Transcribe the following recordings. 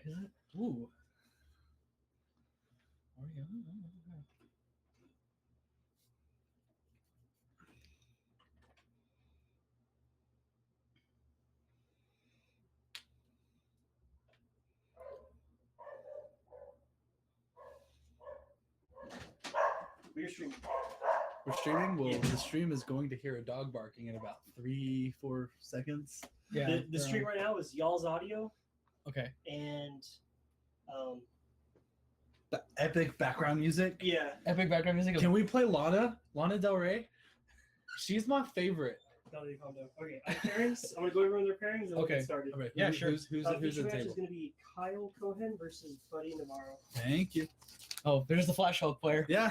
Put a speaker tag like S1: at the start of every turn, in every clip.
S1: Is it? Ooh.
S2: We're streaming.
S3: We're streaming. Well, the stream is going to hear a dog barking in about 3-4 seconds.
S1: Yeah.
S2: The stream right now is y'all's audio.
S1: Okay.
S2: And
S3: The epic background music.
S2: yeah.
S1: Epic background music.
S3: Can we play Lana Del Rey? She's my favorite.
S2: Calm down. Okay, pairings. I'm gonna go over their pairings and we'll get started.
S3: Okay.
S1: Yeah, sure.
S3: Who's
S2: Feature
S3: at the
S2: match
S3: table?
S2: is gonna be Kyle Cohen versus Buddy Navarro.
S3: Thank you.
S1: Oh, there's the Flash Hulk player.
S3: Yeah.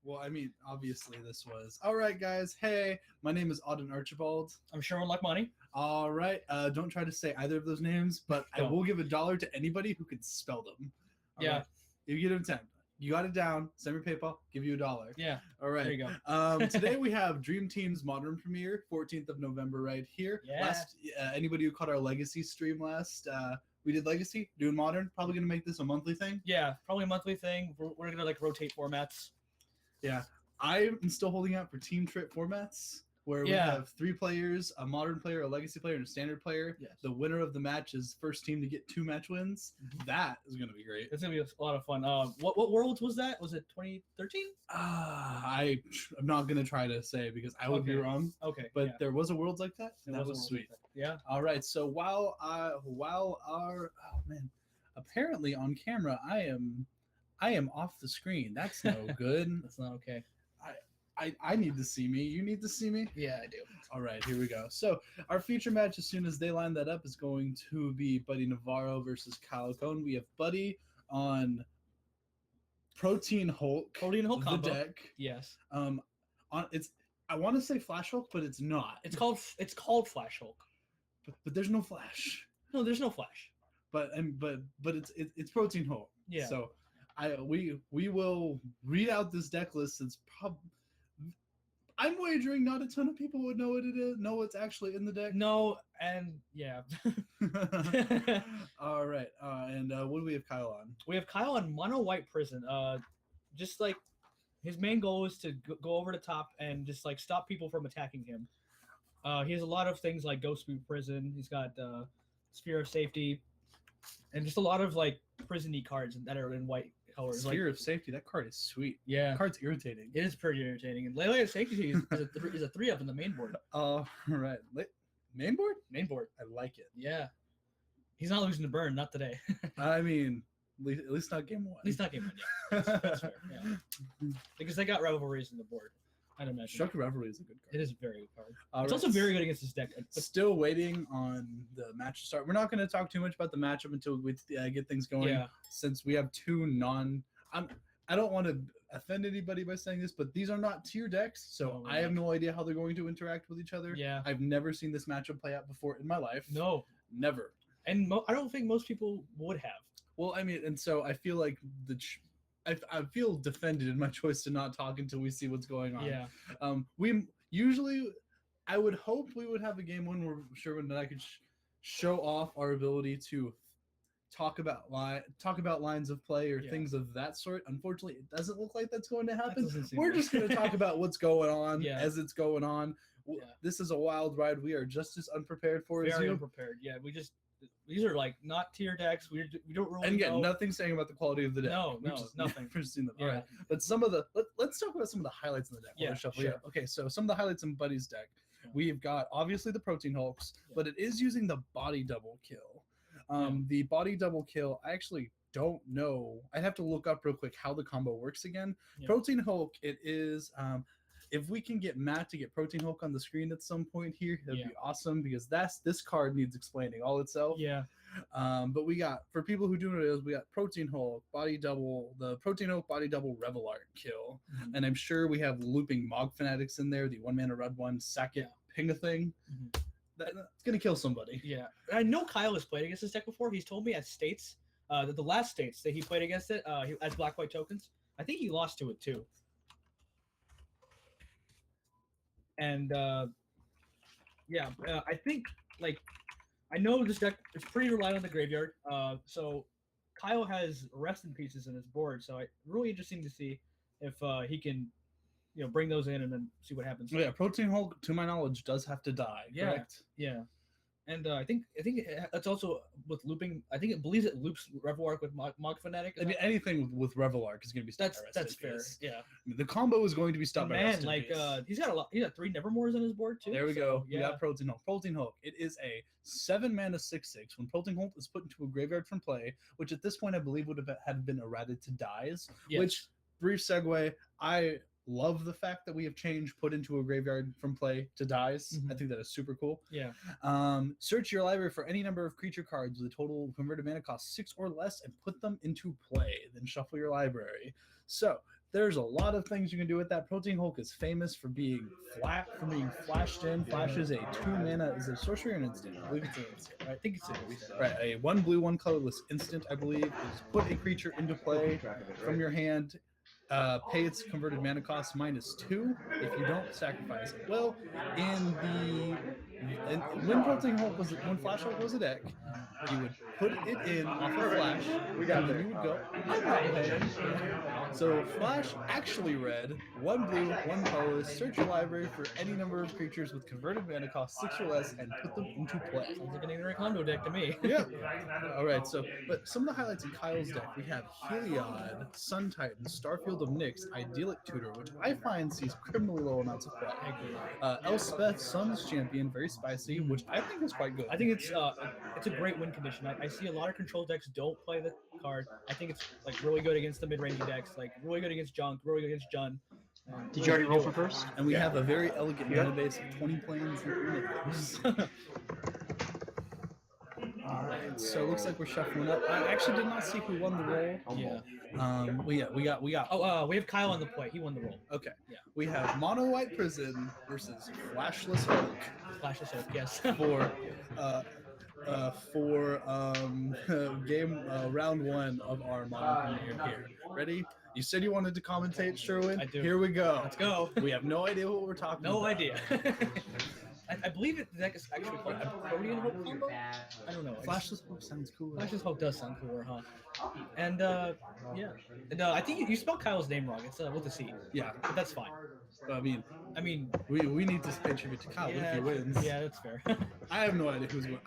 S3: Well, I mean, obviously this was all right, guys. Hey, my name is Auden Archibald.
S1: I'm Sherman like money.
S3: All right. Don't try to say either of those names, but I will give $1 to anybody who can spell them. All
S1: Yeah.
S3: right? If you get an attempt, you got it down. Send me PayPal. Give you $1.
S1: Yeah.
S3: All right.
S1: There you go.
S3: Today we have DreamTeam's Modern Premiere, 14th of November, right here.
S1: Yeah.
S3: Anybody who caught our Legacy stream last, we did Legacy, doing Modern. Probably gonna make this a monthly thing.
S1: Yeah, probably a monthly thing. We're gonna like rotate formats.
S3: Yeah, I'm still holding out for team trip formats where we have 3 players, a Modern player, a Legacy player, and a Standard player.
S1: Yes.
S3: The winner of the match is first team to get 2 match wins. That is gonna be great.
S1: It's gonna be a lot of fun. What Worlds was that? Was it 2013?
S3: I'm not gonna try to say because I would be wrong.
S1: Okay,
S3: But there was a Worlds like that, and that was sweet.
S1: Yeah.
S3: All right. So while apparently on camera I am off the screen. That's no good.
S1: That's not okay.
S3: I need to see me. You need to see me.
S1: Yeah, I do.
S3: All right, here we go. So our feature match, as soon as they line that up, is going to be Buddy Navarro versus Kyle Cohn. We have Buddy on Protein Hulk.
S1: Protein Hulk
S3: the
S1: combo.
S3: deck.
S1: Yes.
S3: I want to say Flash Hulk, but it's not.
S1: It's called Flash Hulk.
S3: But there's no Flash.
S1: No, there's no Flash.
S3: But it's Protein Hulk.
S1: Yeah.
S3: So we will read out this deck list. It's I'm wagering not a ton of people would know what it is, know what's actually in the deck.
S1: No, and yeah.
S3: All right. And what do we have Kyle on?
S1: We have Kyle on Mono White Prison. Just like his main goal is to go over the top and just like stop people from attacking him. He has a lot of things like Ghost Boot Prison. He's got Sphere of Safety, and just a lot of like prison-y cards that are in white colors.
S3: Sphere of Safety. That card is sweet.
S1: Yeah,
S3: that card's irritating.
S1: It is pretty irritating. And Lele of Safety is a 3-up in the main board.
S3: Right. Main board?
S1: Main board.
S3: I like it.
S1: Yeah. He's not losing to Burn, not today.
S3: I mean, at least not game 1.
S1: At least not game 1, yeah. That's fair, yeah. Because they got rivalries in the board. I'd imagine.
S3: Destructive Revelry is a good card.
S1: It is a very good card. It's
S3: right.
S1: also very good against this deck.
S3: Still waiting on the match to start. We're not going to talk too much about the matchup until we get things going. Since we have 2 I don't want to offend anybody by saying this, but these are not tier decks, so I have no idea how they're going to interact with each other. Yeah. I've never seen this matchup play out before in my life.
S1: No.
S3: Never.
S1: And I don't think most people would have.
S3: Well, I mean, and so I feel like I feel defended in my choice to not talk until we see what's going on.
S1: Yeah.
S3: We usually, I would hope we would have a game one where Sherman and I could show off our ability to talk about lines of play or things of that sort. Unfortunately, it doesn't look like that's going to happen. We're just going to talk about what's going on as it's going on. Yeah. This is a wild ride. We are just as unprepared for as you.
S1: Very unprepared. Yeah, these are like not tier decks. We don't really.
S3: And again, nothing saying about the quality of the deck.
S1: No, nothing.
S3: Never seen them. Yeah. All right, but some of the let's talk about some of the highlights in the deck.
S1: Yeah, sure.
S3: Okay, so some of the highlights in Buddy's deck. Yeah. We've got obviously the Protein Hulks, but it is using the body double kill. The body double kill, I actually don't know. I'd have to look up real quick how the combo works again. Yeah. Protein Hulk, it is. If we can get Matt to get Protein Hulk on the screen at some point here, that'd be awesome because this card needs explaining all itself.
S1: Yeah.
S3: But we got, for people who do know what it is, we got Protein Hulk, body double, the Protein Hulk body double Revel Art kill. Mm-hmm. And I'm sure we have looping Mog Fanatics in there, the 1-mana red one, sack it, ping a thing. Mm-hmm. That's going to kill somebody.
S1: Yeah. I know Kyle has played against this deck before. He's told me at States, that the last States that he played against it, as black-white tokens, I think he lost to it too. And I think like I know this deck is pretty reliant on the graveyard. So Kyle has rest in pieces in his board, so it's really interesting to see if he can, bring those in and then see what happens.
S3: Yeah, Protein Hulk, to my knowledge, does have to die.
S1: Yeah.
S3: Correct.
S1: Yeah, and I think it's also with looping. I think it believes it loops Revelark with Mog Fanatic.
S3: I mean, anything with Revelark is going to be stopped.
S1: That's
S3: by
S1: fair.
S3: Rest
S1: Yeah.
S3: I mean, the combo is going to be stopped by
S1: Man,
S3: Rest in
S1: like
S3: Peace.
S1: he's got a lot. He's got 3 Nevermores on his board too.
S3: There we
S1: so,
S3: go.
S1: Yeah.
S3: We got Protein Hulk. Protein Hulk. It is a 7-mana 6/6. When Protein Hulk is put into a graveyard from play, which at this point I believe would have been errated to dies.
S1: Yes.
S3: Which, brief segue, I love the fact that we have changed put into a graveyard from play to dies.
S1: Mhm.
S3: I think that is super cool.
S1: Yeah.
S3: Search your library for any number of creature cards with a total converted mana cost 6 or less and put them into play. Then shuffle your library. So there's a lot of things you can do with that. Protein Hulk is famous for being flashed in. Flash is a 2-mana, is it a sorcery or an instant? I believe it's an instant, right?
S1: I think it's an instant.
S3: Right, a 1 blue, 1 colorless instant, I believe, is put a creature into play from your hand. Pay its converted mana cost -2. If you don't, sacrifice it. Well, when Protein Hulk when Flash Hulk was a deck, you would put it in off of Flash, and then you would go, I'm not paying. So Flash actually read 1 blue, 1 colorless, search your library for any number of creatures with converted mana cost 6 or less and put them into play.
S1: Sounds like an ignorant combo deck to me.
S3: Yeah. All right. So, but some of the highlights in Kyle's deck, we have Heliod, Sun Titan, Starfield of Nyx, Idyllic Tutor, which I find sees criminally low amounts of play. Elspeth, Sun's Champion, very spicy, which I think is quite good.
S1: I think it's a great win condition. I see a lot of control decks don't play the card. I think it's like really good against the mid-range decks, like really good against Junk, really good against Jun.
S4: Did you already roll for first?
S3: And we have a very elegant mana base of 20 planes and 3 mythos. Alright, so it looks like we're shuffling up. I actually did not see who won the roll.
S1: Yeah.
S3: We got.
S1: Oh, we have Kyle on the play. He won the roll.
S3: Okay.
S1: Yeah.
S3: We have Mono White Prison versus Flashless Hulk
S1: Flash of Soap, yes.
S3: for game round 1 of our Mono Premiere here. Ready? You said you wanted to commentate, Sherwin.
S1: I do.
S3: Here we go.
S1: Let's go.
S3: We have no idea what we're talking about.
S1: No idea. I believe the deck is actually called a Protean Hope combo. I don't know.
S3: Flashless Hulk sounds cool.
S1: Flashless Hope does sound cooler, huh? And yeah. And I think you spelled Kyle's name wrong. It's with a C.
S3: Yeah,
S1: But that's fine.
S3: I mean,
S1: I mean,
S3: we need to pay tribute to Kyle if he wins.
S1: Yeah, that's fair.
S3: I have no idea who's going.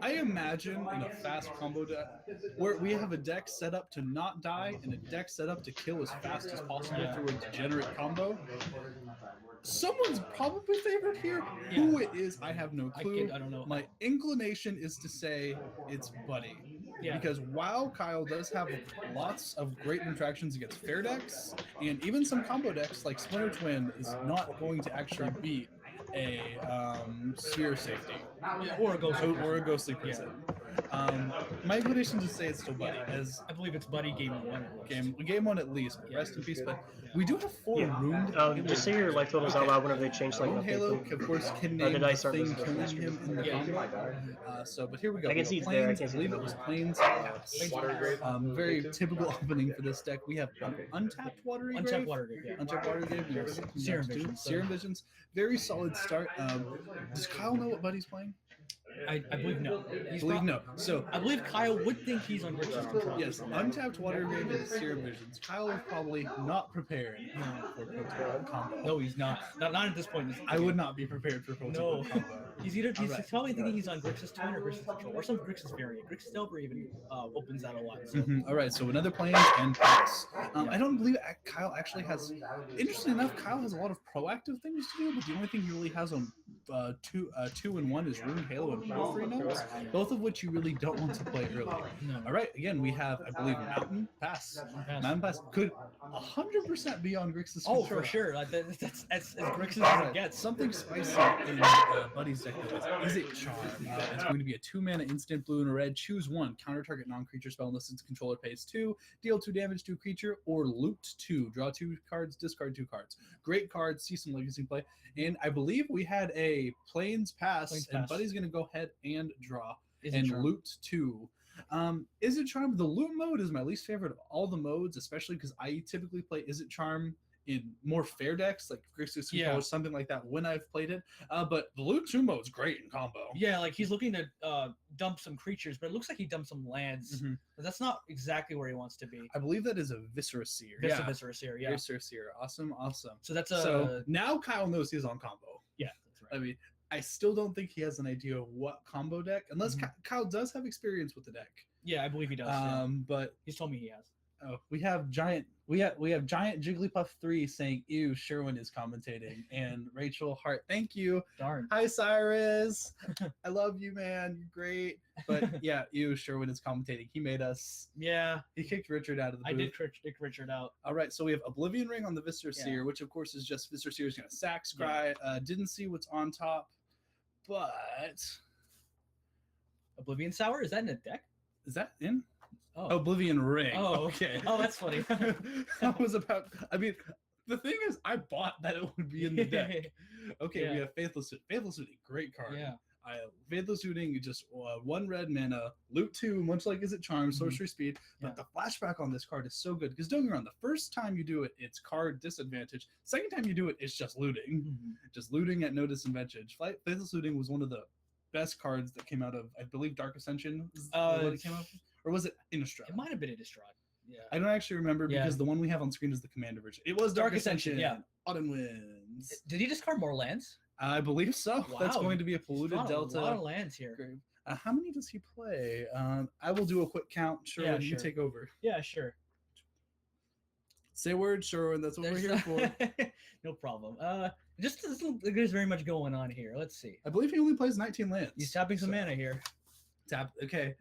S3: I imagine in a fast combo deck where we have a deck set up to not die and a deck set up to kill as fast as possible
S1: Yeah.
S3: through a degenerate combo. Someone's probably favored here.
S1: Yeah.
S3: Who it is, I have no clue.
S1: I don't know.
S3: My inclination is to say it's Buddy.
S1: Yeah.
S3: Because while Kyle does have lots of great interactions against fair decks, and even some combo decks like Splinter Twin is not going to actually beat a Sphere Safety
S1: Yeah, or a Ghost.
S3: or a Ghostly Prison. My inclination is to say it's still Buddy, as
S1: I believe it's Buddy game 1.
S3: game 1 at least, but
S1: Yeah.
S3: rest in peace. But we do have 4
S4: Yeah.
S3: ruined.
S4: Just say your life totals out loud whenever they change like
S3: Ruined Halo, of course, can name
S4: the
S3: the
S4: dice aren't
S3: thing
S4: visible.
S3: killing him in the
S1: Yeah.
S3: combo. But here we go.
S4: I can
S3: We
S4: see
S3: got
S4: it's there, I
S3: Plains. I
S4: can't see
S3: believe
S4: the
S3: it was
S4: number.
S3: Plains. Very typical opening for this deck. We have Untapped Watery Grave.
S1: Untapped Water Grave, yeah.
S3: Untapped Water Grave. Yes.
S1: Serum Visions, so-
S3: Serum Visions. Very solid start. Does Kyle know what Buddy's playing?
S1: I believe no.
S3: I believe no. So
S1: I believe Kyle would think he's on Rich's control.
S3: yes, Untapped Water Grave and Serum Visions. Kyle is probably not prepared for Proton combo.
S1: No, he's not. Not at this point.
S3: I would not be prepared for Proton
S1: No.
S3: combo.
S1: He's
S3: Alright.
S1: probably thinking he's on Grixis Twin or Grixis Control or some Grixis variant. Grixis Delver even opens that a lot. So.
S3: All right, so another Plains and pass. I don't believe Kyle actually has. Interesting enough, Kyle has a lot of proactive things to do, but the only thing he really has on 2 and 1 is Ruined Halo and Porphyry Nodes, both of which you really don't want to play early.
S1: No.
S3: All right, again we have, I believe, Mountain Pass. Mountain Pass could 100% be on Grixis
S1: Oh,
S3: control.
S1: for sure. That's as Grixis
S3: All
S1: as
S3: right,
S1: it gets.
S3: something spicy in Buddy's deck is it Charm. It's going to be a 2-mana instant blue and a red. Choose 1. Counter target non-creature spell unless its controller pays 2. Deal 2 damage to a creature or loot 2. Draw 2 cards, discard 2 cards. Great card. See some legacy play. And I believe we had a Plains Pass,
S1: Plains
S3: and
S1: Pass.
S3: Buddy's going to go ahead and draw
S1: Is it
S3: and
S1: Charm?
S3: loot 2. Is it Charm? The loot mode is my least favorite of all the modes, especially because I typically play Is it Charm in more fair decks like Grixis
S1: Yeah.
S3: or something like that when I've played it. But the Loot 2 mode is great in combo.
S1: Yeah, like he's looking to dump some creatures, but it looks like he dumped some lands.
S3: Mhm.
S1: But that's not exactly where he wants to be.
S3: I believe that is a Viscera Seer.
S1: That's a Viscera Seer, yeah.
S3: Viscera Seer. Awesome.
S1: So that's a
S3: So now Kyle knows he's on combo.
S1: yeah, that's right.
S3: I mean, I still don't think he has an idea of what combo deck, unless Kyle does have experience with the deck.
S1: Yeah, I believe he does. Yeah.
S3: But
S1: He's told me he has.
S3: we have giant Jigglypuff 3 saying, "Ew, Sherwin is commentating," and Rachel Hart, thank you.
S1: Darn.
S3: Hi Cyrus, I love you, man. You're great. But yeah, ew, Sherwin is commentating. He made us.
S1: Yeah,
S3: He kicked Richard out of the booth.
S1: I did kick Richard out.
S3: All right, so we have Oblivion Ring on the Viscera
S1: Yeah.
S3: Seer, which of course is just Viscera Seer is going to sack Scry. Didn't see what's on top, but
S1: Oblivion Sour, is that in a deck?
S3: is that in?
S1: Oh.
S3: Oblivion Ring.
S1: Oh.
S3: Okay.
S1: Oh, that's funny.
S3: I was about. I mean, the thing is, I bought that it would be in the deck. Okay,
S1: Yeah.
S3: we have Faithless Suiting. Faithless Suiting, great card.
S1: Yeah.
S3: Faithless Suiting, just 1 red mana, loot 2, much like Is It Charm, sorcery speed. But the flashback on this card is so good because don't get me wrong, the first time you do it, it's card disadvantage. Second time you do it, it's just looting, just looting at no disadvantage. Faithless Suiting was one of the best cards that came out of, I believe, Dark Ascension. Is what it came out of? Or was it Innistrad?
S1: It might have been a Destrad. Yeah.
S3: I don't actually remember because the one we have on screen is the Commander version. It was Dark Ascension.
S1: Yeah.
S3: Autumn Winds.
S1: Did he discard more lands?
S3: I believe so. That's
S1: Wow,
S3: going to be a polluted
S1: He's got
S3: Delta.
S1: A lot of lands here.
S3: Grave. How many does he play? I will do a quick count. Sherwin, you
S1: sure.
S3: take over.
S1: Yeah, sure.
S3: Say word, Sherwin. That's what we're here for.
S1: No problem. There's very much going on here. Let's see.
S3: I believe he only plays 19 lands.
S1: He's tapping some mana here.
S3: Tap. Okay.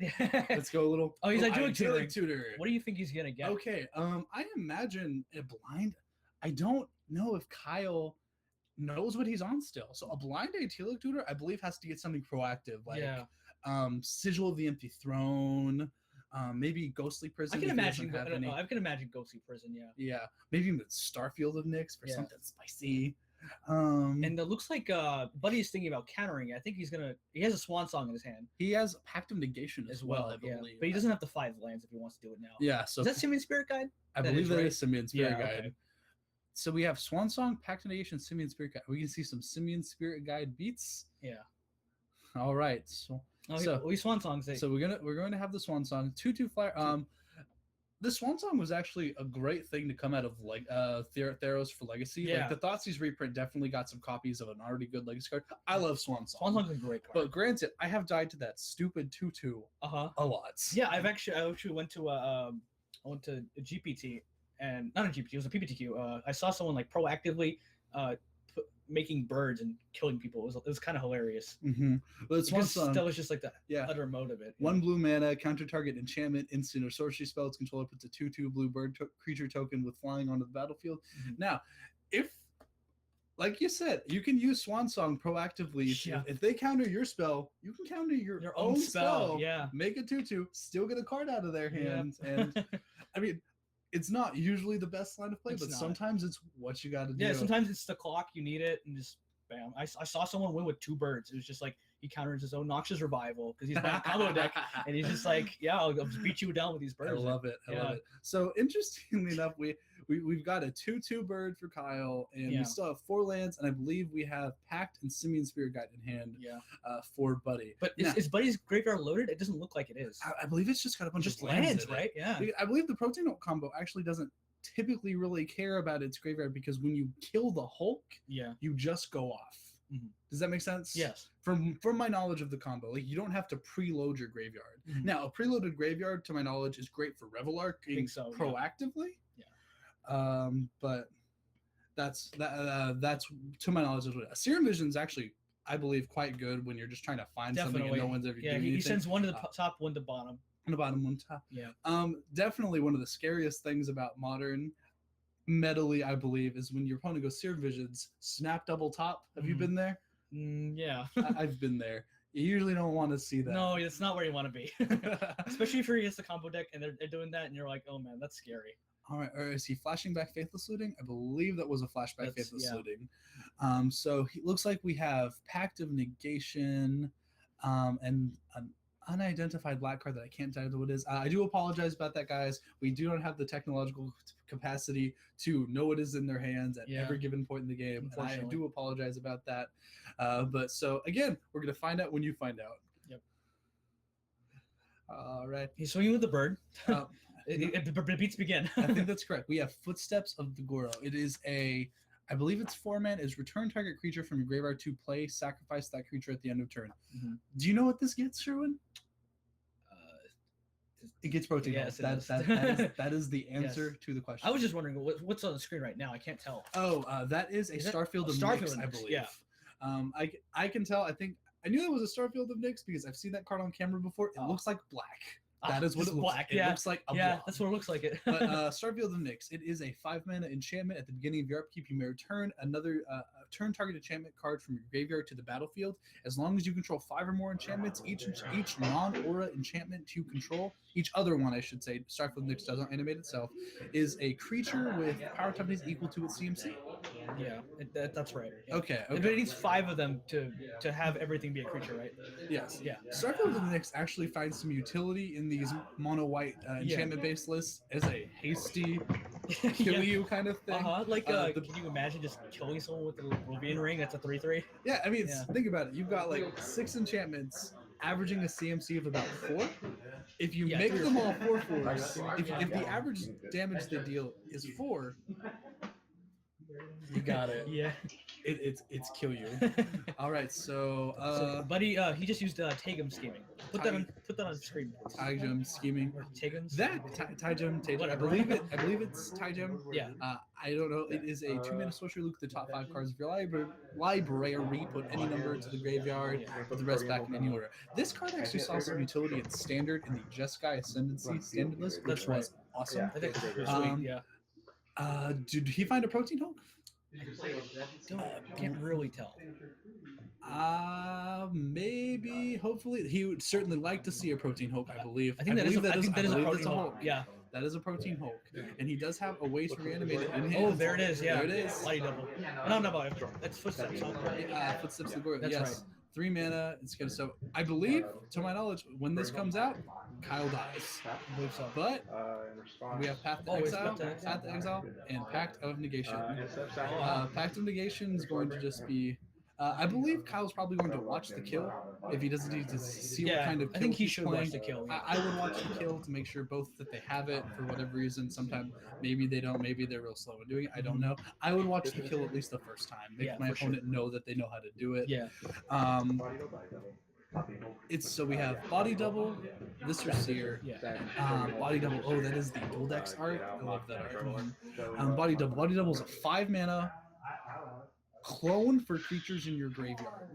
S3: Let's go a little.
S1: Oh, he's idyllic
S3: Idyllic
S1: tutoring.
S3: tutor.
S1: What do you think he's gonna get?
S3: Okay. I imagine a blind. I don't know if Kyle knows what he's on still. So a blind Idyllic tutor, I believe, has to get something proactive, like Sigil of the Empty Throne, maybe Ghostly Prison.
S1: I can
S3: if he doesn't
S1: imagine.
S3: have any.
S1: I can imagine Ghostly Prison. Yeah.
S3: Yeah, maybe even Starfield of Nyx for something spicy.
S1: And it looks like Buddy is thinking about countering it. I think he has a Swan Song in his hand.
S3: He has Pact of Negation as well, I
S1: yeah.
S3: believe.
S1: But he doesn't have the 5 lands if he wants to do it now.
S3: Yeah, so
S1: Is that Simian Spirit Guide?
S3: I
S1: that
S3: believe
S1: is,
S3: that
S1: right?
S3: is Simian Spirit Guide.
S1: Okay.
S3: So we have Swan Song, Pact of Negation, Simian Spirit Guide. We can see some Simian Spirit Guide beats.
S1: Yeah.
S3: All right. So
S1: we Swan Songs.
S3: So we're going to have the Swan Song 2/2 flyer. The Swan Song was actually a great thing to come out of like Theros for Legacy.
S1: Yeah.
S3: Like the Thoughtseize reprint definitely got some copies of an already good Legacy card. I love Swan Song.
S1: Swan Song's a great card.
S3: But granted, I have died to that stupid 2/2 a lot.
S1: Yeah, I actually went to I went to a GPT and not a GPT, it was a PPTQ. I saw someone like proactively making birds and killing people. It was kind of hilarious.
S3: But Swan
S1: Because
S3: Song,
S1: that was just like the
S3: yeah.
S1: utter mode of it.
S3: 1 blue mana, counter target enchantment, instant or sorcery spell. Its controller puts a 2/2 blue bird creature token with flying onto the battlefield. Now, if, like you said, you can use Swan Song proactively.
S1: Yeah.
S3: If they counter your spell, you can counter your own spell.
S1: Yeah.
S3: Make a 2/2, still get a card out of their hands. And I mean, it's not usually the best line of play,
S1: It's
S3: but
S1: not.
S3: sometimes it's what you got to do.
S1: Yeah, sometimes it's the clock, you need it, and just bam. I saw someone win with 2 birds. It was just like he counters his own Noxious Revival because he's playing a combo deck, and he's just like, yeah, I'll just beat you down with these birds.
S3: I love it. I love it. So interestingly enough, we've got a 2/2 bird for Kyle, and we still have 4 lands, and I believe we have Pact and Simian Spirit Guide in hand for Buddy.
S1: But is Buddy's graveyard loaded? It doesn't look like it is.
S3: I believe it's just got a bunch
S1: Just
S3: of lands
S1: lands,
S3: in it.
S1: right? Yeah.
S3: I believe the Protein Hulk combo actually doesn't typically really care about its graveyard because when you kill the Hulk, you just go off. Does that make sense?
S1: Yes.
S3: From my knowledge of the combo, like you don't have to preload your graveyard. Now, a preloaded graveyard, to my knowledge, is great for Revelark proactively.
S1: Yeah.
S3: But that's to my knowledge. Serum Vision is actually, I believe, quite good when you're just trying to find something and no one's ever doing anything.
S1: He sends one to the top, one to bottom.
S3: On the bottom, one top.
S1: Yeah.
S3: Definitely one of the scariest things about Modern metally, I believe, is when your opponent goes Serum Visions, snap double top. Have you been there?
S1: Yeah.
S3: I've been there. You usually don't want to see that.
S1: No, it's not where you want to be. Especially if you're against the combo deck and they're doing that and you're like, oh man, that's scary.
S3: All right, or is he flashing back Faithless Looting? I believe that was a flashback Faithless Looting. So he looks like we have Pact of Negation, and unidentified black card that I can't tell you what it is. I do apologize about that, guys. We do not have the technological capacity to know what is in their hands at every given point in the game. And I do apologize about that. But so again, we're gonna find out when you find out.
S1: Yep.
S3: All right.
S1: He's swinging with the bird. The beats begin.
S3: I think that's correct. We have Footsteps of the Goro. It is I believe it's 4-man. Is return target creature from your graveyard to play. Sacrifice that creature at the end of turn.
S1: Mm-hmm.
S3: Do you know what this gets, Sherwin? It gets protein.
S1: Yes,
S3: that is the answer to the question.
S1: I was just wondering what's on the screen right now. I can't tell.
S3: Oh, that is a Starfield of Nyx, I believe.
S1: Yeah.
S3: I can tell. I knew it was a Starfield of Nyx because I've seen that card on camera before. It looks like black. That is what it looks like. It looks like a blob.
S1: That's what it looks like. It.
S3: But Starfield of Nyx, it is a 5-mana enchantment. At the beginning of your upkeep, you may return another turn target enchantment card from your graveyard to the battlefield. As long as you control 5 or more enchantments, each non-aura enchantment you control, each other one, I should say, Starfield of Nyx doesn't animate itself, is a creature with power toughness equal to its CMC.
S1: Yeah, that's right. Yeah.
S3: Okay.
S1: But it needs 5 of them to have everything be a creature, right?
S3: Yes.
S1: Yeah.
S3: Starfield of Nyx actually finds some utility in these mono-white enchantment-based lists as a hasty kill you kind of thing.
S1: Can you imagine just killing someone with the Oblivion Ring? That's a 3/3.
S3: Yeah, I mean, think about it. You've got like 6 enchantments averaging a CMC of about 4. If you make them all 4/4s, if the average damage they deal is 4, you got it.
S1: Yeah.
S3: It's kill you. All right, so
S1: Buddy, he just used Tagum scheming. Put that on screen.
S3: Tagum scheming.
S1: Or Tagums?
S3: Tagum. I believe it's Tagum.
S1: Yeah.
S3: I don't know. It is a 2-mana sorcery. Look at the top 5 cards of your library. Put any number to the graveyard. Put the rest back in any order. This card actually saw some utility in standard in the Jeskai Ascendancy standard list, which was awesome.
S1: I think it's pretty sweet. Yeah.
S3: Did he find a protein Hulk?
S1: Can't really tell.
S3: Maybe. Hopefully, he would certainly like to see a protein Hulk. I believe.
S1: I think that is a protein Hulk. Yeah.
S3: That is a protein Hulk, and he does have a way to reanimate it in hand.
S1: Oh, there it is. Yeah.
S3: There it is.
S1: Body double. No, that's Footsteps.
S3: Footsteps of Glory.
S1: That's
S3: yes.
S1: right.
S3: 3 mana. It's gonna. So I believe, to my knowledge, when this comes out, Kyle dies.
S1: I believe so.
S3: But we have Path to Exile, and Pact of Negation. Pact of Negation is going to just be. I believe Kyle's probably going to watch the kill if he doesn't need to see what kind of kill
S1: I think he
S3: he's
S1: should
S3: playing.
S1: watch the kill.
S3: I would watch the kill to make sure both that they have it for whatever reason. Sometimes maybe they don't. Maybe they're real slow in doing it. I don't know. I would watch the kill at least the first time. Make my opponent know that they know how to do it.
S1: Yeah.
S3: So we have Body Double, Viscer Seer, Body Double. Oh, that is the Goldex art. I love that art. Body Double. Body Double is a 5-mana clone for creatures in your graveyard.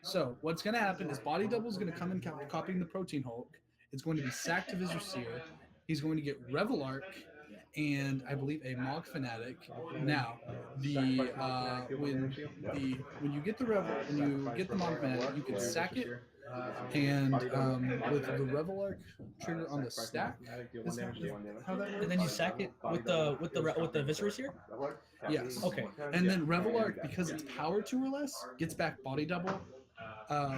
S3: So what's going to happen is Body Double is going to come in copying the Protein Hulk. It's going to be sacked to Viscer Seer. He's going to get Revel Arc and I believe a Mog Fanatic. Now, when you get the Mog Fanatic, you can sack it. And with the Revel Arc trigger on the stack, is how that works?
S1: And then you sack it with the Viscera here?
S3: Yes.
S1: Okay.
S3: And then Revel Arc, because it's power 2 or less, gets back Body Double,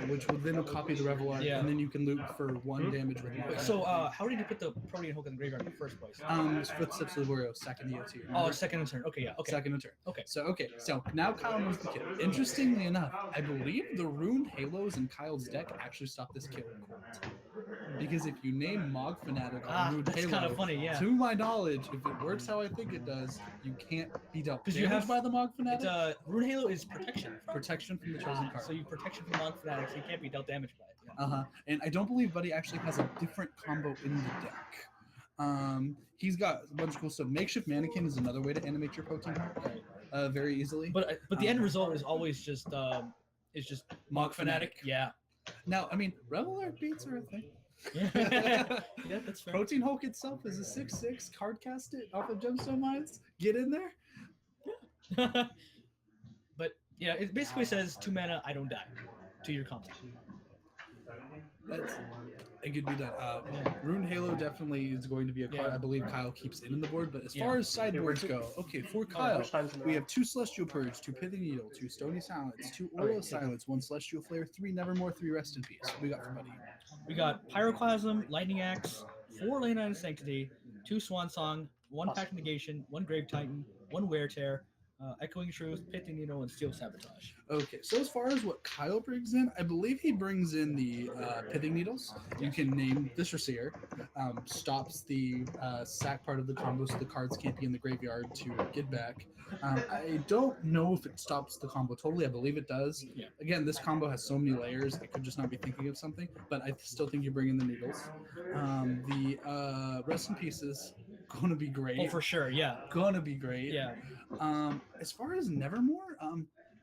S3: which will then copy the Revel Arc, and then you can loop for 1 damage with Mog.
S1: So how did you put the Protean Hulk in the graveyard in the first place?
S3: Footsteps of the Warrior, second EOT.
S1: Oh, second turn. Okay, yeah. Okay.
S3: Second turn.
S1: Okay.
S3: So now Kyle knows the kill. Interestingly enough, I believe the Runed Halos in Kyle's deck actually stop this kill cold. Because if you name Mog Fanatic on Runed
S1: that's
S3: Halo,
S1: kind of funny, yeah.
S3: to my knowledge, if it works how I think it does, you can't be dealt
S1: because
S3: damage by the Mog Fanatic.
S1: Rune Halo is protection.
S3: Protection from the chosen card.
S1: So you protection from Mog Fanatic, so you can't be dealt damage by it. Yeah.
S3: And I don't believe Buddy actually has a different combo in the deck. He's got a bunch of cool stuff. Makeshift Mannequin is another way to animate your Protein Hulk very easily.
S1: But the end result is always just
S3: Mog Fanatic.
S1: Yeah.
S3: Now, I mean, Revel Arc beats are a thing.
S1: Yeah, that's fair.
S3: Protein Hulk itself is a 6/6. Card cast it off of Gemstone Mines. Get in there.
S1: But yeah, it basically says 2 mana, I don't die to your combo.
S3: It could be done. Rune Halo definitely is going to be a card I believe Kyle keeps in the board, but as far as sideboards go, okay, for Kyle, we have 2 Celestial Purge, 2 Pithing Needle, 2 Stony Silence, 2 Aura Silence, 1 Celestial Flare, 3 Nevermore, 3 Rest in Peace. What we got for Buddy?
S1: We got Pyroclasm, Lightning Axe, 4 Lane Island Sanctity, 2 Swan Song, 1 Pact Negation, 1 Grave Titan, 1 Wear Tear, Echoing Truth, Pithing Needle, and Steel Sabotage.
S3: Okay, so as far as what Kyle brings in, I believe he brings in the pithing needles. You can name this Reseer. Stops the sack part of the combo so the cards can't be in the graveyard to get back. I don't know if it stops the combo totally. I believe it does.
S1: Yeah.
S3: Again, this combo has so many layers. I could just not be thinking of something, but I still think you bring in the needles. The Rest in Pieces, gonna be great.
S1: Oh, for sure, yeah.
S3: Gonna be great.
S1: Yeah.
S3: As far as Nevermore,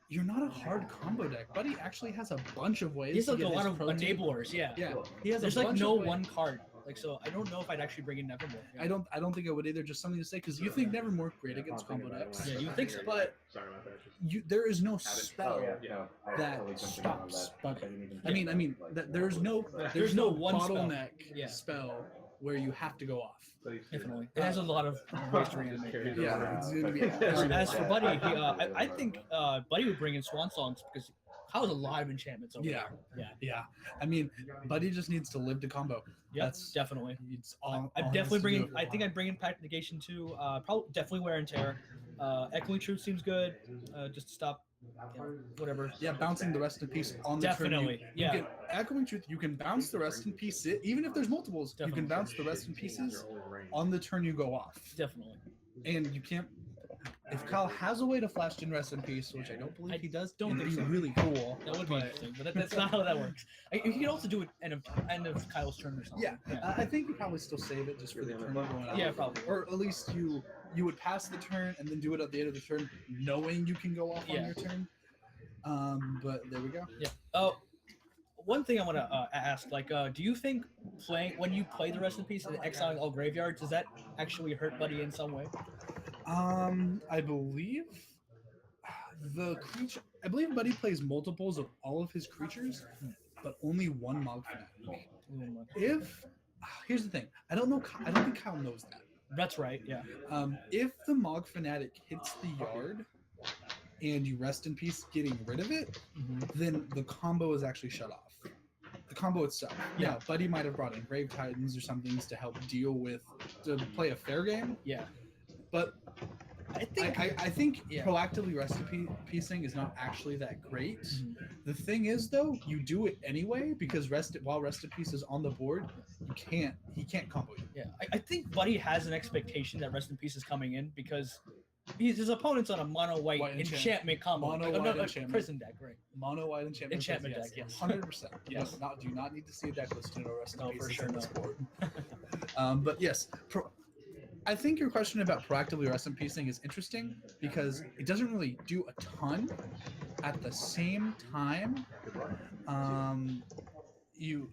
S3: you're not a hard combo deck. Buddy actually has a bunch of ways.
S1: He's
S3: to
S1: like a
S3: get
S1: lot
S3: his
S1: of
S3: protein.
S1: enablers, yeah.
S3: Yeah, he has
S1: There's
S3: a
S1: like
S3: bunch
S1: no
S3: of ways.
S1: one card. Like, so I don't know if I'd actually bring in Nevermore. Yeah.
S3: I don't think I would either. Just something to say because you think Nevermore great against combo decks.
S1: Yeah, you think so.
S3: But there is no spell that stops Buddy. I mean that there's no
S1: one
S3: bottleneck
S1: Yeah.
S3: spell where you have to go off.
S1: Definitely. It has a lot of ways to reanimate.
S3: Yeah, it's gonna be.
S1: As for Buddy, I think Buddy would bring in Swan Songs because Kyle's a lot of enchantments over
S3: Yeah.
S1: there.
S3: Yeah, I mean, Buddy just needs to live to combo.
S1: Yeah,
S3: That's
S1: definitely.
S3: It's all.
S1: I'm
S3: all
S1: definitely
S3: he
S1: bringing.
S3: has to do.
S1: I think I'd bring in Pact Negation too. Probably definitely Wear and Tear. Echoing Truth seems good. Just to stop. Whatever.
S3: Yeah, bouncing the Rest in Peace on the
S1: Definitely,
S3: turn.
S1: yeah.
S3: You can, Echoing Truth, you can bounce the Rest in Peace, even if there's multiples, you
S1: Definitely.
S3: can bounce the Rest in Pieces on the turn you go off.
S1: Definitely.
S3: And you can't. If Kyle has a way to flash in Rest in Peace, which I don't believe he does,
S1: don't
S3: it'd
S1: think
S3: be
S1: so.
S3: really cool.
S1: That would be
S3: but-
S1: interesting, but that's not how that works. You can also do it end of Kyle's turn or something.
S3: Yeah, I think you probably still save it just for the turn going out.
S1: Yeah, probably.
S3: Or at least you would pass the turn and then do it at the end of the turn, knowing you can go off on
S1: Yeah.
S3: your turn. But there we go.
S1: Yeah. Oh, one thing I want to ask, like, do you think when you play the Rest in Peace and exiling all graveyards, does that actually hurt Buddy in some way?
S3: I believe I believe Buddy plays multiples of all of his creatures, but only one Mog Fanatic. Here's the thing, I don't think Kyle knows that.
S1: That's right. Yeah.
S3: If the Mog Fanatic hits the yard and you Rest in Peace getting rid of it, then the combo is actually shut off. The combo itself.
S1: Yeah.
S3: Now, Buddy might have brought in Grave Titans or some things to help to play a fair game,
S1: Yeah.
S3: but
S1: I think.
S3: I think
S1: Yeah.
S3: proactively Rest in Peacing is not actually that great.
S1: Mhm.
S3: The thing is, though, you do it anyway because while Rest in Peace is on the board, he can't combo you.
S1: Yeah. I think Buddy has an expectation that Rest in Peace is coming in because his opponent's on a mono white
S3: White
S1: enchantment combo.
S3: Mono-white enchantment.
S1: Prison deck, right?
S3: Mono white enchantment.
S1: Enchantment deck, yes.
S3: 100%. You
S1: Yes.
S3: do not need to see a deck listed or Rest in
S1: No,
S3: Peace
S1: for sure,
S3: on this
S1: no.
S3: board. But yes, I think your question about proactively Rest in Peacing is interesting because it doesn't really do a ton. At the same time, you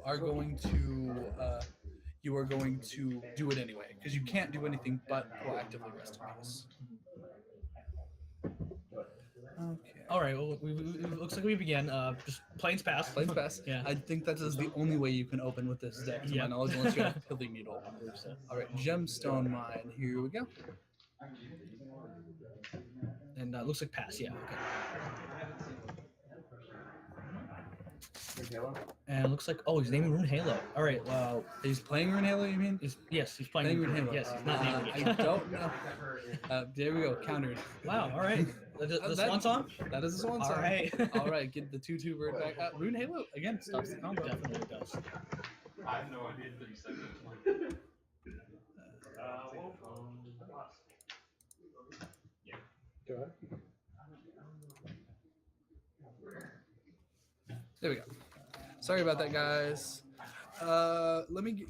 S3: are going to do it anyway because you can't do anything but proactively Rest in Peace. Okay.
S1: All right. Well, it looks like we began. Just Plains Pass.
S3: Plains Pass.
S1: Yeah.
S3: I think that is the only way you can open with this deck, to
S1: Yeah.
S3: my knowledge, unless you have Pithing Needle. All right, Gemstone Mine. Here we go.
S1: And looks like pass. Yeah. Okay. And it looks like he's naming Rune Halo. All right.
S3: He's playing Rune Halo, you mean?
S1: Yes, he's playing
S3: Playing Rune Halo.
S1: Yes, he's not naming it.
S3: I don't know. There we go. Countered.
S1: Wow. All right. The
S3: That-
S1: Swan Song.
S3: That is a swan
S1: All
S3: song.
S1: right.
S3: All right. Get the 2/2 bird back. Rune Halo again stops the combo.
S1: Definitely does.
S5: I have no idea that you said that.
S4: Go ahead.
S3: There we go. Sorry about that, guys.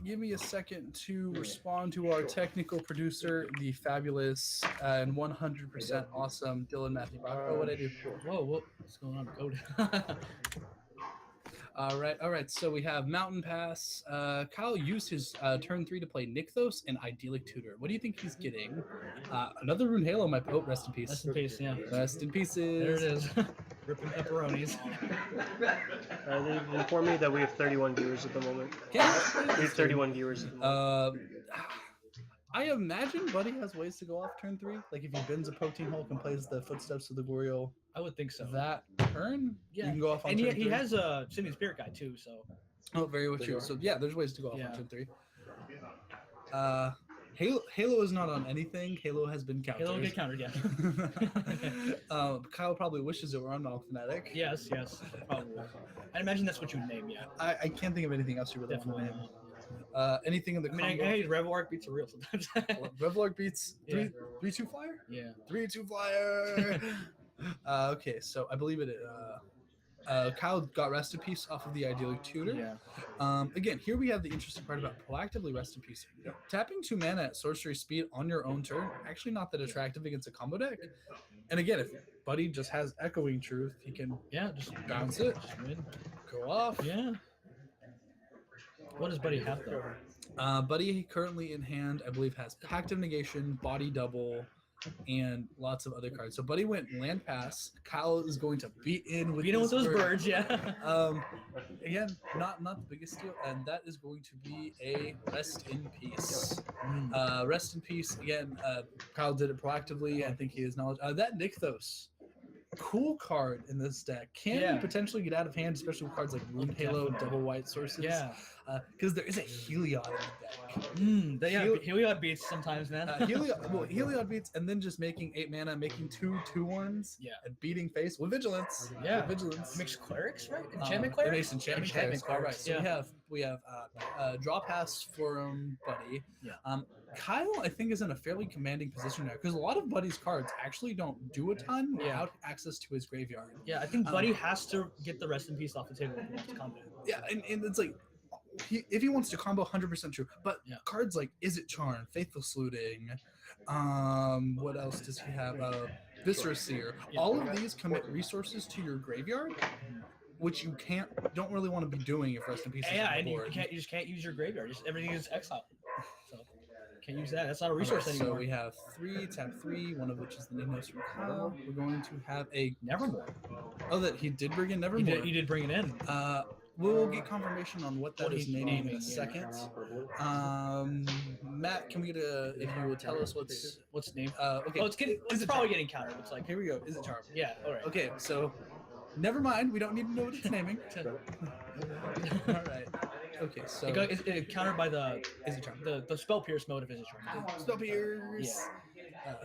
S3: Give me a second to respond to our technical producer, the fabulous and 100% awesome Dylan Matthew Brock. Oh, what I do?
S1: Whoa. What's going on? Code.
S3: All right. So we have Mountain Pass. Kyle used his turn 3 to play Nykthos and Idyllic Tutor. What do you think he's getting? Another Rune Halo, my pope. Rest in peace.
S1: Rest in peace. Yeah.
S3: Rest in pieces.
S1: There it is. Ripping pepperonis.
S4: They've informed me that we have 31 viewers at the moment.
S3: Yeah.
S4: We have 31 viewers at the moment.
S3: I imagine Buddy has ways to go off turn 3. Like if he bends a protein Hulk and plays the Footsteps of the Goriel
S1: I would think so.
S3: that turn,
S1: Yeah.
S3: you can go off on
S1: And
S3: turn
S1: he
S3: three.
S1: has a Simian Spirit Guide too, so
S3: Oh, very well true. So yeah, there's ways to go off
S1: Yeah.
S3: on turn 3. Halo is not on anything. Halo has been countered.
S1: Halo will get countered, yeah.
S3: Kyle probably wishes it were on Fnatic.
S1: yes, probably. I'd imagine that's what you would name, yeah.
S3: I can't think of anything else you really want to
S1: Definitely.
S3: name. Anything in the
S1: I mean,
S3: combo.
S1: hey, Revel Arc beats are real sometimes.
S3: Revlark beats
S1: Yeah.
S3: 3-2 flyer?
S1: yeah.
S3: 3-2 flyer. Okay, so I believe it. Kyle got rest in peace off of the Ideally Tutor.
S1: Yeah.
S3: Again, here we have the interesting part about proactively rest in peace. Tapping 2 mana at sorcery speed on your own turn, actually not that attractive against a combo deck. And again, if Buddy just has Echoing Truth, he can
S1: Yeah, just
S3: bounce it,
S1: Just win.
S3: go off.
S1: Yeah. What does Buddy have though?
S3: Buddy currently in hand, I believe, has Pact of Negation, Body Double, and lots of other cards. So Buddy went Land Pass. Kyle is going to beat in with
S1: You know, with
S3: his
S1: those
S3: bird.
S1: birds, yeah.
S3: Again, not the biggest deal, and that is going to be a rest in peace. Rest in peace. Again, Kyle did it proactively. I think he has knowledge. That Nykthos, cool card in this deck. Can
S1: Yeah.
S3: potentially get out of hand, especially with cards like Rune Halo,
S1: Definitely.
S3: Double White Sources.
S1: Yeah.
S3: Because there is a Heliod in the deck.
S1: Yeah,
S3: Hel-
S1: Heliod beats sometimes, man.
S3: Heliod beats, and then just making 8 mana, making 2/2/1s,
S1: Yeah.
S3: and beating face with vigilance.
S1: Yeah.
S3: With vigilance.
S1: Makes clerics, right? Enchantment
S3: It
S1: clerics?
S3: makes enchantment clerics. All right, so
S1: yeah.
S3: we have draw pass for Buddy.
S1: Yeah.
S3: Kyle, I think, is in a fairly commanding position now because a lot of Buddy's cards actually don't do a ton
S1: Yeah.
S3: without access to his graveyard.
S1: Yeah, I think Buddy has to get the rest in peace off the table if he wants to combo.
S3: Yeah, and it's like if he wants to combo, 100% true. But
S1: Yeah.
S3: cards like Is It Charm, Faithful Saluting, what else does he have? Viscera Seer.
S1: Yeah.
S3: All of these commit resources to your graveyard, which you don't really want to be doing if Rest in Peace is
S1: Yeah,
S3: on
S1: and
S3: the
S1: you
S3: board.
S1: just can't use your graveyard. Just everything is exiled. So can't use that. That's not a resource
S3: Alright,
S1: anymore.
S3: So we have 3, tap 3, one of which is the Nymphos from Kyle. We're going to have a
S1: Nevermore.
S3: that he did bring in Nevermore.
S1: He did bring it in.
S3: We'll get confirmation on what that
S1: What
S3: is
S1: he's
S3: naming in
S1: naming,
S3: a
S1: yeah.
S3: second. Matt, can we get if you will tell us what's
S1: What's the name?
S3: okay?
S1: Oh, it's probably getting countered. It's like,
S3: Here we go. Is it Charm?
S1: yeah, all right.
S3: Okay, so never mind. We don't need to know what it's naming. All right. Okay, so
S1: It's countered by the
S3: Is it Charm?
S1: the spell pierce mode of Is It Charm.
S3: Spell Pierce.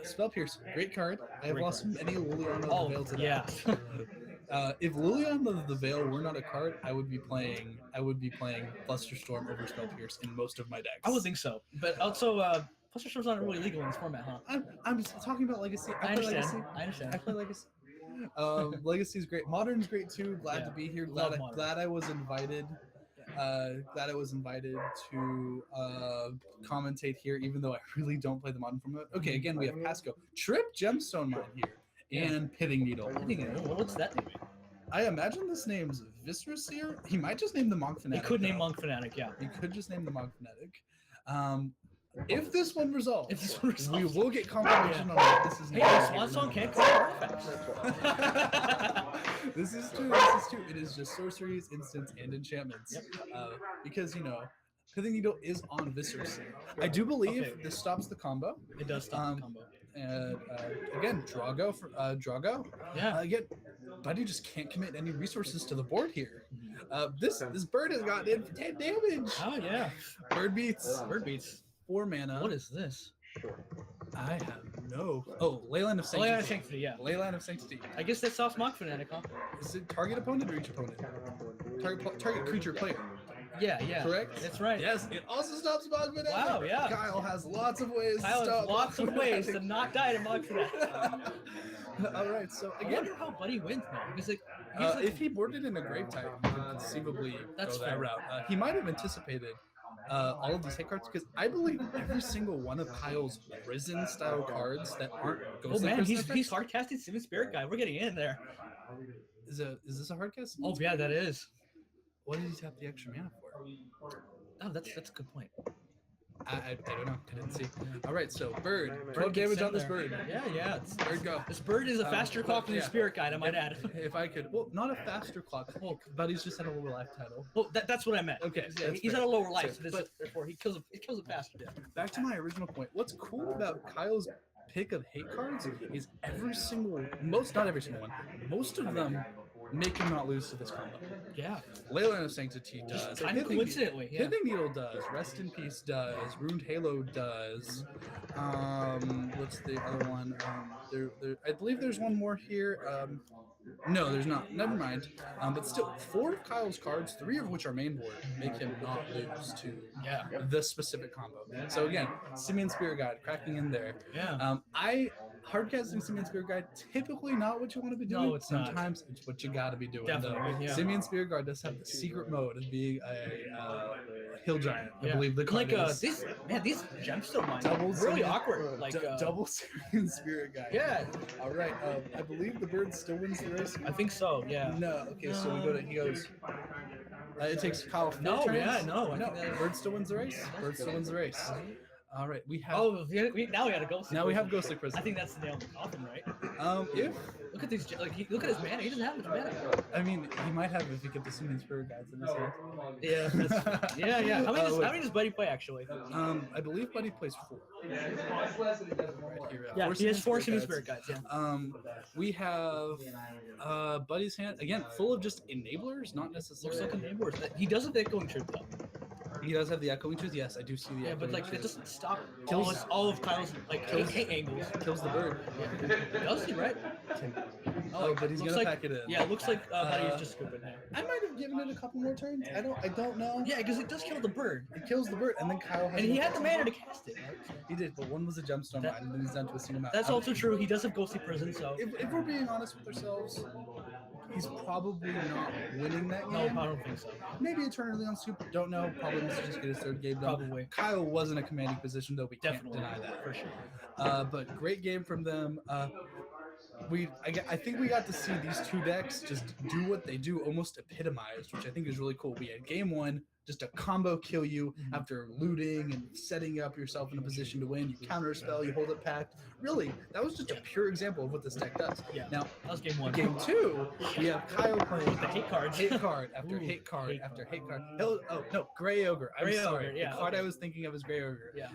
S3: Spell Pierce, great card. I have
S1: Great
S3: lost many Liliana of
S1: Oh,
S3: the Veil to
S1: yeah.
S3: that. If Liliana of the Veil were not a card, I would be playing Flusterstorm over Spell Pierce in most of my decks.
S1: I would think so. But also, Fluster Storm's not really legal in this format, huh?
S3: I'm talking about Legacy.
S1: I
S3: play
S1: understand.
S3: Legacy.
S1: I understand.
S3: I play Legacy. Legacy's great. Modern's great too. Glad to
S1: Yeah,
S3: be here.
S1: love Modern.
S3: Glad I was invited. Glad I was invited to commentate here, even though I really don't play the Modern format. Okay, again we have Pasco, Trip Gemstone Mine here, and Pitting Needle.
S1: What's that naming?
S3: I imagine this name's Viscera Seer. He might just name the Monk Fanatic.
S1: He could name
S3: though.
S1: Monk Fanatic, yeah.
S3: He could just name the Monk Fanatic. If this one resolves,
S1: If this one
S3: we
S1: resolves.
S3: will get confirmation on what this is.
S1: Hey,
S3: named.
S1: Swan Song can't call artifacts.
S3: This is true. This is true. It is just sorceries, instants, and enchantments. Because Pithing Needle is on Viscera Seer. I do believe
S1: Okay.
S3: this stops the combo.
S1: It does stop the combo.
S3: And again, Drago for Drago.
S1: Yeah.
S3: Again, Buddy just can't commit any resources to the board here. This bird has gotten in for 10 damage.
S1: Oh, yeah.
S3: Bird beats.
S1: Bird beats.
S3: 4 mana.
S1: What is this?
S3: I have no. Oh, Leyland of
S1: Oh, yeah,
S3: Sanctity.
S1: Sanctity, yeah.
S3: Leyland of Sanctity.
S1: I guess that's off Monk Fanatic, huh?
S3: Is it target opponent or each opponent? Target creature player.
S1: Yeah, yeah.
S3: Correct?
S1: That's right.
S3: Yes, it also stops Monk Fanatic.
S1: Wow, yeah.
S3: Kyle has lots of ways
S1: Kyle
S3: to
S1: has
S3: stop
S1: lots of
S3: Monk
S1: ways to
S3: Fanatic.
S1: not die to Monk Fanatic.
S3: All right, so
S1: I
S3: again,
S1: wonder how Buddy wins now. Because like,
S3: if he boarded in a grave type, he could conceivably
S1: That's
S3: go that
S1: fair.
S3: route. He might have anticipated all of these hit cards because I believe every single one of Kyle's prison style cards that aren't
S1: oh
S3: Ghost
S1: man,
S3: Prison
S1: he's
S3: effects-
S1: hard casting Simon Spirit Guy. We're getting in there.
S3: Is this a hard cast?
S1: Oh yeah, that is.
S3: What did he tap the extra mana for?
S1: Oh, that's a good point.
S3: I don't know. I didn't see. All right, so bird. 12
S1: Bird gets
S3: damage
S1: in
S3: on this
S1: there.
S3: bird.
S1: Yeah. It's,
S3: Bird go.
S1: this bird is a faster clock than the
S3: yeah.
S1: Spirit Guide, I might add.
S3: If I could, well, not a faster clock. Well, Buddy's just had a lower life title.
S1: Well, that's what I meant.
S3: Okay,
S1: Yeah,
S3: that's
S1: he's
S3: fair.
S1: at a lower life,
S3: Fair.
S1: so therefore he kills it faster.
S3: Back to my original point. What's cool about Kyle's pick of hate cards is not every single one, most of them make him not lose to this combo.
S1: Yeah.
S3: Leyline of Sanctity does.
S1: Kind of coincidentally, yeah.
S3: Pithing Needle does. Rest in Peace does. Ruined Halo does. What's the other one? I believe there's one more here. No, there's not. Never mind. But still, 4 of Kyle's cards, 3 of which are main board, make him not lose to the specific combo. So again, Simian Spirit Guide cracking in there.
S1: Yeah.
S3: Hardcasting Simian Spirit Guide, typically not what you want to be doing.
S1: No, it's not.
S3: Sometimes it's what you got to be doing.
S1: Definitely,
S3: Though.
S1: yeah.
S3: Simian Spirit Guide does have the secret mode of being a hill giant. I believe the card
S1: like
S3: is.
S1: these gemstone mines
S3: Double
S1: really
S3: Simian-
S1: awkward. Like
S3: double Simian Spirit Guide.
S1: yeah,
S3: All right. I believe the bird still wins the race.
S1: I think so. Yeah.
S3: No. Okay. So we go to. He goes. It takes Kyle 4
S1: No,
S3: turns.
S1: yeah, no, I
S3: No.
S1: think that-
S3: Bird still wins the race. Bird still wins the race. All right. We have.
S1: Oh, now we got to go.
S3: Now we have Ghostly Prison.
S1: I think that's the nail in the coffin, right?
S3: If
S1: Look at these. Look at his mana. He doesn't have much mana.
S3: I mean, he might have if he get the Simian Spirit Guides in his hand.
S1: Yeah. Yeah. How many does Buddy play actually?
S3: I believe Buddy plays 4. Right here,
S1: Yeah, he has 4 Simian
S3: Spirit
S1: Spirit Guides. Yeah.
S3: We have Buddy's hand again, full of just enablers, not
S1: Looks
S3: necessarily.
S1: like a neighbor. He does have the echoing truth though.
S3: He does have the echoing truth. Yes, I do see the.
S1: Yeah, but
S3: echoing
S1: like
S3: truth.
S1: it doesn't stop
S3: Kills-
S1: all of Kyle's like hate angles.
S3: kills the bird.
S1: Does he, right?
S3: Oh, but he's
S1: looks
S3: gonna
S1: like-
S3: pack it in.
S1: Yeah, it looks like Buddy's just scooping now.
S3: I might have given it a couple more turns. I don't know.
S1: Yeah, because it does kill the bird,
S3: It kills the bird, and then Kyle has.
S1: and he
S3: no
S1: had the
S3: mana.
S1: mana to cast it. Right?
S3: He did, but one was a gemstone mine, and then he's down to a single map.
S1: That's also true. He does have Ghostly Prison, so
S3: If we're being honest with ourselves, he's probably not winning that
S1: no, I
S3: game.
S1: don't think so.
S3: Maybe a turn early on Soup. Don't know. Probably needs to just get his 3rd game done.
S1: Probably.
S3: Kyle was in a commanding position, though. We
S1: Definitely
S3: can't deny that.
S1: for sure.
S3: But great game from them. I think we got to see these 2 decks just do what they do, almost epitomized, which I think is really cool. We had game 1, just a combo kill you after looting and setting up yourself in a position to win. You counter a spell, you hold it packed. Really, that was just a pure example of what this deck does.
S1: Yeah.
S3: Now,
S1: That was game 1.
S3: game 2, we have Kyle playing
S1: With the hate cards.
S3: hate card after
S1: Ooh,
S3: hate card
S1: hate
S3: after
S1: card.
S3: hate card. Oh no, Gray Ogre. I'm
S1: Grey
S3: sorry.
S1: Ogre, yeah,
S3: the card
S1: okay.
S3: I was thinking of is Gray Ogre.
S1: Yeah.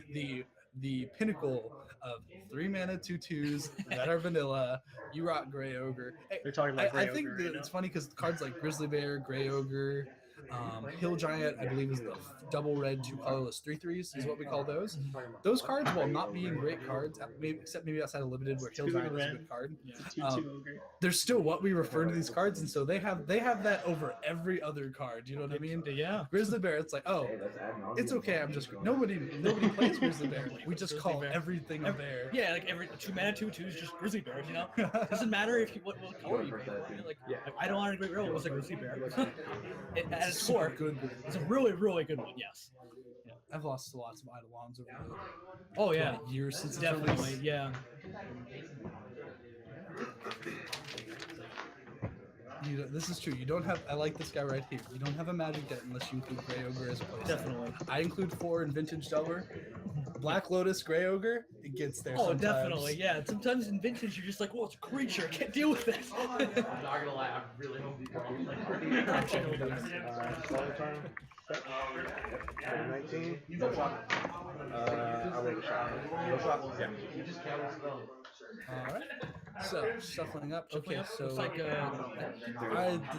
S3: The pinnacle of 3 mana 2/2s that are vanilla. You rock Gray Ogre. Hey,
S4: They're talking about
S3: I
S4: Grey
S3: think
S4: Ogre
S3: that
S4: right
S3: it's funny because cards like Grizzly Bear, Gray Ogre, Hill Giant, I believe is the double red 2 colorless 3/3s is what we call those. Those cards, while not being great cards, except maybe outside of limited where Hill
S4: 2
S3: Giant is a
S4: red.
S3: good card,
S1: Yeah.
S4: 2/2 ogre.
S3: they're still what we refer to these cards, and so they have that over every other card. You know what I mean?
S1: Yeah.
S3: Grizzly Bear, it's like, oh, it's okay. I'm just nobody plays Grizzly Bear. We just
S1: Grizzly
S3: call
S1: Bear.
S3: everything a bear.
S1: Yeah, like every 2 mana 2/2s just Grizzly Bears, you know? Doesn't matter if you what color you paint. You know, like I don't want a great roll, it was a Grizzly Bear. At its
S3: Super
S1: core,
S3: good.
S1: it's a really, really good one, yes.
S3: I've lost to lots of Eidolons over
S1: Oh
S3: the
S1: yeah.
S3: years since it's
S1: Definitely,
S3: released.
S1: yeah.
S3: This is true. You don't have. I like this guy right here. You don't have a magic deck unless you include Gray Ogre as a place.
S1: Definitely.
S3: I include 4 in Vintage Delver. Black Lotus, Gray Ogre. It gets there.
S1: Oh,
S3: sometimes.
S1: definitely, yeah. Sometimes in vintage you're just like, well, it's a creature, I can't deal with this.
S5: I'm not gonna lie, I really hope you don't.
S4: Solo turn. 19. No shot. I will shot. No shot. Yeah.
S3: All right. So shuffling up. Okay. So
S1: Looks like,
S3: did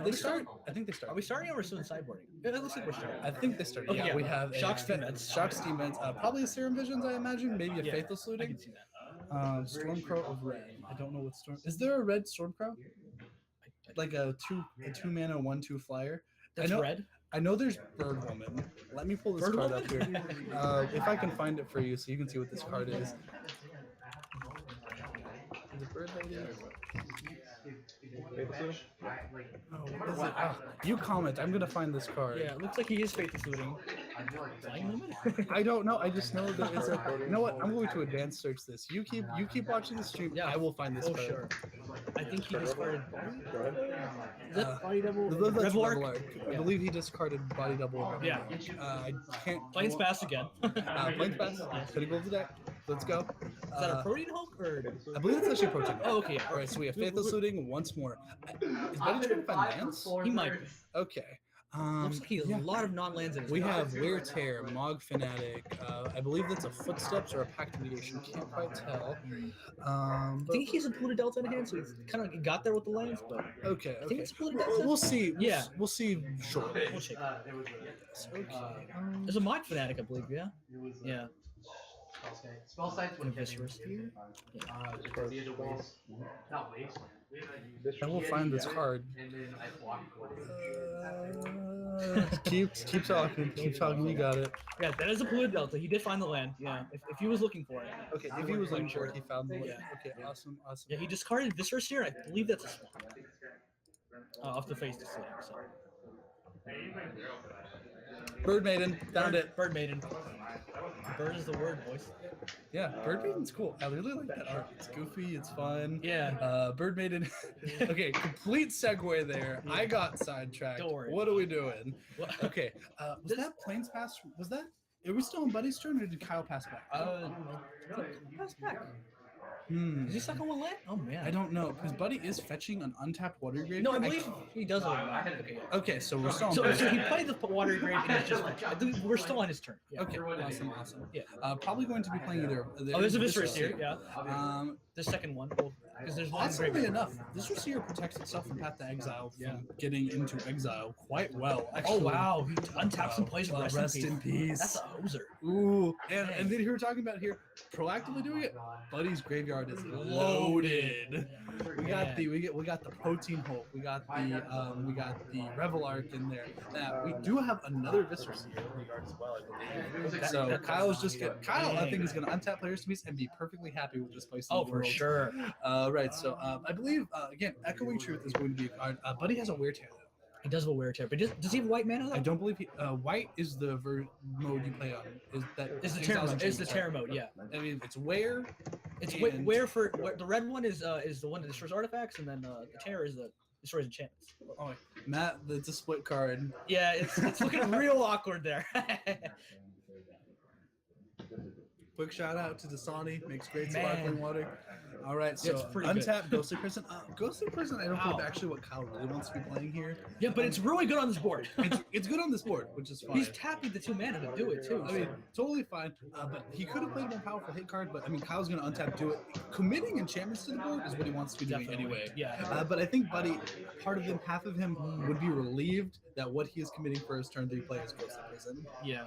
S3: they start? I think they
S1: are
S3: started.
S1: we starting or we're still in sideboarding? It looks like we're starting.
S3: I think they started.
S1: Okay,
S3: yeah, we have
S1: Shock Steam Vents.
S3: Shock Steam Vents. Probably a Serum Visions, I imagine. Maybe a
S1: Yeah,
S3: Faithless
S1: I
S3: Looting.
S1: can see that.
S3: Stormcrow of red. I don't know what storm. Is there a red Stormcrow? Like a two mana 1/2 flyer.
S1: That's
S3: know-
S1: red?
S3: I know there's Bird Woman. Let me pull this
S1: Bird
S3: card
S1: Woman?
S3: up here. If I can find it for you, so you can see what this card is. Is it Bird Lady or what? Oh, what is it? Oh, you comment. I'm gonna find this card.
S1: Yeah, it looks like he is Faithless Looting. Flying Limit?
S3: I don't know. I just know that it's a. You know what? I'm going to advanced search this. You keep watching the stream.
S1: Yeah.
S3: I will find this
S1: Oh,
S3: card.
S1: sure. I think he discarded.
S4: Go ahead.
S1: Is that Body Double?
S3: That's
S1: Revelark?
S3: Revelark. I
S1: Yeah.
S3: believe he discarded Body Double.
S1: Yeah.
S3: I can't.
S1: Plains Pass again.
S3: Plains Pass. Pinnacle of the deck. Let's go.
S1: Is that a Protein Hulk or?
S3: I believe it's actually Protein.
S1: Oh, okay.
S3: All right, so we have Faithless Looting once more. Is Buddy trying to find lands?
S1: He might be.
S3: Okay.
S1: Looks like he has
S3: yeah.
S1: a lot of non-lands in his
S3: We
S1: deck.
S3: have Wear Tear, Mog Fanatic. I believe that's a Footsteps or a Pact Mediation. Can't quite tell.
S1: I think he's a Polluted Delta in hand, so he's kind of got there with the lands, but
S3: Okay,
S1: I think
S3: okay.
S1: it's Polluted
S3: We'll,
S1: Delta.
S3: we'll see.
S1: Yeah.
S3: We'll see shortly.
S1: We'll check.
S3: Yes, okay.
S1: There's a Mind Fanatic, I believe, yeah? Yeah.
S5: Spell sites
S1: And
S5: would
S1: a Viscera Sphere.
S5: just be the waste. Not waste.
S3: And we'll find this card.
S5: And then I block
S3: Keep talking. Keep talking. You got it.
S1: Yeah, that is a Polluted Delta. He did find the land, yeah, if he was looking for it.
S3: Okay, if he was looking for it, he found the land.
S1: Yeah.
S3: Okay, awesome, awesome.
S1: Yeah, he discarded Viscera Sphere, and I believe that's a swamp. Off the face display, so.
S3: Bird Maiden, found it.
S1: Bird Maiden. Bird is the word, boys.
S3: Yeah, Bird Maiden's cool. I really like that art. It's goofy, it's fun.
S1: Yeah.
S3: Bird Maiden. Okay, complete segue there. I got sidetracked.
S1: Don't worry.
S3: What are we doing?
S1: Well,
S3: Okay, was that Plains Pass? Was that? Are we still on Buddy's turn, or did Kyle pass back?
S1: pass back.
S3: Hmm.
S1: Is he stuck on one land? Oh man.
S3: I don't know, because Buddy is fetching an untapped water grave.
S1: No, I believe he does it. Okay.
S3: Okay, so we're still on
S1: So
S3: Buddy's
S1: he
S3: turn.
S1: played the water grave and he's just I think we're still on his turn. Yeah.
S3: Okay, awesome, awesome.
S1: Yeah.
S3: Probably going to be playing either.
S1: Oh, there's a Viscera Sphere, yeah.
S3: The
S1: The second one. Because there's one
S3: Awesomely
S1: grave.
S3: enough, this Receiver protects itself from Path to Exile from
S1: Yeah.
S3: getting into exile quite well.
S1: Oh
S3: Actually,
S1: wow, he untaps and plays with
S3: rest in peace.
S1: That's a hoser.
S3: Ooh, and then here we're talking about here proactively doing it. Buddy's graveyard is loaded. We got the Protein Hulk. We got the Revel Arc in there. Now we do have another Viscera Seer graveyard as well, I believe. So Kyle's just Kyle, I think, is going to untap players to piece and be perfectly happy with this place. In
S1: Oh,
S3: the
S1: for
S3: world.
S1: sure.
S3: Right. So I believe again, Echoing Truth is going to be a card. Buddy has a Wear Tear though.
S1: He does have a wear tear, but does he have white mana though?
S3: I don't believe he. White is the mode you play on. Is that?
S1: It's the
S3: exiles
S1: tear mode. It's the
S3: enchantments,
S1: tear mode, yeah.
S3: I mean, it's Wear.
S1: It's
S3: and-
S1: the red one is the one that destroys artifacts, and then the tear is the destroys enchantments.
S3: Oh, wait. Matt, that's a split card.
S1: Yeah, it's looking real awkward there.
S3: Quick shout out to Dasani, makes great
S1: Man.
S3: sparkling water. All right,
S1: Yeah, it's
S3: so
S1: pretty good.
S3: untap Ghostly Prison. Ghostly Prison, I don't
S1: Wow.
S3: believe actually what Kyle really wants to be playing here.
S1: Yeah, but it's really good on this board.
S3: It's good on this board, which is fine.
S1: He's tapping the 2 mana to do it too.
S3: I mean, totally fine. But he could have played a more powerful hit card. But I mean, Kyle's going to untap, do it. Committing enchantments to the board is what he wants to be doing
S1: Definitely.
S3: anyway.
S1: Yeah.
S3: But I think Buddy, part of him, half of him would be relieved that what he is committing for his turn 3 play is Ghostly Prison.
S1: Yeah.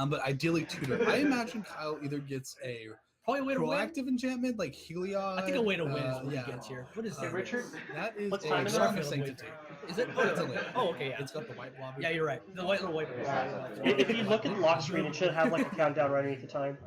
S3: But ideally tutor. I imagine Kyle either gets a
S1: Probably a way to win.
S3: proactive enchantment like Heliod.
S1: I think a way to win is what
S3: yeah.
S1: he gets here. What is
S4: Hey,
S1: that?
S4: Richard,
S3: That is
S4: What's
S3: a
S4: time is it?
S3: Song of Sanctity.
S1: Is it?
S3: Oh, it's a land.
S1: Oh, okay, yeah.
S3: It's got the white blobby.
S1: Yeah, you're right. The little white.
S4: if you look at the lock screen, it should have like a countdown right underneath the time.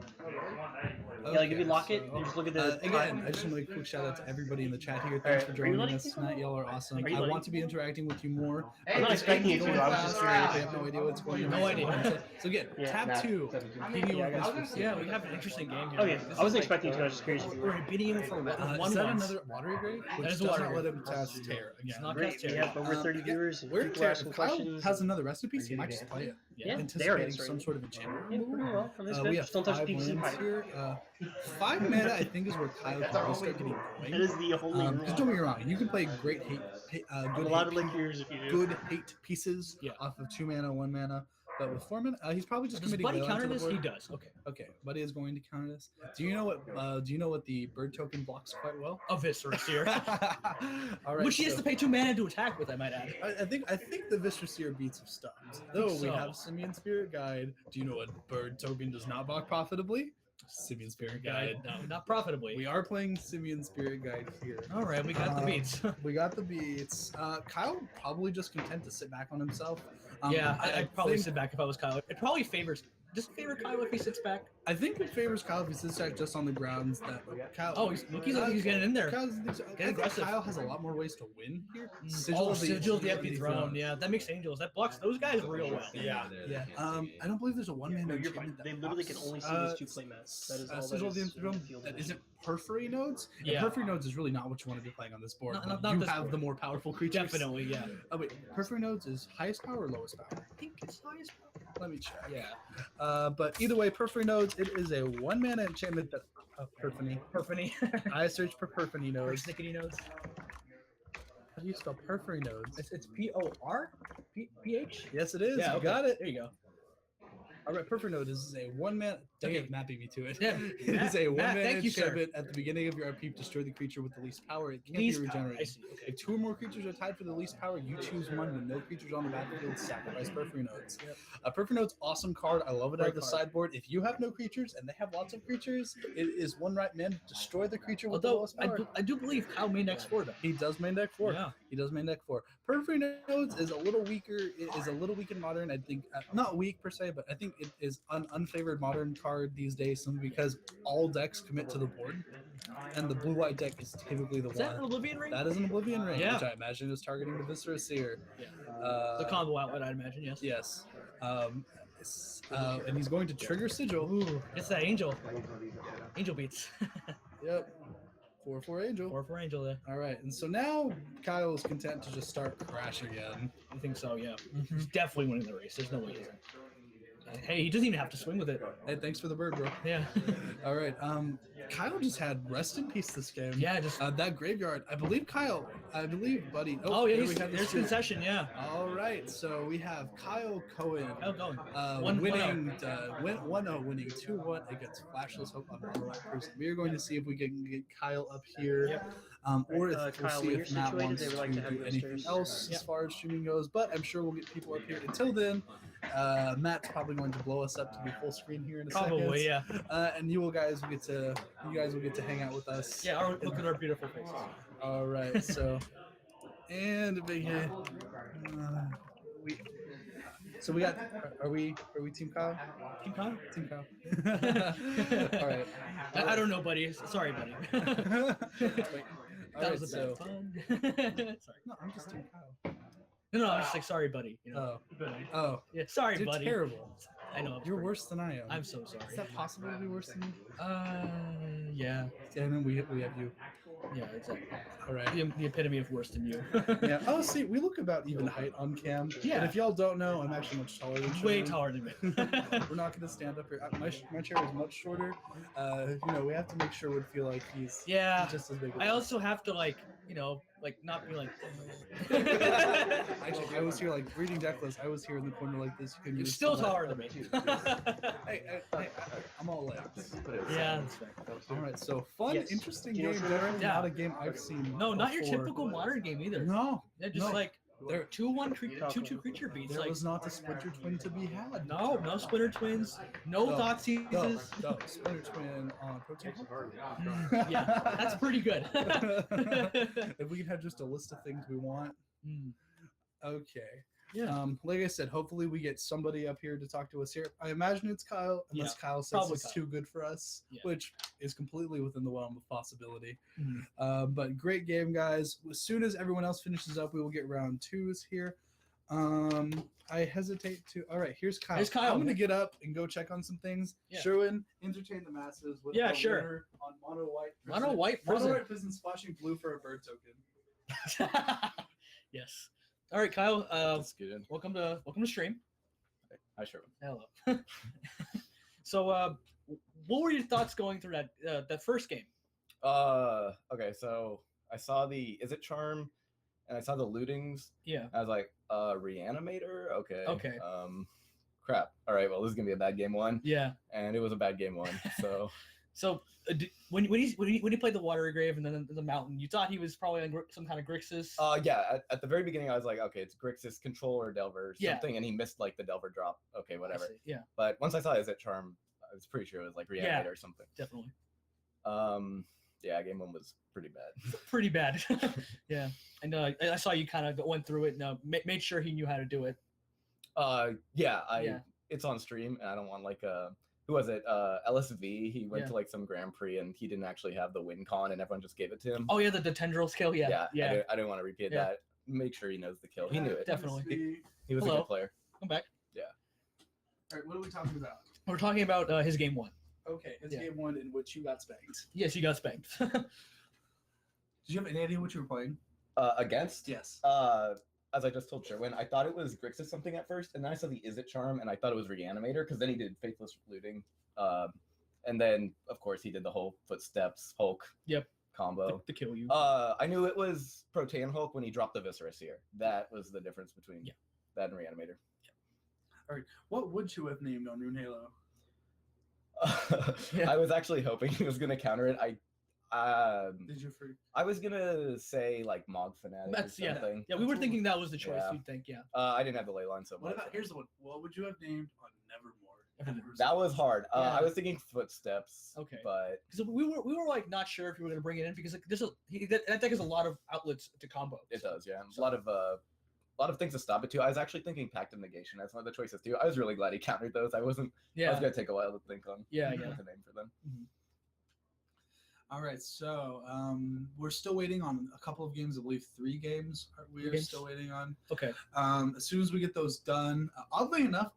S4: Yeah, like if you lock it, you just look at the
S3: Again,
S4: time.
S3: I just want to make a quick shout out to everybody in the chat here. Thanks
S4: Alright,
S3: for
S4: are you
S3: joining
S4: letting
S3: us
S4: people
S3: tonight.
S4: know?
S3: Y'all are awesome.
S4: Are you
S3: I
S4: letting
S3: want to be interacting with you more.
S4: I'm not expecting you to,
S3: Going
S4: I was just
S3: fast,
S4: curious.
S3: I have no idea what's going on.
S1: No idea.
S3: So again,
S4: Yeah,
S3: tab
S4: Matt.
S3: 2. Beating
S4: Yeah, I
S3: with
S4: got
S3: Viscera
S1: Yeah,
S3: Seer.
S1: we have an interesting game here.
S4: Okay,
S1: This
S4: I
S1: is
S4: wasn't
S1: like-
S4: expecting to. I was just curious if you were.
S1: We're beating him for one
S3: Is that
S1: one.
S3: another watery grave? Which
S1: is
S3: does
S1: watery
S3: not let
S1: grave.
S3: him cast tear
S1: It's
S3: again.
S1: not
S4: Great,
S1: cast
S4: we
S1: tear.
S4: have over 30 viewers. If
S3: Where
S4: people are asking
S3: Kyle
S4: questions.
S3: has another rest in peace, he might just play it.
S4: Yeah, there it
S3: Anticipating
S4: is.
S3: some sort of enchantment.
S4: Yeah, pretty well for this
S3: We
S4: bit.
S3: have
S4: Just don't touch
S3: 5
S4: PVC
S3: lands
S4: pipe.
S3: here. 5 mana, I think, is where Kyle can really start getting
S4: It
S3: going.
S4: is the only rule.
S3: Because don't get me wrong, you can play great
S4: A
S3: good
S4: lot of
S3: hate,
S4: liquors if you do.
S3: good hate pieces
S1: Yeah.
S3: off of 2 mana, 1 mana. But with 4 mana, he's probably just
S1: Does
S3: committing
S1: Buddy
S3: Wayland
S1: counter
S3: to the
S1: this? He
S3: board.
S1: does. Okay.
S3: Okay, Buddy is going to counter this. Do you know what the bird token blocks quite well?
S1: A Viscera Seer.
S3: All right,
S1: Which he has
S3: so-
S1: to pay 2 mana to attack with, I might add.
S3: I think the Viscera Seer beats of stuff. Though we
S1: so.
S3: have Simian Spirit Guide. Do you know what bird token does not block profitably? Simian Spirit Guide.
S1: No, not profitably.
S3: We are playing Simian Spirit Guide here.
S1: All right, we got the beats.
S3: We got the beats. Kyle probably just content to sit back on himself.
S1: Yeah, I'd probably
S3: think,
S1: sit back if I was Kyle. It probably favors. Does it favor Kyle if he sits back?
S3: I think it favors Kyle if he sits back just on the grounds that Kyle.
S1: Oh, he's getting in there.
S3: Kyle's, I think
S1: aggressive.
S3: Kyle has a lot more ways to win here.
S1: Sigil of the Empty Throne. Yeah, that makes Angels. That blocks those guys real well.
S3: Yeah. I don't believe there's a 1 mana
S4: No, you're
S3: enchantment
S4: fine.
S3: that
S4: They literally can
S3: blocks,
S4: only see those 2 playmats. That is all
S3: Sigil of
S4: that
S3: the
S4: is
S3: Empty Throne
S4: field
S3: that
S4: edition.
S3: isn't Periphery Nodes. And
S1: Yeah.
S3: Periphery Nodes is really not what you want to be playing on this board.
S1: Not
S3: but you
S1: this
S3: have
S1: board.
S3: the more powerful creatures.
S1: Definitely, yeah.
S3: Oh wait, Periphery Nodes is highest power or lowest power?
S1: I think it's highest.
S3: Let me check.
S1: Yeah.
S3: But either way, Periphery Nodes, it is a 1 mana enchantment that Perphany.
S1: Perphany.
S3: I search for Perphany
S1: Or
S3: Nodes.
S1: Snickety notes.
S3: do you spell perfory nodes?
S1: It's POR? PH?
S3: Yes, it is.
S1: Yeah,
S3: You
S1: okay.
S3: got it.
S1: There you go.
S3: All right, Perfect Node is a one-man.
S1: Okay.
S3: Okay, Matt beat me to it.
S1: Yeah,
S3: It is a
S1: Matt,
S3: one-man
S1: thank you, sir.
S3: enchantment at the beginning of your upkeep. Destroy the creature with the least power. It can't
S1: Least
S3: be
S1: power.
S3: regenerated.
S1: I see. Okay.
S3: If 2 or more creatures are tied for the least power, you choose one. With no creatures on the battlefield, sacrifice Perfect Nodes.
S1: Yep.
S3: Perfect Node's awesome card. I love it out
S1: Great
S3: of the
S1: card.
S3: sideboard. If you have no creatures and they have lots of creatures, it is one right man to destroy the creature with the
S1: Although
S3: lowest power.
S1: I do believe Kyle main deck 4 though.
S3: He does main deck 4.
S1: Yeah.
S3: He does main deck 4. Perfect Nodes is a little weaker. It is a little weak in modern. I think not weak per se, but I think it is an unfavored modern card these days simply because all decks commit to the board, and the blue-white deck is typically the
S1: Is that an
S3: one.
S1: Oblivion Ring?
S3: That is an Oblivion Ring,
S1: Yeah.
S3: which I imagine is targeting the Viscera Seer.
S1: Yeah.
S3: Uh,
S1: The combo outlet, I'd imagine. Yes.
S3: Yes. And he's going to trigger Sigil.
S1: Ooh, it's that angel. Angel beats.
S3: Yep. 4/4 Angel.
S1: 4 angel there.
S3: All right, and so now Kyle is content to just start crash again.
S1: I think so. Yeah. He's definitely winning the race. There's no way he isn't. Hey, he doesn't even have to swing with it.
S3: Hey, thanks for the bird, bro.
S1: Yeah.
S3: All right. Kyle just had rest in peace this game.
S1: Yeah. Just.
S3: That graveyard. I believe Buddy.
S1: Oh yeah.
S3: here we have the
S1: There's
S3: spirit.
S1: concession. Yeah.
S3: All right. So we have Kyle Cohen.
S1: How's it going?
S3: Winning 1-0, winning 2-1 against Flashless Hope on Mono White Person. We are going to see if we can get Kyle up here.
S1: Yep.
S3: Or if we'll
S4: Kyle,
S3: see
S4: when
S3: if
S4: you're
S3: Matt
S4: situated,
S3: wants
S4: they
S3: to
S4: would like to have
S3: do
S4: you
S3: anything
S4: upstairs.
S3: else
S1: Yep.
S3: as far as streaming goes, but I'm sure we'll get people up here. Until then, Matt's probably going to blow us up to be full screen here in a second.
S1: Probably. Yeah.
S3: And you guys will get to hang out with us.
S1: Yeah. Look at our beautiful faces.
S3: All right. So, and a big hit. We got. Are we Team Kyle?
S1: Team Kyle?
S3: Team Kyle. All right.
S1: I don't know, buddy. Sorry, buddy.
S3: All
S1: That
S3: right,
S1: was a bad pun. Sorry.
S3: No, I'm just Team Kyle.
S1: No, I was just like, sorry, buddy. You know.
S3: Oh,
S1: Yeah. Sorry,
S3: you're
S1: buddy.
S3: terrible.
S1: I know.
S3: You're worse than I am.
S1: I'm so sorry.
S3: Is that possible to be worse than you?
S1: Yeah.
S3: And then we have you.
S1: Yeah. Exactly.
S3: All right.
S1: The epitome of worse than you.
S3: Yeah. Oh, see, we look about even height on cam.
S1: Yeah.
S3: And if y'all don't know, I'm actually much taller than
S1: Way
S3: Sherman.
S1: taller than me.
S3: We're not going to stand up here. My chair is much shorter. We have to make sure we feel like he's
S1: Yeah.
S3: just as big. As
S1: I also have to not be like.
S3: Actually, I was here like reading deck list. I was here in the corner like this. You
S1: You're still taller than me.
S3: Hey, I'm all legs.
S1: Yeah, that's fair.
S3: All right, so fun,
S4: Yes.
S3: interesting
S4: Do you know
S3: game.
S4: what's
S3: Definitely
S1: Yeah.
S3: not a game I've seen.
S1: No, not your
S3: before.
S1: typical modern game either.
S3: No,
S1: They're just
S3: no.
S1: like
S3: There-
S1: 2-1 2/2 creature beats.
S3: there
S1: Like
S3: was not a Splinter Twin to be had.
S1: no Splinter Twins, no
S3: No,
S1: Thoughtseizes.
S3: No, Splinter Twin on Protein.
S1: Yeah, that's pretty good.
S3: If we could have just a list of things we want.
S1: Mm.
S3: Okay.
S1: Yeah.
S3: Like I said, hopefully we get somebody up here to talk to us here. I imagine it's Kyle, unless Kyle says
S1: probably
S3: it's
S1: Kyle.
S3: too good for us,
S1: Yeah.
S3: which is completely within the realm of possibility.
S1: Mhm.
S3: But great game, guys. As soon as everyone else finishes up, we will get round 2s here. I hesitate to. All right, here's Kyle.
S1: Here's Kyle.
S3: I'm gonna get up and go check on some things.
S1: Yeah.
S3: Sherwin, entertain the masses with
S1: Yeah,
S3: our
S1: sure.
S3: winner on Mono White.
S1: Mono White
S3: Mono
S1: Prison.
S3: White Prison splashing blue for a bird token.
S1: Yes. All right, Kyle.
S5: Let's get in.
S1: Welcome to stream.
S5: Hi, Sherman.
S1: Hello. So, what were your thoughts going through that first game?
S5: Okay, so I saw the Is It Charm, and I saw the lootings.
S1: Yeah.
S5: I was like, Reanimator? Okay.
S1: Okay.
S5: Crap. All right, well, this is gonna be a bad game 1,
S1: Yeah.
S5: and it was a bad game 1. So
S1: So when he played the Watery Grave and then the Mountain, you thought he was probably on some kind of Grixis.
S5: yeah, at the very beginning, I was like, okay, it's Grixis Control or Delver or
S1: Yeah.
S5: something, and he missed like the Delver drop. Okay,
S1: I
S5: whatever.
S1: see. Yeah,
S5: But once I saw Is It Charm, I was pretty sure it was like Reanimator
S1: Yeah.
S5: or something.
S1: definitely.
S5: Yeah, game 1 was pretty bad.
S1: Pretty bad. Yeah, and I saw you kind of went through it and made sure he knew how to do it.
S5: Yeah,
S1: Yeah.
S5: It's on stream, and I don't want like who was it? LSV. He went
S1: Yeah.
S5: to like some Grand Prix, and he didn't actually have the win con, and everyone just gave it to him.
S1: Oh yeah, the tendril skill. Yeah, yeah.
S5: I didn't want to repeat
S1: Yeah.
S5: that. Make sure he knows the kill. He knew it.
S1: Definitely.
S5: He was a
S1: Hello.
S5: good player.
S1: Come back.
S3: All right, what are we talking about?
S1: We're talking about his game 1.
S3: Okay, it's
S1: Yeah.
S3: game 1 in which you got spanked.
S1: Yes, you got spanked.
S3: Did you have any idea what you were playing?
S5: Against
S3: Yes.
S5: as I just told Sherwin, I thought it was Grixis something at first, and then I saw the Is It Charm, and I thought it was Reanimator, because then he did Faithless Looting. And then, of course, he did the whole Footsteps Hulk.
S1: Yep.
S5: combo.
S1: to kill you.
S5: I knew it was Protean Hulk when he dropped the Viscera Seer. That was the difference between that and Reanimator.
S3: All right. What would you have named on Rune Halo?
S5: I was actually hoping he was gonna counter it.
S3: Did you free?
S5: I was gonna say like Mog Fanatic or something.
S1: Yeah, we were thinking that was the choice.
S5: Yeah.
S1: You'd think, yeah.
S5: I didn't have the ley line so
S3: What
S5: much.
S3: about here's the one? What would you have named on Nevermore?
S5: That was hard.
S1: Yeah.
S5: I was thinking Footsteps.
S1: Okay.
S5: But
S1: Because we were like not sure if we were gonna bring it in because like, that deck has a lot of outlets to combo.
S5: it does, yeah. A lot of things to stop it too. I was actually thinking Pact of Negation as one of the choices too. I was really glad he countered those. I was
S1: Yeah.
S5: gonna take a while to think on
S1: Yeah,
S5: what
S1: yeah.
S5: to name for them.
S3: All right, so we're still waiting on a couple of games. I believe 3 games we are
S1: games?
S3: still waiting on.
S1: Okay.
S3: As soon as we get those done, oddly enough,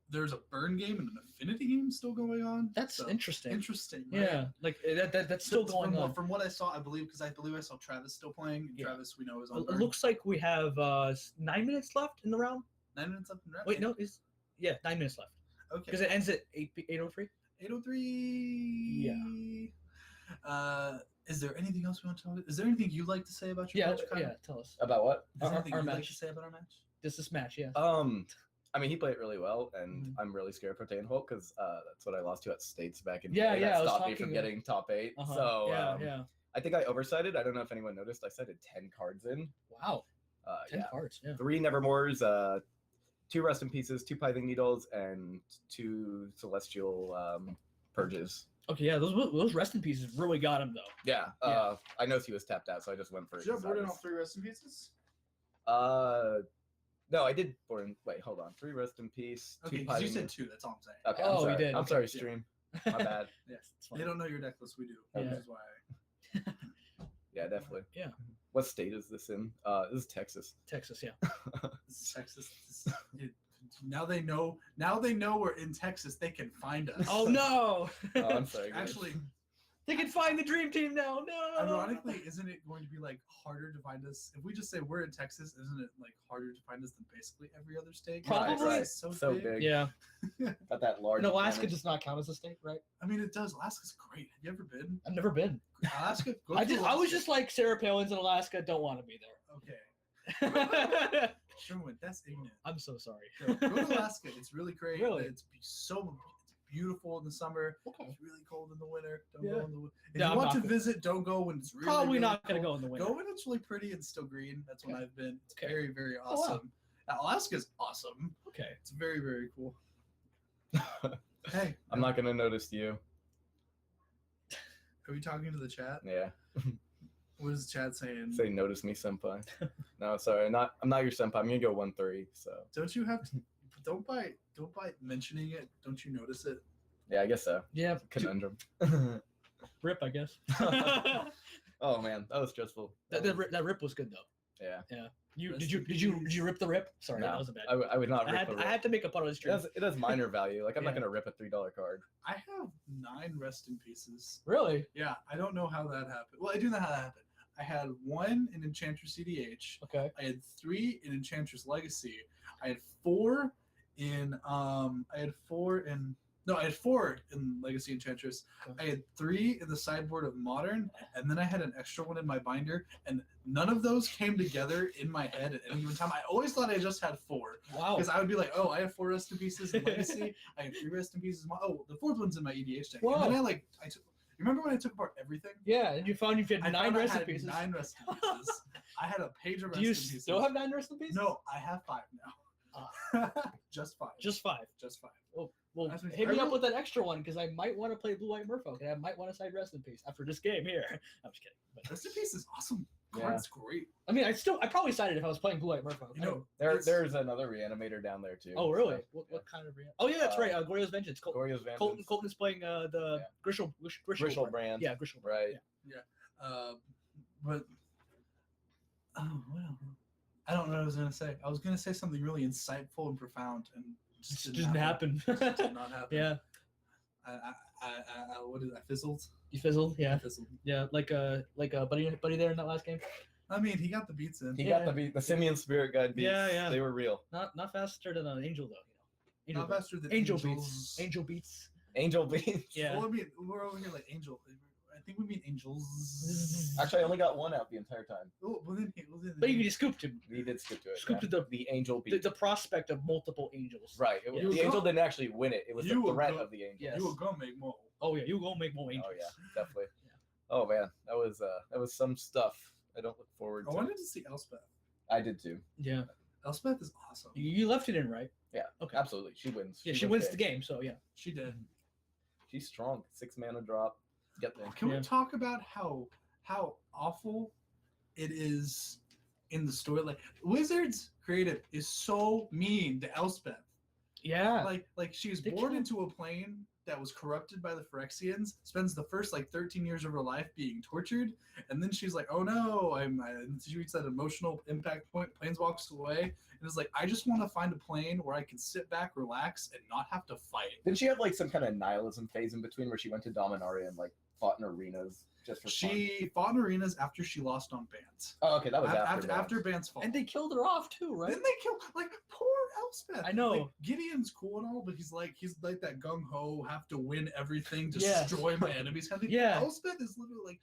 S3: there's a burn game and an affinity game still going on.
S1: That's
S3: So,
S1: interesting.
S3: Interesting. Right?
S1: Yeah, like that's still going on.
S3: From what I saw, I believe I saw Travis still playing. And
S1: Yeah.
S3: Travis, we know, is on.
S1: It
S3: burn.
S1: looks like we have 9 minutes left in the round.
S3: 9 minutes left in round.
S1: Wait, no, 9 minutes left
S3: Okay.
S1: because it ends at 8:03.
S3: 8:03.
S1: Yeah.
S3: Is there anything else we want to talk about? Is there anything you'd like to say about your
S1: Yeah,
S3: match? Kyle?
S1: yeah. Tell us.
S5: About what?
S3: Is there
S1: Our
S3: anything you'd like
S1: match.
S3: to say about our match?
S1: This match, yeah.
S5: I mean, he played it really well, and
S1: Mhm.
S5: I'm really scared for Protean Hulk because that's what I lost to at States back in
S1: Yeah,
S5: May.
S1: yeah, I
S5: That
S1: was
S5: stopped me from
S1: talking-
S5: getting top 8.
S1: Uh-huh.
S5: So
S1: yeah.
S5: I think I oversighted. I don't know if anyone noticed. I cited 10 cards in.
S1: Wow. 10
S5: Yeah.
S1: cards. Yeah.
S5: 3 Nevermores, 2 Rest in Pieces, 2 Pithing Needles, and 2 Celestial Purges.
S1: Okay, yeah. Those rest in pieces really got him though.
S5: Yeah,
S1: Yeah.
S5: I noticed he was tapped out, so I just went for it.
S3: Did you have
S5: 'cause I
S3: board in
S5: was-
S3: all 3 rest in pieces?
S5: No, I did board in. Wait, hold on. 3 Rest in Peace, 2
S3: Okay, because you
S5: Pithing
S3: said
S5: Needles.
S3: 2. That's all I'm saying.
S5: Okay,
S1: Oh,
S5: I'm
S1: we
S5: sorry.
S1: did.
S5: I'm
S1: Okay,
S5: sorry,
S1: yeah.
S5: stream. My bad.
S1: Yes. It's
S3: They don't know your deck list. We do.
S1: Yeah.
S3: Which is why.
S5: Yeah, definitely.
S1: Yeah.
S5: What state is this in? This is Texas.
S1: Texas, yeah.
S3: This is Texas. Now they know. Now they know we're in Texas. They can find us.
S1: Oh no!
S5: Oh, I'm sorry. guys.
S3: Actually,
S1: They can find the dream team now. No.
S3: ironically, isn't it going to be like harder to find us if we just say we're in Texas? Isn't it like harder to find us than basically every other state?
S1: Probably.
S3: Because
S5: Right.
S3: it's so,
S5: So
S3: big.
S5: big.
S1: Yeah.
S5: Got that large.
S1: And Alaska
S5: advantage.
S1: does not count as a state, right?
S3: I mean, it does. Alaska's great. Have you ever been?
S1: I've never been.
S3: Alaska. Go
S1: I
S3: to
S1: was
S3: Alaska.
S1: just like Sarah Palins in Alaska. Don't want to be
S3: Okay,
S1: there.
S3: Sherwin, that's ignorant.
S1: I'm so sorry.
S3: Go to Alaska. It's really great.
S1: Really?
S3: It's beautiful in the summer.
S1: Okay.
S3: It's really cold in the winter. Don't
S1: Yeah.
S3: go in the winter. If
S1: Yeah,
S3: you
S1: I'm
S3: want
S1: not
S3: to
S1: gonna-
S3: visit, don't go when it's really,
S1: Probably
S3: really
S1: not gonna
S3: cold.
S1: go in the winter.
S3: Go when it's really pretty and still green. That's when
S1: Okay.
S3: I've been. It's
S1: Okay.
S3: very, very
S1: Oh, wow.
S3: awesome. Alaska's awesome.
S1: Okay.
S3: It's very, very cool. Hey,
S5: I'm not gonna notice you.
S3: Are we talking to the chat?
S5: Yeah.
S3: What is the chat saying?
S5: Say notice me, senpai. No, sorry, I'm not your senpai. I'm gonna go 1-3. So
S3: Don't you have to? Don't by mentioning it. Don't you notice it?
S5: yeah, I guess so.
S1: Yeah.
S5: Conundrum.
S1: Rip, I guess.
S5: Oh man, that was stressful.
S1: that rip was good though.
S5: Yeah.
S1: Did you rip the rip? Sorry,
S5: No,
S1: that was a bad.
S5: I would not.
S1: I
S5: Rip
S1: had to make a part of this
S5: It
S1: stream.
S5: has minor value. Like I'm not
S1: Yeah.
S5: gonna rip a $3 card.
S3: I have 9 rest in pieces.
S1: Really?
S3: Yeah, I don't know how that happened. Well, I do know how that happened. I had 1 in Enchantress CDH.
S1: Okay.
S3: I had 3 in Enchantress Legacy. I had 4 in I had 4 in Legacy Enchantress.
S1: Okay.
S3: I had 3 in the sideboard of Modern, and then I had an extra one in my binder, and none of those came together in my head at any given time. I always thought I just had 4.
S1: Wow.
S3: Because I would be like, oh, I have 4 rest in pieces in Legacy. I have 3 rest in pieces. Oh, the 4th one's in my EDH deck.
S1: Wow.
S3: And then I took. You remember when I took apart everything?
S1: Yeah, and you found you had
S3: I
S1: 9
S3: found I
S1: rest in
S3: had
S1: pieces.
S3: 9 rest in pieces. I had a page of rest
S1: Do you
S3: in pieces.
S1: still have 9 rest in pieces?
S3: No, I have 5 now. Just 5.
S1: Just 5.
S3: Just 5.
S1: Well,
S3: That's what-
S1: hit
S3: I
S1: me up
S3: will-
S1: with that extra one because I might want to play Blue White Merfolk and I might want to side rest in peace after this game here. I'm just kidding. But,
S3: Rest in peace is awesome.
S5: Yeah.
S3: Card's great.
S1: I mean, I probably sided if I was playing Blue White Merfolk.
S3: You know,
S5: There's another reanimator down there too.
S1: Oh really?
S5: So,
S1: What kind of? Oh yeah, that's right. Gloria's Vengeance.
S5: Gloria's Vengeance.
S1: Colton is playing the Grishel
S5: Grishel brand.
S1: Yeah, Grishel.
S5: Right.
S1: Yeah.
S3: But what else? I don't know what I was gonna say. I was gonna say something really insightful and profound, and it
S1: Just
S3: just
S1: didn't happen.
S3: Just did not happen.
S1: Yeah,
S3: What is I fizzled?
S1: you fizzled.
S3: I
S1: Yeah,
S3: fizzled.
S1: yeah, like buddy there in that last game.
S3: I mean, he got the beats in.
S5: He
S1: Yeah.
S5: got the beat. The Simian Spirit Guide beats.
S1: Yeah, yeah.
S5: They were real.
S1: Not faster than an angel though. You know,
S3: Not faster than
S1: angel
S3: Angels.
S1: beats. Angel beats.
S5: Angel beats.
S1: Yeah.
S3: Well, I mean, we're over here like Angel. I think we mean angels.
S5: Actually, I only got one out the entire time.
S3: Oh, well then,
S1: But you just scooped him.
S5: We did skip to it.
S1: Scooped
S5: yeah.
S1: the
S5: The angel beat.
S1: the prospect of multiple angels.
S5: Right.
S1: Yeah.
S5: The angel didn't actually win it. It was the
S3: You were
S5: threat
S3: go-
S5: of the angel.
S1: Yes.
S3: You were gonna make more.
S1: Oh yeah, you go make more angels.
S5: Oh yeah, definitely.
S1: Yeah.
S5: Oh man, that was some stuff. I don't look forward
S3: I
S5: to.
S3: wanted to see Elspeth.
S5: I did too.
S1: Yeah.
S3: Elspeth is awesome.
S1: You left it in, right?
S5: Yeah.
S1: Okay.
S5: Absolutely, she wins.
S1: Yeah, she
S5: goes
S1: wins
S5: big.
S1: the game, so yeah.
S3: She did.
S5: She's strong. 6 mana drop. Get there.
S3: Can
S1: Yeah.
S3: we talk about how awful it is in the story? Like Wizards creative is so mean to Elspeth.
S1: Yeah.
S3: Like she was
S1: They
S3: born
S1: kill-
S3: into a plane that was corrupted by the Phyrexians, spends the first like 13 years of her life being tortured, and then she's like, oh no, and she reaches that emotional impact point, planes walks away, and it's like, I just want to find a plane where I can sit back, relax, and not have to fight.
S5: Didn't she have like some kind of nihilism phase in between where she went to Dominaria and like fought in arenas just for fun?
S3: She fought in arenas after she lost on Bant.
S5: Oh, okay, that was after.
S3: After Bant's fall.
S1: And they killed her off too, right?
S3: Then they kill like poor Elspeth.
S1: I know.
S3: Like, Gideon's cool and all, but he's like that gung ho, have to win everything,
S1: Yes.
S3: destroy my enemies kind of thing.
S1: Yeah.
S3: Elspeth is literally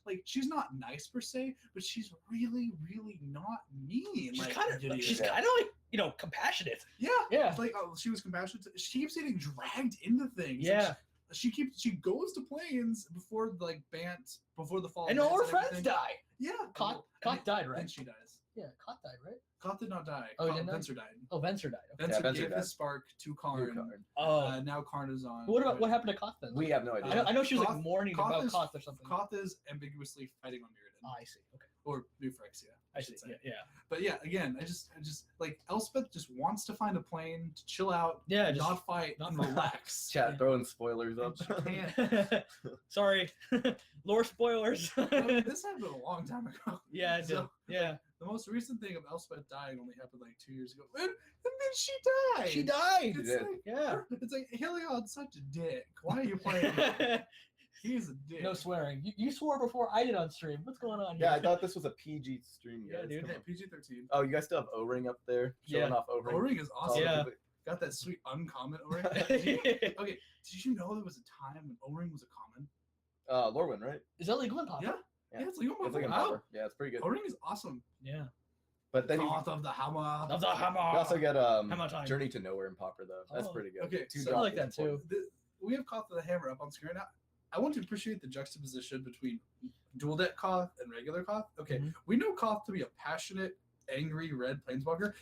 S3: like she's not nice per se, but she's really not mean.
S1: She's
S3: like
S1: kind of
S3: Gideon.
S1: she's
S5: Yeah.
S1: kind of like compassionate.
S3: Yeah.
S1: Yeah.
S3: It's like she was compassionate. She keeps getting dragged into things. Like,
S1: Yeah.
S3: she goes to planes before before the fall.
S1: And
S3: of
S1: all her
S3: Bant
S1: friends
S3: everything.
S1: die.
S3: Yeah.
S1: Kot
S3: And
S1: died,
S3: then
S1: right?
S3: she dies.
S1: Yeah, Kot died, right?
S3: Kot did not die.
S1: Oh, he didn't die?
S3: Venser died.
S1: Oh, Venser died. Okay.
S3: Venser
S5: Venser
S3: gave
S5: died.
S3: his spark to Karn.
S5: Card.
S1: Oh.
S3: Now Karn is on.
S1: What happened to Kot then?
S5: We have no idea.
S1: I know she was like
S3: Koth-
S1: mourning
S3: Koth
S1: about
S3: is-
S1: Koth or something.
S3: Koth is ambiguously fighting on Mirrodin.
S1: Oh, I see. Okay.
S3: Or New Phyrexia,
S1: I
S3: should
S1: see.
S3: say.
S1: Yeah.
S3: But yeah, again, I just like Elspeth just wants to find a plane to chill out,
S1: Yeah, just
S3: not fight,
S1: not
S3: and
S1: fight.
S3: relax.
S5: Chat
S1: Yeah.
S5: throwing spoilers up.
S3: And she can't.
S1: Sorry. Lore spoilers.
S3: This happened a long time ago.
S1: Yeah, it did.
S3: So,
S1: Yeah.
S3: The most recent thing of Elspeth dying only happened like 2 years ago, and then she died.
S1: She died.
S3: It's
S5: did.
S3: like,
S1: Yeah.
S3: it's like Heliod's such a dick. Why are you playing? He's a dick.
S1: No swearing. You swore before I did on stream. What's going on here?
S5: Yeah, I thought this was a PG stream,
S1: Yeah,
S5: guys.
S1: dude.
S5: Come
S3: Okay,
S5: on.
S3: PG-13.
S5: Oh, you guys still have O-Ring up there? Showing
S1: Yeah.
S5: off O-Ring.
S3: O-Ring is awesome.
S1: Yeah.
S3: Got that sweet uncommon O-Ring. Okay, did you know there was a time when O-Ring was a common?
S5: Lorwyn, right?
S1: Is that legal in Pop?
S3: Yeah. Yeah, it's legal.
S5: It's like a
S3: Wow.
S5: popper. Yeah, it's pretty good.
S3: O-Ring is awesome.
S1: Yeah.
S5: But then you
S3: Thought of the hammer.
S1: Of the hammer.
S5: also get
S1: Hammer time.
S5: Journey to Nowhere in Popper though. That's
S1: Oh.
S5: pretty good.
S3: Okay,
S5: Two
S3: so
S1: I
S5: drop
S1: like
S5: is
S1: that too.
S5: important.
S3: We have Koth of the Hammer up on screen now. I want to appreciate the juxtaposition between dual deck Koth and regular Koth. Okay,
S1: Mhm.
S3: we know Koth to be a passionate, angry red planeswalker.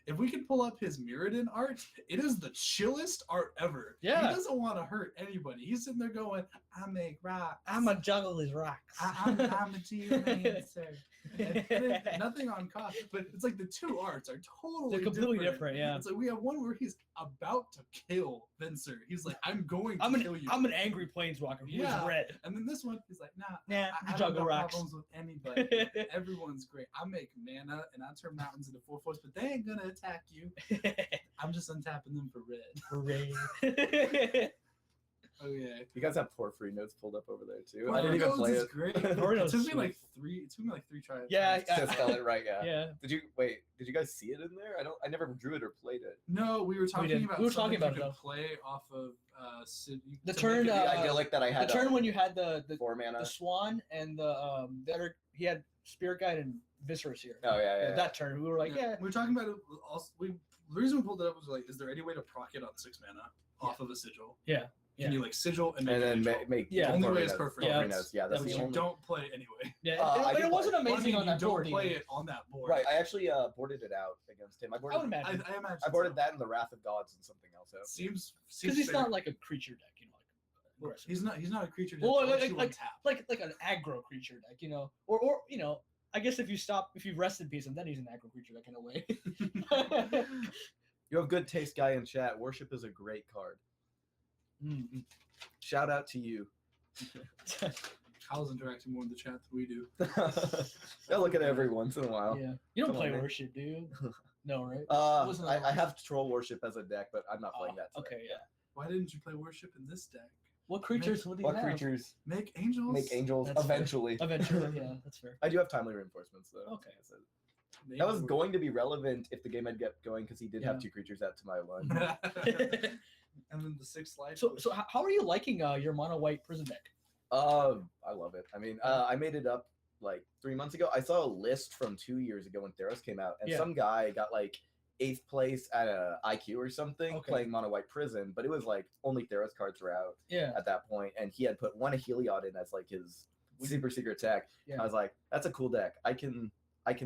S3: If we could pull up his Mirrodin art, it is the chillest art ever.
S1: Yeah.
S3: He doesn't want to hurt anybody. He's sitting there going, I make rocks.
S1: I'm a juggle these rocks.
S3: I'm a geomancer. And nothing on Koth, but it's like the two arts are totally
S1: They're completely different, yeah.
S3: It's like we have one where he's about to kill Venser. He's like, I'm going to kill you.
S1: I'm an angry planeswalker who's
S3: Yeah.
S1: red.
S3: And then this one, he's like, nah,
S1: Nah,
S3: I don't
S1: juggle
S3: got
S1: rocks.
S3: problems with anybody. Everyone's great. I make mana and I turn mountains into 4/4, but they ain't gonna attack you. I'm just untapping them for red.
S1: Hooray.
S3: Oh yeah.
S5: You guys have Porphyry notes pulled up over there too.
S3: Well,
S5: I didn't even
S3: Orioles
S5: play
S3: is
S5: it.
S3: great.
S1: Orioles
S3: It took
S1: is
S3: me like three tries.
S1: Yeah,
S5: To spell it right, yeah.
S1: Yeah.
S5: Did you guys see it in there? I never drew it or played it.
S3: No, we were talking
S1: didn't.
S3: about.
S1: We were talking
S3: something
S1: about
S3: you
S1: it,
S3: could play off of
S1: The
S3: to
S1: turn,
S3: make it-
S5: The idyllic that I
S1: The
S5: had
S1: turn when you had the
S5: 4 mana.
S1: the Swan and the other, he had Spirit Guide and Viscerous here.
S5: Oh yeah.
S1: That turn, we were like, yeah.
S3: We were talking about it. Also, the reason we pulled it up was like, is there any way to proc it on 6 mana off of a sigil?
S1: Yeah.
S3: Can you like sigil and
S5: And then
S3: control?
S5: make
S1: Yeah.
S3: Only way
S5: Porphyry
S3: is
S5: notes.
S3: perfect.
S5: Porphyry
S1: Yeah,
S5: notes. Yeah, that's
S1: that
S3: Which
S5: the
S3: you
S5: only.
S3: don't play anyway.
S1: Yeah,
S5: I
S1: it
S5: do
S1: wasn't
S5: play.
S1: amazing
S3: Well, I mean,
S1: on that
S3: you don't
S1: board
S3: play
S1: either.
S3: it on that board.
S5: Right, I actually boarded it out against him. I
S1: I would
S5: boarded
S1: imagine.
S3: I imagine.
S5: I boarded
S3: so.
S5: that in the Wrath of Gods and something else out.
S3: Seems
S1: Because he's
S3: fair.
S1: not like a creature deck,
S3: Well,
S1: aggressive.
S3: He's not a creature.
S1: Well,
S3: that
S1: like-
S3: lets you
S1: like-
S3: untap.
S1: like an aggro creature deck, or I guess if you rest in peace, and then he's an aggro creature deck in a way.
S5: You have good taste, guy in chat. Worship is a great card.
S1: Mm.
S5: Shout out to you.
S3: Kyle's interacting more in the chat than we do.
S5: I look at it every once in a while.
S1: Yeah, you don't
S5: Come
S1: play
S5: on, man.
S1: worship, dude. No, right? Wasn't
S5: I
S1: that
S5: have Troll Worship as a deck, but I'm not playing that. Today.
S1: Okay, yeah.
S3: Why didn't you play worship in this deck?
S1: What creatures would he
S5: What
S1: have?
S5: creatures
S3: Make angels.
S5: make angels
S1: That's fair.
S5: eventually?
S1: Eventually, yeah, that's fair.
S5: I do have timely reinforcements though.
S1: Okay.
S5: like I said. That was going to be relevant if the game had kept going because he did have
S1: Yeah.
S5: 2 creatures out to my 1.
S3: And then the 6 life.
S1: So how are you liking your mono white prison deck?
S5: I love it. I mean, I made it up like 3 months ago. I saw a list from 2 years ago when Theros came out, and
S1: Yeah.
S5: some guy got like 8th place at a IQ or something
S1: Okay.
S5: playing mono white prison, but it was like only Theros cards were out
S1: Yeah.
S5: at that point, and he had put 1 Heliod in as like his super secret tech.
S1: Yeah.
S5: I was like, that's a cool deck. I can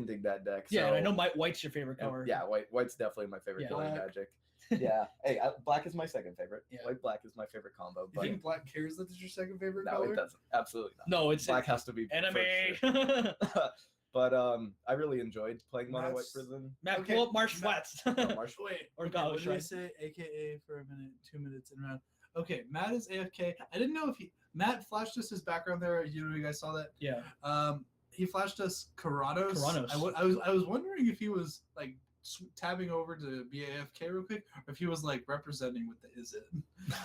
S5: dig that deck.
S1: Yeah,
S5: so,
S1: and I know white's your favorite
S5: and
S1: color.
S5: yeah, white's definitely my favorite
S1: Yeah.
S5: color in
S3: Black.
S5: Magic. Yeah, hey, black is my second favorite.
S1: Yeah.
S5: White black is my favorite combo.
S3: You
S5: But
S3: think black cares that it's your second favorite
S5: no,
S3: color?
S5: it doesn't. Absolutely not.
S1: No, it's
S5: Black has to be
S1: enemy.
S5: for sure. But I really enjoyed playing mono white
S3: Matt's-
S5: prison.
S1: Matt,
S3: Okay,
S1: pull up Marsh
S3: Matt-
S1: Flats.
S5: Marsh-
S3: Wait,
S1: Or
S3: okay,
S1: Gauss,
S3: what did I
S1: right?
S3: say? AKA for a minute, 2 minutes in round. Okay, Matt is AFK. I didn't know if Matt flashed us his background there. You guys saw that?
S1: Yeah.
S3: He flashed us Karados.
S1: Karados.
S3: I was wondering if he was like tabbing over to be AFK real quick, or if he was like representing with the is it.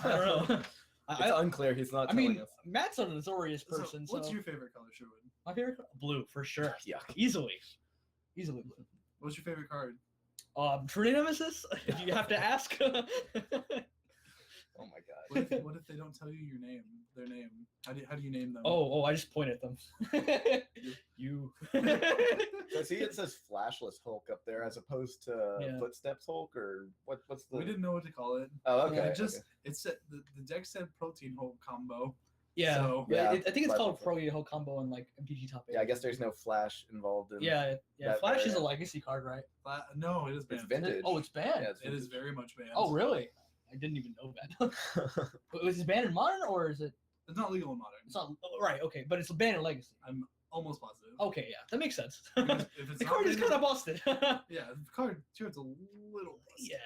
S1: I don't know.
S5: It's
S1: I
S5: unclear. He's not
S1: I
S5: telling
S1: mean,
S5: us.
S1: Matt's a notorious
S3: So,
S1: person.
S3: what's
S1: so
S3: your favorite color, Sherwood?
S1: my favorite color? Blue for sure.
S5: Yeah.
S1: Easily blue.
S3: What's your favorite card?
S1: True Nemesis. If you have to ask.
S5: Oh my god.
S3: What if they don't tell you their name? How do you name them?
S1: I just point at them. You.
S5: So see, it says Flashless Hulk up there as opposed to
S1: Yeah.
S5: Footsteps Hulk, or what's the?
S3: we didn't know what to call it.
S5: Oh, okay.
S1: Yeah,
S3: It just
S5: okay.
S3: it said the deck said protein Hulk combo.
S1: Yeah.
S3: So,
S1: But
S5: Yeah,
S1: I think it's
S5: Flash
S1: called
S5: is
S1: Pro Whole Combo and like MTG Top 8.
S5: Yeah, I guess there's no Flash involved in.
S1: Yeah.
S5: that
S1: Flash is a
S5: variant.
S1: legacy card, right?
S3: no, it is
S5: It's
S3: banned.
S5: vintage.
S1: Oh, it's banned.
S5: Yeah, it's
S3: It is
S5: vintage.
S3: very much banned.
S1: Oh, really? I didn't even know that. But was it banned in modern or is it?
S3: It's not legal in modern.
S1: It's not right. Okay, but it's banned in legacy.
S3: I'm almost positive.
S1: Okay, yeah, that makes sense.
S3: Because if it's
S1: The
S3: not
S1: card is
S3: banned-
S1: kind of busted.
S3: Yeah, the card turn's a little busted.
S1: Yeah.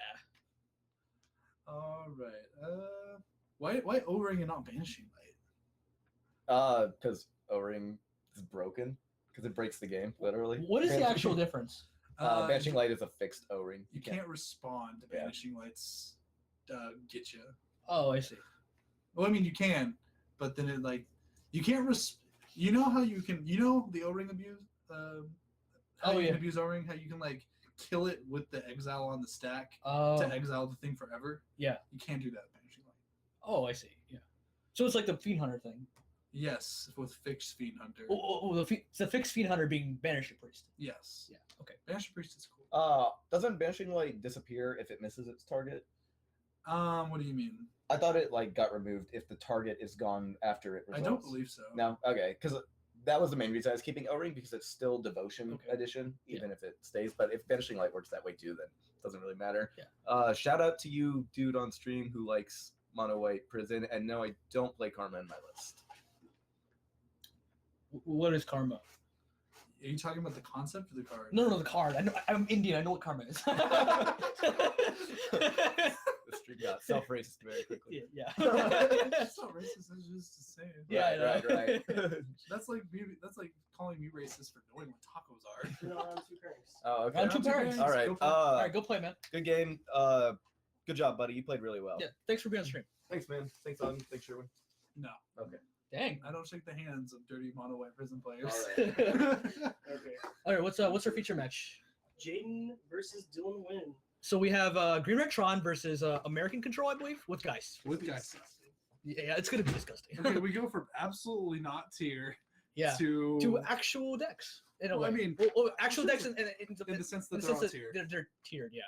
S3: All right. Why O-ring and not banishing light?
S5: Because O-ring is broken because it breaks the game literally.
S1: What is the actual difference?
S5: Banishing Light is a fixed O-ring.
S3: You can't respond to
S5: Yeah.
S3: banishing lights. Get you.
S1: Oh, I see.
S3: Well, I mean you can, but then it like you can't You know how you can? You know the O-ring abuse. How
S1: Oh,
S3: you
S1: yeah.
S3: can abuse O-ring. How you can like kill it with the exile on the stack
S1: Oh,
S3: to exile the thing forever.
S1: Yeah.
S3: You can't do that with banishing light.
S1: oh, I see. Yeah. So it's like the Fiend Hunter thing.
S3: Yes, with fixed fiend hunter.
S1: It's the fixed Fiend Hunter being Banishing Priest.
S3: Yes.
S1: Yeah. Okay.
S3: Banishing priest is cool.
S5: Doesn't Banishing Light disappear if it misses its target?
S3: What do you mean?
S5: I thought it like got removed if the target is gone after it
S3: I
S5: resolves.
S3: don't believe so.
S5: No, okay, because that was the main reason I was keeping O-ring because it's still Devotion
S1: Okay.
S5: edition, even if it stays. But if Banishing Light works that way too, then it doesn't really matter.
S1: Yeah.
S5: Shout out to you, dude, on stream who likes Mono White Prison, and no, I don't play Karma in my list.
S1: What is Karma?
S3: Are you talking about the concept or the card?
S1: No, the card. I know. I'm Indian. I know what Karma is.
S5: The stream got self-racist very quickly.
S1: yeah.
S3: That's not racist. It's just the same.
S1: Yeah, I know.
S5: right.
S3: That's like calling me racist for knowing what tacos are.
S2: You're not on 2 pairings.
S5: Oh, okay.
S1: Round 2 pairings.
S5: All right.
S3: Go for it.
S1: All right, go play, man.
S5: Good game. Good job, buddy. You played really well.
S1: Yeah. Thanks for being on stream.
S5: Thanks, man. Thanks, on. Thanks, Sherwin.
S3: No,
S1: Dang.
S3: I don't shake the hands of dirty mono white prison players.
S5: All
S2: Okay.
S1: All right. What's our feature match?
S2: Jaden versus Dylan Wynn.
S1: So we have Green Red Tron versus American Control, I believe, with Geist.
S3: With guys.
S1: Yeah, it's gonna be disgusting.
S3: Okay, we go from absolutely not tier
S1: Yeah.
S3: to
S1: To actual decks. In a
S3: Well, I
S1: way.
S3: mean,
S1: actual decks in
S3: the sense that
S1: in the
S3: they're
S1: sense
S3: all
S1: that
S3: tiered.
S1: they're tiered. Yeah.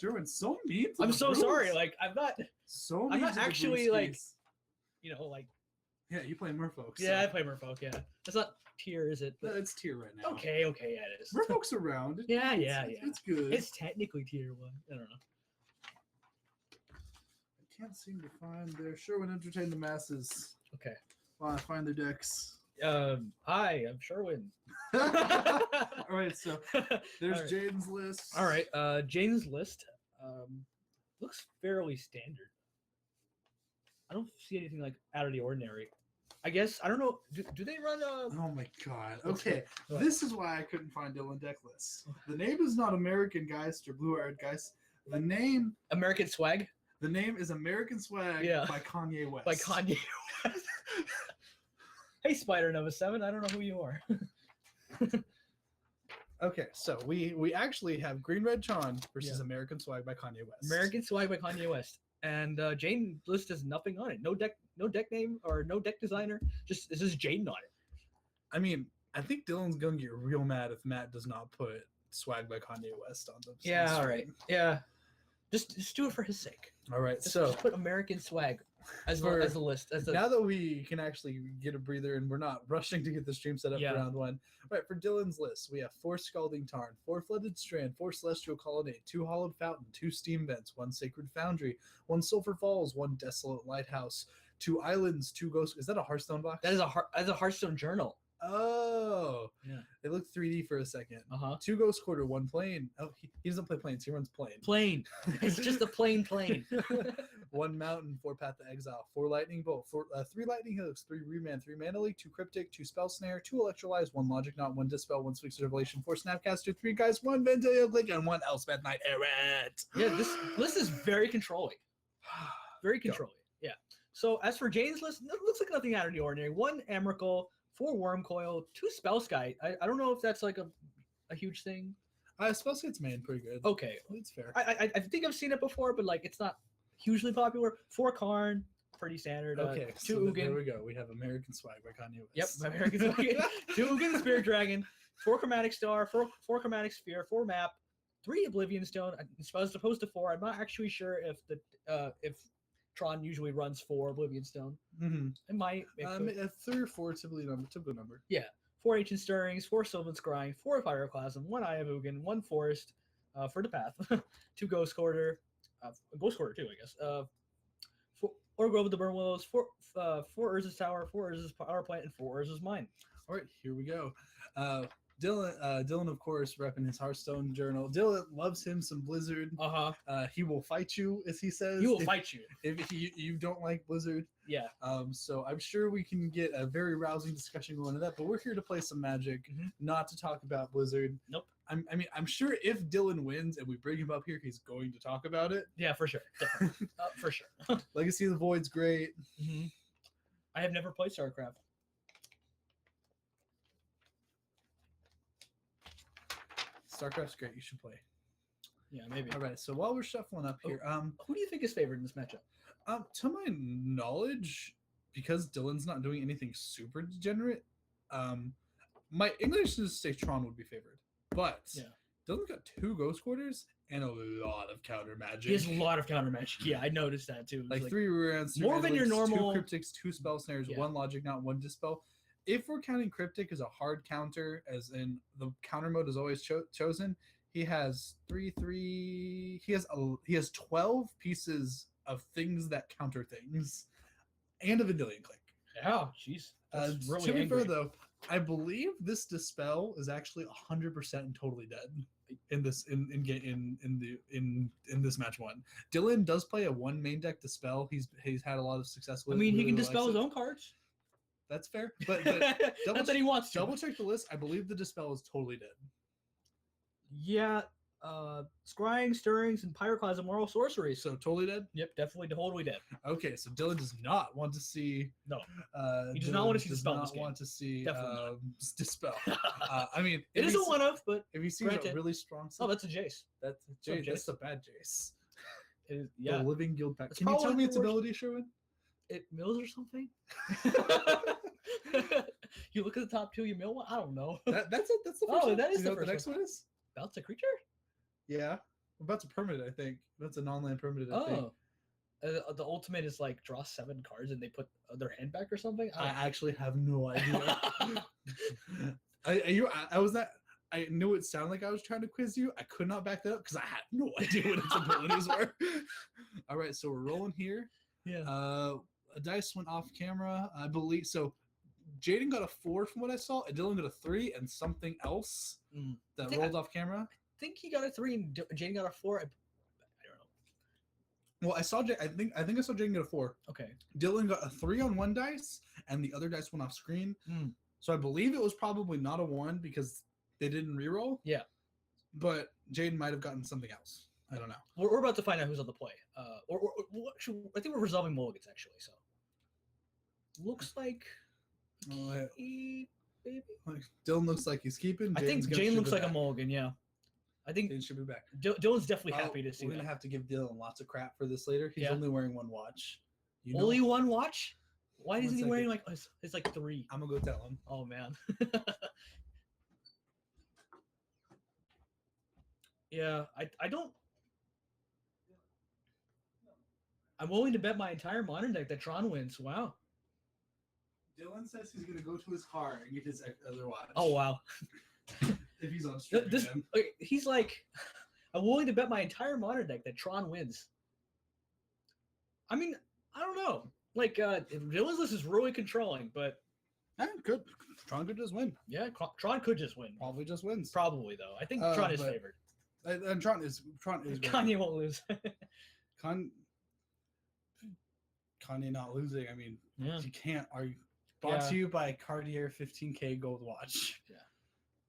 S3: Sherwin's so mean. To
S1: I'm
S3: the
S1: so
S3: rules.
S1: sorry. Like I'm not.
S3: So
S1: I'm
S3: mean
S1: not
S3: to the
S1: actually, like-
S3: brewskis.
S1: Like.
S3: Yeah, you play Merfolk.
S1: Yeah, I
S3: so-
S1: play Merfolk. Yeah. That's not tier, is it? But-
S3: It's tier right now.
S1: okay. Yeah, it is.
S3: Merfolk's around.
S1: Yeah.
S3: It's good.
S1: It's technically tier 1. I don't know.
S3: I can't seem to find their Sherwin entertain the masses.
S1: Okay.
S3: While I find their decks.
S1: Hi, I'm Sherwin.
S3: All right, so there's
S1: All right.
S3: Jaden's list.
S1: All right, Jane's list looks fairly standard. I don't see anything like out of the ordinary. I guess I don't know. Do they run
S3: Oh my god.
S1: Let's
S3: Okay,
S1: go.
S3: this is why I couldn't find Dylan deck lists. The name is not American Geist or Blue Eyed Geist. The name
S1: American Swag
S3: is American Swag
S1: Yeah.
S3: by Kanye West.
S1: by Kanye West? Hey, Spider Nova 7. I don't know who you are.
S3: Okay, so we actually have Green Red Tron versus
S1: Yeah.
S3: American Swag by Kanye West.
S1: American Swag by Kanye West. And Jaden list has nothing on it. No deck name or no deck designer. Just this is Jaden on it.
S3: I mean, I think Dylan's gonna get real mad if Matt does not put Swag by Kanye West on the
S1: Yeah, all
S3: stream.
S1: right. Yeah. Just do it for his sake.
S3: All right,
S1: Just put American Swag as the list.
S3: Now that we can actually get a breather and we're not rushing to get the stream set up
S1: Yeah.
S3: for round one. All right, for Dylan's list, we have 4 Scalding Tarn, 4 Flooded Strand, 4 Celestial Colonnade, 2 Hollowed Fountain, 2 Steam Vents, 1 Sacred Foundry, 1 Sulphur Falls, 1 Desolate Lighthouse, 2 Islands, 2 Ghosts. Is that a Hearthstone box?
S1: That is a Hearthstone journal.
S3: Oh.
S1: Yeah.
S3: It looked 3D for a second.
S1: Uh-huh.
S3: 2 Ghost Quarter, 1 Plane. Oh, he doesn't play planes. He runs plane.
S1: Plane. It's just a plain plane.
S3: 1 Mountain, 4 Path to Exile, 4 Lightning Bolt, 3 Lightning Hooks, 3 Remand, 3 Mana Leak, 2 Cryptic, 2 Spell Snare, 2 Electrolyze, 1 Logic Knot, 1 Dispel, 1 Sphinx Revelation, 4 Snapcaster, 3 Guys, 1 Ventail Click, and 1 Elspeth Knight Errant.
S1: Yeah, this list is very controlling. Very controlling. Yeah. So as for Jane's list, it looks like nothing out of the ordinary. 1 Emrakul, 4 Worm Coil, 2 Spellskite. I don't know if that's like a huge thing.
S3: Spellskite's man pretty good.
S1: Okay.
S3: It's fair.
S1: I think I've seen it before, but like it's not hugely popular. 4 Karn, pretty standard.
S3: Okay,
S1: 2
S3: so there
S1: Ugin.
S3: we go. We have American Swag by Kanye
S1: Yep,
S3: West.
S1: American Swag. 2 Ugin Spirit Dragon, 4 Chromatic Star, 4 Chromatic Sphere, 4 Map, 3 Oblivion Stone. As opposed to 4. I'm not actually sure if Tron usually runs 4 Oblivion Stone.
S3: Mm-hmm.
S1: It might. It could.
S3: 3 or 4 typical number.
S1: 4 Ancient Stirrings, 4 Sylvan Scrying, 4 Pyroclasm, 1 Eye of Ugin, 1 Forest for the path, 2 Ghost Quarter, Ghost Quarter too, I guess. 4 Grove of the Burn Willows, 4 Urza's Tower, 4 Urza's Power Plant, and 4 Urza's Mine.
S3: All right, here we go. Dylan, of course, repping his Hearthstone journal. Dylan loves him some Blizzard. He will fight you, as he says.
S1: He will fight you.
S3: If you don't like Blizzard.
S1: Yeah.
S3: So I'm sure we can get a very rousing discussion going on that. But we're here to play some Magic, not to talk about Blizzard.
S1: Nope.
S3: I'm sure if Dylan wins and we bring him up here, he's going to talk about it.
S1: Yeah, for sure. Definitely. For sure.
S3: Legacy of the Void's great.
S1: I have never played StarCraft.
S3: StarCraft's great. You should play.
S1: Yeah, maybe.
S3: All right. So while we're shuffling up here,
S1: Who do you think is favored in this matchup?
S3: to my knowledge, because Dylan's not doing anything super degenerate, my English to say Tron would be favored. But
S1: Yeah.
S3: Dylan's got 2 Ghost Quarters and a lot of counter magic.
S1: He has a lot of counter magic. Yeah, I noticed that too.
S3: like 3 rounds,
S1: more than your normal
S3: 2 Cryptics, 2 Spell Snares,
S1: Yeah.
S3: 1 Logic Knot, 1 Dispel. If we're counting Cryptic as a hard counter, as in the counter mode is always chosen, he has 3. He has 12 pieces of things that counter things, and a Vendilion Click.
S1: Yeah, jeez. That's really
S3: to be
S1: angry.
S3: fair though, I believe this Dispel is actually 100% and totally dead in this in this match 1. Dylan does play a 1 main deck Dispel. He's had a lot of success with.
S1: I mean, he
S3: really
S1: can
S3: likes
S1: dispel his
S3: it.
S1: own cards.
S3: That's fair, but
S1: Not that he wants to.
S3: double check the list. I believe the Dispel is totally dead.
S1: Yeah, scrying, stirrings, and pyroclasm are all sorceries.
S3: So totally dead.
S1: Yep, definitely totally dead.
S3: Okay, so Dylan does not want to see.
S1: No,
S3: He
S1: does not want to see
S3: does
S1: Dispel in
S3: not
S1: this game.
S3: want to see
S1: Definitely
S3: Dispel. I mean,
S1: it is a one-of, but
S3: If you see a
S1: granted.
S3: really strong,
S1: oh, that's a Jace.
S3: that's
S1: Jace.
S3: that's a bad Jace.
S1: It is,
S3: The
S1: yeah,
S3: Living Guild pack.
S1: It's
S3: Can you tell
S1: probably
S3: me its
S1: the worst-
S3: ability, Sherwin?
S1: it mills or something. You look at the top 2, you mill one. I don't know.
S3: That's the first
S1: Oh,
S3: one.
S1: that is
S3: Do you
S1: the
S3: know what the
S1: first
S3: next one is?
S1: Bounce a creature.
S3: Yeah, that's a permanent. I think that's a non-land permanent. I think.
S1: Oh, the ultimate is like draw 7 cards and they put their hand back or something.
S3: I actually have no idea. I was that. I knew it sounded like I was trying to quiz you. I could not back that up because I had no idea what its abilities were. All right, so we're rolling here.
S1: Yeah.
S3: A dice went off camera, I believe. So Jaden got a 4 from what I saw, and Dylan got a 3 and something else
S1: Mm.
S3: that
S1: think
S3: rolled off camera.
S1: I think he got a 3 and Jane got a 4. I don't know.
S3: Well, I saw. I think I saw Jaden get a 4.
S1: Okay.
S3: Dylan got a 3 on one dice, and the other dice went off screen.
S1: Mm.
S3: So I believe it was probably not a 1 because they didn't reroll.
S1: Yeah.
S3: But Jaden might have gotten something else. I don't know.
S1: We're about to find out who's on the play. I think we're resolving mulligans actually. So looks like
S3: Oh,
S1: he maybe.
S3: Like, Dylan looks like he's keeping.
S1: I think
S3: Jaden's gonna
S1: Jane
S3: ship
S1: looks
S3: it
S1: like a
S3: back.
S1: mulligan. Yeah, I think
S3: Jaden should be back.
S1: Dylan's definitely happy to see
S3: We're
S1: that.
S3: gonna have to give Dylan lots of crap for this later. He's
S1: Yeah.
S3: only wearing one watch. You know,
S1: Only one watch? Why
S3: One
S1: isn't he wearing
S3: second.
S1: like it's like 3?
S3: I'm gonna go tell him.
S1: Oh man. Yeah, I don't. I'm willing to bet my entire modern deck that Tron wins. Wow.
S3: Dylan says he's gonna go to his car and get his other watch.
S1: Oh wow.
S3: If he's on stream.
S1: This
S3: again.
S1: he's like, I'm willing to bet my entire modern deck that Tron wins. I mean, I don't know. Like, Dylan's list is really controlling, but
S3: Good. Tron could just win.
S1: yeah, Tron could just win.
S3: Probably just wins.
S1: Probably though. I think
S3: Uh,
S1: Tron is
S3: but-
S1: favored.
S3: And Tron is great.
S1: Kanye won't lose.
S3: Kanye not losing. I mean,
S1: Yeah.
S3: you can't argue. Brought
S1: Yeah.
S3: to you by Cartier 15K gold watch.
S1: Yeah.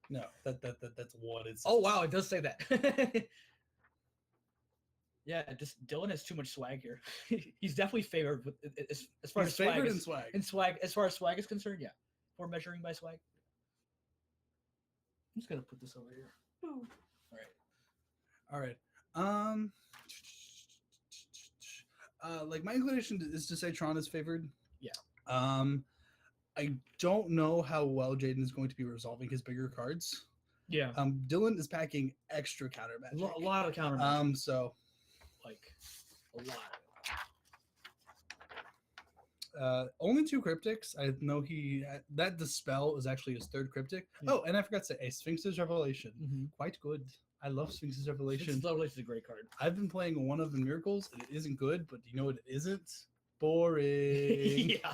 S3: No, that's what it's.
S1: Oh wow, it does say that. Yeah, just Dylan has too much swag here. He's definitely favored with as far
S3: He's
S1: as swag
S3: favored
S1: is,
S3: in swag.
S1: in swag. As far as swag is concerned, yeah. If we're measuring by swag. I'm just gonna put this over here.
S3: All right. Like my inclination is to say Tron is favored.
S1: Yeah.
S3: I don't know how well Jaden is going to be resolving his bigger cards.
S1: Yeah.
S3: Dylan is packing extra counter
S1: A
S3: magic.
S1: lot of counter.
S3: So
S1: Like a lot.
S3: only 2 cryptics. I know that Dispel is actually his 3rd cryptic.
S1: Yeah.
S3: Oh, and I forgot to say a Sphinx's Revelation.
S1: Mm-hmm.
S3: Quite good. I love Sphinx's Revelation.
S1: It's a great card.
S3: I've been playing one of the Miracles, and it isn't good, but you know what it isn't? Boring.
S1: Yeah.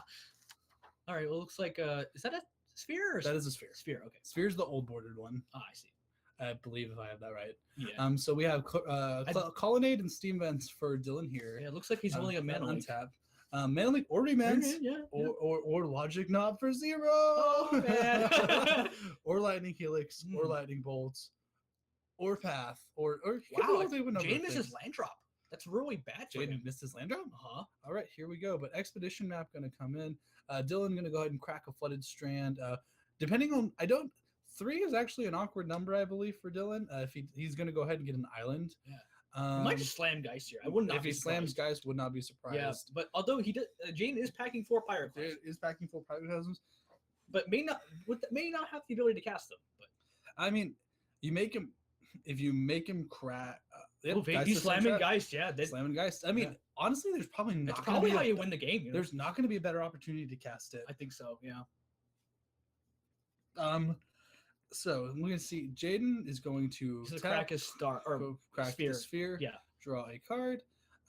S1: All right. Well, it looks like is that a sphere or
S3: That is a sphere.
S1: sphere? Okay.
S3: Sphere's the old bordered one,
S1: Ah, I see.
S3: I believe, if I have that right.
S1: Yeah.
S3: So we have Colonnade and Steam Vents for Dylan here.
S1: Yeah. It looks like he's only a mana link.
S3: Untap. Mana Link or Remands.
S1: Yeah.
S3: Or Logic Knob for 0.
S1: Oh, man.
S3: Or Lightning Helix, or
S1: Mm.
S3: Lightning Bolts, or Path, or he could
S1: Wow.
S3: well do a number of
S1: Jane misses
S3: things.
S1: land drop. That's really bad for
S3: Jaden
S1: him.
S3: missed his land drop.
S1: Uh-huh.
S3: All right, here we go. But Expedition Map going to come in. Dylan going to go ahead and crack a Flooded Strand. Depending on, 3 is actually an awkward number, I believe, for Dylan. If he's going to go ahead and get an island.
S1: Yeah. He might just slam Geist here. I would not
S3: If
S1: be
S3: he slams
S1: surprised.
S3: Geist, would not be surprised.
S1: Yeah, but although he does, Jane is packing 4 Pirate Claws,
S3: It is packing full Pragmatisms.
S1: but may not have the ability to cast them. But
S3: I mean, if you make him crack.
S1: he's slamming Geist. Yeah,
S3: Slamming Geist. I mean,
S1: Yeah.
S3: honestly, there's probably not.
S1: that's
S3: gonna
S1: probably
S3: be
S1: how
S3: a-
S1: you win the game. You know?
S3: There's not going to be a better opportunity to cast it.
S1: I think so. Yeah.
S3: So we're gonna see. Jaden is going to
S1: He's gonna
S3: tap,
S1: crack his star or
S3: go crack
S1: sphere.
S3: the sphere.
S1: Yeah.
S3: Draw a card.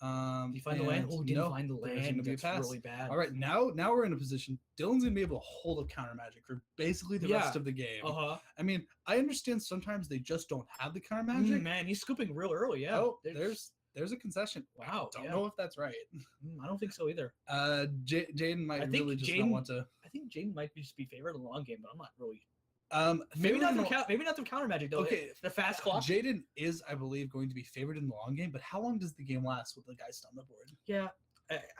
S1: Did you find the land?
S3: and
S1: Oh, didn't
S3: no,
S1: find the
S3: there's gonna
S1: land.
S3: be a
S1: That's
S3: pass.
S1: really bad.
S3: All right, now we're in a position. Dylan's gonna be able to hold up counter magic for basically the rest
S1: Yeah.
S3: of the game.
S1: Uh huh.
S3: I mean, I understand sometimes they just don't have the counter magic.
S1: Man, he's scooping real early. Yeah.
S3: Oh, there's a concession.
S1: Wow.
S3: Don't
S1: yeah.
S3: know if that's right.
S1: I don't think so either.
S3: Jaden might
S1: I think
S3: really just
S1: Jaden-
S3: not want to.
S1: I think Jane might just be favored in the long game, but I'm not really.
S3: Maybe
S1: Maybe not through counter magic though.
S3: Okay,
S1: The fast clock.
S3: Jaden is, I believe, going to be favored in the long game, but how long does the game last with the Geist on the board?
S1: Yeah,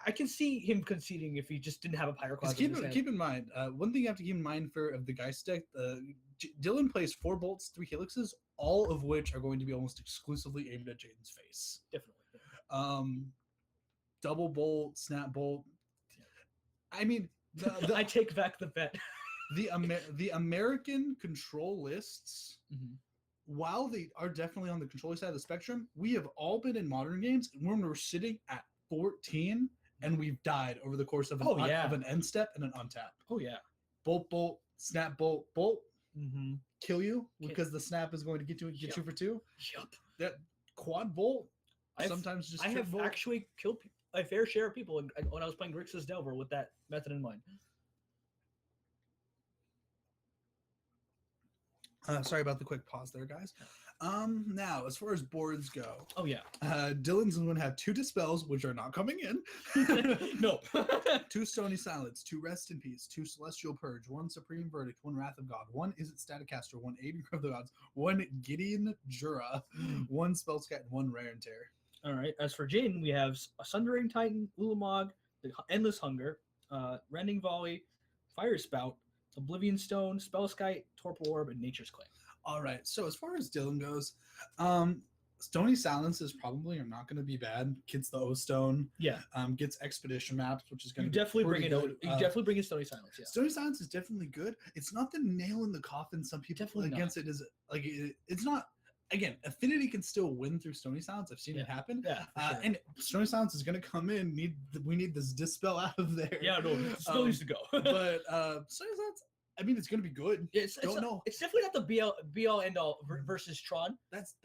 S1: I can see him conceding if he just didn't have a Pyroclasm.
S3: Because keep in mind, one thing you have to keep in mind for of the Geist deck, Dylan plays 4 bolts, 3 helixes, all of which are going to be almost exclusively aimed at Jaden's face.
S1: Definitely.
S3: Double bolt, snap bolt. I mean,
S1: I take back the bet.
S3: the American control lists,
S1: Mhm.
S3: while they are definitely on the control side of the spectrum, we have all been in modern games when we're sitting at 14 and we've died over the course of an end step and an untap.
S1: Oh yeah.
S3: Bolt, snap, bolt,
S1: Mm-hmm.
S3: kill you
S1: Ki-
S3: because the snap is going to get you
S1: Yep.
S3: for 2.
S1: Yep.
S3: That quad bolt
S1: I've-
S3: sometimes just
S1: I
S3: trick
S1: have
S3: bolt.
S1: actually killed a fair share of people when I was playing Grixis Delver with that method in mind.
S3: Sorry about the quick pause there, guys. Now, as far as boards go,
S1: Oh yeah.
S3: Dylan's going to have 2 Dispels, which are not coming in.
S1: No.
S3: 2 Stony Silence, 2 Rest in Peace, 2 Celestial Purge, 1 Supreme Verdict, 1 Wrath of God, 1 Is It Staticaster, 1 Aiding of the Gods, 1 Gideon Jura, 1 Spellscat, and 1 Rare and Tear.
S1: All right. As for Jaden, we have a Sundering Titan, Ulamog, the Endless Hunger, Rending Volley, Fire Spout, Oblivion Stone, Spellskite, Torpor Orb, and Nature's Claim.
S3: All right. So as far as Dylan goes, Stony Silence is probably not going to be bad. Gets the O Stone.
S1: Yeah.
S3: Gets Expedition Maps, which is going
S1: You
S3: to
S1: definitely bring
S3: pretty
S1: it.
S3: good.
S1: You definitely bring in Stony Silence. Yeah.
S3: Stony Silence is definitely good. It's not the nail in the coffin. Some people
S1: Definitely
S3: against it is like it's not. Again, Affinity can still win through Stony Silence. I've seen it happen.
S1: Yeah. For sure.
S3: And Stony Silence is going to come in. We need this Dispel out of there.
S1: Yeah. No. It still needs to go.
S3: But Stony Silence, I mean, it's going to be good.
S1: It's definitely not the be all end all versus Tron.
S3: That's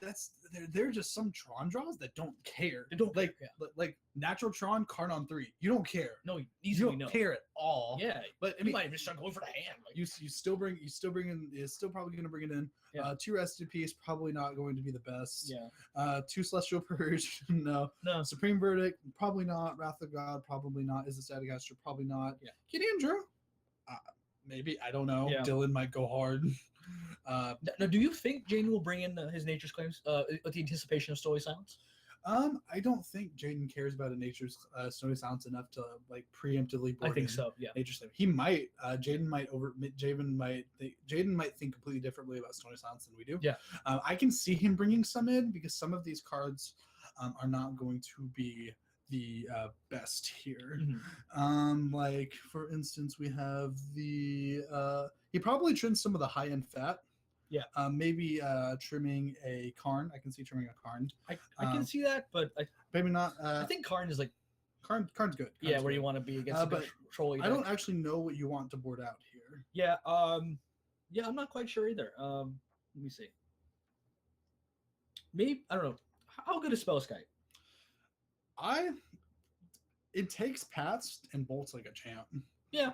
S3: there are just some Tron draws that don't care.
S1: They don't
S3: like
S1: care,
S3: like natural Tron card on 3. You don't care.
S1: No,
S3: You
S1: easily
S3: don't
S1: no.
S3: care at all.
S1: Yeah,
S3: But I
S1: you
S3: mean,
S1: might even start going for the hand. Like,
S3: you still bring in. It's still probably going to bring it in.
S1: Yeah.
S3: 2 Rest in Peace probably not going to be the best.
S1: yeah.
S3: 2 Celestial Purge, no.
S1: No.
S3: Supreme Verdict, probably not. Wrath of God, probably not. Is it Static Astro? Probably not.
S1: Yeah.
S3: Gideon Drew, maybe. I don't know.
S1: Yeah.
S3: Dylan might go hard.
S1: Now, do you think Jaden will bring in his Nature's Claims with the anticipation of Stony Silence?
S3: I don't think Jaden cares about a Nature's Stony Silence enough to like preemptively board
S1: I think
S3: in
S1: so. Yeah.
S3: Nature's Claim. He might. Jaden might think completely differently about Stony Silence than we do.
S1: Yeah.
S3: I can see him bringing some in because some of these cards are not going to be the best here.
S1: Mhm.
S3: Like for instance, we have the he probably trims some of the high end fat.
S1: Yeah.
S3: Maybe trimming a Karn. I can see trimming a Karn.
S1: I can see that, but
S3: Maybe not.
S1: I think Karn is like
S3: Karn's good.
S1: yeah,
S3: Karn's
S1: where
S3: good.
S1: you want to be against the
S3: but
S1: control.
S3: I don't actually know what you want to board out here.
S1: Yeah. Yeah, I'm not quite sure either. Let me see. Maybe I don't know. How good is Spellskite?
S3: It takes paths and bolts like a champ.
S1: Yeah.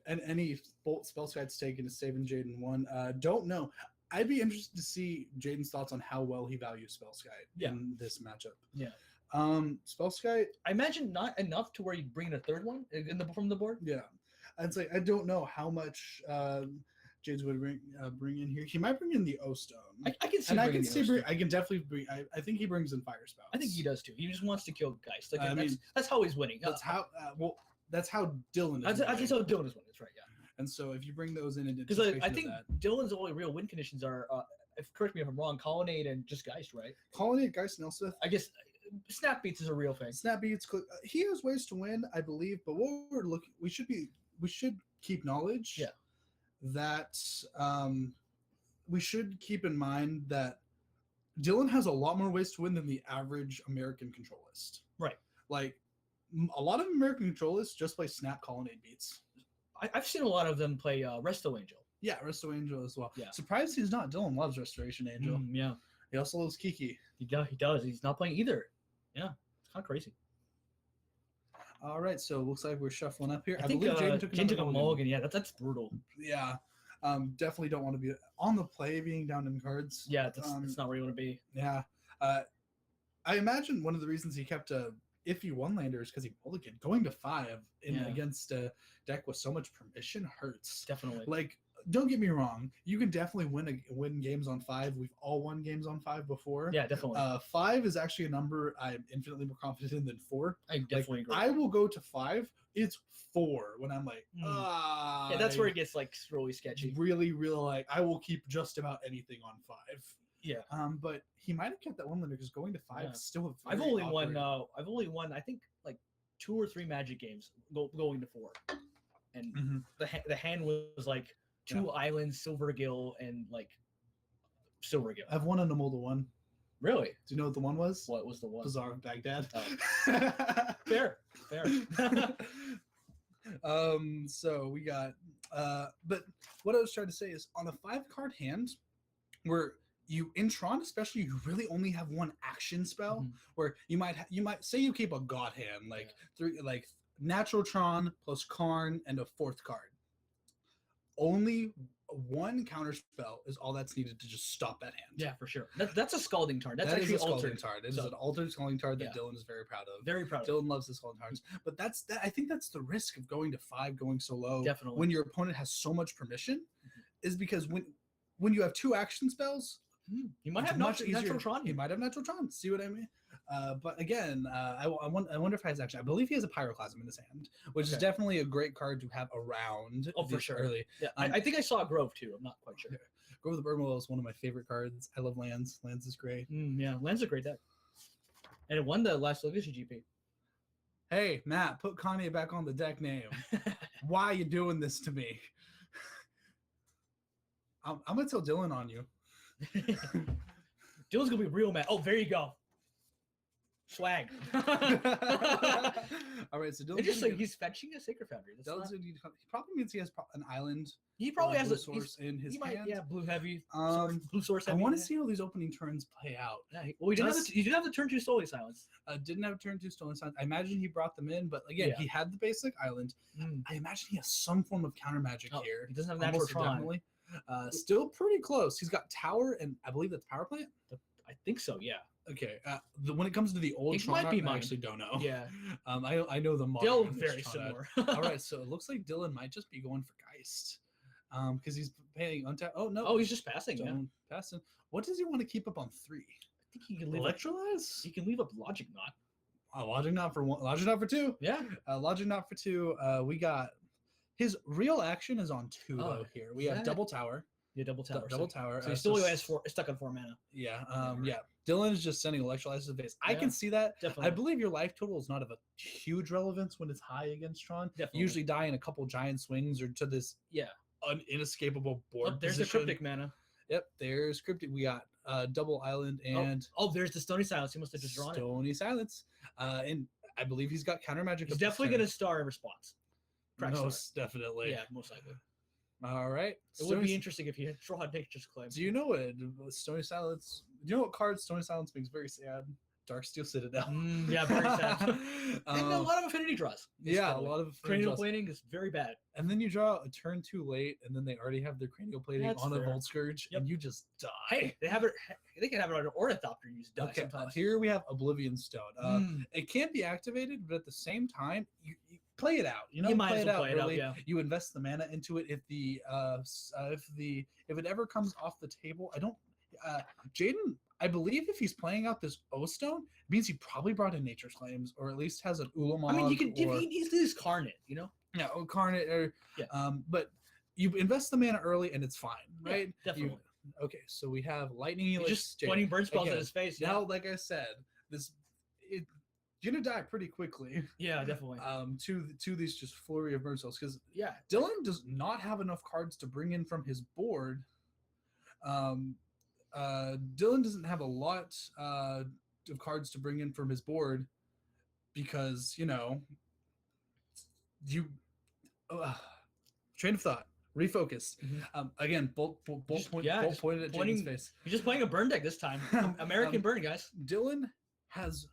S3: And any bolt Spellskite's taken is saving Jaden 1. Don't know. I'd be interested to see Jaden's thoughts on how well he values Spellskite in this matchup.
S1: Yeah.
S3: Spellskite.
S1: I imagine not enough to where you bring in a third one from the board.
S3: Yeah. I'd say I don't know how much Jaden would bring in here. He might bring in the O Stone.
S1: I can see.
S3: And I
S1: bringing
S3: can
S1: the
S3: see.
S1: Ocean.
S3: I can definitely bring. I think he brings in Fire Spouts.
S1: I think he does too. He just wants to kill Geist. Like,
S3: I mean,
S1: that's how he's winning.
S3: That's how. That's how Dylan is.
S1: That's how Dylan is winning. That's right. Yeah.
S3: And so if you bring those in
S1: Because I think Dylan's only real win conditions are, if correct me if I'm wrong, Colonnade and just Geist, right?
S3: Colonnade, Geist, and Elspeth.
S1: I guess Snap Beats is a real thing.
S3: Snap Beats. He has ways to win, I believe. But what we're looking, we should keep knowledge.
S1: Yeah.
S3: That we should keep in mind that Dylan has a lot more ways to win than the average American controlist.
S1: Right.
S3: Like a lot of American controlists just play Snap Colonnade Beats.
S1: I've seen a lot of them play Resto Angel.
S3: Yeah, Resto Angel as well.
S1: Yeah.
S3: Surprised he's not. Dylan loves Restoration Angel.
S1: Yeah.
S3: He also loves Kiki.
S1: He does. He's not playing either. Yeah. It's kind of crazy.
S3: All right, so it looks like we're shuffling up here.
S1: I think
S3: believe
S1: Jaden
S3: Jaden
S1: took a mulligan. Yeah, that's brutal.
S3: Yeah. Definitely don't want to be on the play being down in cards.
S1: Yeah, that's not where you want to be.
S3: Yeah. I imagine one of the reasons he kept a iffy one-lander is because he mulliganed. Going to 5 against a deck with so much permission hurts.
S1: Definitely.
S3: Like, don't get me wrong. You can definitely win games on 5. We've all won games on 5 before.
S1: Yeah, definitely.
S3: 5 is actually a number I'm infinitely more confident in than 4.
S1: I definitely agree.
S3: I will go to 5. It's 4 when I'm like,
S1: yeah, that's where it gets like really sketchy.
S3: Really, really like I will keep just about anything on 5.
S1: Yeah.
S3: But he might have kept that one lander because going to 5 is still a
S1: I've
S3: very
S1: only
S3: awkward-
S1: won I think like 2 or 3 Magic games going to 4, and the hand was like 2 islands, Silvergill, and like Silvergill.
S3: I've won an Amolda one.
S1: Really?
S3: Do you know what the one was?
S1: What was the one?
S3: Bazaar of Baghdad.
S1: Oh. Fair.
S3: So we got but what I was trying to say is on a 5-card hand where you in Tron especially you really only have one action spell where you might say you keep a god hand like 3 like natural Tron plus Karn and a 4th card. Only one counter spell is all that's needed to just stop that hand.
S1: Yeah, for sure. That's a Scalding Tarn. That's
S3: that
S1: actually
S3: is a Scalding
S1: altered.
S3: Tarn. It is an altered Scalding Tarn that
S1: Yeah.
S3: Dylan is very proud of.
S1: Very proud of.
S3: Dylan loves his Scalding Tarns. But I think that's the risk of going to 5, going so low.
S1: Definitely.
S3: When your opponent has so much permission, is because when you have 2 action spells,
S1: You might
S3: it's
S1: have
S3: much easier.
S1: natural Tron.
S3: You might have natural Tron. See what I mean? But again, I wonder if he has actually. I believe he has a Pyroclasm in his hand, which is
S1: Okay.
S3: definitely a great card to have around.
S1: Oh, for
S3: this
S1: sure.
S3: Early.
S1: Yeah, I think I saw Grove too. I'm not quite sure.
S3: Grove of the Burmoil is one of my favorite cards. I love lands. Lands is great.
S1: Yeah, Land's a great deck, and it won the last Legacy GP.
S3: Hey, Matt, put Kanye back on the deck name. Why are you doing this to me? I'm gonna tell Dylan on you.
S1: Dylan's gonna be real mad. Oh, there you go. Swag.
S3: All right, so Dylan's
S1: Interesting. He's fetching a Sacred Foundry. That's
S3: Dylan's
S1: not-
S3: he probably means he has an island.
S1: he probably has
S3: blue
S1: a
S3: source in his
S1: he might,
S3: hand.
S1: yeah, blue heavy. Blue source
S3: I
S1: heavy.
S3: want to see how these opening turns play out.
S1: Yeah, well, he didn't have the turn 2 Soul Silence.
S3: Didn't have turn 2 stolen signs. I imagine he brought them in, but again,
S1: Yeah.
S3: he had the basic island. I imagine he has some form of counter magic
S1: Oh,
S3: here.
S1: he doesn't have natural
S3: Almost
S1: Tron.
S3: definitely. Still pretty close. He's got tower, and I believe that's power plant.
S1: I think so. Yeah.
S3: Okay. When it comes to the old
S1: It
S3: Tron
S1: might be
S3: art, I
S1: mine.
S3: actually don't know.
S1: Yeah.
S3: I know the modern
S1: They'll
S3: English
S1: very
S3: Tron art.
S1: similar.
S3: All right, so it looks like Dylan might just be going for Geist, because he's paying untap. Oh no!
S1: Oh, he's just passing. Yeah.
S3: Don't pass him. What does he want to keep up on 3?
S1: I think he can leave. Up,
S3: Electrolyze.
S1: he can leave up Logic Knot.
S3: Logic not for 1. Logic not for 2.
S1: Yeah.
S3: Logic not for 2. We got his real action is on 2
S1: Oh,
S3: though. Here we have
S1: that-
S3: double tower.
S1: Yeah, double tower.
S3: Double
S1: so,
S3: tower.
S1: So he still has stuck on 4 mana.
S3: Yeah. Yeah. Dylan is just sending electrolyze to the base. I
S1: Yeah.
S3: can see that.
S1: Definitely.
S3: I believe your life total is not of a huge relevance when it's high against Tron.
S1: Definitely.
S3: You usually die in a couple giant swings or to this
S1: Yeah.
S3: inescapable board.
S1: Oh, there's
S3: position.
S1: the cryptic mana.
S3: Yep, there's cryptic. We got double island and
S1: Oh, there's the Stony Silence. He must have just drawn it.
S3: Stony Silence. And I believe he's got counter magic.
S1: He's
S3: up this
S1: definitely
S3: turn.
S1: going to star in response. Crack star.
S3: Most definitely.
S1: Yeah, most likely.
S3: All right.
S1: It would be interesting if he had drawn Nature's Claim.
S3: Do you know what Stony Silence? Do you know what card Stony Silence makes very sad? Darksteel Citadel.
S1: Yeah, very sad. And a
S3: Um,
S1: lot of affinity draws.
S3: yeah, a lot of
S1: cranial
S3: draws.
S1: planing is very bad.
S3: And then you draw a turn too late, and then they already have their cranial plating
S1: That's
S3: on a
S1: fair.
S3: Volt Scourge,
S1: Yep.
S3: and you just die.
S1: Hey, they have it. They can have it on an Ornithopter. Use die
S3: Okay,
S1: sometimes.
S3: here we have Oblivion Stone.
S1: Mm.
S3: It can't be activated, but at the same time, you play it out. You know,
S1: You might
S3: play
S1: as
S3: it
S1: well
S3: out
S1: play it out,
S3: early.
S1: yeah.
S3: You invest the mana into it. If it ever comes off the table, I don't. Jaden, I believe if he's playing out this O Stone, it means he probably brought in Nature's Claims, or at least has an Ulamog.
S1: I mean, you can
S3: or,
S1: if he needs to use Carnate, you know.
S3: yeah, or Carnate, or
S1: Yeah.
S3: but you invest the mana early, and it's fine,
S1: Yeah,
S3: right?
S1: definitely.
S3: Okay, so we have Lightning
S1: He's
S3: Helix.
S1: just
S3: Jaden.
S1: pointing burn spells
S3: Again,
S1: at his face.
S3: Now, like I said, you're gonna die pretty quickly.
S1: Yeah, definitely.
S3: To these just flurry of burn spells, because
S1: Yeah.
S3: Dylan does not have enough cards to bring in from his board. Dylan doesn't have a lot of cards to bring in from his board because train of thought, refocus.
S1: Mhm.
S3: Again, bolt
S1: Just-
S3: point,
S1: yeah,
S3: bolt
S1: just
S3: pointed at
S1: pointing-
S3: Jaden's face.
S1: He's just playing a burn deck this time. American burn, guys.
S3: Dylan has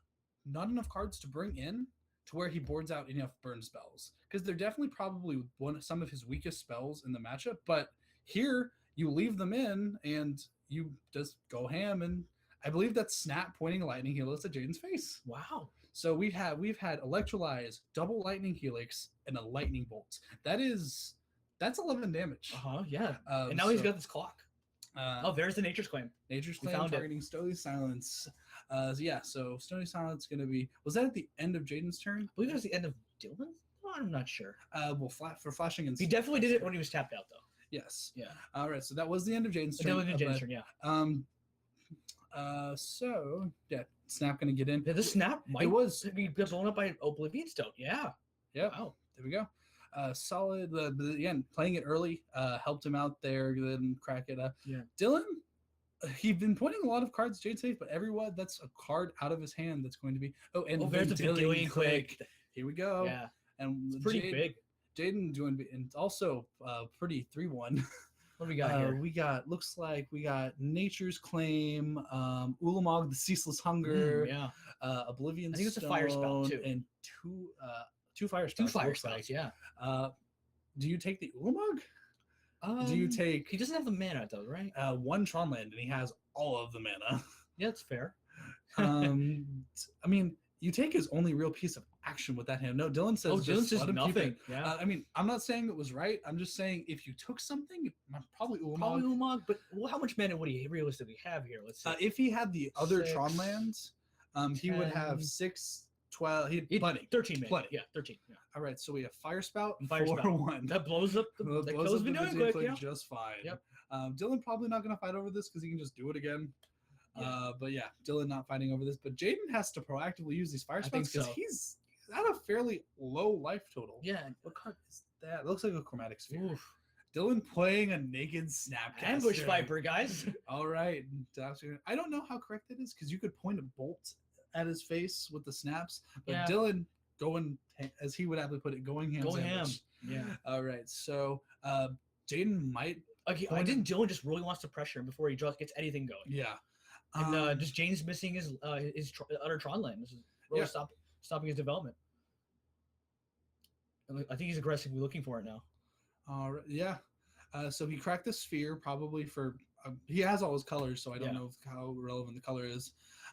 S3: not enough cards to bring in to where he boards out enough burn spells, because they're definitely probably some of his weakest spells in the matchup. But here you leave them in and you just go ham, and I believe that's Snap pointing a lightning helix at Jaden's face.
S1: Wow.
S3: So we've had Electrolyze, double lightning helix, and a lightning bolt. That's 11 damage.
S1: Yeah. And now he's got this clock.
S3: got
S1: Oh, there's the Nature's Claim.
S3: Nature's
S1: We
S3: Claim
S1: found it.
S3: targeting Stony Silence. So Stony Silence going to be. Was that at the end of Jaden's turn?
S1: I believe it was the end of Dylan. Oh, I'm not sure.
S3: For flashing and.
S1: He definitely did it when he was tapped out, though.
S3: Yes.
S1: Yeah.
S3: All right. So that was the end of Jaden's turn.
S1: Dylan and Jaden's turn. Yeah.
S3: So yeah, Snap going to get in.
S1: Yeah, the snap might
S3: It was.
S1: be blown up by Oblivion Stone. Yeah.
S3: Yeah.
S1: Wow.
S3: There we go. Solid. Again, playing it early helped him out there. Then crack it up.
S1: Yeah.
S3: Dylan, he's been pointing a lot of cards Jade's face, but everyone that's a card out of his hand that's going to be. Oh, and
S1: There's the
S3: Vendilion
S1: Vendilion Quick.
S3: Here we go.
S1: Yeah.
S3: And
S1: It's pretty big.
S3: Jaden doing, and also pretty 3-1.
S1: What do we got here?
S3: We got Nature's Claim, Ulamog, the Ceaseless Hunger,
S1: Yeah.
S3: Oblivion
S1: I think it's a fire spell,
S3: Stone,
S1: too.
S3: and two fire spells.
S1: Two
S3: it
S1: fire
S3: looks like.
S1: spells. Yeah.
S3: Do you take the Ulamog? Do you
S1: He
S3: take
S1: doesn't have the mana though, right?
S3: one Tron land, and he has all of the mana?
S1: Yeah, that's fair.
S3: I mean, you take his only real piece of action with that hand. No, Dylan says.
S1: Oh, Dylan
S3: just
S1: says
S3: let him keep
S1: nothing.
S3: it.
S1: Yeah.
S3: I mean, I'm not saying it was right. I'm just saying if you took something, probably Ulamog.
S1: Probably Ulamog, but how much mana would he realistically have here? Let's see.
S3: If he had the other
S1: 6.
S3: Tron lands, He would have
S1: 10.
S3: 6, 12. He'd
S1: He-
S3: plenty.
S1: 13 maybe.
S3: Plenty.
S1: Yeah, 13. Yeah.
S3: All right, so we have Fire Spout and
S1: Fire
S3: Fire
S1: Spout.
S3: 1.
S1: That blows up the
S3: Blows
S1: that
S3: up
S1: kills
S3: the
S1: me doing
S3: Vegeta
S1: quick,
S3: just fine.
S1: Yep.
S3: Dylan probably not going to fight over this because he can just do it again.
S1: Yeah.
S3: But yeah, Dylan not fighting over this. But Jaden has to proactively use these Fire
S1: I think
S3: Spouts because
S1: so.
S3: he's at a fairly low life total.
S1: Yeah.
S3: What card is that? It looks like a Chromatic Sphere.
S1: Oof.
S3: Dylan playing a naked Snapcaster.
S1: Ambush Viper, guys.
S3: All right. I don't know how correct that is because you could point a bolt at his face with the snaps, but
S1: Yeah.
S3: Dylan going, as he would aptly put it, going ham.
S1: Going ham.
S3: sandwich.
S1: Yeah.
S3: All right. So Jaden might,
S1: Okay, I think Dylan just really wants to pressure him before he just gets anything going.
S3: yeah.
S1: And just Jane's missing his utter Tron land. This is really
S3: Yeah.
S1: stopping his development. And I think he's aggressively looking for it now.
S3: All right. Yeah. So he cracked the sphere probably for. He has all his colors, so I don't
S1: Yeah.
S3: know how relevant the color is.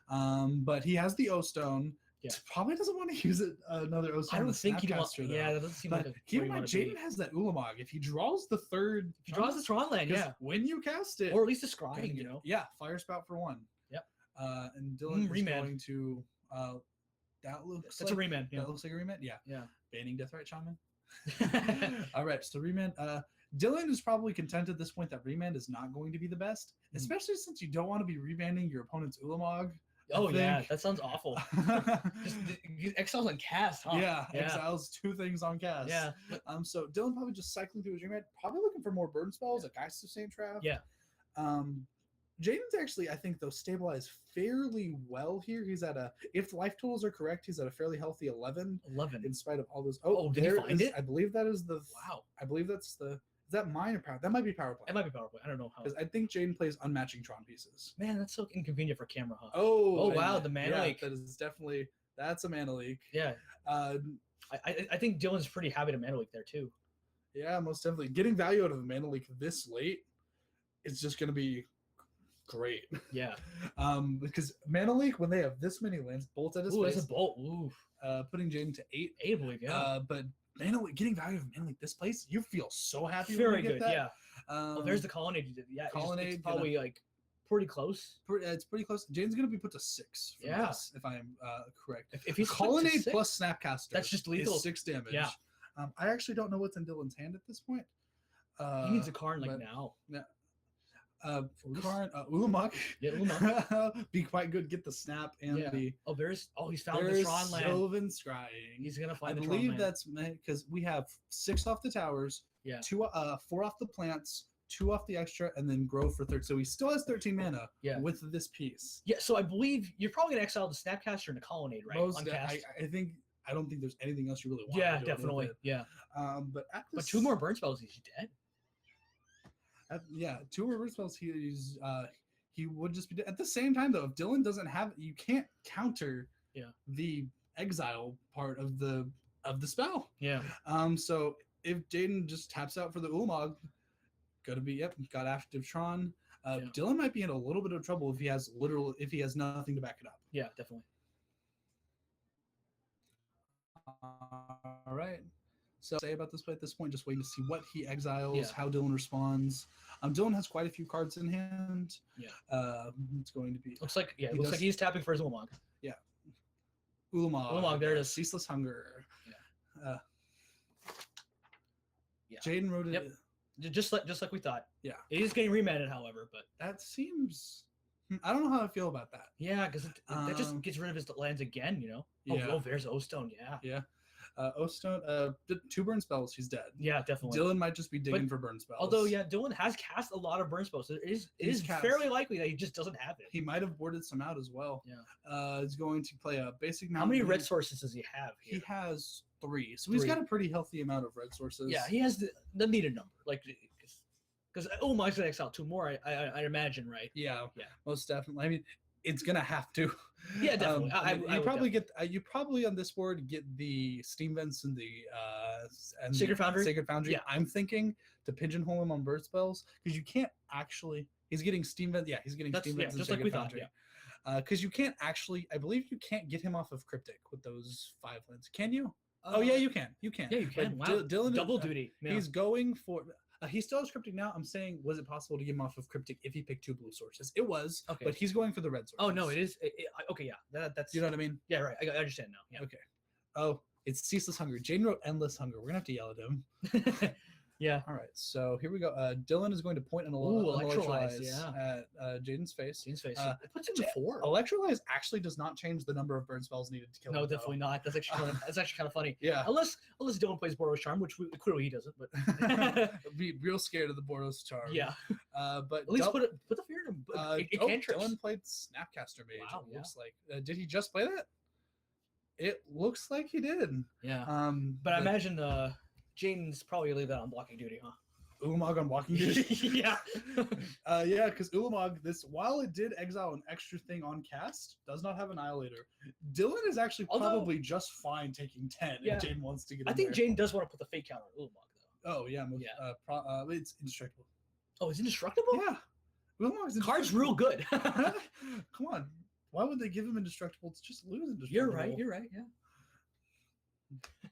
S3: But he has the O Stone.
S1: Yeah.
S3: Probably doesn't want to use it another O Stone.
S1: I don't think he'd want.
S3: Snapcaster, though.
S1: Yeah, that doesn't seem
S3: But
S1: like a
S3: keep
S1: where
S3: in
S1: you
S3: mind,
S1: want to be.
S3: Jaden has that Ulamog. If he draws the third,
S1: If he draws the Tron land,
S3: 'cause
S1: yeah,
S3: when you cast it,
S1: or at least a
S3: gonna
S1: scrying, you
S3: get-
S1: know.
S3: yeah, Fire Spout for 1.
S1: Yep.
S3: And Dylan is
S1: remand.
S3: going to. That looks.
S1: That's
S3: like,
S1: a remand. Yeah.
S3: That looks like a remand. Yeah.
S1: Yeah.
S3: Banning Deathrite Shaman. All right, so remand. Dylan is probably content at this point that remand is not going to be the best,
S1: Mhm.
S3: especially since you don't want to be remanding your opponent's Ulamog.
S1: Oh yeah,
S3: think.
S1: that sounds awful. Just exiles on cast, huh?
S3: Yeah, exiles 2 things on cast.
S1: Yeah.
S3: So Dylan probably just cycling through his remand, probably looking for more burn spells, a Geist of Saint Trap.
S1: Yeah.
S3: Jaden's actually, I think, though, stabilized fairly well here. He's at if the life totals are correct, he's at a fairly healthy 11
S1: 11.
S3: in spite of all those.
S1: Oh, did he
S3: there
S1: find
S3: is-
S1: it?
S3: I believe that is the.
S1: Wow.
S3: I believe that's the. Is that mine or power? That might be power play.
S1: It might be PowerPoint. I don't know how.
S3: Because I think Jaden plays unmatching Tron pieces.
S1: Man, that's so inconvenient for camera, huh?
S3: Oh,
S1: wow,
S3: and-
S1: the mana
S3: yeah,
S1: leak.
S3: That is definitely that's a mana leak.
S1: Yeah.
S3: Uh,
S1: I think Dylan's pretty happy to mana leak there too.
S3: yeah, most definitely. Getting value out of a mana leak this late is just going to be great.
S1: Yeah.
S3: Because mana leak when they have this many lands, bolt at his
S1: Ooh,
S3: face,
S1: that's a bolt. Ooh.
S3: putting Jaden to 8.
S1: 8, I believe, yeah.
S3: But mana leak, getting value of mana leak this place, you feel so happy.
S1: Very
S3: when you
S1: good,
S3: get that.
S1: yeah. Oh, there's the colonnade you did. Yeah,
S3: Colonnade,
S1: it's probably like pretty close.
S3: It's pretty close. Jaden's going to be put to 6 for
S1: Yeah.
S3: this, if I am correct.
S1: If he's put to
S3: Colonnade
S1: 6,
S3: plus Snapcaster.
S1: that's just lethal.
S3: Is 6 damage.
S1: Yeah.
S3: I actually don't know what's in Dylan's hand at this point.
S1: He needs a Karn like
S3: but-
S1: now.
S3: Karn, Ulamog.
S1: Yeah, Ulamog.
S3: Be quite good. Get the snap and
S1: Yeah.
S3: the.
S1: He's found the
S3: There's
S1: Tron land.
S3: Sylvan Scrying.
S1: He's gonna
S3: I
S1: find the Tron
S3: believe
S1: land.
S3: that's because we have 6 off the towers,
S1: Yeah.
S3: 4 off the plants, 2 off the extra, and then grow for 3rd. So he still has 13 mana
S1: Yeah.
S3: with this piece.
S1: Yeah, so I believe you're probably gonna exile the Snapcaster and the Colonnade, right?
S3: Most
S1: On
S3: de-
S1: cast.
S3: I don't think there's anything else you really want.
S1: Yeah,
S3: to do with
S1: definitely.
S3: it.
S1: Yeah.
S3: But at
S1: But
S3: this,
S1: 2 more burn spells, he's dead.
S3: Yeah, 2 reverse spells. He would just be dead. At the same time, though, if Dylan doesn't have, you can't counter.
S1: Yeah.
S3: The exile part of the spell.
S1: Yeah.
S3: So if Jaden just taps out for the Ulamog, got active Tron.
S1: Yeah.
S3: Dylan might be in a little bit of trouble if he has nothing to back it up.
S1: Yeah, definitely.
S3: All right. So say about this play at this point, just waiting to see what he exiles,
S1: Yeah.
S3: how Dylan responds. Dylan has quite a few cards in hand.
S1: Yeah.
S3: It's going to be
S1: Looks like
S3: He
S1: looks
S3: does-
S1: like he's tapping for his Ulamog.
S3: Ulamog.
S1: Ulamog, there it is.
S3: Ceaseless Hunger.
S1: Yeah.
S3: Jaden wrote it.
S1: Yep. Just like we thought.
S3: Yeah.
S1: It is getting remanded, however, but
S3: That seems. I don't know how I feel about that.
S1: yeah, because that just
S3: Um,
S1: gets rid of his lands again, you know.
S3: Yeah.
S1: Oh, there's O-Stone. Yeah.
S3: Ostone, did 2 burn spells. He's dead.
S1: Yeah, definitely.
S3: Dylan might just be digging for burn spells.
S1: Although, yeah, Dylan has cast a lot of burn spells, so it
S3: He's
S1: is
S3: cast-
S1: fairly likely that he just doesn't have it.
S3: He might have boarded some out as well.
S1: Yeah.
S3: He's going to play a basic.
S1: How many
S3: mountain.
S1: red sources does he have
S3: He
S1: here?
S3: has 3, so he's
S1: 3.
S3: got a pretty healthy amount of red sources.
S1: Yeah, he has the needed number, like because Ulamog's gonna exile 2 more. I imagine, right?
S3: Yeah,
S1: Yeah.
S3: most definitely. I mean, it's gonna have to.
S1: Yeah, definitely. I
S3: you
S1: would
S3: probably get. You probably on this board get the steam vents and the
S1: Sacred Foundry?
S3: Sacred Foundry.
S1: Yeah.
S3: I'm thinking to pigeonhole him on bird spells because you can't actually. He's getting steam vents. Yeah, he's getting
S1: That's
S3: steam vents and
S1: just like
S3: Sacred
S1: we thought.
S3: Foundry.
S1: Yeah.
S3: Because you can't actually. I believe you can't get him off of Cryptic with those 5 lands. Can you? Oh yeah, you can. You can.
S1: Yeah, you can.
S3: But
S1: Wow.
S3: Dylan
S1: Double duty. Yeah.
S3: He's going for. He still has cryptic now. I'm saying, was it possible to get him off of cryptic if he picked 2 blue sources? It was,
S1: Okay.
S3: but he's going for the red sources.
S1: Oh no, it is. Okay, yeah, that's.
S3: You know what I mean?
S1: Yeah, right. I understand now. Yeah.
S3: Okay. Oh, it's ceaseless hunger. Jaden wrote endless hunger. We're gonna have to yell at him.
S1: Yeah.
S3: All right, so here we go. Dylan is going to point an
S1: Electrolyze,
S3: at Jaden's face.
S1: Jane's face.
S3: It
S1: puts him to 4.
S3: Electrolyze actually does not change the number of burn spells needed to kill
S1: No,
S3: him, though.
S1: definitely not. That's actually kind of funny.
S3: Yeah.
S1: Unless Dylan plays Boros Charm, which clearly he doesn't. But
S3: Be real scared of the Boros charm.
S1: yeah,
S3: But
S1: at least put the fear in him. It can't trip.
S3: Dylan played Snapcaster Mage.
S1: Wow,
S3: It looks like. Did he just play that? It looks like he did.
S1: Yeah. But I imagine Jaden's probably leave that on blocking duty, huh?
S3: Ulamog on walking duty.
S1: Yeah.
S3: Yeah, because Ulamog, while it did exile an extra thing on cast, does not have Annihilator. Dylan is actually probably just fine taking 10
S1: Yeah.
S3: if Jaden wants to get
S1: I
S3: in
S1: think
S3: there.
S1: Jane does want to put the fake counter on Ulamog, though.
S3: Oh, yeah.
S1: Yeah.
S3: It's indestructible.
S1: Oh, it's indestructible?
S3: Yeah. Ulamog's
S1: The card's real good.
S3: Come on. Why would they give him indestructible to just lose indestructible?
S1: You're right, yeah.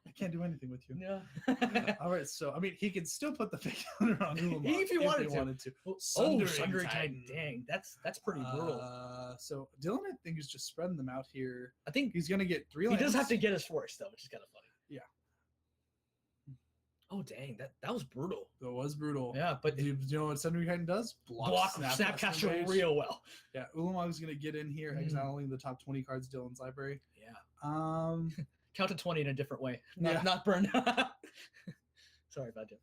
S3: I can't do anything with you.
S1: Yeah.
S3: All right, so I mean, he could still put the fake counter on Ulamog
S1: If he wanted to.
S3: to.
S1: Sundering Titan. Dang, that's pretty brutal.
S3: So Dylan, I think, is just spreading them out here.
S1: I think
S3: He's gonna get 3
S1: he
S3: lands.
S1: does have to get his force, though, which is kind of funny.
S3: Yeah.
S1: Oh, dang, that was brutal.
S3: That was brutal.
S1: Yeah, but
S3: Do you know what Sundering Titan does?
S1: block Snapcaster
S3: Mage.
S1: real well.
S3: Yeah, Ulamog's gonna get in here,
S1: Mm.
S3: exiling the top 20 cards of Dylan's library.
S1: Yeah. Count to 20 in a different way.
S3: Yeah.
S1: Not burn. Sorry about that.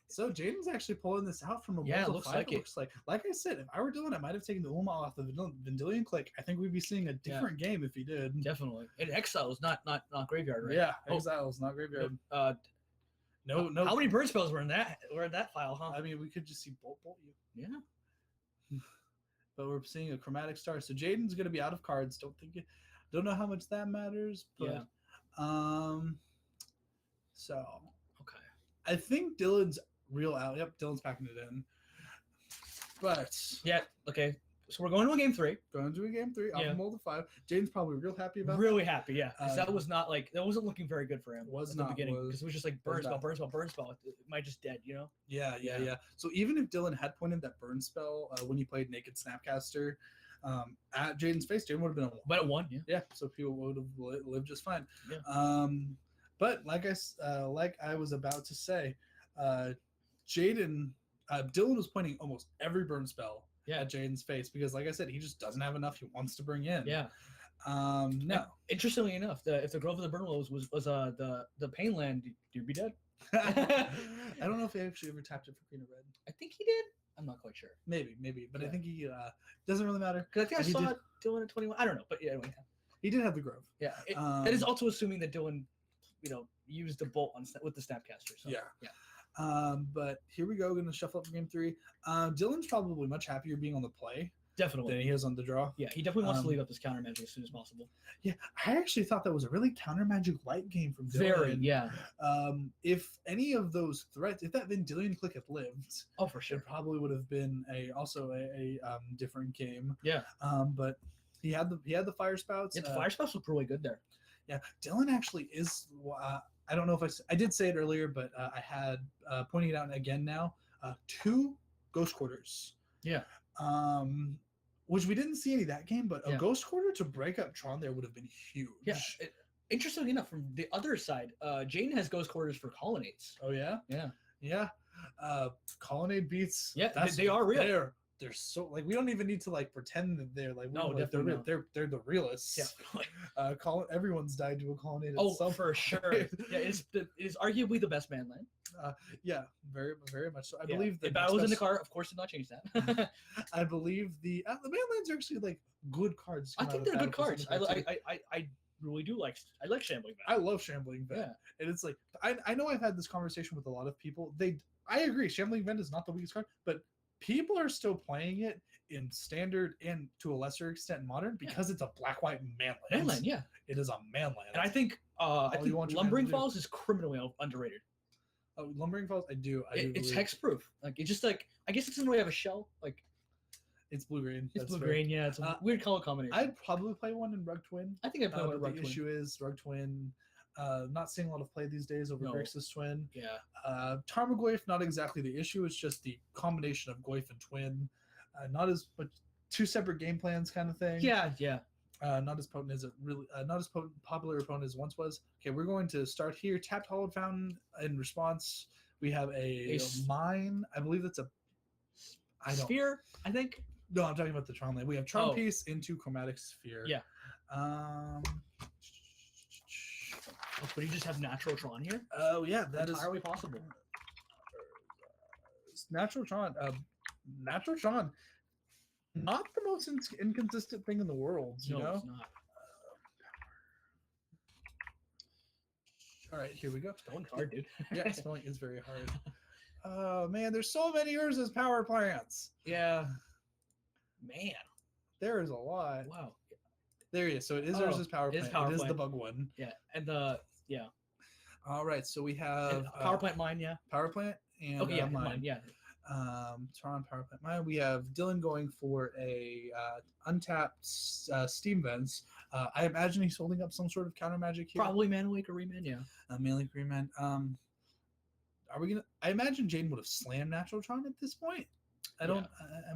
S3: So Jaden's actually pulling this out from a
S1: Yeah,
S3: World of
S1: looks
S3: Five,
S1: like it.
S3: looks like I said, if I were Dylan, I might have taken the Ulamog off the Vendilion click. I think we'd be seeing a different game if he did.
S1: Definitely. And Exile is not graveyard, right?
S3: Yeah,
S1: Oh.
S3: Exiles, not graveyard.
S1: No.
S3: No.
S1: How many burn spells were in that file, huh?
S3: I mean, we could just see bolt you.
S1: Yeah.
S3: But we're seeing a chromatic star. So Jaden's gonna be out of cards. Don't know how much that matters. But,
S1: Yeah.
S3: So
S1: Okay.
S3: I think Dylan's real out. Yep, Dylan's packing it in. But
S1: Yeah. Okay. So we're going to a game 3.
S3: going to a game 3 off
S1: Yeah.
S3: the Mold of 5. Jaden's probably real happy about
S1: Really happy, yeah. Because that
S3: Uh,
S1: was not that wasn't looking very good for him.
S3: Was
S1: at the
S3: not,
S1: beginning
S3: was-
S1: because it was just like
S3: was
S1: burn spell,
S3: not.
S1: burn spell, burn spell. It might just dead, you know.
S3: Yeah.
S1: Yeah.
S3: So even if Dylan had pointed that burn spell when he played Naked Snapcaster at Jaden's face, Jaden would have been a 1.
S1: But it won, yeah.
S3: Yeah, so people would have lived just fine.
S1: Yeah.
S3: But like I was about to say, Dylan was pointing almost every burn spell
S1: Yeah.
S3: at Jaden's face because, like I said, he just doesn't have enough he wants to bring in.
S1: Yeah.
S3: No.
S1: Interestingly enough, if the Grove of the Burn Willows was the Pain Land, you'd be dead.
S3: I don't know if he actually ever tapped it for Green or Red.
S1: I think he did. I'm not quite sure.
S3: Maybe, but I
S1: Yeah.
S3: think he doesn't really matter.
S1: Because I think I
S3: He
S1: saw
S3: did-
S1: Dylan at 21. I don't know, but yeah, anyway.
S3: He did have the Grove.
S1: Yeah.
S3: Um,
S1: That is also assuming that Dylan, used the bolt with the Snapcaster. So,
S3: Yeah.
S1: Yeah.
S3: But here we go. Going to shuffle up for game 3. Dylan's probably much happier being on the play
S1: Definitely.
S3: than he is on the draw.
S1: Yeah, he definitely wants to
S3: Um,
S1: leave up his counter magic as soon as possible.
S3: Yeah, I actually thought that was a really counter magic light game from Dylan.
S1: Very, yeah.
S3: If any of those threats, if that Vendilion click had lived,
S1: Oh, for sure.
S3: it probably would have been a different game.
S1: Yeah.
S3: But he had the fire spouts.
S1: Yeah, the fire spells look really good there.
S3: Yeah, Dylan actually is. I don't know if I did say it earlier, but I had pointing it out again now. 2 ghost quarters.
S1: Yeah.
S3: Which we didn't see any that game, but a
S1: Yeah.
S3: ghost quarter to break up Tron there would have been huge.
S1: Yeah. Interestingly enough, from the other side, Jaden has ghost quarters for colonnades.
S3: Oh yeah.
S1: Yeah.
S3: Yeah. Colonnade beats.
S1: Yeah, they are real.
S3: They're so like we don't even need to like pretend that they're like
S1: No,
S3: like,
S1: definitely not.
S3: they're the realists.
S1: Definitely.
S3: Everyone's died to a colonnade. At
S1: Oh,
S3: some
S1: for sure.
S3: point.
S1: Yeah, it is arguably the best man land.
S3: Yeah, very very much so. I
S1: Yeah.
S3: believe the
S1: If I was in the
S3: next
S1: car, of course, did not change that.
S3: best- I believe the manlands are actually like good cards. to
S1: I
S3: come
S1: think
S3: out of
S1: they're good
S3: Battle
S1: cards.
S3: for Syndicate too.
S1: I really do like Shambling
S3: I
S1: Vat.
S3: love Shambling Vet.
S1: Yeah.
S3: And it's like I know I've had this conversation with a lot of people. I agree, Shambling Vet is not the weakest card, but people are still playing it in standard and to a lesser extent modern because it's a black-white manland.
S1: Manland, yeah.
S3: It is a manland.
S1: And I think
S3: you want your
S1: Lumbering
S3: man to do.
S1: Falls is criminally underrated.
S3: Lumbering Falls, I do
S1: It's
S3: believe.
S1: hexproof. Like it's just like I guess it's in the way of a shell. Like
S3: It's blue-green.
S1: it's
S3: that's
S1: blue
S3: fair.
S1: green. Yeah, it's a weird color combination.
S3: I'd probably play one in Rug Twin.
S1: I think I'd play one
S3: But
S1: with Rug
S3: the
S1: Twin.
S3: issue is Rug Twin Not seeing a lot of play these days over
S1: No.
S3: Grixis Twin.
S1: Yeah.
S3: Tarmogoyf, not exactly the issue. It's just the combination of Goyf and Twin. Not as but two separate game plans kind of thing.
S1: Yeah. Yeah.
S3: Not as potent as it really, not as popular opponent as once was. Okay, we're going to start here. Tapped Hollowed Fountain. In response, we have a mine. I believe that's a. I don't.
S1: Sphere, I think.
S3: No, I'm talking about the Tron land. We have Tron
S1: Oh.
S3: Piece into Chromatic Sphere.
S1: Yeah.
S3: But
S1: you just have natural Tron here.
S3: Oh yeah, that is
S1: entirely possible.
S3: Natural Tron. Natural Tron. Not the most inconsistent thing in the world, you know.
S1: It's not.
S3: All right, here we go.
S1: Spelling hard, dude.
S3: Yeah, spelling is very hard. Oh man, there's so many Urza's power plants.
S1: Yeah. Man.
S3: There is a lot.
S1: Wow.
S3: There he is. So it is
S1: Oh,
S3: Urza's power
S1: it is
S3: plant.
S1: power
S3: It is the
S1: plant.
S3: bug one.
S1: Yeah. And the
S3: All right, so we have
S1: power plant mine. Yeah.
S3: power plant and
S1: Okay. Yeah.
S3: mine.
S1: Mine. Yeah.
S3: Tron power plant mine. We have Dylan going for a untapped steam vents. I imagine he's holding up some sort of counter magic here.
S1: Probably Mana Wake or Remand. Yeah.
S3: Melee agreement. Are we gonna? I imagine Jaden would have slammed Natural Tron at this point. I'm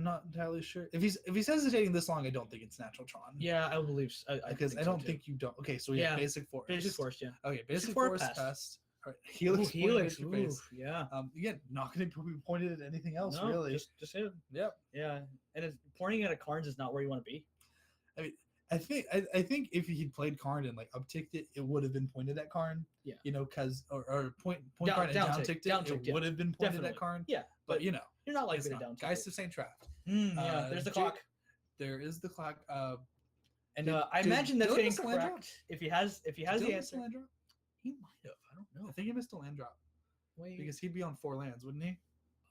S3: not entirely sure. If he's hesitating this long, I don't think it's Natural Tron.
S1: Yeah, I believe.
S3: Because I don't think you don't. Okay, so we have
S1: Yeah.
S3: basic force.
S1: Basic Force. Yeah.
S3: Okay, basic
S1: Force
S3: force
S1: passed.
S3: passed. All right, Helix.
S1: Ooh,
S3: pointed
S1: Helix.
S3: at your
S1: Ooh,
S3: face.
S1: yeah.
S3: Again, not going to be pointed at anything else
S1: No,
S3: really.
S1: Just him.
S3: Yep.
S1: Yeah. And it's pointing at a Karns is not where you want to be.
S3: I think if he played Karn and like upticked it, it would have been pointed at Karn.
S1: Yeah.
S3: You know, because or point
S1: Down-
S3: Karn and
S1: down
S3: down
S1: tick,
S3: ticked
S1: down
S3: it,
S1: tick,
S3: it
S1: yeah.
S3: would have been pointed
S1: Definitely.
S3: at Karn.
S1: Yeah.
S3: But you know,
S1: You're not
S3: it's
S1: likely to
S3: not.
S1: down.
S3: Geist of Saint Trapped.
S1: Yeah. There's the
S3: J-
S1: clock.
S3: There is the clock.
S1: And
S3: did-
S1: I
S3: did
S1: imagine that's
S3: Dylan
S1: getting
S3: miss a land drop?
S1: correct. If he has
S3: Did
S1: the
S3: Dylan miss a
S1: answer,
S3: land drop?
S1: he might have. I don't know.
S3: I think he missed a land drop
S1: Wait.
S3: because he'd be on 4 lands, wouldn't he?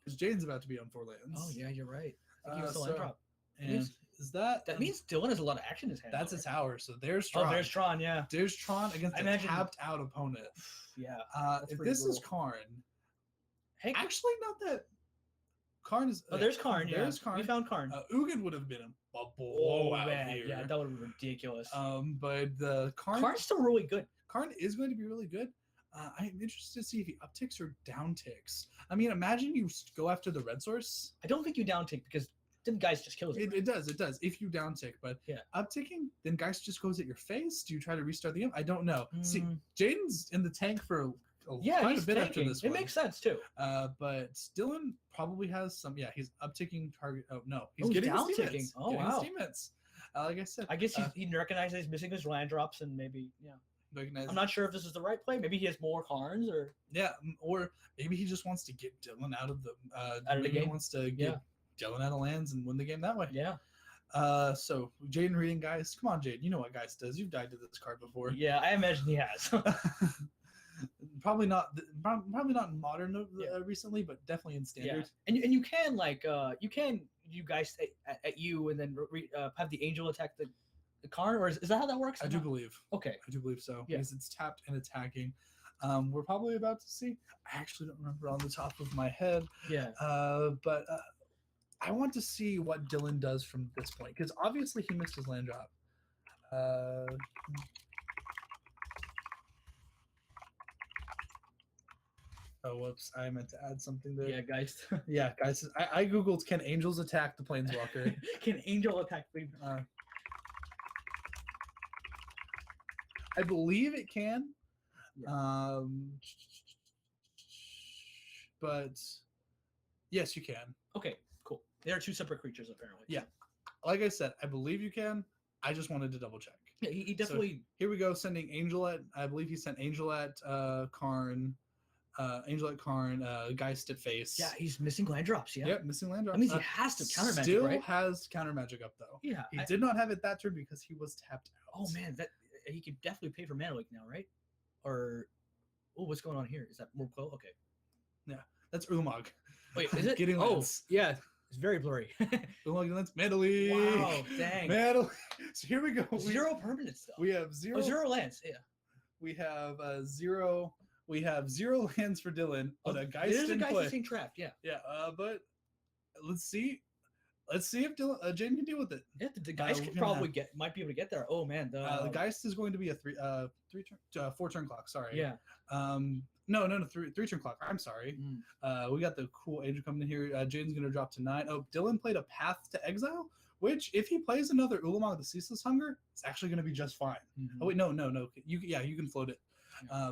S3: Because Jaden's about to be on 4 lands.
S1: Oh yeah, you're right. I think he was the
S3: so-
S1: land drop.
S3: And is that?
S1: That means Dylan has a lot of action in his hand.
S3: that's
S1: now,
S3: a tower. So there's Tron.
S1: right? Oh, there's Tron. Yeah.
S3: There's Tron against
S1: I
S3: a
S1: imagine-
S3: tapped out opponent.
S1: Yeah.
S3: If
S1: pretty
S3: this is
S1: brutal.
S3: Karn,
S1: Hey.
S3: actually not that. Karn is.
S1: Oh, there's Karn. Yeah.
S3: There's Karn.
S1: We found Karn.
S3: Ugin would have been a
S1: Oh
S3: blowout
S1: man,
S3: here.
S1: yeah, that would have been ridiculous.
S3: But the Karn
S1: Karn's still really good.
S3: Karn is going to be really good. I'm interested to see if he upticks or downticks. I mean, imagine you go after the red source.
S1: I don't think you down tick because then guys just kills
S3: It does. If you downtick, but
S1: Yeah.
S3: upticking, then Geist just goes at your face. Do you try to restart the game? I don't know. See,
S1: Mm.
S3: Jaden's in the tank for
S1: Yeah,
S3: quite
S1: he's
S3: a bit after
S1: tanking.
S3: this
S1: It
S3: one.
S1: makes sense too.
S3: But Dylan probably has some. Yeah, he's upticking target. Oh no, he's
S1: he's
S3: getting his
S1: downticking.
S3: demons.
S1: Oh,
S3: Getting his
S1: wow.
S3: demons. Like I said,
S1: I guess he recognizes he's missing his land drops and maybe
S3: recognize.
S1: I'm not sure if this is the right play. Maybe he has more Karns or
S3: Yeah, or maybe he just wants to get Dylan out of the.
S1: the
S3: maybe
S1: game?
S3: He wants to get Dylan out of lands and win the game that way.
S1: yeah.
S3: So Jaden reading Geist. Come on, Jaden. You know what Geist does. You've died to this card before.
S1: Yeah, I imagine he has.
S3: Probably not in modern
S1: Yeah.
S3: Recently, but definitely in standard.
S1: And you can like you guys at you and then have the angel attack the Karn, or is that how that works?
S3: I do believe.
S1: Okay.
S3: I do believe so.
S1: Yeah.
S3: Because it's tapped and attacking. We're probably about to see. I actually don't remember on the top of my head.
S1: Yeah.
S3: But I want to see what Dylan does from this point because obviously he missed his land drop. Oh, whoops! I meant to add something there.
S1: Yeah, guys.
S3: Yeah, guys. I googled can angels attack the planeswalker.
S1: Can angel attack the
S3: I believe it can.
S1: Yeah.
S3: But yes, you can.
S1: Okay, cool. They are two separate creatures apparently.
S3: Yeah. Like I said, I believe you can. I just wanted to double check.
S1: Yeah, he definitely.
S3: Here we go, sending Angel at. I believe he sent Angel at Karn. Angel at Karn. Geist at face.
S1: Yeah, he's missing land drops. Yeah.
S3: Yep, missing land drops.
S1: That means he has to counter magic,
S3: Still
S1: right?
S3: has counter magic up though.
S1: Yeah.
S3: He did not have it that turn because he was tapped out.
S1: Oh man, that he could definitely pay for Mana Wake now, right? Or what's going on here? Is that more Quill? Okay.
S3: That's Umag.
S1: Wait, is it?
S3: Getting
S1: oh,
S3: lands.
S1: yeah. It's very blurry.
S3: Umag and Lance Mandalay.
S1: Wow, dang.
S3: Mandalay. So here we go.
S1: Zero permanent stuff.
S3: We have zero.
S1: Oh, zero lands. Yeah.
S3: We have zero. We have 0 lands for Dylan, but a
S1: There's
S3: Geist
S1: a
S3: in
S1: Geist
S3: play.
S1: that's being trapped. Yeah.
S3: Yeah, but let's see. let's see if Jaden can deal with it.
S1: Yeah, the guys
S3: we
S1: could
S3: can
S1: probably might be able to get there. Oh man,
S3: The Geist is going to be a 4-turn clock. Sorry.
S1: yeah.
S3: No, 3-turn clock. I'm sorry. We got the cool angel coming in here. Jaden's going to drop to 9. Oh, Dylan played a Path to Exile, which if he plays another Ulamog the Ceaseless Hunger, it's actually going to be just fine. Oh wait, no. You can float it.
S1: Yeah.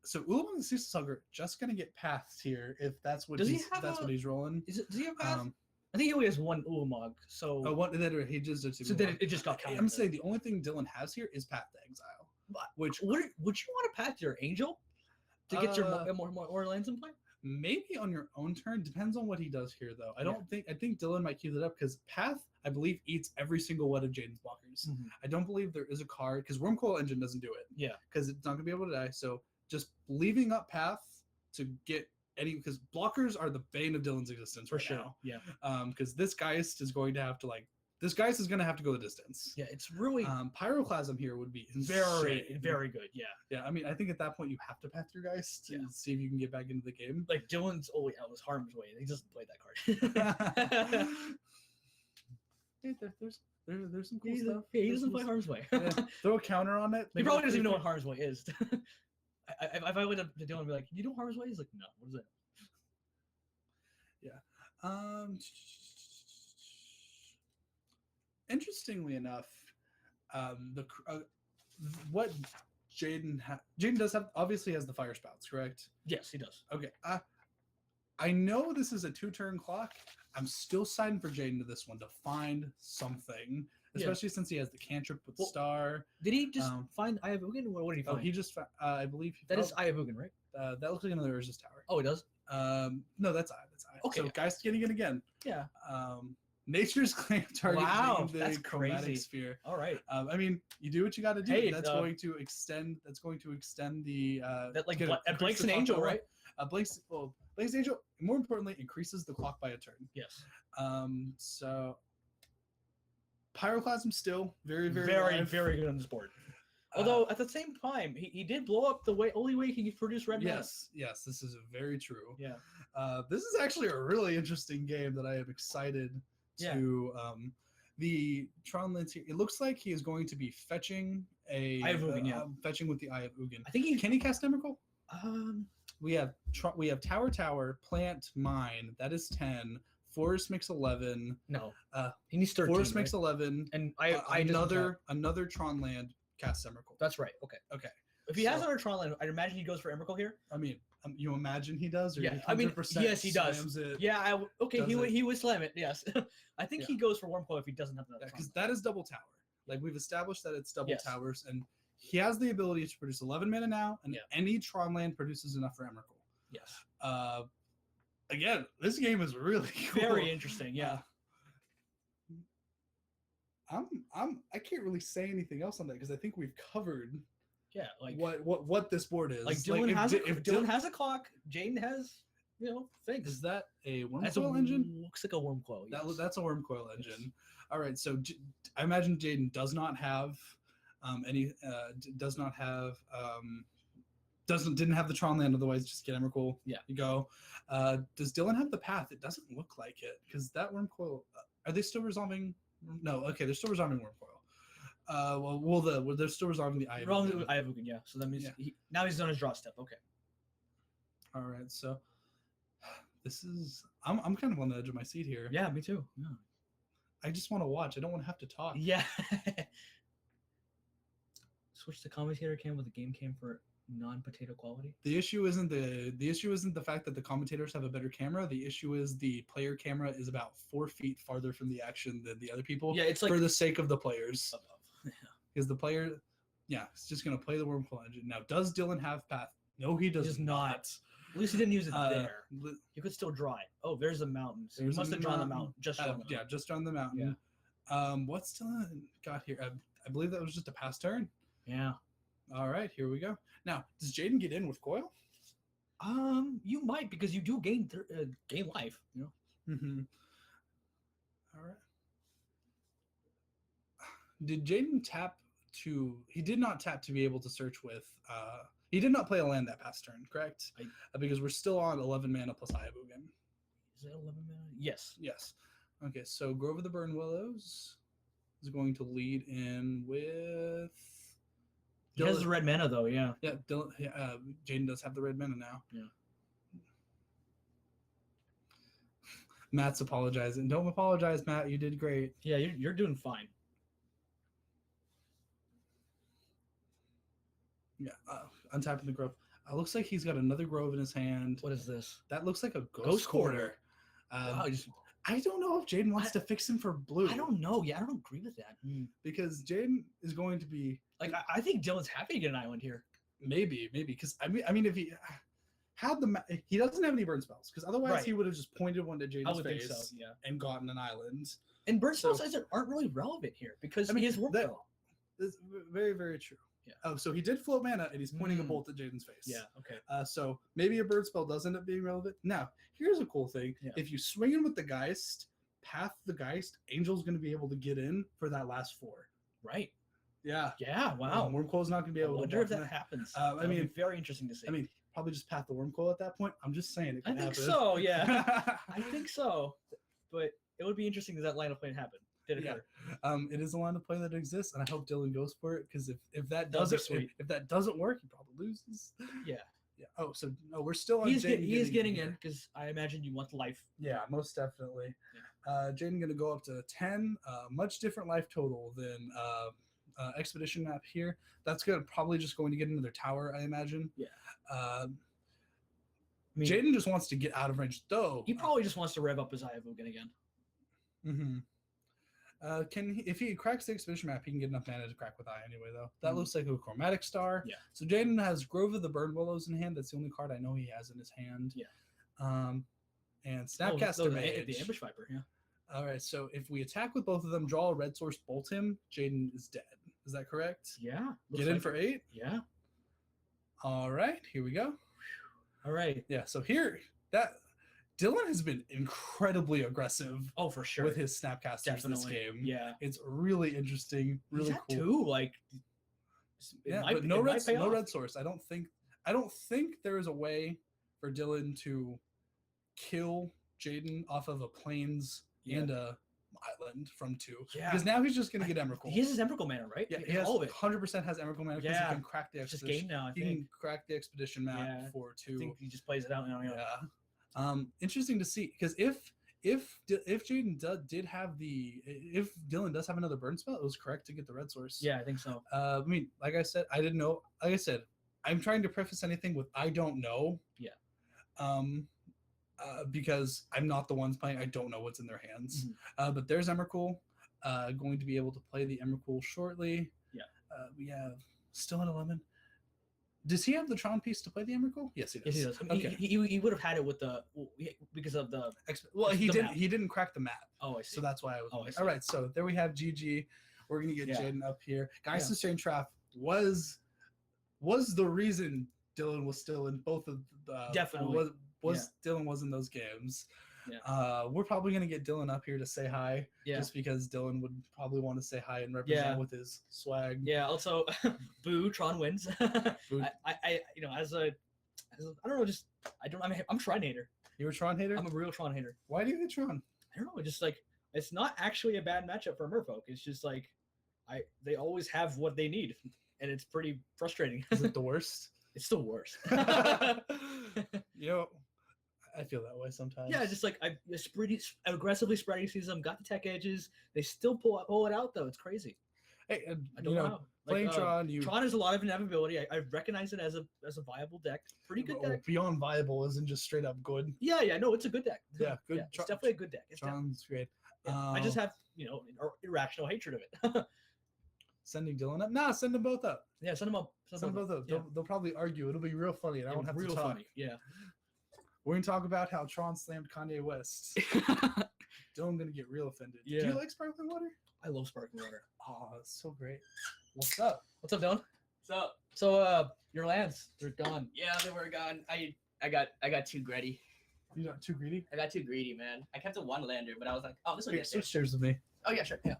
S3: So Ulamog the Ceaseless Hunger just going to get Paths here if that's what what he's rolling.
S1: Does he have Path? I think he only has one Ulamog, so
S3: He just did.
S1: so then it just got counted.
S3: I'm saying the only thing Dylan has here is Path to Exile. Which
S1: would you want to path your angel to get your more lands in play?
S3: Maybe on your own turn. Depends on what he does here, though. I think Dylan might keep it up because Path, I believe, eats every single one of Jaden's blockers. I don't believe there is a card because Wormcoil Engine doesn't do it. Yeah, because it's not gonna be able to die. So just leaving up Path to get any, because blockers are the bane of Dylan's existence
S1: for
S3: right
S1: sure.
S3: now.
S1: Yeah.
S3: Because this Geist is going to have to this Geist is going to have to go the distance.
S1: Yeah, it's really
S3: Pyroclasm here would be
S1: very good. Yeah.
S3: Yeah, I mean, I think at that point you have to path your Geist to see if you can get back into the game.
S1: Like Dylan's always out was Harm's Way. He doesn't play that card.
S3: Hey, there's some cool stuff.
S1: Yeah, he doesn't play Harm's Way.
S3: Throw a counter on it.
S1: He probably doesn't even know what Harm's Way is. If I went up to Dylan and be like, "You know Harm's Way?" He's like, "No, what is it?"
S3: Yeah. Interestingly enough, what Jaden does have obviously has the fire spouts, correct?
S1: Yes, he does.
S3: Okay. I know this is a 2-turn clock. I'm still siding for Jaden to this one to find something, especially since he has the cantrip with the star.
S1: Did he just find Eye of Ugin? What did he find?
S3: Oh, he just found, I believe
S1: that is Eye of Ugin, right?
S3: That looks like another Urza's Tower.
S1: Oh, it does.
S3: No, that's Eye.
S1: Okay.
S3: So Geist getting it again.
S1: Yeah.
S3: Nature's Claim target.
S1: Wow,
S3: the
S1: that's
S3: chromatic
S1: crazy.
S3: Sphere.
S1: All right.
S3: I mean, you do what you got to do.
S1: Hey,
S3: that's going to extend. That's going to extend the.
S1: That blanks an angel, right?
S3: Blanks angel. More importantly, increases the clock by a turn.
S1: Yes.
S3: So. Pyroclasm still very
S1: very good on this board. Although at the same time, he did blow up the only way he could produce red mana.
S3: Yes, this is very true.
S1: Yeah.
S3: This is actually a really interesting game that I am excited to. The Tron Lens here. It looks like he is going to be fetching a
S1: Eye of Ugin,
S3: fetching with the Eye of Ugin.
S1: I think
S3: can he cast Emrakul? We have Tower, Plant, Mine. That is 10. Forest makes 11.
S1: No. He needs 13.
S3: Forest makes 11.
S1: And
S3: another Tron land casts Emrakul.
S1: That's right. Okay. If he has another Tron land, I'd imagine he goes for Emrakul here.
S3: I mean, you imagine he does? Or
S1: yeah.
S3: I mean,
S1: yes, he does. Yeah. He would slam it. Yes. I think he goes for Wormcoil if he doesn't have another.
S3: Because that is double tower. Like we've established that it's double towers, and he has the ability to produce 11 mana now, and any Tron land produces enough for Emrakul.
S1: Yes.
S3: Again, this game is really cool.
S1: Very interesting. Yeah.
S3: I can't really say anything else on that because I think we've covered.
S1: Yeah, like
S3: what this board is.
S1: Like Dylan Dylan has a clock, Jaden has things.
S3: Is that a Wormcoil engine?
S1: Looks like a Wormcoil. Yes.
S3: That's a Wormcoil engine. Yes. All right, so I imagine Jaden does not have didn't have the Tron land, otherwise just get Emrakul. Yeah, you go. Does Dylan have the path? It doesn't look like it because that Wormcoil. Are they still resolving? No, okay, they're still resolving Wormcoil. They're still resolving the Eye of Ugin.
S1: Eye of Ugin, yeah. So that means now he's done his draw step. Okay.
S3: All right, so this is I'm kind of on the edge of my seat here.
S1: Yeah, me too. Yeah.
S3: I just want to watch. I don't want to have to talk.
S1: Yeah. Switch the commentator cam with the game cam for non-potato quality.
S3: The issue isn't the fact that the commentators have a better camera. The issue is the player camera is about 4 feet farther from the action than the other people.
S1: Yeah, it's like
S3: for the sake of the players. Because the player, it's just gonna play the Wormcoil engine. Now, does Dylan have path? No, he does
S1: not. At least he didn't use it there. You could still draw it. Oh, there's a mountain. So you must have drawn the mountain. Just
S3: drawn the mountain.
S1: Yeah.
S3: What's Dylan got here? I believe that was just a pass turn.
S1: Yeah.
S3: All right, here we go. Now, does Jaden get in with Coil?
S1: You might because you do gain life.
S3: Mm-hmm. All right. Did Jaden tap to? He did not tap to be able to search with. He did not play a land that past turn, correct? Because we're still on 11 mana plus Eye of Ugin.
S1: Is that 11 mana? Yes.
S3: Yes. Okay, so Grove of the Burn Willows is going to lead in with.
S1: He has the red mana though. Yeah.
S3: Yeah, Jaden does have the red mana now.
S1: Yeah.
S3: Matt's apologizing. Don't apologize, Matt. You did great.
S1: Yeah, you're doing fine.
S3: Yeah, untapping the Grove. Looks like he's got another Grove in his hand.
S1: What is this?
S3: That looks like a
S1: Ghost Quarter.
S3: Wow, I don't know if Jaden wants to fix him for blue.
S1: I don't know. Yeah, I don't agree with that.
S3: Because Jaden is going to be
S1: Like, I think Dylan's happy to get an island here.
S3: maybe because I mean if he had he doesn't have any burn spells because otherwise
S1: Right.
S3: he would have just pointed one to
S1: I
S3: Jaden's
S1: would think
S3: face
S1: so. Yeah.
S3: and gotten an island.
S1: And burn
S3: So-
S1: spells aren't really relevant here because
S3: I mean,
S1: he has work
S3: that-
S1: spell.
S3: That's very, very true.
S1: Yeah.
S3: Oh, so he did float mana and he's pointing a
S1: Mm.
S3: bolt at Jaden's face.
S1: Yeah. Okay.
S3: So maybe a bird spell does end up being relevant. Now, here's a cool thing.
S1: Yeah.
S3: If you swing in with the Geist, path the Geist, Angel's going to be able to get in for that last 4.
S1: Right.
S3: Yeah.
S1: Yeah. Wow.
S3: Wormcoil's not going to be
S1: I
S3: able to.
S1: wonder if
S3: block
S1: that happens.
S3: I
S1: That'll be
S3: mean-
S1: very interesting to see.
S3: I mean, probably just path the Wormcoil at that point. I'm just saying it
S1: I
S3: could
S1: think
S3: happen.
S1: so. Yeah. I think so. But it would be interesting if that line of play happened. Did it
S3: Yeah.
S1: occur?
S3: It is a line of play that exists, and I hope Dylan goes for it because if that
S1: That'd be
S3: doesn't
S1: sweet.
S3: if that doesn't work, he probably loses.
S1: Yeah.
S3: Yeah. Oh, so no, we're still on.
S1: He is
S3: Jaden
S1: getting in because I imagine you want life.
S3: Yeah, most definitely. Jaden going to go up to 10. Much different life total than Expedition map here. That's probably just going to get into their tower, I imagine.
S1: Yeah.
S3: Uh,
S1: I mean,
S3: Jaden just wants to get out of range, though.
S1: he probably just wants to rev up his Eye of Ogun again.
S3: If he cracks the Expedition map, he can get enough mana to crack with Eye anyway, though. That
S1: Mhm.
S3: looks like a Chromatic Star.
S1: Yeah.
S3: So Jaden has Grove of the Burn Willows in hand. That's the only card I know he has in his hand.
S1: Yeah.
S3: And
S1: Oh,
S3: Snapcaster
S1: the
S3: Mage.
S1: Ambush Viper. Yeah.
S3: All right, so if we attack with both of them, draw a red source, bolt him, Jaden is dead. Is that correct?
S1: Yeah.
S3: Get in for 8.
S1: Yeah.
S3: All right, here we go.
S1: All right.
S3: Yeah, so here Dylan has been incredibly aggressive
S1: Oh, for sure.
S3: with his Snapcasters in this
S1: Definitely.
S3: game.
S1: Yeah.
S3: It's really interesting, really
S1: He's at
S3: cool.
S1: 2. Like.
S3: Yeah,
S1: might-
S3: but no
S1: it might
S3: red,
S1: pay
S3: no
S1: off.
S3: red source. I don't think there is a way for Dylan to kill Jaden off of a plains
S1: Yeah.
S3: and a island from 2.
S1: Yeah.
S3: Because now he's just gonna get Emrakul.
S1: He has his Emrakul mana, right?
S3: Yeah, he has
S1: all of it.
S3: 100% has Emrakul mana because
S1: Yeah.
S3: he can crack the
S1: It's just
S3: expedition.
S1: game now. I
S3: He
S1: think.
S3: can crack the expedition map
S1: Yeah.
S3: for
S1: I
S3: 2.
S1: think he just plays it out now.
S3: Yeah. Interesting to see because if Jaden did have if Dylan does have another burn spell, it was correct to get the red source.
S1: Yeah, I think so.
S3: I mean, like I said, I didn't know. Like I said, I'm trying to preface anything with I don't know.
S1: Yeah.
S3: Because I'm not the ones playing. I don't know what's in their hands.
S1: Mhm.
S3: But there's Emrakul. Going to be able to play the Emrakul shortly.
S1: Yeah.
S3: We have still in a lemon. Does he have the Tron piece to play the Emrakul? Yes, he does.
S1: Yes, he does. I mean,
S3: Okay.
S1: he would have had it with the because of the.
S3: Well, he
S1: the
S3: didn't.
S1: map.
S3: He didn't crack the map,
S1: Oh, I see.
S3: so that's why I was.
S1: Oh, I see.
S3: All right, so there we have GG. We're gonna get
S1: Yeah.
S3: Jaden up here. Guys,
S1: Yeah.
S3: the Strain Trap was the reason Dylan was still in both of the.
S1: Definitely.
S3: Dylan was in those games.
S1: Yeah.
S3: We're probably gonna get Dylan up here to say hi,
S1: Yeah.
S3: just because Dylan would probably want to say hi and represent
S1: Yeah.
S3: with his swag.
S1: Yeah. Also, boo. Tron wins.
S3: Boo.
S1: I as a I don't know. Just I'm Shrine hater.
S3: You're a Tron hater.
S1: I'm a real Tron hater.
S3: Why do you hate Tron?
S1: I don't know. Just like it's not actually a bad matchup for Merfolk. It's just like they always have what they need, and it's pretty frustrating.
S3: Is it the worst?
S1: It's the worst.
S3: You know, I feel that way sometimes.
S1: Yeah, just like aggressively spreading sees them, got the tech edges. They still pull it out though. It's crazy.
S3: Hey, and,
S1: I don't know how.
S3: playing Tron,
S1: Tron has a lot of inevitability. I recognize it as a viable deck. Pretty good deck.
S3: Beyond viable isn't just straight up good.
S1: Yeah, no, it's a good deck.
S3: Yeah, good.
S1: It's definitely a good deck. It's
S3: Tron's great.
S1: I just have irrational hatred of it.
S3: Sending Dylan up. Nah, send them both up.
S1: Yeah, send them up.
S3: Send them both up.
S1: Yeah.
S3: They'll probably argue. It'll be real funny. And I won't have
S1: real
S3: to talk.
S1: funny. Yeah.
S3: We're gonna talk about how Tron slammed Kanye West. Dylan gonna get real offended. Do
S1: Yeah.
S3: you like sparkling water?
S1: I love sparkling water.
S3: Oh, it's so great. What's up?
S1: What's up, Dylan?
S6: So
S1: So your lands, they're gone.
S6: yeah, they were gone. I got too greedy.
S3: You not too greedy?
S6: I got too greedy, man. I kept a one lander, but I was like, oh, this will
S3: Wait,
S6: get there.
S3: switch chairs with me.
S6: Oh yeah, sure. Yeah.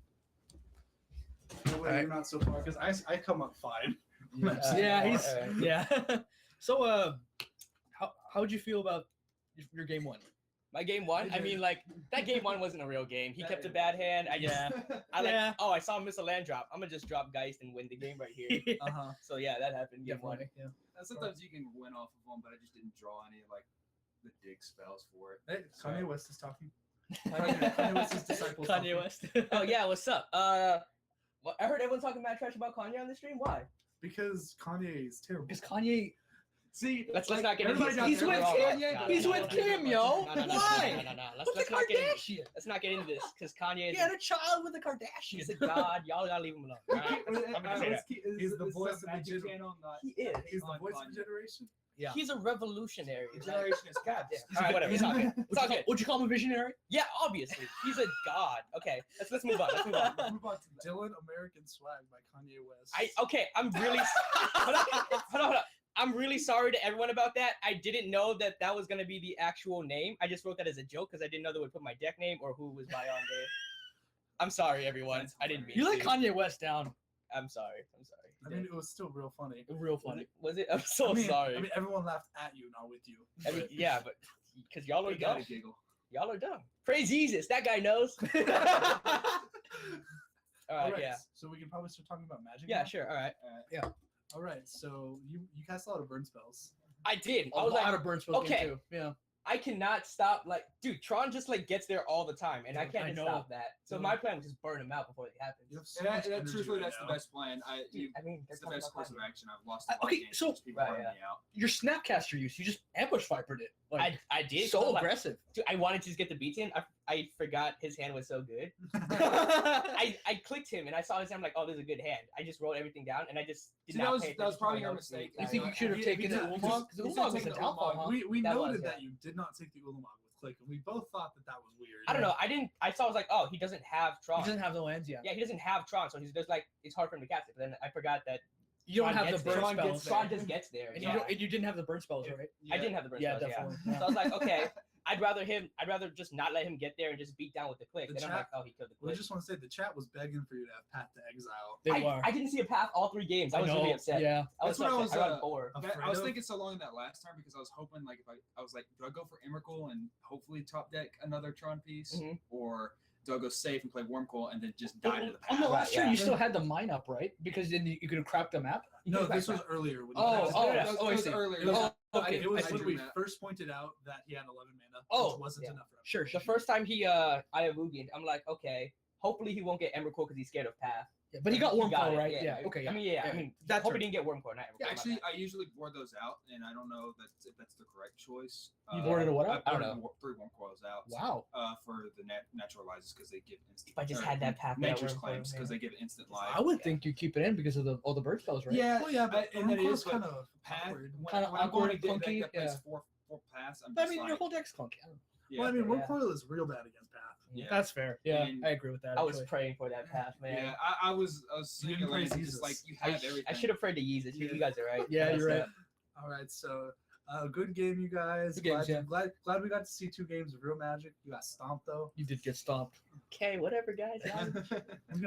S3: No way, you're not so far because I come up fine.
S1: Yeah, he's yeah. So how would you feel about your game 1?
S6: My game one. I mean, like that game one wasn't a real game. He kept a bad hand. I like.
S1: Yeah.
S6: Oh, I saw him miss a land drop. I'm gonna just drop Geist and win the game right here.
S3: Uh-huh.
S6: So yeah, that happened. Game one.
S1: Definitely, yeah.
S7: Sometimes you can win off of one, but I just didn't draw any like the dig spells for it.
S3: Hey,
S7: So-
S3: Kanye West is talking. Kanye West's disciples
S1: Kanye
S3: talking.
S1: West.
S6: Oh yeah, what's up? Well, I heard everyone talking mad trash about Kanye on the stream. Why?
S3: Because Kanye is terrible.
S1: Because Kanye.
S7: See,
S6: Let's not get into
S7: everybody
S6: this.
S7: out
S1: He's
S7: there,
S1: with
S7: we're all-
S1: Kim.
S6: No,
S1: He's
S6: no,
S1: with
S6: no,
S1: Kim,
S6: no,
S1: yo.
S6: no, no, no,
S1: Why?
S6: No.
S1: With
S6: Let's
S1: the
S6: not get into.
S1: Kardashian.
S6: Let's not get into this because Kanye
S1: He
S6: is.
S1: had a child with a Kardashian.
S6: He's a god. Y'all gotta leave him alone. All right? I'm gonna say that.
S3: He's the voice of the
S7: Magic
S3: generation.
S7: Channel, not
S6: He is.
S3: He's the
S7: on
S3: voice of
S7: Kanye.
S3: the generation.
S1: Yeah.
S6: He's a revolutionary.
S7: The generation is
S6: God
S7: caps.
S6: damn. All right, whatever. It's all good. It's all good.
S1: Would you call him a visionary?
S6: Yeah, obviously. He's a god. Okay, let's move on. Let's move on.
S7: Move on to
S3: Dylan American Swag by Kanye West.
S6: I'm really hold on. I'm really sorry to everyone about that. I didn't know that was gonna be the actual name. I just wrote that as a joke because I didn't know they would put my deck name or who was by on there. I'm sorry, everyone. I didn't mean
S1: You let
S6: to.
S1: Kanye West down.
S6: I'm sorry.
S3: I mean, it was still real funny.
S1: Real funny.
S6: Was it? I'm so
S3: I mean,
S6: sorry.
S3: I mean, everyone laughed at you, not with you.
S6: I mean, yeah, but because y'all are
S7: You gotta
S6: dumb.
S7: giggle.
S6: Y'all are dumb. Praise Jesus. That guy knows. All right. Yeah.
S3: So we can probably start talking about magic.
S6: Yeah.
S3: now?
S6: Sure. All right.
S3: All right. So you cast a lot of burn spells.
S6: I did.
S1: A
S6: I was
S1: lot
S6: like,
S1: of burn spells.
S6: okay.
S1: Too. Yeah.
S6: I cannot stop. Like, dude, Tron just like gets there all the time, and I
S1: Dude,
S6: can't
S1: I
S6: just
S1: know.
S6: stop that. So
S3: Dude.
S6: my plan was just burn him out before it happens.
S3: You have so
S7: And
S3: much
S7: that
S3: energy
S7: truthfully,
S3: right
S7: that's
S3: now.
S7: the best plan.
S6: Dude, I mean,
S7: It's
S6: they're
S7: the best
S6: talking
S7: course of
S6: about
S7: action. I've lost a lot
S1: Okay,
S7: of games
S1: so-
S7: because people
S6: Right,
S7: burn
S6: yeah.
S7: me out.
S1: Your snapcaster use. You just ambush vipered it. Like,
S6: I did.
S1: so
S6: like,
S1: aggressive.
S6: dude, I wanted to just get the beats in. I forgot his hand was so good. I clicked him and I saw his hand. I'm like, oh, this is a good hand. I just wrote everything down and I just did
S7: See,
S6: not
S7: that was
S6: pay
S7: that was
S6: attention to
S7: probably
S6: my
S7: your
S6: notes.
S7: mistake.
S1: You think you should have
S3: Yeah,
S1: taken the
S3: because-
S1: Ulamog? Because the
S7: because
S1: Ulamog was
S7: taking
S1: a
S7: the
S1: downfall,
S7: Ulamog,
S1: huh?
S3: We
S6: That
S3: noted
S6: was,
S3: that you did not take the Ulamog with Click, and we both thought that was weird.
S6: I don't know. I saw. I was like, oh, he doesn't have Tron.
S1: He doesn't have the lands yet.
S6: Yeah, he doesn't have Tron, so he's just like it's hard for him to cast it. But then I forgot that
S1: You don't
S6: Tron
S1: have
S6: gets
S1: the
S6: there.
S1: burn spells.
S6: Tron just gets there.
S1: And
S6: yeah.
S1: you didn't have the burn spells, right?
S6: I didn't have the burn
S1: Yeah,
S6: spells.
S1: definitely.
S6: Yeah. So I was like, okay, I'd rather just not let him get there and just beat down with the click.
S3: The
S6: Then I'm
S3: chat-
S6: like, oh, he killed the
S3: Well, I
S6: click.
S3: just want to say the chat was begging for you to have Path to Exile.
S1: They were.
S6: I didn't see a path all 3 games. I
S1: I
S6: was
S1: know.
S6: really upset.
S1: Yeah.
S6: I was
S7: That's what
S6: so
S7: I
S6: upset.
S7: was,
S6: I got 4.
S7: I was
S3: Afraid of?
S7: thinking so long that last time because I was hoping like if I was like, do I go for Emrakul and hopefully top deck another Tron piece,
S6: Mhm.
S7: or do I go safe and play Wormcoil and then just die to the
S1: On the
S7: path?
S1: last
S6: Right,
S1: turn,
S6: yeah.
S1: you still had the mine up, right? Because then you could have cracked the map.
S3: No,
S6: can
S3: this
S6: back
S3: was earlier. When
S1: Oh,
S3: you
S1: oh,
S3: guys-
S1: yeah.
S7: It
S1: I
S7: was
S1: see.
S7: earlier.
S3: It was,
S1: Oh, okay.
S3: it was
S7: I
S3: when
S7: drew
S3: we
S7: that.
S3: first pointed out that he had 11 mana,
S1: Oh,
S3: which wasn't
S6: yeah.
S3: enough for him.
S1: Sure.
S6: The first time he Ayamugi'd, I'm like, okay, hopefully he won't get Emrakul because he's scared of path.
S1: Yeah, but he got
S6: He
S1: Wormcoil,
S6: it,
S1: right? Yeah. Okay.
S6: I
S1: Yeah.
S6: mean, yeah.
S1: Yeah.
S6: I mean,
S1: That's
S6: hope
S1: right.
S6: he didn't get Wormcoil, not Emrakul.
S7: Yeah,
S6: my
S7: actually,
S6: bad.
S7: I usually board those out, and I don't know if that's the correct choice.
S1: You boarded a what out?
S6: I don't
S7: boarded
S6: know.
S7: 3 Wormcoils out.
S1: Wow.
S7: For the naturalizes because they give instant.
S6: If I just
S7: or
S6: had that path, that
S7: nature's
S6: Wormcoil,
S7: claims because
S6: yeah.
S7: they give instant life.
S1: I would think you keep it in because of all the bird spells, right?
S7: Yeah,
S3: Well, yeah, but
S7: and that
S3: Wormcoil's
S7: is but
S3: kind of
S7: path.
S3: awkward.
S7: When,
S1: Kinda
S7: when I'm going
S1: awkward,
S7: to deck
S1: clunky,
S7: that plays
S1: yeah.
S7: four paths, I'm
S1: But I
S7: just
S1: mean,
S7: like,
S1: your whole deck's clunky. I don't know.
S7: yeah,
S3: Well, I mean,
S6: yeah.
S3: Wormcoil is real bad against Path.
S7: yeah.
S1: That's fair. Yeah,
S7: And-
S1: I agree with that.
S6: I was
S1: actually.
S6: praying for that path, man.
S7: Yeah, I was
S3: You
S7: saying
S3: didn't
S7: it like,
S3: praise
S7: just
S3: Jesus.
S7: like you
S6: I,
S7: have everything.
S6: I should have prayed to use it.
S3: Yeah.
S6: You guys are right.
S1: Yeah,
S6: I
S1: you're
S6: messed
S1: right.
S6: up.
S3: All right, so good game, you guys.
S1: Good games, yeah.
S3: Glad we got to see 2 games of real Magic. You got stomped though.
S1: You did get stomped.
S6: Okay, whatever, guys.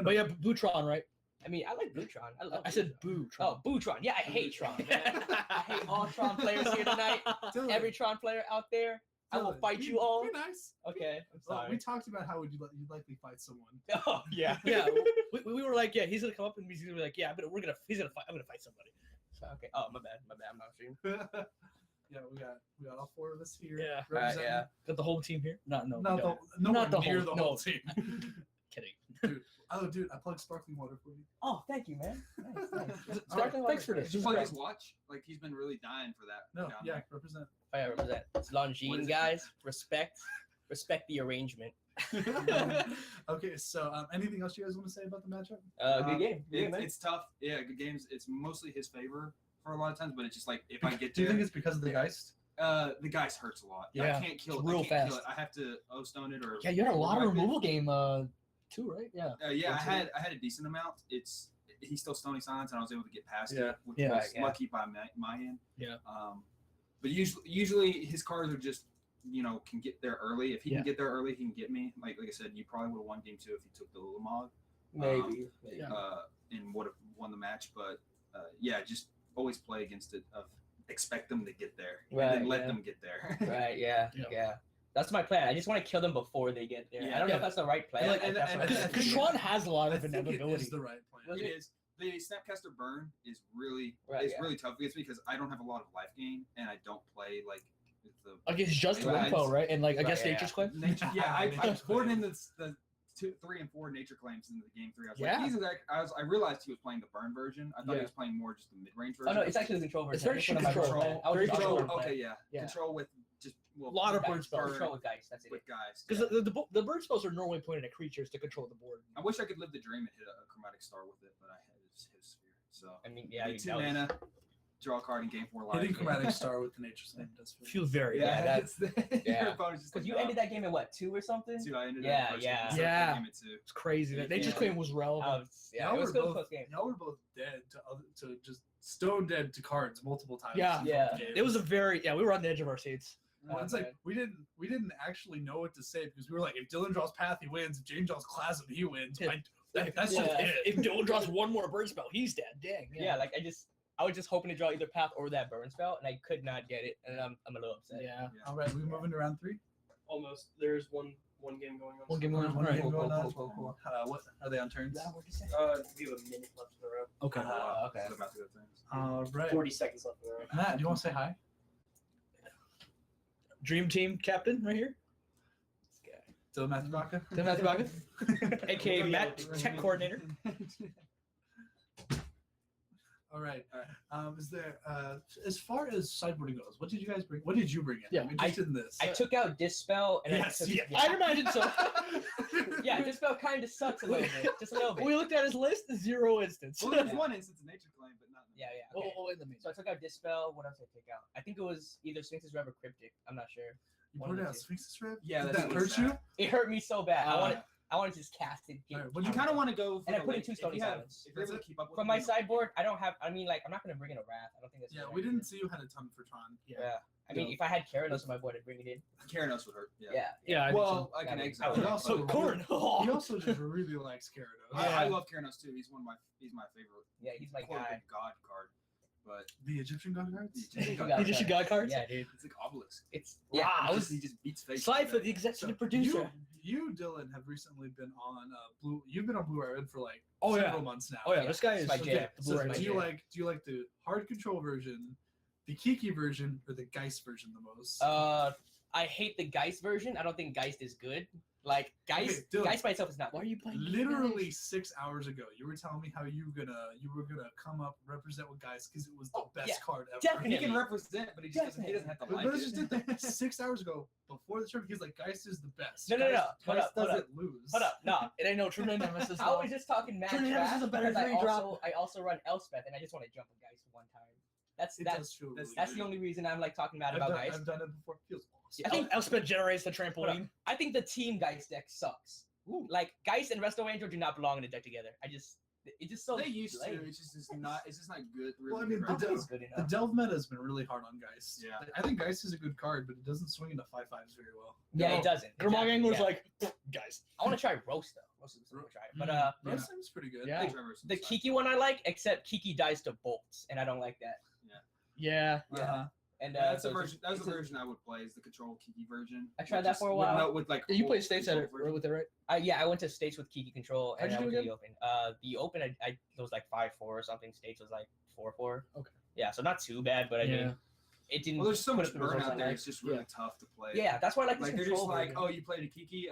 S1: But yeah, Bootron, right?
S6: I mean, I like Bootron. I love.
S1: I said
S6: Bootron.
S1: Bootron.
S6: Oh, Bootron. Yeah, I hate Tron. Man. I hate all Tron players here tonight.
S3: Dylan,
S6: Every Tron player out there, I will
S3: Dylan,
S6: fight
S3: be-
S6: you all.
S3: Be nice.
S6: Okay, I'm
S3: Well,
S6: sorry.
S3: we talked about how you'd likely fight someone.
S6: Oh yeah.
S1: Yeah, we were like, yeah, he's gonna come up and he's gonna be like, yeah, but he's gonna fight. I'm gonna fight somebody.
S6: So, okay. Oh, my bad. I'm not streaming.
S3: Yeah, we got all 4 of us here.
S1: Yeah.
S3: representing.
S6: yeah.
S1: Got the whole team here. Not no.
S3: Not
S1: no.
S3: the,
S1: Not the
S3: near
S1: whole-
S3: the whole
S1: no.
S3: team.
S1: Kidding.
S3: Oh, dude, I plugged sparkling water for you.
S6: Oh, thank you, man. Nice, nice.
S3: All right,
S1: thanks for this.
S7: Did you plug his watch? Like he's been really dying for that.
S3: No,
S7: down
S3: yeah,
S7: there.
S3: represent.
S6: Oh, yeah, represent. It's
S7: What
S6: Longines,
S7: is it?
S6: guys. Respect the arrangement.
S3: Okay, so anything else you guys want to say about the matchup?
S6: Good game. Good game, man.
S7: It's tough. Yeah, good games. It's mostly his favor for a lot of times, but it's just like if I get
S3: Do you
S7: there,
S3: think it's because of the Geist?
S7: the guys hurts a lot.
S1: Yeah,
S7: I can't kill
S1: it's
S7: it.
S1: real
S7: I can't kill
S1: fast.
S7: it. I have to stone it or
S1: Yeah, you had a lot of
S7: revive it.
S1: removal game too, right? Yeah.
S7: Yeah,
S3: What's
S7: I had a decent amount. He's still Stony Silence, and I was able to get past
S3: Yeah.
S7: it, which
S1: Yeah.
S7: was
S6: Right, yeah.
S7: lucky by my end.
S1: Yeah.
S7: But usually his cards are just can get there early. If he
S1: Yeah.
S7: can get there early, he can get me. Like I said, you probably would have won game 2 if he took the Ulamog.
S6: Maybe.
S1: Yeah.
S7: And would have won the match. But yeah, just always play against it. Expect them to get there,
S6: Right,
S7: and then let
S6: yeah.
S7: them get there.
S6: Right. Yeah.
S1: Yeah.
S6: Yeah. That's my plan. I just want to kill them before they get there. I don't know if that's the right plan.
S1: Because Tron has a lot of
S3: I think it
S1: inevitability.
S3: is the right plan.
S7: It is. The Snapcaster burn is really really tough against me because I don't have a lot of life gain and I don't play like the
S1: Against just Limpo, right? And like against Nature's Claim.
S7: I poured in the 2, 3, and 4 nature claims into the game 3. I was like, these are I realized he was playing the burn version. I thought he was playing more just the mid range version.
S6: Oh no, it's actually the control version.
S1: It's very control.
S6: Control.
S7: Okay, yeah. Control with just
S1: a lot of burn spells.
S6: Control with guys. That's it.
S7: With guys.
S1: Because the burn spells are normally pointed at creatures to control the board.
S7: I wish I could live the dream and hit a chromatic star with it, but I had his sphere. So
S6: I mean, yeah, you
S7: 2 mana, draw a card in game 4 life.
S3: Hitting chromatic star with the nature slam does
S1: Feel very
S6: that's
S7: your opponent's just
S6: because
S7: like,
S6: you ended that game at what, 2 or something?
S7: 2. I ended
S6: Yeah,
S7: it
S6: yeah.
S7: yeah. Game at 2.
S1: It's crazy. That Nature's Claim was relevant.
S6: Yeah, it was still a close game.
S3: Y'all were both dead to just stone dead to cards multiple times.
S1: Yeah. It was a very we were on the edge of our seats.
S3: It's like we didn't actually know what to say because we were like, if Dylan draws Path, he wins. If Jane draws Clasm, he wins. That's just it.
S1: If Dylan draws one more burn spell, he's dead. Dang.
S6: Yeah, like I was just hoping to draw either Path or that burn spell, and I could not get it, and I'm a little upset.
S1: Yeah.
S3: All right, we moving to round 3.
S2: Almost. There's one game going on.
S1: One game going on.
S3: One
S1: All right.
S3: game going on.
S6: Cool.
S3: What are they on turns?
S2: We have a minute left in the round.
S1: Okay.
S6: Okay.
S7: So about to go turns.
S3: All right.
S2: 40 seconds left in the round.
S3: Matt, do you want to say hi?
S1: Dream Team captain right here.
S3: Dylan Matthew Baca.
S1: Tim Matthew Baca, aka Matt, tech coordinator.
S3: All right. Is there as far as sideboarding goes? What did you guys bring? What did you bring in?
S1: Yeah,
S3: I'm interested in this.
S6: I took out Dispel, and
S1: I imagine so.
S6: Yeah, Dispel kind of sucks a little bit, just a little bit.
S1: We looked at his list, 0 instance.
S7: Well, there's one instance of nature claim, but not.
S6: Yeah. Okay.
S1: In the
S6: So I took out Dispel. What else did I take out? I think it was either Sphinx's Rev or Cryptic. I'm not sure.
S3: You
S6: One
S3: put
S6: of
S3: out
S6: the two.
S3: Sphinx's Rev?
S7: Yeah,
S3: Did
S7: that's
S3: that
S7: what
S3: hurt you?
S6: It hurt me so bad. I wanted to just cast it.
S3: All right,
S7: But you kind of want to go. For
S6: And I
S7: the
S6: put in
S7: late-
S6: 2
S7: if
S6: Stony
S7: you have-
S6: Silence.
S7: If you're able to keep up with
S6: From my sideboard, I don't have. I mean, like, I'm not gonna bring in a Wrath. I don't think that's.
S3: Yeah,
S6: what
S3: we
S6: I
S3: didn't
S6: do.
S3: see you had a ton for Tron.
S6: Yeah. I mean, if I had Keranos on my board, I'd bring it in.
S7: Keranos would hurt.
S1: Yeah.
S7: Well, I can
S6: Yeah,
S7: exile.
S6: I
S7: it.
S3: also-
S1: So Corn.
S3: He also just really likes Gyarados.
S7: I love Keranos too. He's my favorite.
S6: Yeah, he's my
S7: quote,
S6: guy.
S7: God card, but
S3: The Egyptian God cards?
S7: The Egyptian
S6: God
S7: God
S1: He just got cards.
S6: Yeah, dude.
S7: it's like obelisk.
S6: It's
S7: He just beats face.
S1: Slide for the executive producer.
S3: You, Dylan, have recently been on Blue. You've been on Blue Red for like
S1: Oh, yeah.
S3: several months now.
S1: Oh yeah, this guy is
S6: my jam.
S1: the
S3: So
S1: Blu-ray
S3: do you
S1: jam.
S3: like the hard control version, the Kiki version, or the Geist version the most?
S6: I hate the Geist version. I don't think Geist is good. Like Geist,
S3: Okay, Dylan,
S6: Geist by itself is not.
S1: Why are you playing?
S3: Literally 6 hours ago, you were telling me how you were gonna come up represent with Geist because it was the best
S6: yeah,
S3: card ever.
S6: definitely.
S7: He can represent, but he doesn't have to
S3: But
S7: like
S3: let's
S7: it.
S3: just did that 6 hours ago before the tournament. He's like, Geist is the best.
S6: No. Hold
S3: Geist
S6: up.
S3: doesn't lose.
S6: Hold up. No.
S1: It ain't no true nemesis.
S6: I was just talking mad
S1: Trinity
S6: trash
S1: is a better
S6: because
S1: 3-drop.
S6: I also run Elspeth, and I just want to jump with Geist one time. That's
S3: It
S6: that's
S3: does feel really
S6: that's
S3: good.
S6: the only reason I'm like talking mad about Geist.
S3: I've done it before. It feels awesome.
S6: I think-
S1: Elspeth generates the
S6: Hold up.
S1: trampoline.
S6: I think the team Geist deck sucks. Like Geist and Resto Angel do not belong in a deck together. It's just so.
S7: They used to.
S6: lame.
S7: It's just not good. Really
S3: Well, I mean,
S7: good
S3: the
S7: right
S6: It's
S7: now.
S6: good
S3: The
S6: enough.
S3: Delve meta has been really hard on Geist.
S7: Yeah.
S3: I think Geist is a good card, but it doesn't swing into 5/5s very well.
S6: Yeah,
S1: No.
S6: it doesn't.
S1: Gurmag Angler's
S6: Yeah.
S1: like, guys.
S6: I want to try Roast though. Roast is something to try. But
S3: That
S1: Yeah.
S3: seems pretty good.
S1: Yeah.
S6: the Kiki one I like, except Kiki dies to bolts, and I don't like that.
S1: Yeah.
S3: Uh-huh.
S6: And
S7: That's
S6: so
S7: the
S6: it's
S7: version. That was the
S6: it's a-
S7: version I would play. Is the control Kiki version.
S6: I tried
S7: Which
S6: that
S7: is-
S6: for a
S7: with
S6: while.
S7: no- With like
S1: You
S7: whole
S1: play states at
S7: control
S1: it
S7: version.
S1: with it, right?
S6: Yeah, I went to States with Kiki Control, and
S1: How'd
S6: I
S1: you
S6: went
S1: do
S6: to the Open. The Open, it was like 5-4 or something. States was like 4-4.
S1: Okay.
S6: Yeah, so not too bad, but I mean, it didn't.
S7: Well, there's so
S6: put
S7: much
S6: up the
S7: burn
S6: results
S7: out
S6: I
S7: there.
S6: like.
S7: It's just really tough to play.
S6: Yeah, that's why I like this
S7: Like they're just
S6: control
S7: like,
S6: version.
S7: oh, you played a Kiki.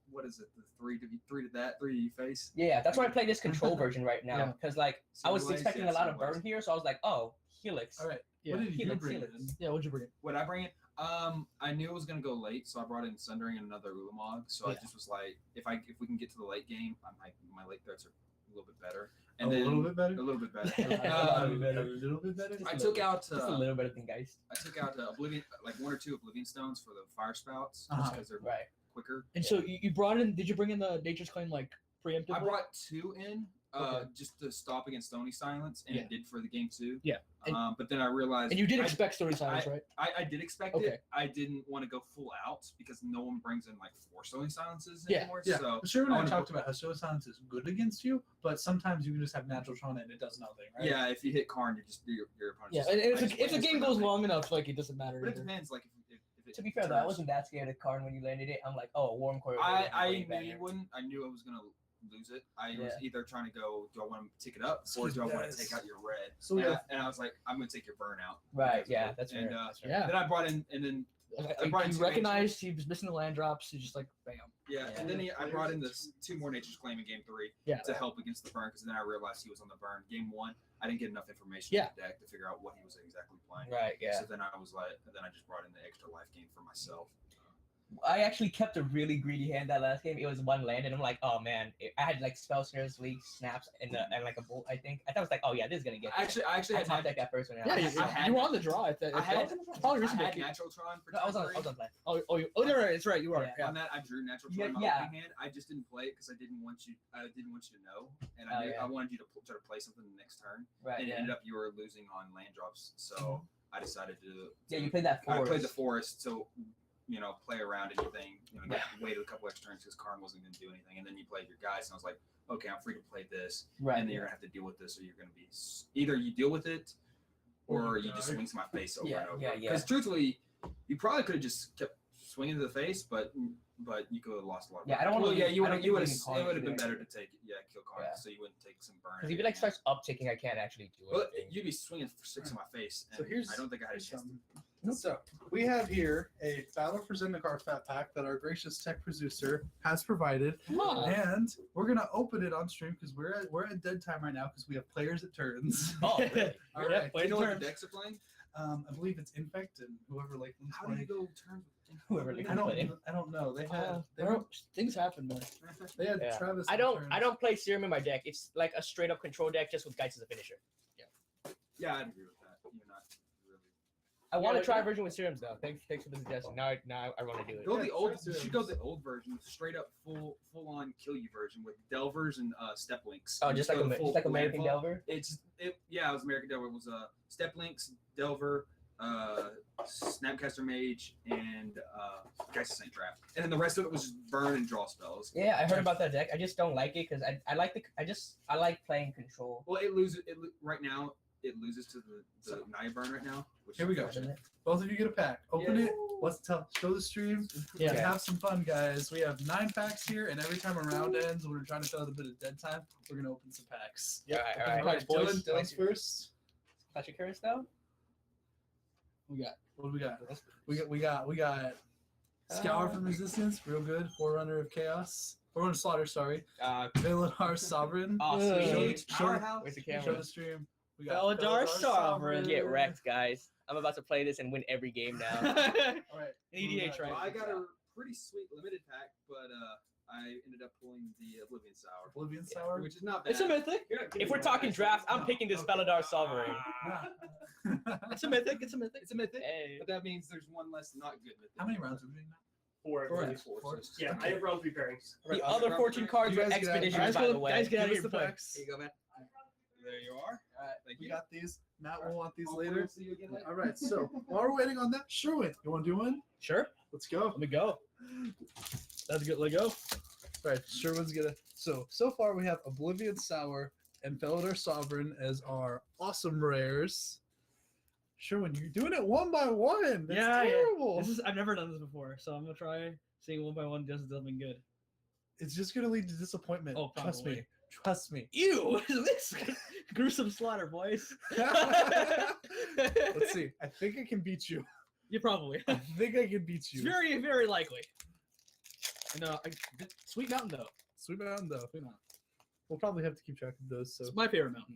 S7: What is it? The three to that, 3 you face.
S6: Yeah, that's why I play this control version right now,
S1: Yeah.
S6: because like I was
S7: Single ways,
S6: expecting
S7: yeah,
S6: a lot of
S7: single ways.
S6: burn here, so I was like, oh, Helix.
S3: All right.
S1: Yeah.
S3: What did you
S6: Helix,
S3: bring
S6: Helix.
S3: in?
S1: Yeah, what'd you bring?
S7: What I bring in? I knew it was gonna go late, so I brought in Sundering and another Ulamog. So I
S1: Yeah.
S7: just was like, if we can get to the late game, my late threats are a little bit better.
S3: A
S7: And then
S3: little bit better?
S7: A little bit better.
S3: A little bit better?
S7: I took out
S6: Just a little better than Geist.
S7: Oblivion, like 1 or 2 Oblivion Stones for the fire spouts,
S3: Uh-huh.
S7: just because they're
S6: Right.
S7: quicker.
S1: And so you brought in? Did you bring in the Nature's Claim like preemptively?
S7: I brought 2 in,
S1: Okay.
S7: just to stop against Stony Silence, and
S1: Yeah.
S7: it did for the game 2.
S1: Yeah. And-
S7: But then I realized,
S1: And you did expect Stony Silence, right?
S7: I did expect
S1: Okay.
S7: it. I didn't want to go full out because no one brings in like 4 Stony Silences
S1: Yeah,
S7: anymore.
S3: Yeah.
S7: So
S3: Sure, and
S7: I
S3: I
S7: wanna-
S3: talked about how Show Silence is good against you, but sometimes you can just have natural trauma and it does nothing, right?
S7: yeah, if you hit Karn, your opponent's
S1: Yeah,
S7: just
S1: and if
S7: just
S1: the
S7: wins
S1: game
S7: for
S1: goes
S7: nothing.
S1: long enough, like it doesn't matter.
S7: But it
S1: either.
S7: depends. Like if
S6: To be fair though, I wasn't that scared of Karn when you landed it. I'm like, oh, Warm Core.
S7: I knew you wouldn't. I knew I was gonna lose it. I was either trying to go, do I want to tick it up or do I want to take out your red?
S3: So
S7: and I was like, I'm gonna take your burn out.
S6: Right. Yeah. That's fair.
S7: And
S6: that's fair.
S1: Yeah.
S7: then I brought in, and then
S1: You recognized he was missing the land drops. He just like bam.
S7: and then I brought in this 2 more Nature's Claim in game 3
S1: Yeah.
S7: to help against the burn because then I realized he was on the burn. Game 1, I didn't get enough information
S1: Yeah.
S7: in the deck to figure out what he was exactly playing.
S6: Right. Yeah.
S7: So then I was like, then I just brought in the extra life gain for myself.
S6: I actually kept a really greedy hand that last game. It was 1 land, and I'm like, oh man, I had like spell snares, leaks, snaps, and like a bolt. I think I thought it was like, oh yeah, this is gonna get.
S7: I actually
S6: I
S7: had
S6: top deck that first one.
S1: Yeah, you were on the draw.
S7: I had
S1: Naturaltron.
S7: Natural Tron for
S6: No, I was on
S7: turn 3.
S6: plan.
S1: Oh, no, right, it's right. You are.
S6: Yeah.
S1: Yeah.
S7: On that, I drew Natural
S6: Yeah,
S7: Tron in my
S6: yeah.
S7: opening hand. I just didn't play it because I didn't want you to know, and
S6: Oh,
S7: I knew,
S6: yeah.
S7: I wanted you to try to play something the next turn.
S6: Right.
S7: And it
S6: Yeah.
S7: ended up you were losing on land drops, so I decided to.
S6: Yeah, you played that
S7: I
S6: forest.
S7: played the forest to, play around anything. Waited a couple extra turns because Karn wasn't going to do anything, and then you played your guys, and I was like, okay, I'm free to play this,
S6: Right.
S7: and then you're gonna have to deal with this, or you're gonna be either you deal with it, or you just swing to my face over and over.
S6: Yeah.
S7: Because truthfully, you probably could have just kept swinging to the face, but you could have lost a lot. Of
S6: Yeah, I don't wanna
S7: Well, yeah,
S6: lose-
S7: you
S6: I
S7: would
S6: don't
S7: have.
S6: think
S7: It
S6: losing
S7: would have been
S6: Karn
S7: better
S6: is
S7: to take kill Karn,
S6: Yeah.
S7: so you wouldn't take some burn.
S6: Because if it like starts upticking, I can't actually do
S7: Well,
S6: anything.
S7: you'd be swinging for 6 in my face.
S3: So
S7: And
S3: here's
S7: I don't think I had a chance.
S3: So we have here a Battle for Zendikar Fat Pack that our gracious tech producer has provided, and we're gonna open it on stream because we're at dead time right now because we have players at turns.
S6: Oh, really?
S3: All
S1: Yeah,
S3: right.
S7: Do you know what
S1: turns.
S7: the decks are playing?
S3: I believe it's Infect and whoever like
S7: How do you go turns?
S6: Whoever
S3: I don't know. They had
S1: things happen, man.
S3: they had
S6: Yeah.
S3: Travis.
S6: I
S3: on
S6: don't
S3: turns.
S6: play Serum in my deck. It's like a straight up control deck just with Geist as a finisher.
S7: Yeah, I'd agree with that. You're not really.
S6: I want to
S1: like
S6: try a
S1: that.
S6: version with Serums though. Thanks for the suggestion. Now I want to do it.
S7: Go
S3: Yeah,
S7: the old.
S3: sure,
S7: You should go the old version, straight up full on kill you version with Delvers and Step Links.
S6: Oh,
S7: You
S6: just
S7: go
S6: like
S7: the full
S6: American
S7: landfall.
S6: Delver.
S7: It was American Delver. It was Step Links, Delver, Snapcaster Mage, and Geist of Saint Draft. And then the rest of it was burn and draw spells.
S6: Yeah, I heard about that deck. I just don't like it because I like playing control.
S7: Well, right now. It loses to the Naya burn right now. Which
S3: Here we go. Both of you get a pack. Open it. Let's show the stream.
S1: Yeah.
S3: Have some fun, guys. We have 9 packs here, and every time a round ends, when we're trying to fill out a bit of dead time, we're gonna open some packs.
S6: Yeah. All right.
S3: All right,
S1: boys.
S3: Dylan's first.
S6: Clash of Currents though.
S3: What do we got? We got Scour from Resistance, real good. Forerunner of Chaos. Forerunner of Slaughter, sorry. Valadar Sovereign.
S6: Oh, sweet.
S3: Show
S6: Where's the camera?
S3: the stream. We
S1: Valadar Sovereign.
S6: Get wrecked, guys. I'm about to play this and win every game now.
S3: All right.
S1: EDH, right?
S7: Well, I got a pretty sweet limited pack, but I ended up pulling the Oblivion Sour,
S3: Oblivion Sour.
S7: which is not bad.
S1: It's a mythic.
S6: If we're talking draft, I'm picking this Valadar Sovereign.
S1: It's a mythic. It's a mythic.
S7: It's a mythic,
S6: Hey.
S7: but that means there's one less not good mythic.
S3: How many rounds are we doing now?
S2: 4.
S1: Four.
S2: at least.
S3: Four.
S2: Yeah, I have round 3 pairings.
S6: The other 14 cards
S3: You
S6: were
S3: guys get out-
S6: expeditions,
S1: guys
S6: by
S1: go-
S6: the way.
S1: guys get out
S3: Give
S1: of
S3: us
S1: here.
S3: the
S1: Play.
S3: packs.
S7: Here you go, man. There you are.
S3: All right,
S7: Thank
S3: we
S7: you.
S3: got these. Matt will want these
S7: Hopefully
S3: later.
S7: we'll see you again later.
S3: All right, so while we're waiting on that, Sherwin, you want to do one?
S1: Sure.
S3: Let's go.
S1: Let me go. That's good. Let go.
S3: All right, Sherwin's gonna. So far we have Oblivion Sour and Valadar Sovereign as our awesome rares. Sherwin, you're doing it one by one. That's
S1: Yeah.
S3: terrible.
S1: I've never done this before, so I'm gonna try seeing one by one does something good.
S3: It's just gonna lead to disappointment.
S1: Oh,
S3: trust me.
S1: probably.
S3: Trust me.
S1: Ew! This gruesome slaughter, boys.
S3: Let's see. I think I can beat you.
S1: You probably.
S3: I think I can beat
S1: It's
S3: you.
S1: very, very likely. And Sweet Mountain though.
S3: Sweet Mountain though.
S1: Sweet Mountain.
S3: We'll probably have to keep track of those. So.
S1: It's my favorite mountain.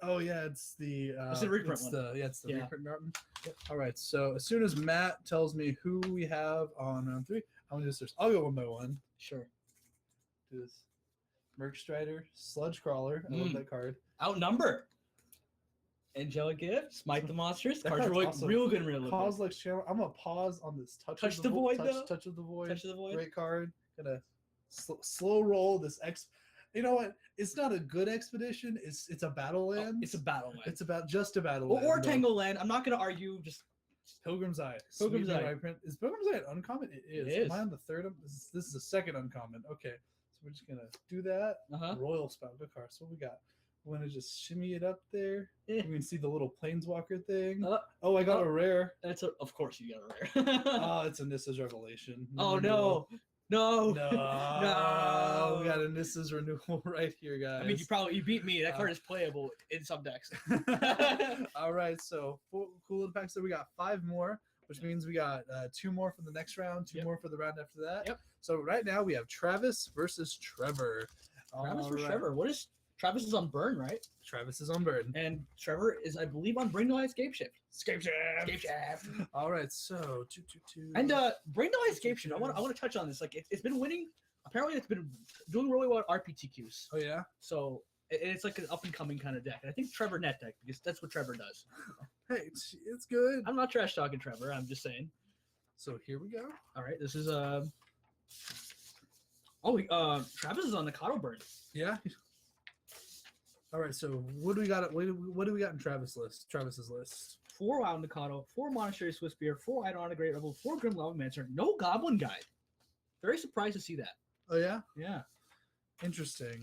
S3: Oh yeah, it's the
S1: It's the reprint one.
S3: It's the
S1: Yeah.
S3: reprint mountain. All right. So as soon as Matt tells me who we have on round 3, I'm gonna do this. I'll go one by one.
S1: Sure.
S3: Do this. Merc Strider, Sludge Crawler. I love that card.
S1: Outnumber. Angelic Gift, Smite the Monsters.
S3: That
S1: Cards are
S3: card's
S1: like
S3: awesome.
S1: real good and real good.
S3: Pause like channel. I'm gonna pause on this touch
S1: Touch
S3: of
S1: the Void,
S3: touch,
S1: though.
S3: touch of the void.
S1: Touch of the Void.
S3: Great card. Gonna slow roll this You know what? It's not a good expedition. It's a battle
S1: Oh,
S3: land.
S1: it's a battle land.
S3: It's about just a battle
S1: or,
S3: land.
S1: or
S3: though.
S1: Tangle Land. I'm not gonna argue. Just
S3: Pilgrim's Eye.
S1: Pilgrim's
S3: Sweet
S1: Eye.
S3: Reprint. Is Pilgrim's Eye an uncommon? It is.
S1: It is.
S3: Am I on the third? This is the second uncommon. Okay. So we're just gonna do that.
S1: uh-huh.
S3: Royal Spell. Good card. So what we got? Want to just shimmy it up there?
S1: Eh.
S3: You can see the little planeswalker thing.
S1: Uh,
S3: Oh, I got a rare.
S1: of course you got a rare.
S3: Oh, it's a Nissa's Revelation.
S1: Oh no. No.
S3: No.
S1: No.
S3: We got a Nissa's renewal right here, guys.
S1: I mean, you beat me. That card is playable in some decks.
S3: All right, so cool little packs. So we got 5 more, which means we got 2 more for the next round, 2
S1: Yep.
S3: more for the round after that.
S1: Yep.
S3: So right now we have Travis versus Trevor.
S1: Travis
S3: All
S1: for
S3: right.
S1: Trevor. What is Travis is on burn, right?
S3: Travis is on burn.
S1: And Trevor is, I believe, on Bring to Life Escape Shift.
S3: Escape Shift.
S1: Escape Shift.
S3: All right, so 2.
S1: And Bring to Life Escape Shift. I want to touch on this. Like it's been winning. Apparently, it's been doing really well at RPTQs.
S3: Oh yeah.
S1: So it's like an up and coming kind of deck. And I think Trevor net deck because that's what Trevor does.
S3: Hey, it's good.
S1: I'm not trash talking Trevor. I'm just saying.
S3: So here we go.
S1: All right, this is Travis is on the Kato burn.
S3: Yeah. All right, so what do we got? What do we got in Travis's list?
S1: 4 Wild Nikado, 4 Monastery Swiss Beer, 4 Eidolon the Great Rebel, 4 Grim Lava Mancer, no Goblin Guide. Very surprised to see that.
S3: Oh yeah.
S1: Yeah,
S3: Interesting.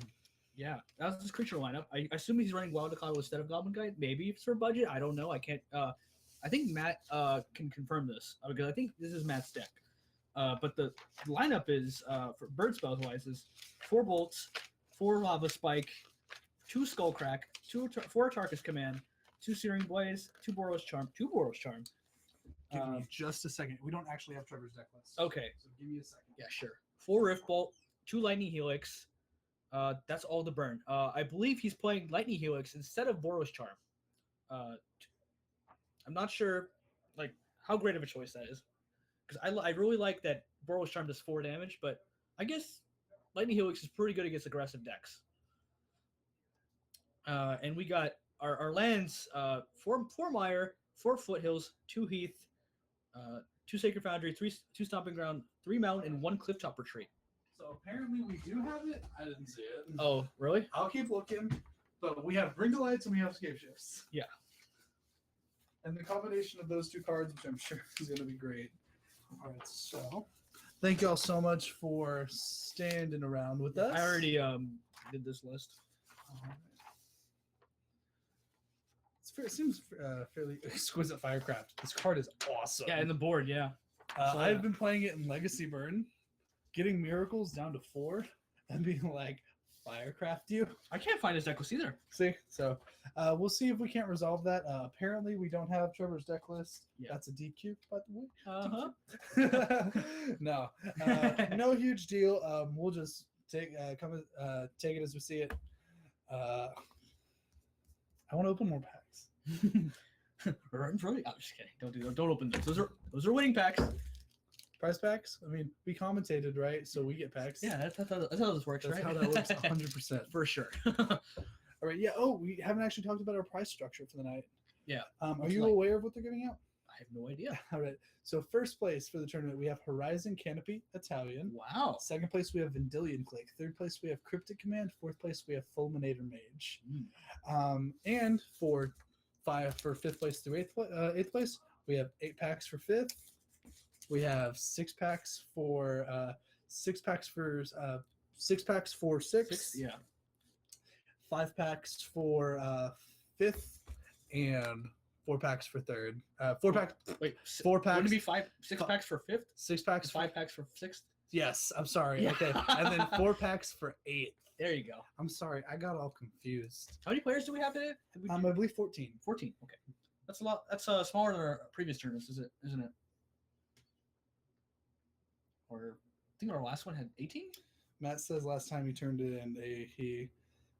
S1: yeah. That's his creature lineup. I assume he's running Wild Nikado instead of Goblin Guide. Maybe it's for budget. I don't know. I can't. I think Matt can confirm this because I think this is Matt's deck. But the lineup is for bird spells wise is 4 Bolts, 4 Lava Spike, 2 Skullcrack, 4 Tarkus Command, 2 Searing Blaze, 2 Boros Charm, 2 Boros Charm.
S3: Give me just a second. We don't actually have Trevor's deck list.
S1: Okay,
S3: So give me a second.
S1: yeah, sure. 4 Rift Bolt, 2 Lightning Helix. That's all the burn. I believe he's playing Lightning Helix instead of Boros Charm. I'm not sure, like, how great of a choice that is, because I really like that Boros Charm does 4 damage, but I guess Lightning Helix is pretty good against aggressive decks. And we got our lands: 4 Mire, 4 Foothills, 2 Heath, 2 Sacred Foundry, 2 Stomping Ground, 3 Mountain, and 1 Clifftop Retreat.
S3: So apparently we do have it. I didn't see it.
S1: Oh, really?
S3: I'll keep looking. But we have Bring to Lights and we have Escape Shifts.
S1: Yeah.
S3: And the combination of those 2 cards, which I'm sure is going to be great. All right, so thank you all so much for standing around with us.
S1: I already did this list.
S3: It seems fairly exquisite Firecraft. This card is awesome.
S1: Yeah, and the board, yeah. So,
S3: I've been playing it in Legacy Burn, getting miracles down to 4, and being like, Firecraft you.
S1: I can't find his deck list either.
S3: See, so we'll see if we can't resolve that. Apparently, we don't have Trevor's deck list.
S1: Yeah.
S3: That's a DQ, by
S1: Uh-huh.
S3: the way. No, no huge deal. We'll just take it as we see it. I want to open more packs.
S1: Right in front of you. I'm just kidding. Don't do that. Don't open those. Those are winning packs.
S3: Prize packs? I mean, we commentated, right? So we get packs.
S1: Yeah, that's how this works,
S3: That's
S1: right?
S3: how that works 100%.
S1: For sure.
S3: All right, yeah. Oh, we haven't actually talked about our price structure for the night.
S1: Yeah.
S3: Are
S1: What's
S3: you
S1: like?
S3: aware of what they're giving out?
S1: I have no idea.
S3: All right. So first place for the tournament, we have Horizon Canopy Italian.
S1: Wow.
S3: Second place, we have Vendilion Click. Third place, we have Cryptic Command. Fourth place, we have Fulminator Mage. And for fifth place through eighth place, we have 8 packs for fifth. We have 6 packs for sixth.
S1: 6, yeah.
S3: 5 packs for fifth, and 4 packs for third. 4 packs.
S1: Wait,
S3: 4
S1: Would
S3: packs.
S1: it be 6 packs for 5th?
S3: 6 packs.
S1: 5 packs for 6th?
S3: Yes, I'm sorry.
S1: Yeah.
S3: Okay, and then 4 packs for 8th.
S1: There you go.
S3: I'm sorry, I got all confused.
S1: How many players do we have today?
S3: I believe 14.
S1: 14. Okay. That's a lot. That's smaller than our previous tournaments, isn't it? Or I think our last one had 18?
S3: Matt says last time he turned it in, he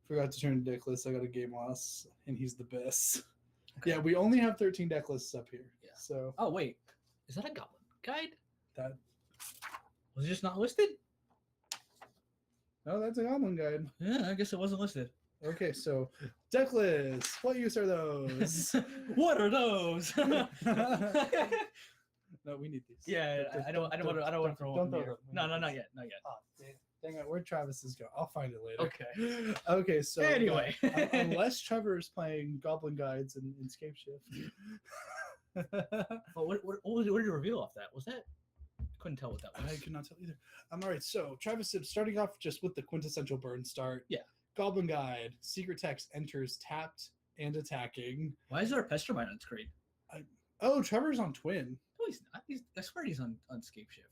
S3: forgot to turn deck list. I got a game loss, and he's the best.
S1: Okay.
S3: Yeah, we only have 13 deck lists up here.
S1: Yeah.
S3: So
S1: Oh, wait. Is that a Goblin Guide?
S3: that
S1: Was it just not listed?
S3: no, that's a Goblin Guide.
S1: Yeah, I guess it wasn't listed.
S3: Okay, so deck lists. What use are those?
S1: What are those?
S3: No, we need these.
S1: Yeah, I don't want to throw
S3: don't
S1: them
S3: throw
S1: here.
S3: them.
S1: No, not yet.
S3: Oh, dang it, where'd Travis is go? I'll find it later.
S1: Okay.
S3: Okay, so
S1: Anyway.
S3: unless Trevor is playing Goblin Guides in Escape Shift.
S1: Oh, what did you reveal off that? Was that? Couldn't tell what that was.
S3: I could not tell either. All right, so Travis said starting off just with the quintessential burn start.
S1: Yeah.
S3: Goblin Guide. Secret text enters tapped and attacking.
S1: Why is there a Pestermine on screen?
S3: Oh, Trevor's on Twin.
S1: No, he's not. I swear he's on Scape Shift.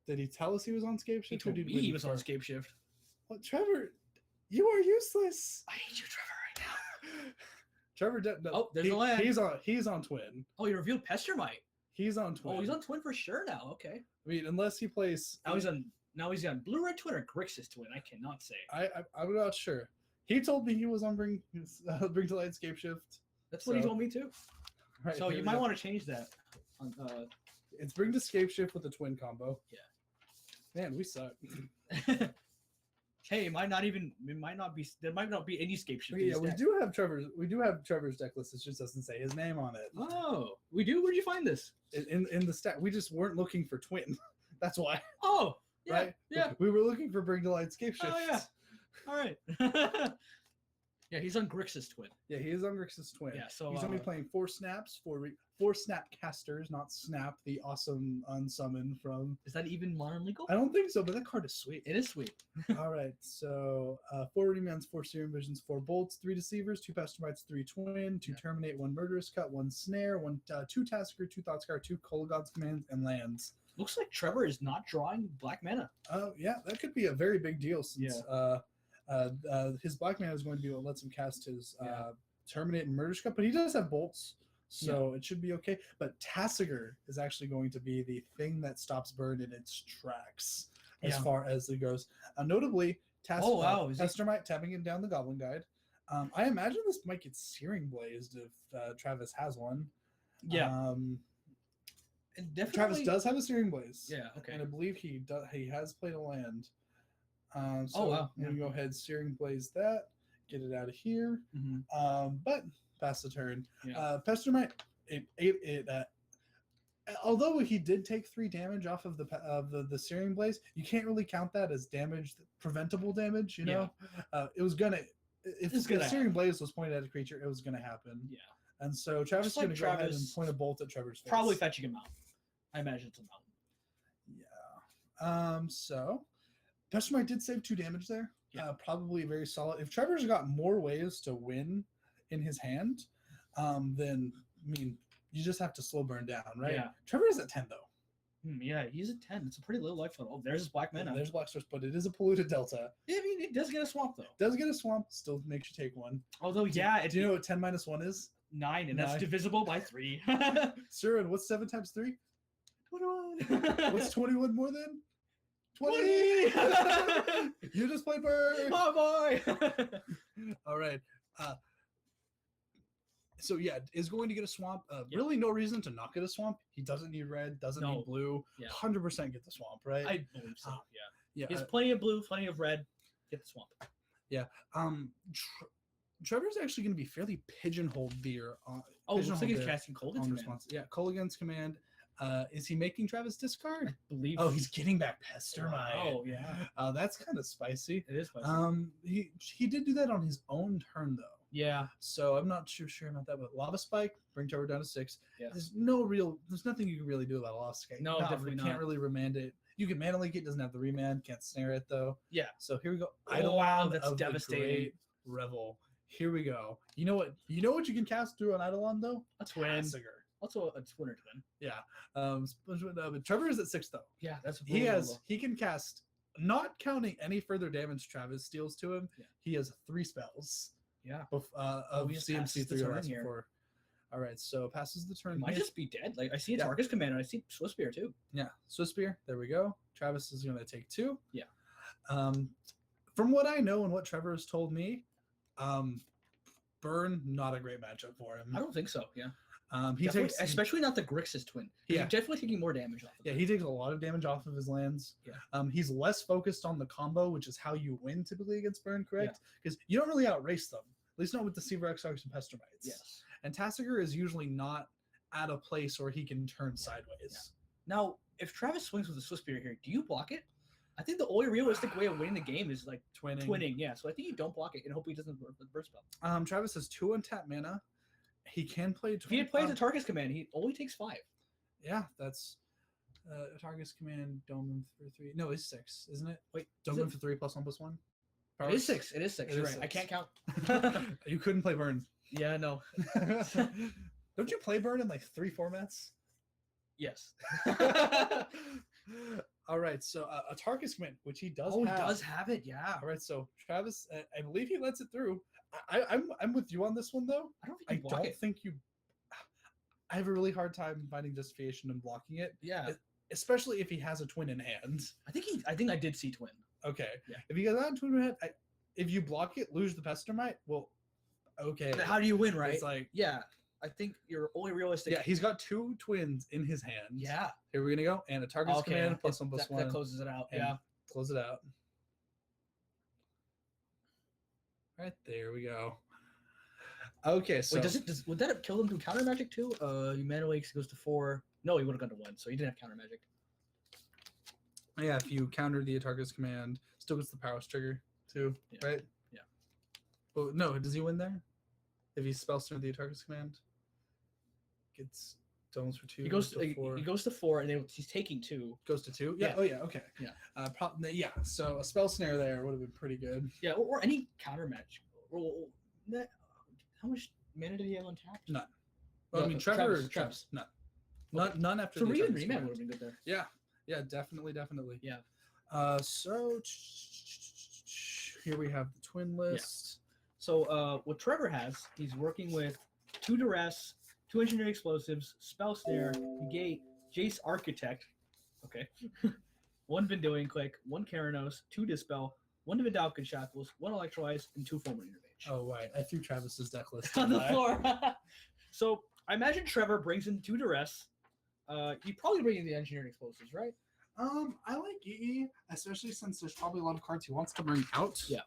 S3: Did he tell us he was on Scape
S1: He
S3: Shift?
S1: told me he was on Scape Shift.
S3: Well, Trevor, you are useless.
S1: I hate you, Trevor, right now.
S3: Trevor,
S1: Oh, there's a land.
S3: He's on Twin.
S1: Oh, you revealed Pestermite.
S3: He's on Twin.
S1: Oh, he's on Twin for sure now. Okay.
S3: I mean, unless he plays.
S1: Now he's on Blue Red Twin or Grixis Twin. I cannot say.
S3: I'm not sure. He told me he was on Bring to Light Scape Shift.
S1: That's what he told me too.
S3: Right,
S1: So you might want to change that.
S3: It's Bring to Scape Shift with the Twin combo.
S1: Yeah.
S3: Man, we suck.
S1: Hey, there might not be any Scape Shift.
S3: Yeah, we do have Trevor's deck list. It just doesn't say his name on it.
S1: Oh, we do. Where'd you find this?
S3: In the stat, we just weren't looking for Twin. That's why.
S1: Oh, yeah,
S3: right?
S1: yeah.
S3: We were looking for Bring to Light Scape Shift.
S1: Oh yeah. All right. Yeah, he's on Grixis Twin.
S3: Yeah, he is on Grixis Twin.
S1: Yeah, so
S3: he's gonna be playing 4 snaps, four snap casters, not Snap, the awesome unsummon from.
S1: Is that even modern legal?
S3: I don't think so, but that card is sweet.
S1: It is sweet.
S3: All right, so 4 Redemands, 4 Serum Visions, 4 Bolts, 3 Deceivers, 2 Pestermites, 3 Twin, 2 Terminate, 1 Murderous Cut, 1 Snare, 2 Tasker, 2 Thoughtscar, 2 Kolagod's Commands, and lands.
S1: Looks like Trevor is not drawing black mana.
S3: Oh yeah, that could be a very big deal since his black mana is going to be what lets him cast his Terminate and Murderous Cut, but he does have bolts, so it should be okay. But Tassiger is actually going to be the thing that stops burn in its tracks as far as it goes. Notably, Pestermite tapping it down the Goblin Guide. I imagine this might get Searing Blazed if Travis has one.
S1: Yeah.
S3: Travis does have a Searing Blaze.
S1: Yeah, okay.
S3: And I believe he has played a land. So
S1: oh wow!
S3: I'm gonna go ahead, Searing Blaze that, get it out of here.
S1: Mm-hmm.
S3: But pass the turn.
S1: Yeah.
S3: Pestermite, although he did take 3 damage off of the Searing Blaze, you can't really count that as damage, preventable damage. You know, it was gonna. If the Searing Blaze was pointed at a creature, it was gonna happen.
S1: Yeah.
S3: And so Travis is going to go ahead and point a bolt at Trevor's face.
S1: Probably fetching a mountain. I imagine it's a mountain.
S3: Yeah. So Pestermite did save 2 damage there.
S1: Yeah.
S3: Probably very solid. If Trevor's got more ways to win in his hand, then I mean you just have to slow burn down, right?
S1: Yeah.
S3: Trevor is at 10 though.
S1: Yeah, he's at 10. It's a pretty low life total. Oh, there's his black mana.
S3: There's Black Source, but it is a polluted delta.
S1: Yeah, I mean, it does get a swamp though.
S3: Does get a swamp, still makes you take 1.
S1: Although,
S3: do you know what 10 minus 1 is?
S1: 9, and that's
S3: 9.
S1: divisible by 3.
S3: Sir, and what's 7 times 3?
S1: 21.
S3: What's 21 more than? 20! You just played bird!
S1: Oh boy!
S3: All right. So yeah, is going to get a swamp. Really no reason to not get a swamp. He doesn't need red, doesn't need blue. 100% get the swamp, right?
S1: I believe so,
S3: yeah.
S1: He has plenty of blue, plenty of red. Get the swamp.
S3: Yeah. Trevor's actually going to be fairly pigeonholed here.
S1: Looks like he's casting Kolaghan's command.
S3: Response. Yeah, Kolaghan's command. Is he making Travis discard?
S1: I believe.
S3: Oh, he's getting back Pestermite.
S1: Oh yeah.
S3: That's kind of spicy.
S1: It is spicy.
S3: He did do that on his own turn though.
S1: Yeah.
S3: So I'm not sure about that. But Lava Spike, bring Trevor down to 6.
S1: Yeah.
S3: There's nothing you can really do about Lava Spike.
S1: No, definitely not.
S3: Can't really remand it. You can mana link it. Doesn't have the remand. Can't snare it though.
S1: Yeah.
S3: So here we go.
S1: Oh, wow, that's devastating.
S3: Great Revel. Here we go. You know what you can cast through an Eidolon though?
S1: A twin.
S3: Tassiger.
S1: Also a twin or twin.
S3: Yeah. But Trevor is at 6 though.
S1: Yeah, that's
S3: he can cast, not counting any further damage Travis deals to him. Yeah. He has 3 spells.
S1: Yeah.
S3: Of CMC 3 or less before. All right, so passes the turn.
S1: He might just be dead. Like I see a Tarkus command and I see Swiss Spear too.
S3: Yeah, Swiss Spear. There we go. Travis is going to take 2.
S1: Yeah.
S3: From what I know and what Trevor has told me, Burn not a great matchup for him.
S1: I don't think so. Yeah.
S3: He takes,
S1: especially not the Grixis twin.
S3: Yeah,
S1: he's definitely taking more damage off of
S3: he takes a lot of damage off of his lands.
S1: Yeah.
S3: He's less focused on the combo, which is how you win typically against Burn, correct? Because you don't really outrace them, at least not with Deceiver, Exarchs, and Pestermites.
S1: Yes.
S3: And Tassiger is usually not at a place where he can turn sideways.
S1: Yeah. Now, if Travis swings with a Swiss Spear here, do you block it? I think the only realistic way of winning the game is like twinning. Yeah, so I think you don't block it and hope he doesn't burst spell.
S3: Travis has 2 untapped mana. He can play.
S1: If he plays a Tarkus command, he only takes 5.
S3: Yeah, that's Tarkus command. Doman for 3. No, it's 6, isn't it?
S1: Wait,
S3: Doman for 3 +1/+1.
S1: It is 6. It is 6.
S3: It
S1: You're
S3: is
S1: right. I
S3: 6.
S1: can't count.
S3: You couldn't play Burn.
S1: Yeah, no.
S3: Don't you play Burn in like 3 formats?
S1: Yes.
S3: All right, so a Tarkus command, which he does
S1: Oh,
S3: have.
S1: he does have it. Yeah.
S3: All right, so Travis, I believe he lets it through. I'm with you on this one though.
S1: I don't think
S3: I
S1: you block
S3: don't
S1: it.
S3: think you. I have a really hard time finding justification in blocking it,
S1: Yeah.
S3: especially if he has a twin in hand.
S1: I think I did see twin.
S3: Okay.
S1: Yeah.
S3: If you got that twin in hand, if you block it, lose the Pestermite. Well, okay.
S1: But how do you win, right?
S3: It's like,
S1: Yeah. I think you're only realistic.
S3: yeah, he's got 2 twins in his hand.
S1: Yeah.
S3: Here we're gonna go, and a Tarkus
S1: Okay.
S3: command plus 1 plus
S1: that,
S3: 1.
S1: that closes it out.
S3: and
S1: Yeah.
S3: Close it out. Right there we go. Okay, so
S1: Wait, would that have killed him through counter magic too? You mana wakes goes to 4. No, he would have gone to 1, so he didn't have counter magic.
S3: yeah, if you counter the Tarkus command, still gets the Powerless trigger too,
S1: Yeah.
S3: right?
S1: Yeah.
S3: Oh no, does he win there? If he spell snare the Tarkus command, gets domes for 2.
S1: He goes
S3: to 4.
S1: he goes to 4, and he's taking 2.
S3: Goes to 2. Yeah.
S1: Yeah.
S3: Oh yeah. Okay.
S1: Yeah.
S3: Yeah. So a spell snare there would have been pretty good.
S1: Yeah, or any counter magic. How much mana did he have untapped?
S3: None. Well, I
S1: No,
S3: mean, Trevor.
S1: Travis.
S3: None. None after.
S1: So
S3: the
S1: even
S3: Tarkus
S1: Remand
S3: command.
S1: would have been good there.
S3: Yeah. Yeah. Definitely.
S1: Yeah.
S3: So here we have the twin list.
S1: So what Trevor has, he's working with 2 duress, 2 engineering explosives, spell snare, negate, Jace Architect. Okay. 1 Vindoing Click, 1 Keranos, 2 Dispel, 1 Vidalcan Shackles, 1 Electrolyze, and 2 Fulminant Rage.
S3: Oh right, I threw Travis's deck list
S1: On the
S3: away.
S1: floor. So I imagine Trevor brings in 2 duress. He probably brings in the engineering explosives, right?
S3: I like EE, especially since there's probably a lot of cards he wants to bring out.
S1: Yeah.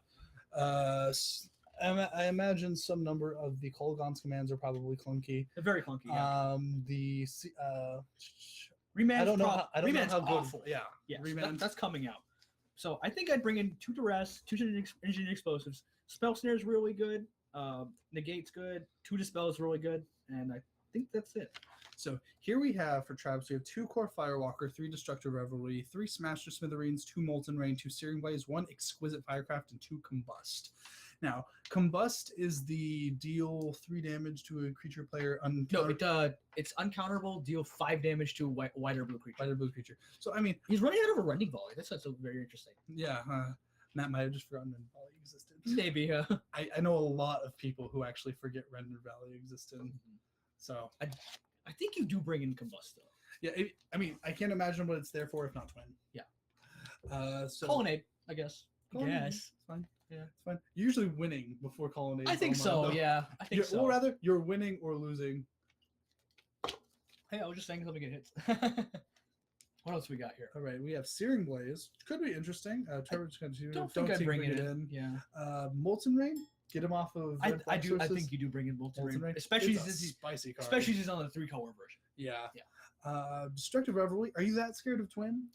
S3: I imagine some number of the Kolaghan's commands are probably clunky.
S1: They're very clunky. Yeah. Remand's
S3: I don't know. How, I don't know
S1: Remand's
S3: how good.
S1: awful.
S3: Yeah.
S1: Yes,
S3: Remand.
S1: that's coming out. So I think I'd bring in 2 duress, 2 engineering explosives. Spell snare is really good. Negate's good. 2 dispel is really good, and I think that's it.
S3: So here we have for Travis, we have 2 Core Firewalker, 3 Destructive Revelry, 3 Smasher Smithereens, 2 Molten Rain, 2 Searing Blaze, 1 Exquisite Firecraft, and 2 Combust. Now, Combust is the deal 3 damage to a creature player.
S1: No, it's uncounterable. Deal 5 damage to a wider blue creature.
S3: Wider blue creature. So I mean,
S1: He's running out of a rending volley. That's so very interesting.
S3: yeah, Matt might have just forgotten Render Valley existed.
S1: Maybe.
S3: I know a lot of people who actually forget Render Valley existed. So
S1: I think you do bring in Combust though.
S3: yeah, I mean, I can't imagine what it's there for if not twin.
S1: Yeah.
S3: So
S1: Colonnade, I guess.
S3: Colonnade,
S1: Yes.
S3: it's fine.
S1: Yeah.
S3: It's fine. You're usually winning before Colonnade.
S1: I think so. Yeah. I think so.
S3: Or rather, you're winning or losing.
S1: Hey, I was just saying something get hits. What else we got here?
S3: All right, we have Searing Blaze, which could be interesting. Trevor's going to
S1: Don't think I'd bring it in. Yeah.
S3: Molten Rain, get him off of.
S1: I
S3: red black
S1: do. I
S3: sources.
S1: think you do bring in Molten
S3: Molten
S1: Rain,
S3: Rain,
S1: especially
S3: It's a
S1: since he's
S3: spicy card.
S1: especially since he's on the 3-color version.
S3: Yeah. Destructive Revelry. Are you that scared of twin?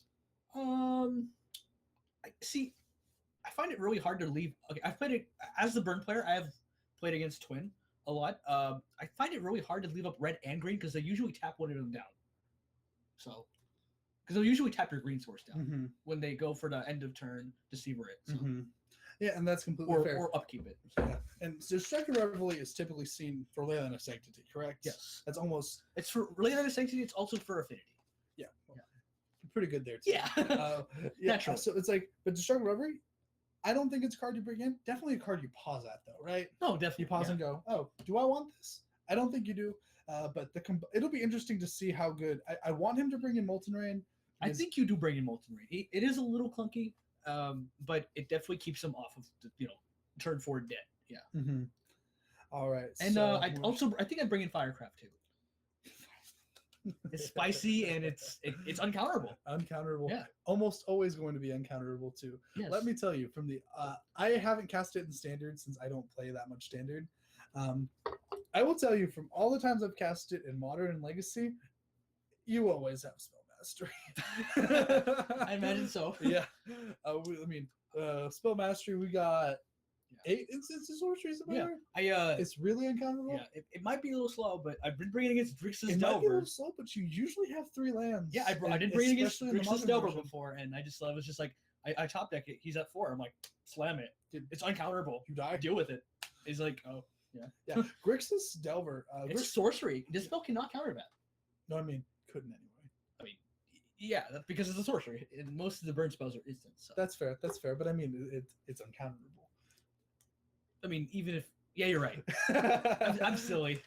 S1: See, I find it really hard to leave. Okay, I've played it as the burn player. I have played against twin a lot. I find it really hard to leave up red and green because they usually tap one of them down. So, because they'll usually tap your green source down
S3: Mm-hmm.
S1: when they go for the end of turn Deceiver it. So.
S3: Mm-hmm. Yeah, and that's completely
S1: Or,
S3: fair.
S1: or upkeep it.
S3: Yeah. And Destructive Revelry is typically seen for Leyline of Sanctity, correct?
S1: Yes.
S3: That's almost
S1: It's for Leyline of Sanctity. It's also for Affinity.
S3: pretty good there too.
S1: Yeah.
S3: Yeah.
S1: Naturally.
S3: So it's like, but Destructive Revelry, I don't think it's a card you bring in. Definitely a card you pause at though, right?
S1: No, definitely.
S3: You pause and go, oh, do I want this? I don't think you do. But it'll be interesting to see how good. I want him to bring in Molten Rain.
S1: I
S3: because-
S1: think you do bring in Molten Rain. It is a little clunky, but it definitely keeps him off of the, turn 4 dead. Yeah.
S3: Mhm. All right.
S1: And
S3: so
S1: I think I'd bring in Firecraft too. It's spicy and it's uncounterable.
S3: uncounterable.
S1: Yeah.
S3: Almost always going to be uncounterable too.
S1: Yes.
S3: Let me tell you, from the I haven't cast it in Standard since I don't play that much Standard. I will tell you, from all the times I've cast it in Modern and Legacy, you always have Spell Mastery.
S1: I imagine so.
S3: Yeah. Spell Mastery, we got 8 instances sorceries
S1: Yeah.
S3: there. It's really uncounterable.
S1: Yeah. It might be a little slow, but I've been bringing against Drix's
S3: It might be a
S1: Delver.
S3: little slow, but you usually have 3 lands.
S1: Yeah, I
S3: and
S1: did bring against
S3: especially in the
S1: Drix's
S3: Modern
S1: Delver
S3: version.
S1: before, and I was just like, I top deck it. He's at 4. I'm like, slam it. It's uncounterable.
S3: You die.
S1: Deal with it. He's like, oh yeah.
S3: Yeah, Grixis Delver.
S1: It's sorcery. This spell cannot counter that.
S3: No, I mean couldn't anyway.
S1: Yeah, that's because it's a sorcery. And most of the burn spells are instant. So.
S3: That's fair. That's fair. But I mean, it's uncounterable.
S1: I mean, even if you're right. I'm silly.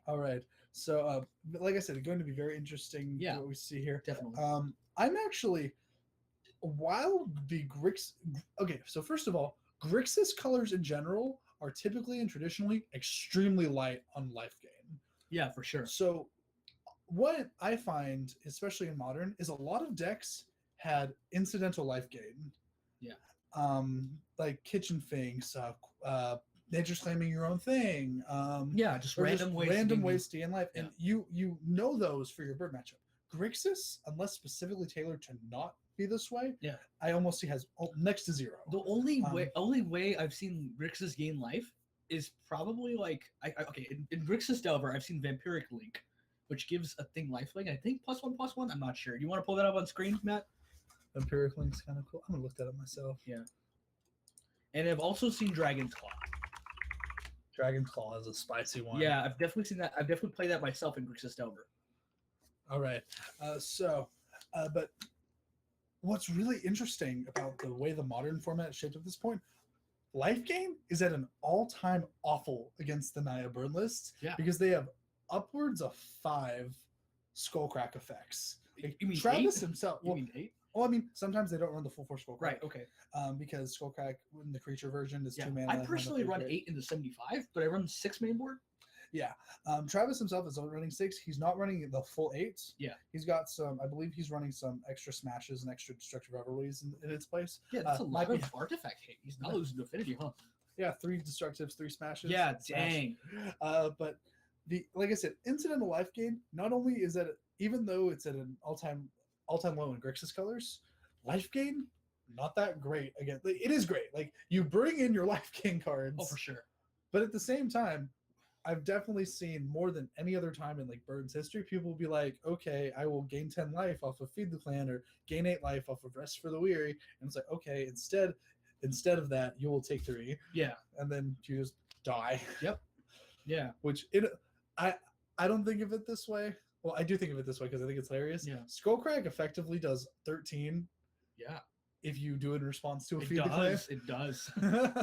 S3: All right. So, like I said, it's going to be very interesting.
S1: Yeah.
S3: What we see here.
S1: Definitely.
S3: I'm actually, while the Grix. Okay, so first of all, Grixis colors in general are typically and traditionally extremely light on life gain.
S1: Yeah, for sure.
S3: So, what I find, especially in Modern, is a lot of decks had incidental life gain.
S1: Yeah.
S3: Like Kitchen Finks, Nature's Claiming Your Own Thing.
S1: Yeah, just
S3: or
S1: random ways.
S3: Random ways to gain life,
S1: Yeah.
S3: and you know those for your bird matchup. Grixis, unless specifically tailored to not be this way,
S1: Yeah.
S3: I almost see has next to zero.
S1: The only way I've seen Grixis gain life is probably like in Grixis Delver I've seen Vampiric Link, which gives a thing lifelink. I think +1/+1. I'm not sure. Do you want to pull that up on screen, Matt?
S3: Vampiric Link's kind of cool. I'm gonna look that up myself.
S1: Yeah. And I've also seen Dragon's Claw.
S3: Dragon's Claw is a spicy one.
S1: Yeah, I've definitely seen that. I've definitely played that myself in Grixis Delver.
S3: All right. But what's really interesting about the way the Modern format is shaped at this point, life gain is at an all-time awful against the Naya burn list.
S1: Yeah.
S3: Because they have upwards of 5 Skullcrack effects. Like,
S1: You mean
S3: Travis
S1: 8?
S3: himself.
S1: You
S3: Well,
S1: mean 8?
S3: I mean, sometimes they don't run the full 4 Skullcrack.
S1: Right. Okay.
S3: Because Skullcrack in the creature version is
S1: Yeah.
S3: 2 mana.
S1: I
S3: and
S1: personally
S3: one
S1: run
S3: of
S1: 8 in the 75, but I run 6 main board.
S3: Yeah. Travis himself is only running 6. He's not running the full 8.
S1: Yeah.
S3: He's got some, I believe he's running some extra smashes and extra destructive revelries in its place.
S1: Yeah, that's a lot
S3: might
S1: of
S3: be-
S1: artifact hate. He's not losing to affinity, huh?
S3: Yeah, 3 destructives, 3 smashes.
S1: Yeah,
S3: smash.
S1: dang.
S3: But like I said, incidental life gain, not only is that even though it's at an all-time low in Grixis colors, life gain not that great. Again, it is great. Like, you bring in your life gain cards.
S1: Oh, for sure.
S3: But at the same time, I've definitely seen more than any other time in like Bird's history, people will be like, okay, I will gain 10 life off of Feed the Clan or gain 8 life off of Rest for the Weary. And it's like, okay, instead of that, you will take 3.
S1: Yeah.
S3: And then you just die.
S1: Yeah.
S3: Which I don't think of it this way. Well, I do think of it this way because I think it's hilarious.
S1: Yeah.
S3: Skullcrack effectively does 13
S1: Yeah.
S3: if you do it in response to a
S1: It
S3: Feed the Clan.
S1: does. It does.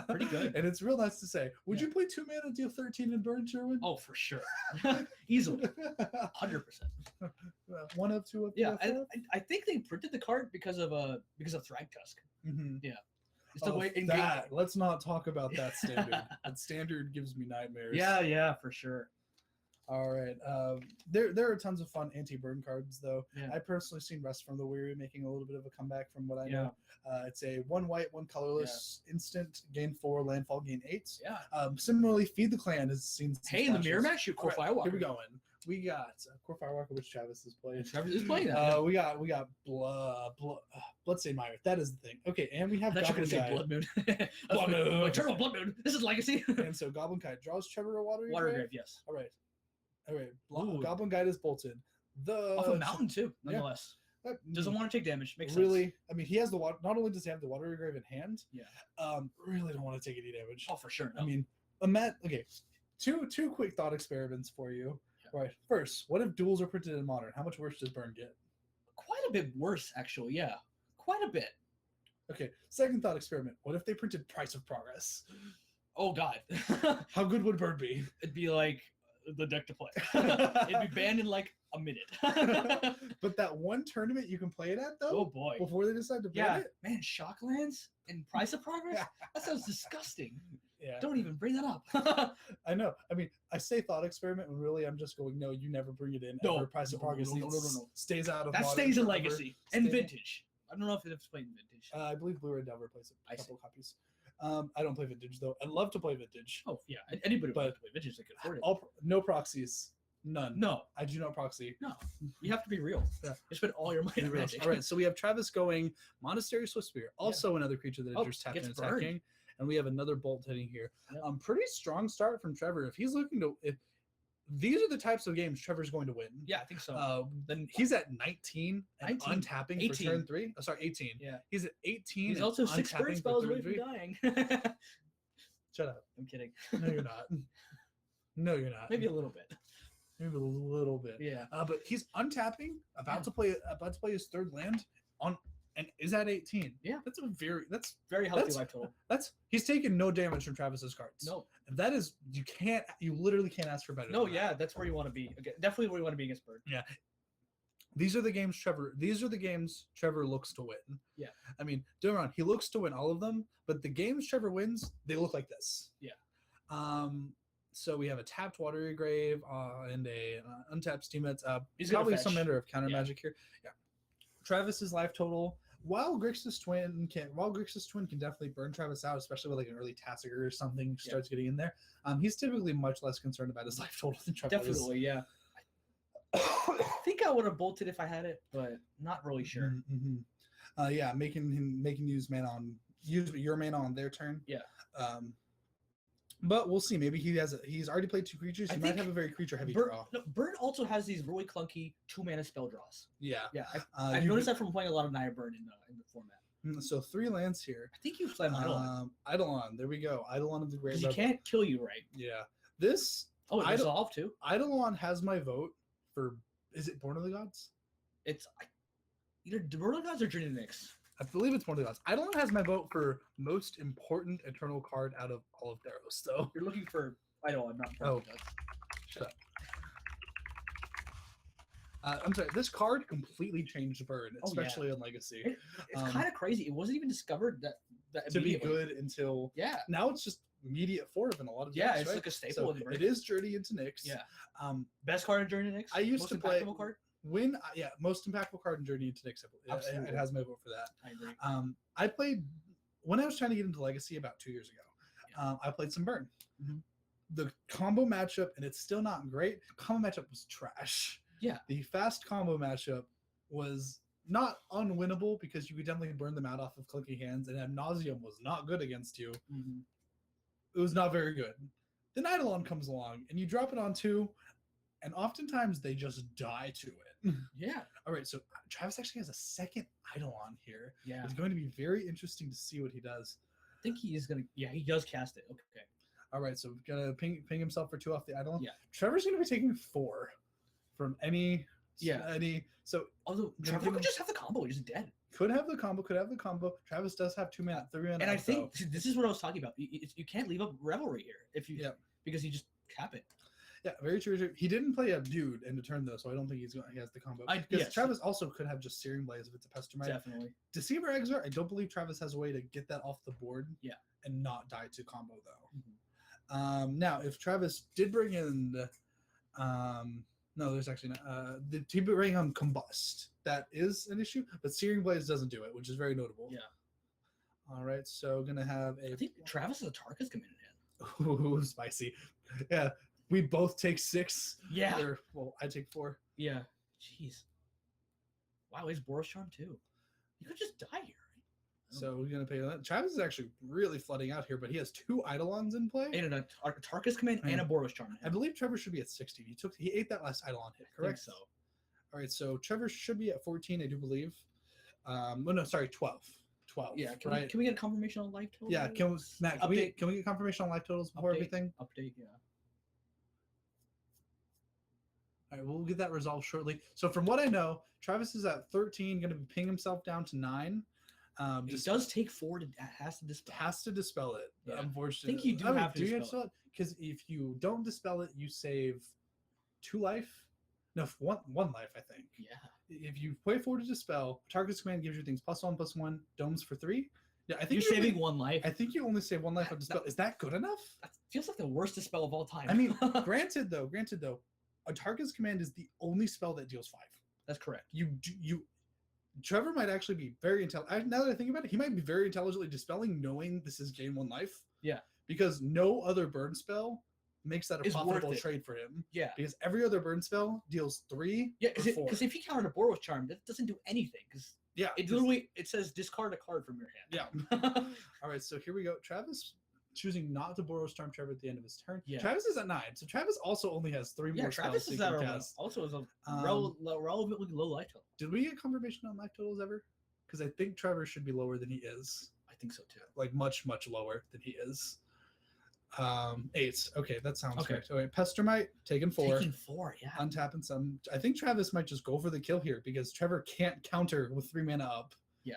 S1: Pretty good.
S3: And it's real nice to say. Would
S1: Yeah.
S3: you play 2 mana deal 13 in Burn, Sherwin?
S1: Oh, for sure. Easily. 100%.
S3: 1 of 2 of
S1: Yeah,
S3: 3 of
S1: I think they printed the card because of Thragtusk.
S3: Mhm.
S1: It's the way in
S3: that. Let's not talk about that standard. That standard gives me nightmares.
S1: Yeah, for sure.
S3: All right. There are tons of fun anti-burn cards, though.
S1: Yeah.
S3: I personally seen Rest from the Weary making a little bit of a comeback from what I
S1: Yeah.
S3: know. It's a 1 white, 1 colorless instant, gain 4, landfall, gain 8.
S1: Yeah.
S3: Similarly, Feed the Clan has seen some
S1: Hey, in the mirror
S3: splashes.
S1: match, shoot Core
S3: All right,
S1: Firewalker.
S3: Here we go. We got Core Firewalker, which Travis is playing.
S1: Travis is playing that.
S3: We got Bloodstained Mire. That is the thing. Okay, and we
S1: I
S3: have
S1: thought you were
S3: Goblin
S1: going to say
S3: Guide.
S1: Blood Moon.
S3: Blood Moon.
S1: Eternal Blood Moon. This is Legacy.
S3: And so Goblin Kite draws Trevor a Watery
S1: Water
S3: Grave.
S1: Grave, yes.
S3: All right.
S1: Ooh.
S3: Goblin Guide is bolted.
S1: Off a mountain, too, nonetheless. Doesn't want to take damage. Makes sense.
S3: really. I mean, he has the water. Not only does he have the Watery Grave in hand.
S1: Yeah.
S3: Really don't want to take any damage.
S1: Oh, for sure.
S3: I mean, Matt. Okay. Two quick thought experiments for you.
S1: Yeah.
S3: Right. First, what if duels are printed in Modern? How much worse does Burn get?
S1: Quite a bit worse, actually. Yeah. Quite a bit.
S3: Okay. Second thought experiment. What if they printed Price of Progress?
S1: Oh, God.
S3: How good would Burn be?
S1: It'd be like the deck to play. It'd be banned in like a minute.
S3: But that one tournament you can play it at, though,
S1: Oh, boy.
S3: before they decide to ban
S1: Yeah.
S3: it?
S1: Man, Shocklands and Price of Progress? That sounds disgusting.
S3: Yeah.
S1: Don't even bring that up.
S3: I know. I mean, I say thought experiment when really I'm just going, no, you never bring it in.
S1: No.
S3: Ever. Price of
S1: No,
S3: Progress
S1: no,
S3: stays out of
S1: That
S3: Modern
S1: stays in
S3: forever.
S1: Legacy and
S3: Stay-
S1: Vintage. I don't know if it's played in Vintage.
S3: I believe Blue Red Delver plays
S1: I
S3: a
S1: see.
S3: couple copies. I don't play Vintage, though. I'd love to play Vintage.
S1: Oh, yeah. Anybody
S3: But-
S1: would play Vintage that could afford it.
S3: No proxies. None.
S1: No,
S3: I do not proxy.
S1: no. You have to be real.
S3: Yeah.
S1: You spend all your money on Magic.
S3: All right, so we have Travis going Monastery Swiftspear, also another creature that
S1: Oh,
S3: enters tapped
S1: gets
S3: and
S1: burned.
S3: attacking. And we have another bolt hitting here.
S1: Yep.
S3: Pretty strong start from Trevor. If he's looking to, these are the types of games Trevor's going to win.
S1: Yeah, I think so.
S3: Then he's at 19 and
S1: 19.
S3: untapping
S1: 18.
S3: for turn 3. Oh, sorry, 18.
S1: Yeah.
S3: He's at 18.
S1: He's
S3: and
S1: also 6
S3: untapping
S1: burn
S3: for
S1: spells
S3: turn
S1: away from
S3: 3.
S1: dying.
S3: Shut up.
S1: I'm kidding.
S3: No, you're not. No, you're not.
S1: Maybe a little bit.
S3: Maybe a little bit.
S1: Yeah.
S3: But he's untapping, about to play his third land on, and is at 18.
S1: Yeah.
S3: That's
S1: Very healthy
S3: That's-
S1: life total.
S3: he's taking no damage from Travis's cards.
S1: No.
S3: And that is you literally can't ask for better.
S1: No,
S3: than that.
S1: yeah, that's where you want to be. Okay, definitely where you want to be against Bird.
S3: These are the games Trevor looks to win.
S1: Yeah.
S3: I mean, don't get me wrong, he looks to win all of them, but the games Trevor wins, they look like this.
S1: Yeah.
S3: So we have a tapped Watery Grave and a untapped Steam that's
S1: He's gonna
S3: probably some
S1: fetch.
S3: manner of counter
S1: Yeah.
S3: magic here. Yeah. Travis's life total, while Grixis Twin can definitely burn Travis out, especially with like an early Tassiger or something starts getting in there. He's typically much less concerned about his life total than Trevor is.
S1: Definitely, yeah. I think I would have bolted if I had it, but not really sure.
S3: Yeah, making you use your mana on their turn.
S1: Yeah.
S3: But we'll see. Maybe he's already played 2 creatures.
S1: I
S3: He might
S1: think
S3: have a very creature heavy
S1: Bird,
S3: draw.
S1: no, Bird also has these really clunky 2-mana spell draws.
S3: Yeah.
S1: Yeah, I've
S3: you
S1: noticed that from playing a lot of Naya Burn in the format.
S3: So 3 lands here.
S1: I think you've played Eidolon.
S3: Eidolon. There we go. Eidolon of the Great
S1: Because he
S3: Rebel.
S1: can't kill you, right?
S3: Yeah. This
S1: Oh, it
S3: Eidol-
S1: resolve too.
S3: Eidolon has my vote for. Is it Born of the Gods?
S1: It's either Burn Gods or Journey to Nyx.
S3: I believe it's Born of the Gods. Eidolon has my vote for most important Eternal card out of all of Theros, though.
S1: You're looking for Eidolon, not Burn
S3: Oh.
S1: Gods.
S3: Shut up. I'm sorry. This card completely changed Burn,
S1: Oh, yeah.
S3: especially in Legacy.
S1: It's
S3: Um,
S1: kind of crazy. It wasn't even discovered that
S3: To be
S1: immediately.
S3: good until
S1: Yeah.
S3: now, it's just immediate 4 in a lot of
S1: Yeah,
S3: decks,
S1: it's
S3: right?
S1: like a staple
S3: So
S1: in Burn.
S3: it is Journey into Nyx.
S1: Yeah.
S3: Um,
S1: Best card in Journey to Nyx.
S3: I used
S1: Most
S3: to play-
S1: impactful card.
S3: most impactful card in Journey into Nyx. It
S1: Absolutely.
S3: has my vote for that.
S1: I agree.
S3: I played when I was trying to get into Legacy about 2 years ago. I played some Burn.
S1: Mhm.
S3: The combo matchup, and it's still not great. Combo matchup was trash.
S1: Yeah.
S3: The fast combo matchup was not unwinnable because you could definitely burn them out off of clicking hands, and Ad Nauseam was not good against you.
S1: Mhm.
S3: It was not very good. Then Eidolon comes along, and you drop it on 2, and oftentimes they just die to it.
S1: Yeah.
S3: All right, so Travis actually has a second Eidolon here.
S1: Yeah.
S3: It's going to be very interesting to see what he does.
S1: I think he is gonna. Yeah, he does cast it. Okay.
S3: All right, so gonna ping himself for 2 off the Eidolon.
S1: Yeah.
S3: Trevor's gonna be taking 4 from any.
S1: Yeah.
S3: So
S1: Although
S3: Gonna
S1: Trevor
S3: give
S1: could
S3: him-
S1: just have the combo. He's dead.
S3: could have the combo. Travis does have 2 mana, 3 mana.
S1: And I
S3: up,
S1: think
S3: though.
S1: this is what I was talking about. You can't leave up Revelry here if you
S3: Yeah.
S1: because you just cap it.
S3: Yeah, very true. He didn't play a dude in the turn though, so I don't think he has the combo. Because
S1: yes.
S3: Travis also could have just Searing Blaze if it's a Pestomite.
S1: Definitely.
S3: Deceiver Exort, I don't believe Travis has a way to get that off the board.
S1: Yeah.
S3: And not die to combo though.
S1: Mhm.
S3: Now, if Travis did bring in, no, there's actually not. The team bring on Combust, that is an issue, but Searing Blaze doesn't do it, which is very notable.
S1: Yeah.
S3: All right, so gonna have a
S1: I think Travis is a Tarkus coming in.
S3: Ooh, spicy. Yeah, we both take 6.
S1: Yeah.
S3: Or, well, I take 4.
S1: Yeah. Jeez. Wow, he's Boros Charm too. You could just die here.
S3: So we're gonna pay that. Travis is actually really flooding out here, but he has 2 Eidolons in play.
S1: And a Tarkus command and a Boros Charm.
S3: I believe Trevor should be at 16. He ate that last Eidolon hit, correct?
S1: so.
S3: All right, so Trevor should be at 14, I do believe. No, sorry, 12. 12.
S1: Yeah.
S3: right.
S1: Can we get a confirmation on life total?
S3: Yeah, Matt, can we get confirmation on life totals before
S1: Update.
S3: everything?
S1: Update. Yeah.
S3: All right, we'll get that resolved shortly. So from what I know, Travis is at 13, going to be ping himself down to 9.
S1: It does take 4 to has to dispel.
S3: Has to dispel it.
S1: Yeah.
S3: Unfortunately,
S1: I think you do have to
S3: do you
S1: dispel
S3: it? Because if you don't dispel it, you save 2 life. No, one life, I think.
S1: Yeah.
S3: If you play 4 to dispel, Target's command gives you things +1/+1, domes for 3. Yeah, I think
S1: You're saving
S3: only,
S1: 1 life.
S3: I think you only save 1 life on dispel. Is that good enough?
S1: That feels like the worst dispel of all time.
S3: I mean, granted though, a Target's command is the only spell that deals 5.
S1: that's correct.
S3: Trevor might actually be very intelligent. Now that I think about it, he might be very intelligently dispelling, knowing this is gain 1 life.
S1: Yeah.
S3: Because no other burn spell makes that a
S1: It's worth
S3: profitable
S1: it.
S3: trade for him.
S1: Yeah.
S3: Because every other burn spell deals 3
S1: Yeah,
S3: or 4.
S1: because if you counter a Boros Charm, that doesn't do anything. Because
S3: Yeah.
S1: it literally it says discard a card from your hand.
S3: Yeah. All right, so here we go. Travis choosing not to borrow Storm Trevor at the end of his turn.
S1: Yeah.
S3: Travis is at 9, so Travis also only has 3
S1: Yeah,
S3: more
S1: Travis
S3: spells
S1: is
S3: he
S1: at
S3: can
S1: a,
S3: cast.
S1: also is a
S3: Um,
S1: relevantly low life total.
S3: Did we get confirmation on life totals ever? Because I think Trevor should be lower than he is.
S1: I think so too.
S3: Like much lower than he is. 8. Okay, that sounds
S1: Okay.
S3: right. Okay, Pestermite taking 4.
S1: Taking 4, yeah.
S3: Untapping some. I think Travis might just go for the kill here because Trevor can't counter with 3 mana up.
S1: Yeah.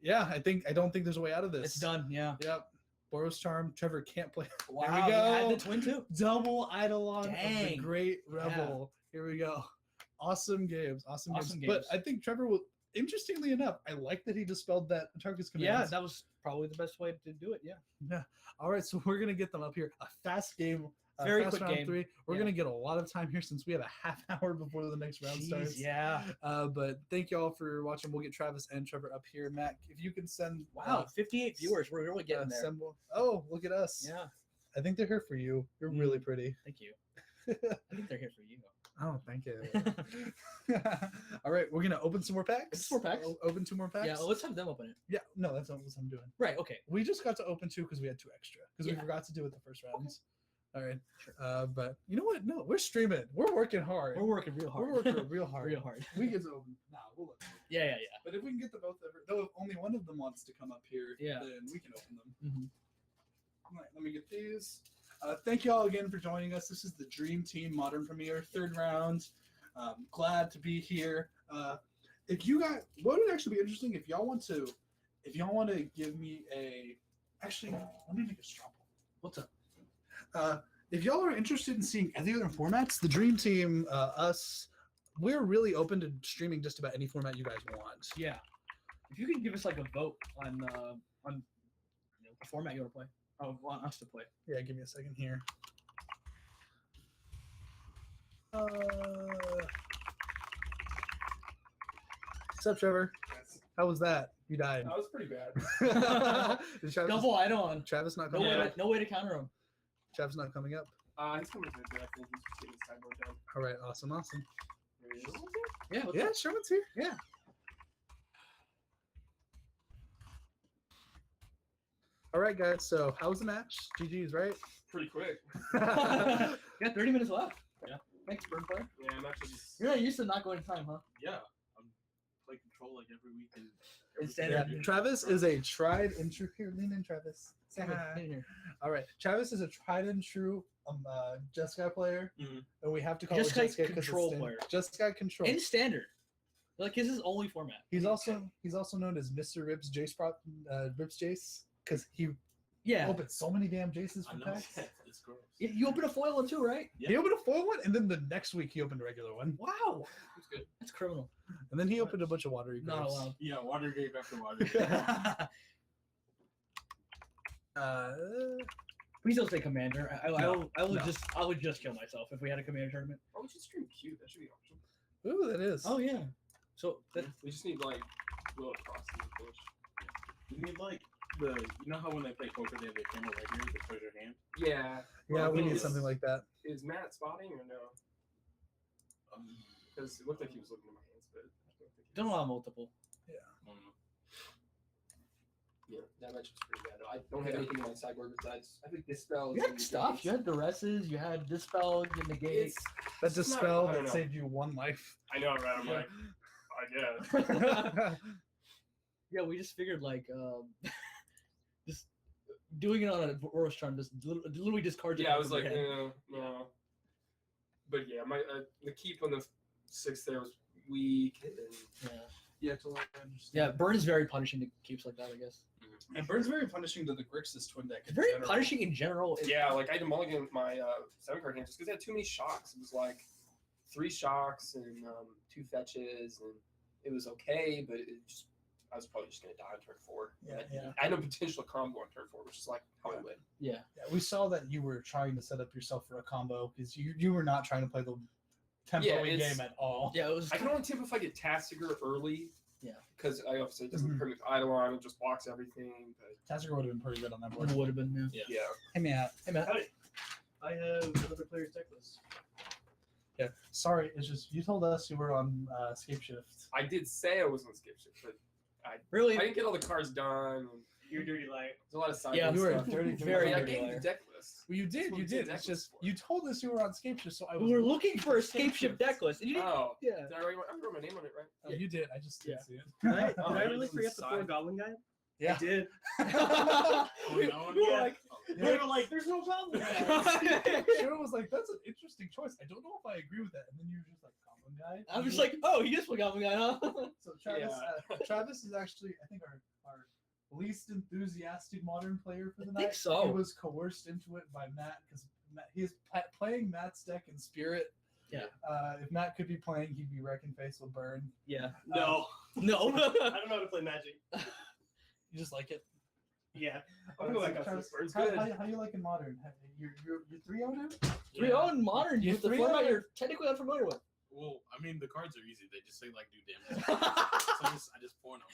S3: Yeah, I don't think there's a way out of this.
S1: It's done, yeah.
S3: Yep. Boros Charm. Trevor can't play.
S1: Wow,
S3: There we
S1: you had
S3: go.
S1: the twin too.
S3: Double Eidolon of the
S1: Dang.
S3: Great Rebel. Here we go. Awesome games. Awesome
S1: Awesome
S3: games. But
S1: games.
S3: I think Trevor will. Interestingly enough, I like that he dispelled that Tarkus command.
S1: Yeah, that was probably the best way to do it, yeah.
S3: All right, so we're gonna get them up here. A fast game.
S1: Very
S3: fast
S1: quick
S3: round
S1: game.
S3: 3. We're
S1: Yeah.
S3: gonna get a lot of time here since we have a half hour before the next round
S1: Jeez,
S3: starts.
S1: yeah.
S3: But thank you all for watching. We'll get Travis and Trevor up here. Mac, if you can send
S1: Wow, 58 viewers. We're really getting there.
S3: Oh, look at us.
S1: Yeah,
S3: I think they're here for you. You're really pretty.
S1: thank you. I think they're here for you.
S3: Oh, thank you. All right, we're gonna open some more packs.
S1: Some more packs?
S3: Open 2 more packs.
S1: Yeah, well, let's have them open it.
S3: Yeah, no, that's not what I'm doing.
S1: Right, okay.
S3: We just got to open 2 because we had 2 extra because we
S1: Yeah.
S3: forgot to do it the first rounds. All right.
S1: Sure.
S3: But you know what? No, we're streaming. We're working hard.
S1: We're working real hard.
S3: We're working real hard.
S1: real hard.
S3: We get to open. Nah, we'll let them.
S1: Yeah, yeah,
S3: But if we can get them both over, though, if only one of them wants to come up here,
S1: Yeah.
S3: then we can open them.
S1: yeah. Mhm.
S3: All right, let me get these. Thank you all again for joining us. This is the Dream Team Modern Premiere 3rd round. Glad to be here. If you got, what would actually be interesting if y'all want to give me a, actually, let me make a straw poll.
S1: What's up?
S3: If y'all are interested in seeing any other formats, the Dream Team, us, we're really open to streaming just about any format you guys want.
S1: Yeah. If you can give us like a vote on the format you want to play. Oh, want us to play.
S3: Yeah, give me a second here. What's up, Trevor?
S2: Yes.
S3: How was that? You died.
S2: That was pretty bad.
S3: Is Travis,
S1: Double Eidolon.
S3: Travis not
S1: No
S3: coming
S1: way.
S3: up?
S1: No way to counter him.
S3: Travis not coming up.
S2: He's coming to the I think he's just getting his sideboard down.
S3: All right, awesome.
S2: There he is.
S1: Yeah. What's
S3: Yeah,
S1: up?
S3: Sherman's here.
S1: Yeah.
S3: All right, guys. So, how was the match? GG's, right?
S2: Pretty quick.
S1: Yeah, 30 minutes left.
S2: Yeah.
S1: Thanks, Bird Player.
S2: Yeah, I'm actually just.
S1: You're not used to not going to time, huh?
S2: Yeah. I'm play control like every week and.
S1: In
S3: Yeah,
S1: standard.
S3: Travis is a tried and true. Here, lean in, Travis. Say
S1: Stand
S3: hi.
S1: in here.
S3: All right, Travis is a tried and true Jeskai player,
S2: Mhm.
S3: and we have to call
S1: Jeskai
S3: it Jeskai 'cause it's
S1: control
S3: stand-
S1: player.
S3: Jeskai control.
S1: In standard. Like his is only format.
S3: He's also known as Mr. Rips Jace Rips Jace because he
S1: Yeah.
S3: opened so many damn Jaces
S2: I
S3: for
S2: know.
S3: packs.
S2: It's gross.
S1: You open a foil one too, right?
S3: He opened a foil one, and then the next week he opened a regular one,
S1: Wow.
S2: It's good.
S1: That's criminal.
S3: and then he opened a bunch of watery
S1: Not
S3: grapes.
S1: allowed.
S2: Yeah, Watergate after Watergate.
S1: Please don't say commander.
S3: No.
S1: I would just kill myself if we had a commander tournament.
S2: Oh, we should stream Q. That should be awesome.
S3: Ooh, that is.
S1: Oh yeah. So that,
S2: We just need like little crosses and push. We need like you know how when they play poker they have the camera right here that shows your hand. Yeah.
S3: yeah, we need
S2: Is-
S3: something like that.
S2: Is Matt spotting or no? Because it looked like he was looking at my hands, but I don't think. he
S1: don't
S2: was.
S1: allow multiple.
S2: Yeah, that match was pretty bad. I don't have anything in my sideboard besides. I think this spell.
S1: You had stuff. You had duresses. You had dispel. You had negate.
S2: It's,
S3: That
S2: it's not-
S3: dispel
S2: I don't
S3: that
S2: know.
S3: saved you 1 life.
S2: I know, right? I'm like, I guess.
S1: Yeah, we just figured like just doing it on a Boros charm just literally discards it.
S2: Yeah, I
S1: out
S2: was
S1: of your
S2: like,
S1: hand.
S2: no. But yeah, my the keep on the 6th there was weak. And
S1: Yeah.
S3: Yeah, totally understand.
S1: Yeah, burn is very punishing to keeps like that, I guess.
S3: And Bird's very punishing to the Grixis twin deck.
S1: It's
S3: in
S1: very
S3: general.
S1: punishing in general.
S2: yeah, like I had to mulligan my 7-card hand just because I had too many shocks. It was like 3 shocks and 2 fetches, and it was okay, but it just I was probably just gonna die on turn 4.
S3: Yeah, yeah.
S2: I had no potential combo on turn 4, which is like how I win.
S1: Yeah.
S3: Yeah, we saw that you were trying to set up yourself for a combo because you were not trying to play the tempo
S2: it's-
S3: game at all.
S1: Yeah, it was.
S2: I can only tip if I get Tassiger early.
S1: Yeah.
S2: Because I obviously it doesn't
S3: Mhm.
S2: hurt with Eidolon, it just blocks everything. But
S3: Tassiger would have been pretty good on that board.
S1: It would have been. Yeah.
S2: yeah.
S3: Hey, Matt.
S1: Hey Matt.
S8: I have another player's deck list.
S3: Yeah, sorry, it's just you told us you were on Scape Shift.
S2: I did say I was on skip shift, but I
S1: Really?
S2: didn't get all the cards done. And
S8: You're a dirty liar.
S2: There's a lot of side
S1: Yeah,
S3: you were a
S2: stuff.
S3: dirty,
S1: Very
S2: I
S1: dirty
S2: gave you
S1: liar.
S2: the deck list.
S3: Well, you
S2: That's
S3: did.
S2: what
S3: You
S2: we
S3: did.
S2: deck
S3: It's
S2: lists
S3: just
S2: for.
S3: you told us you were on Scape Shift, so I was.
S1: We were looking for a Scape Ship deck list, and you didn't.
S2: Oh,
S1: Yeah.
S2: did I already wrote my name on it, right?
S3: Oh, you did. I just didn't see it.
S8: Did I,
S2: Oh,
S8: did I
S2: it
S8: really
S2: was
S8: forget the
S2: inside.
S8: 4 goblin guy?
S3: Yeah.
S8: I did.
S1: we were like,
S8: We were like, there's no goblin guy.
S3: Sharon was like, "That's an interesting choice. I don't know if I agree with that." And then you were just like, "Goblin guy."
S1: I'm just like, oh, he is a Goblin guy, huh?
S3: So Travis is actually, I think, our least enthusiastic modern player for the night.
S1: think so.
S3: He was coerced into it by Matt because he's playing Matt's deck in Spirit.
S1: Yeah.
S3: If Matt could be playing, he'd be wrecking face with Burn.
S1: Yeah.
S8: No.
S1: No.
S8: I don't know how to play Magic.
S3: You just like it.
S8: Yeah. I'm going to go back up to
S3: Travis,
S8: this.
S2: Bird's good.
S3: how you like in modern? You're 3-0 now?
S1: 3-0 in modern.
S3: You're
S1: With the
S3: 3-0.
S1: format you're technically unfamiliar with.
S9: Well, I mean, the cards are easy. They just say like do damage. So I just point them.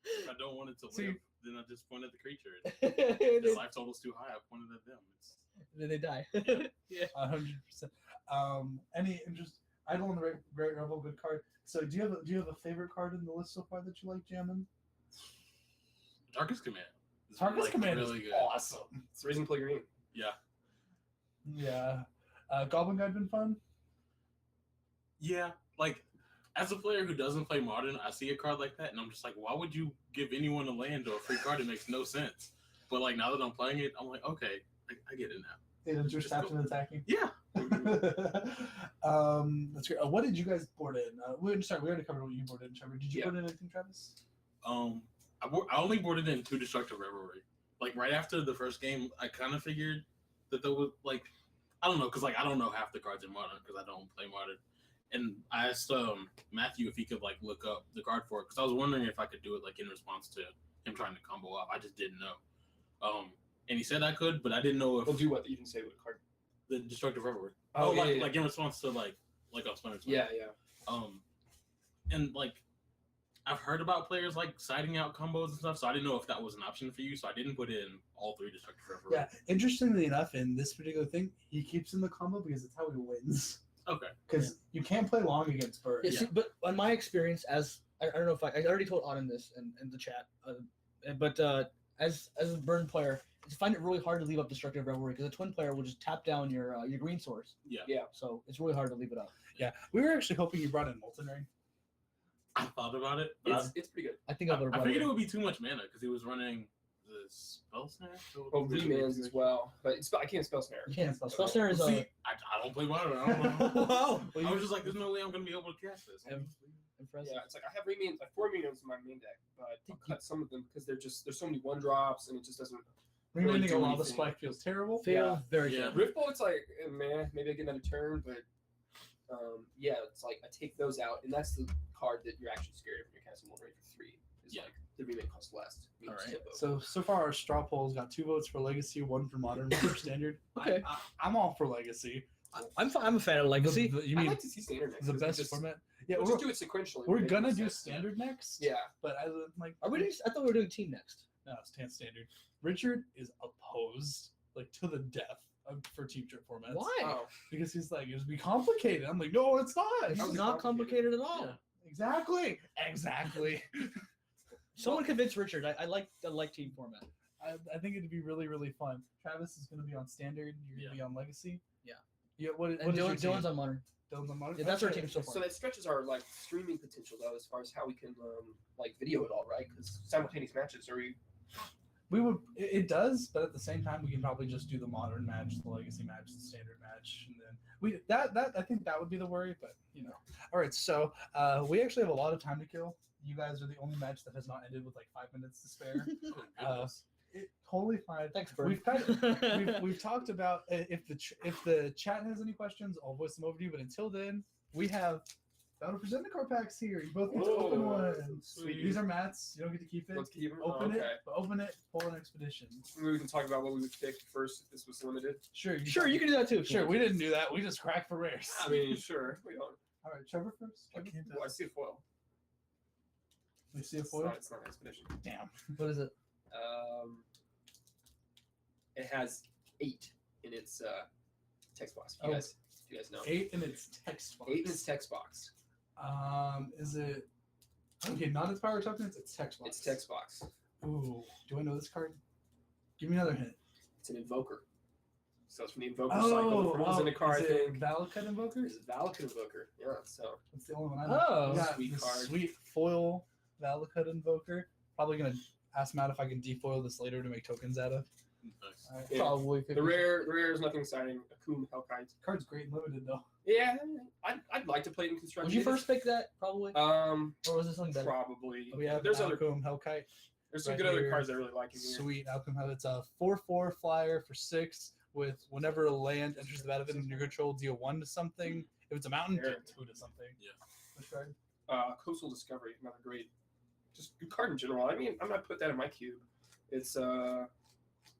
S9: If I don't want it to
S3: So
S9: live, then I just point at the creature.
S1: Then
S9: If the life total's too high, I pointed at them. It's
S1: they die.
S3: 100%. Any interest? Idle on the Great Rebel, good card. So do you have a favorite card in the list so far that you like jamming?
S9: Darkest Command. It's
S3: Darkest Command
S9: really
S3: is
S9: good.
S3: awesome.
S2: It's the reason to play green.
S9: Yeah.
S3: Yeah. Goblin Guide been fun?
S9: Yeah. Like, as a player who doesn't play Modern, I see a card like that, and I'm just like, why would you give anyone a land or a free card? It makes no sense. But, like, now that I'm playing it, I'm like, okay, I get it now.
S3: It just after attacking.
S9: Yeah.
S3: That's great. What did you guys board in? We already covered what you boarded in, Trevor. Did you board in anything, Travis?
S9: I only boarded in 2 Destructive Revelry. Like, right after the first game, I kind of figured that there was, like, I don't know, because, like, I don't know half the cards in Modern because I don't play Modern. And I asked Matthew if he could, like, look up the card for it because I was wondering if I could do it, like, in response to him trying to combo up. I just didn't know. And he said I could, but I didn't know if...
S2: We'll do what? You can say what card.
S9: The Destructive Revelry.
S2: Oh, yeah,
S9: like in response to, like on Splinter Cell.
S2: Yeah.
S9: And, like, I've heard about players, like, siding out combos and stuff, so I didn't know if that was an option for you, so I didn't put in all 3 Destructive Revelry.
S3: Yeah. Interestingly enough, in this particular thing, he keeps in the combo because it's how he wins.
S9: Okay.
S3: Because you can't play long against Bird.
S1: Yeah, see, but on my experience, as I don't know if I already told Auden this in the chat, but as a Burn player, I find it really hard to leave up Destructive Revelry because a twin player will just tap down your green source.
S9: Yeah.
S1: So it's really hard to leave it up.
S3: Yeah. We were actually hoping you brought in Molten Ring.
S9: I thought about it, but
S2: It's pretty good.
S1: I think I would
S9: I
S1: have
S9: figured it would be too much mana because he was running the Spell Snare.
S2: Oh, remands as well, but I can't spell snare.
S1: You can't spell.
S3: Spell
S1: Spell Snare is
S9: See, I don't play Modern. I don't know.
S1: wow.
S9: I was just like, there's no way I'm going to be able to cast this.
S1: Impressive.
S2: Yeah, it's like I have remands, like 4 remands in my main deck, but I'll cut some of them because there's so many 1-drops and it just doesn't.
S3: Remaining
S2: do
S3: a Lava
S2: anything.
S3: Spike feels terrible.
S1: Fail very
S9: Yeah.
S1: good.
S2: Rift Bolt's like, man, maybe I get another turn, but yeah, it's like I take those out, and that's the card that you're actually scared of when you're casting Wolverine for 3. Is
S9: Yeah.
S2: like the remand costs less.
S3: All right. So far, our straw polls got 2 votes for Legacy, 1 for Modern, 1 for Standard.
S1: Okay.
S3: I'm all for Legacy.
S1: I'm a fan of Legacy.
S3: You
S2: I'd
S3: mean
S2: like to see standard next.
S3: the
S2: We'll
S3: best
S2: just,
S3: format? Yeah,
S2: we'll
S3: we're,
S2: just do it sequentially.
S3: we're
S2: Make
S3: gonna
S2: more
S3: do
S2: sense.
S3: Standard next.
S2: Yeah.
S3: But I like.
S1: Are we? I thought we were doing team next.
S3: No, it's Standard. Richard is opposed, like to the death, for team trip formats.
S1: Why?
S2: Oh,
S3: Because he's like, it'd be complicated. I'm like, no, it's not.
S1: It's
S2: How's it
S1: not complicated at all.
S3: Yeah. Exactly.
S1: Someone convince Richard. I like team format.
S3: I think it'd be really, really fun. Travis is going to be on Standard. You're going to be on Legacy.
S1: Yeah.
S3: Yeah. What
S1: And
S3: is your team?
S1: Dylan's on Modern.
S3: Dylan's on Modern.
S1: Yeah, that's our
S3: Okay.
S1: team so far.
S2: so that stretches our like streaming potential though, as far as how we can like video it all, right? Because simultaneous matches. Are we?
S3: We would. It does, but at the same time, we can probably just do the Modern match, the Legacy match, the Standard match, and then that I think that would be the worry. But all right. So we actually have a lot of time to kill. You guys are the only match that has not ended with like 5 minutes to spare. Totally fine.
S1: Thanks, Bird.
S3: We've talked about if the chat has any questions, I'll voice them over to you. But until then, we have Battle for Zendikar packs here. You both get to open one.
S2: Sweet.
S3: These are Matt's. You don't get to keep it.
S2: Let's keep them.
S3: Open
S2: okay.
S3: it. But open it. Pull an expedition.
S2: Maybe we can talk about what we would pick first if this was limited.
S3: Sure.
S1: You can do that too.
S3: Sure. We didn't do that. We just cracked for rares.
S2: I mean, sure. We don't.
S3: All right, Trevor first. Trevor?
S2: Well, I see a foil.
S3: We see a
S2: It's
S3: foil.
S2: not, it's not an expedition.
S3: Damn.
S1: What is it?
S2: It has 8 in its text box.
S3: Oh.
S2: Do you guys know?
S3: 8 in its text box.
S2: 8 in its text box.
S3: Is it? Okay, not its power tokens. It's text box.
S2: It's text box.
S3: Ooh, do I know this card? Give me another hint.
S2: It's an invoker. So it's from the invoker cycle. The frozen card
S3: is it
S2: thing.
S3: Valakut Invoker?
S2: It's a Valakut invoker. Yeah. So
S3: That's the only one I know.
S1: Oh,
S3: We got
S2: sweet
S3: this
S2: card.
S3: sweet foil Valakut Invoker. Probably gonna ask Matt if I can defoil this later to make tokens out of.
S9: Nice.
S3: Alright.
S2: Yeah.
S1: probably.
S2: the rare is nothing exciting. Akum Hellkite.
S3: Card's great and limited though.
S2: Yeah, I'd like to play it in construction.
S1: Would you first pick that probably,
S2: Um,
S1: or was this something better?
S2: probably.
S3: We have
S2: There's other.
S3: Alcum Hellkite.
S2: There's some
S3: right
S2: good other
S3: here.
S2: cards I really like in here.
S3: Sweet Alcum Hell. It's a 4/4 flyer for 6 with whenever a land enters the battlefield in your control, deal 1 to something. If it's a mountain, deal
S2: There.
S3: 2 to something.
S9: Yeah.
S3: Which card?
S2: Coastal Discovery, another great, just good card in general. I mean, I'm gonna put that in my cube. It's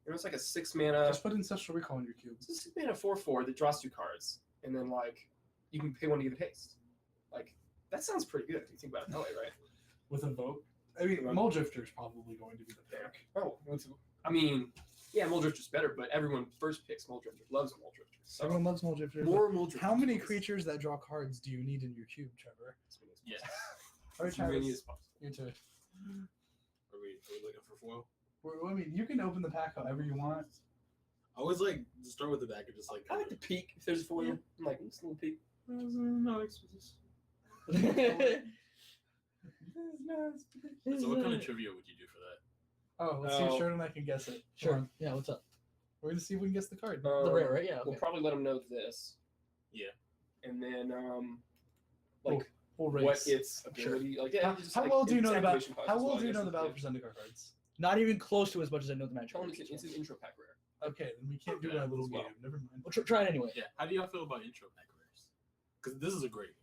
S2: it's like a 6 mana.
S3: Just put Ancestral Recall in your cube.
S2: It's a 6 mana 4/4 that draws 2 cards, and then like you can pay 1 to give it haste. Like that sounds pretty good if you think about it that way, right?
S3: With a vote. I mean, Mole Drifter is probably going to be the pick.
S2: Oh, I mean, yeah, Mole Drifter's better, but everyone first picks Mole Drifter, loves Mole Drifter. So
S3: Everyone loves Mole Drifter.
S2: more Mole Drifter.
S3: How many creatures that draw cards do you need in your cube, Trevor?
S9: Yes.
S3: All right,
S2: As many
S3: Travis,
S2: as possible.
S3: your turn.
S9: Are we looking for foil?
S3: I mean, you can open the pack however you want.
S9: I always like to start with the back and just like.
S2: I like to peek if there's a foil. I'm like, just a little peek.
S9: No, So what kind of trivia would you do for that?
S3: Oh, let's see if Sheridan and I can guess it. Come
S1: Sure.
S3: on.
S1: Yeah. What's up?
S3: We're gonna see if we can guess the card.
S1: The rare, right? Yeah.
S2: We'll
S1: Okay.
S2: probably let them know this.
S9: Yeah.
S2: And then, like
S3: We'll
S2: what
S3: race.
S2: its ability, like yeah. just
S3: How
S2: like
S3: well do you
S2: its
S3: know the battle?
S2: activation cost
S3: How
S2: as
S3: well do you
S2: I
S3: know
S2: guess
S3: the
S2: is
S3: battle
S2: good.
S3: for Zendikar cards?
S1: Not even close to as much as I know the magic.
S2: Tell them it's an intro pack rare.
S3: Okay, then we can't do
S9: Okay,
S3: our little
S2: as well.
S3: game. Never mind.
S1: We'll try it anyway.
S9: Yeah. How do y'all feel about intro pack rares? Because this is a great intro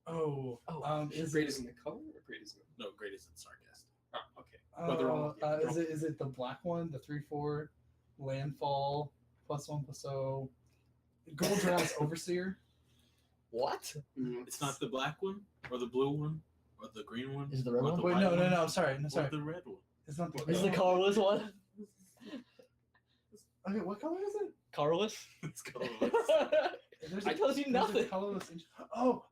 S9: pack rare.
S3: Oh,
S1: Oh,
S3: is
S2: Great
S3: it?
S2: is in the color or great is in the
S9: No, great isn't sarcastic.
S2: oh, okay. But they're all-
S3: Is it the black one? The 3/4 landfall +1/+0. Golddra's Overseer.
S1: What?
S9: It's not the black one or the blue one or the green one.
S1: Is it the red
S9: or
S1: one?
S9: the
S3: Wait,
S9: white
S3: no,
S9: one,
S3: I'm sorry. No,
S9: or
S3: sorry.
S9: the red one.
S3: It's not the.
S1: Is it the colorless one?
S3: Okay, what color is it?
S1: Colorless?
S9: It's colorless.
S3: There's
S1: I tells you
S3: there's a
S1: nothing.
S3: colorless Oh!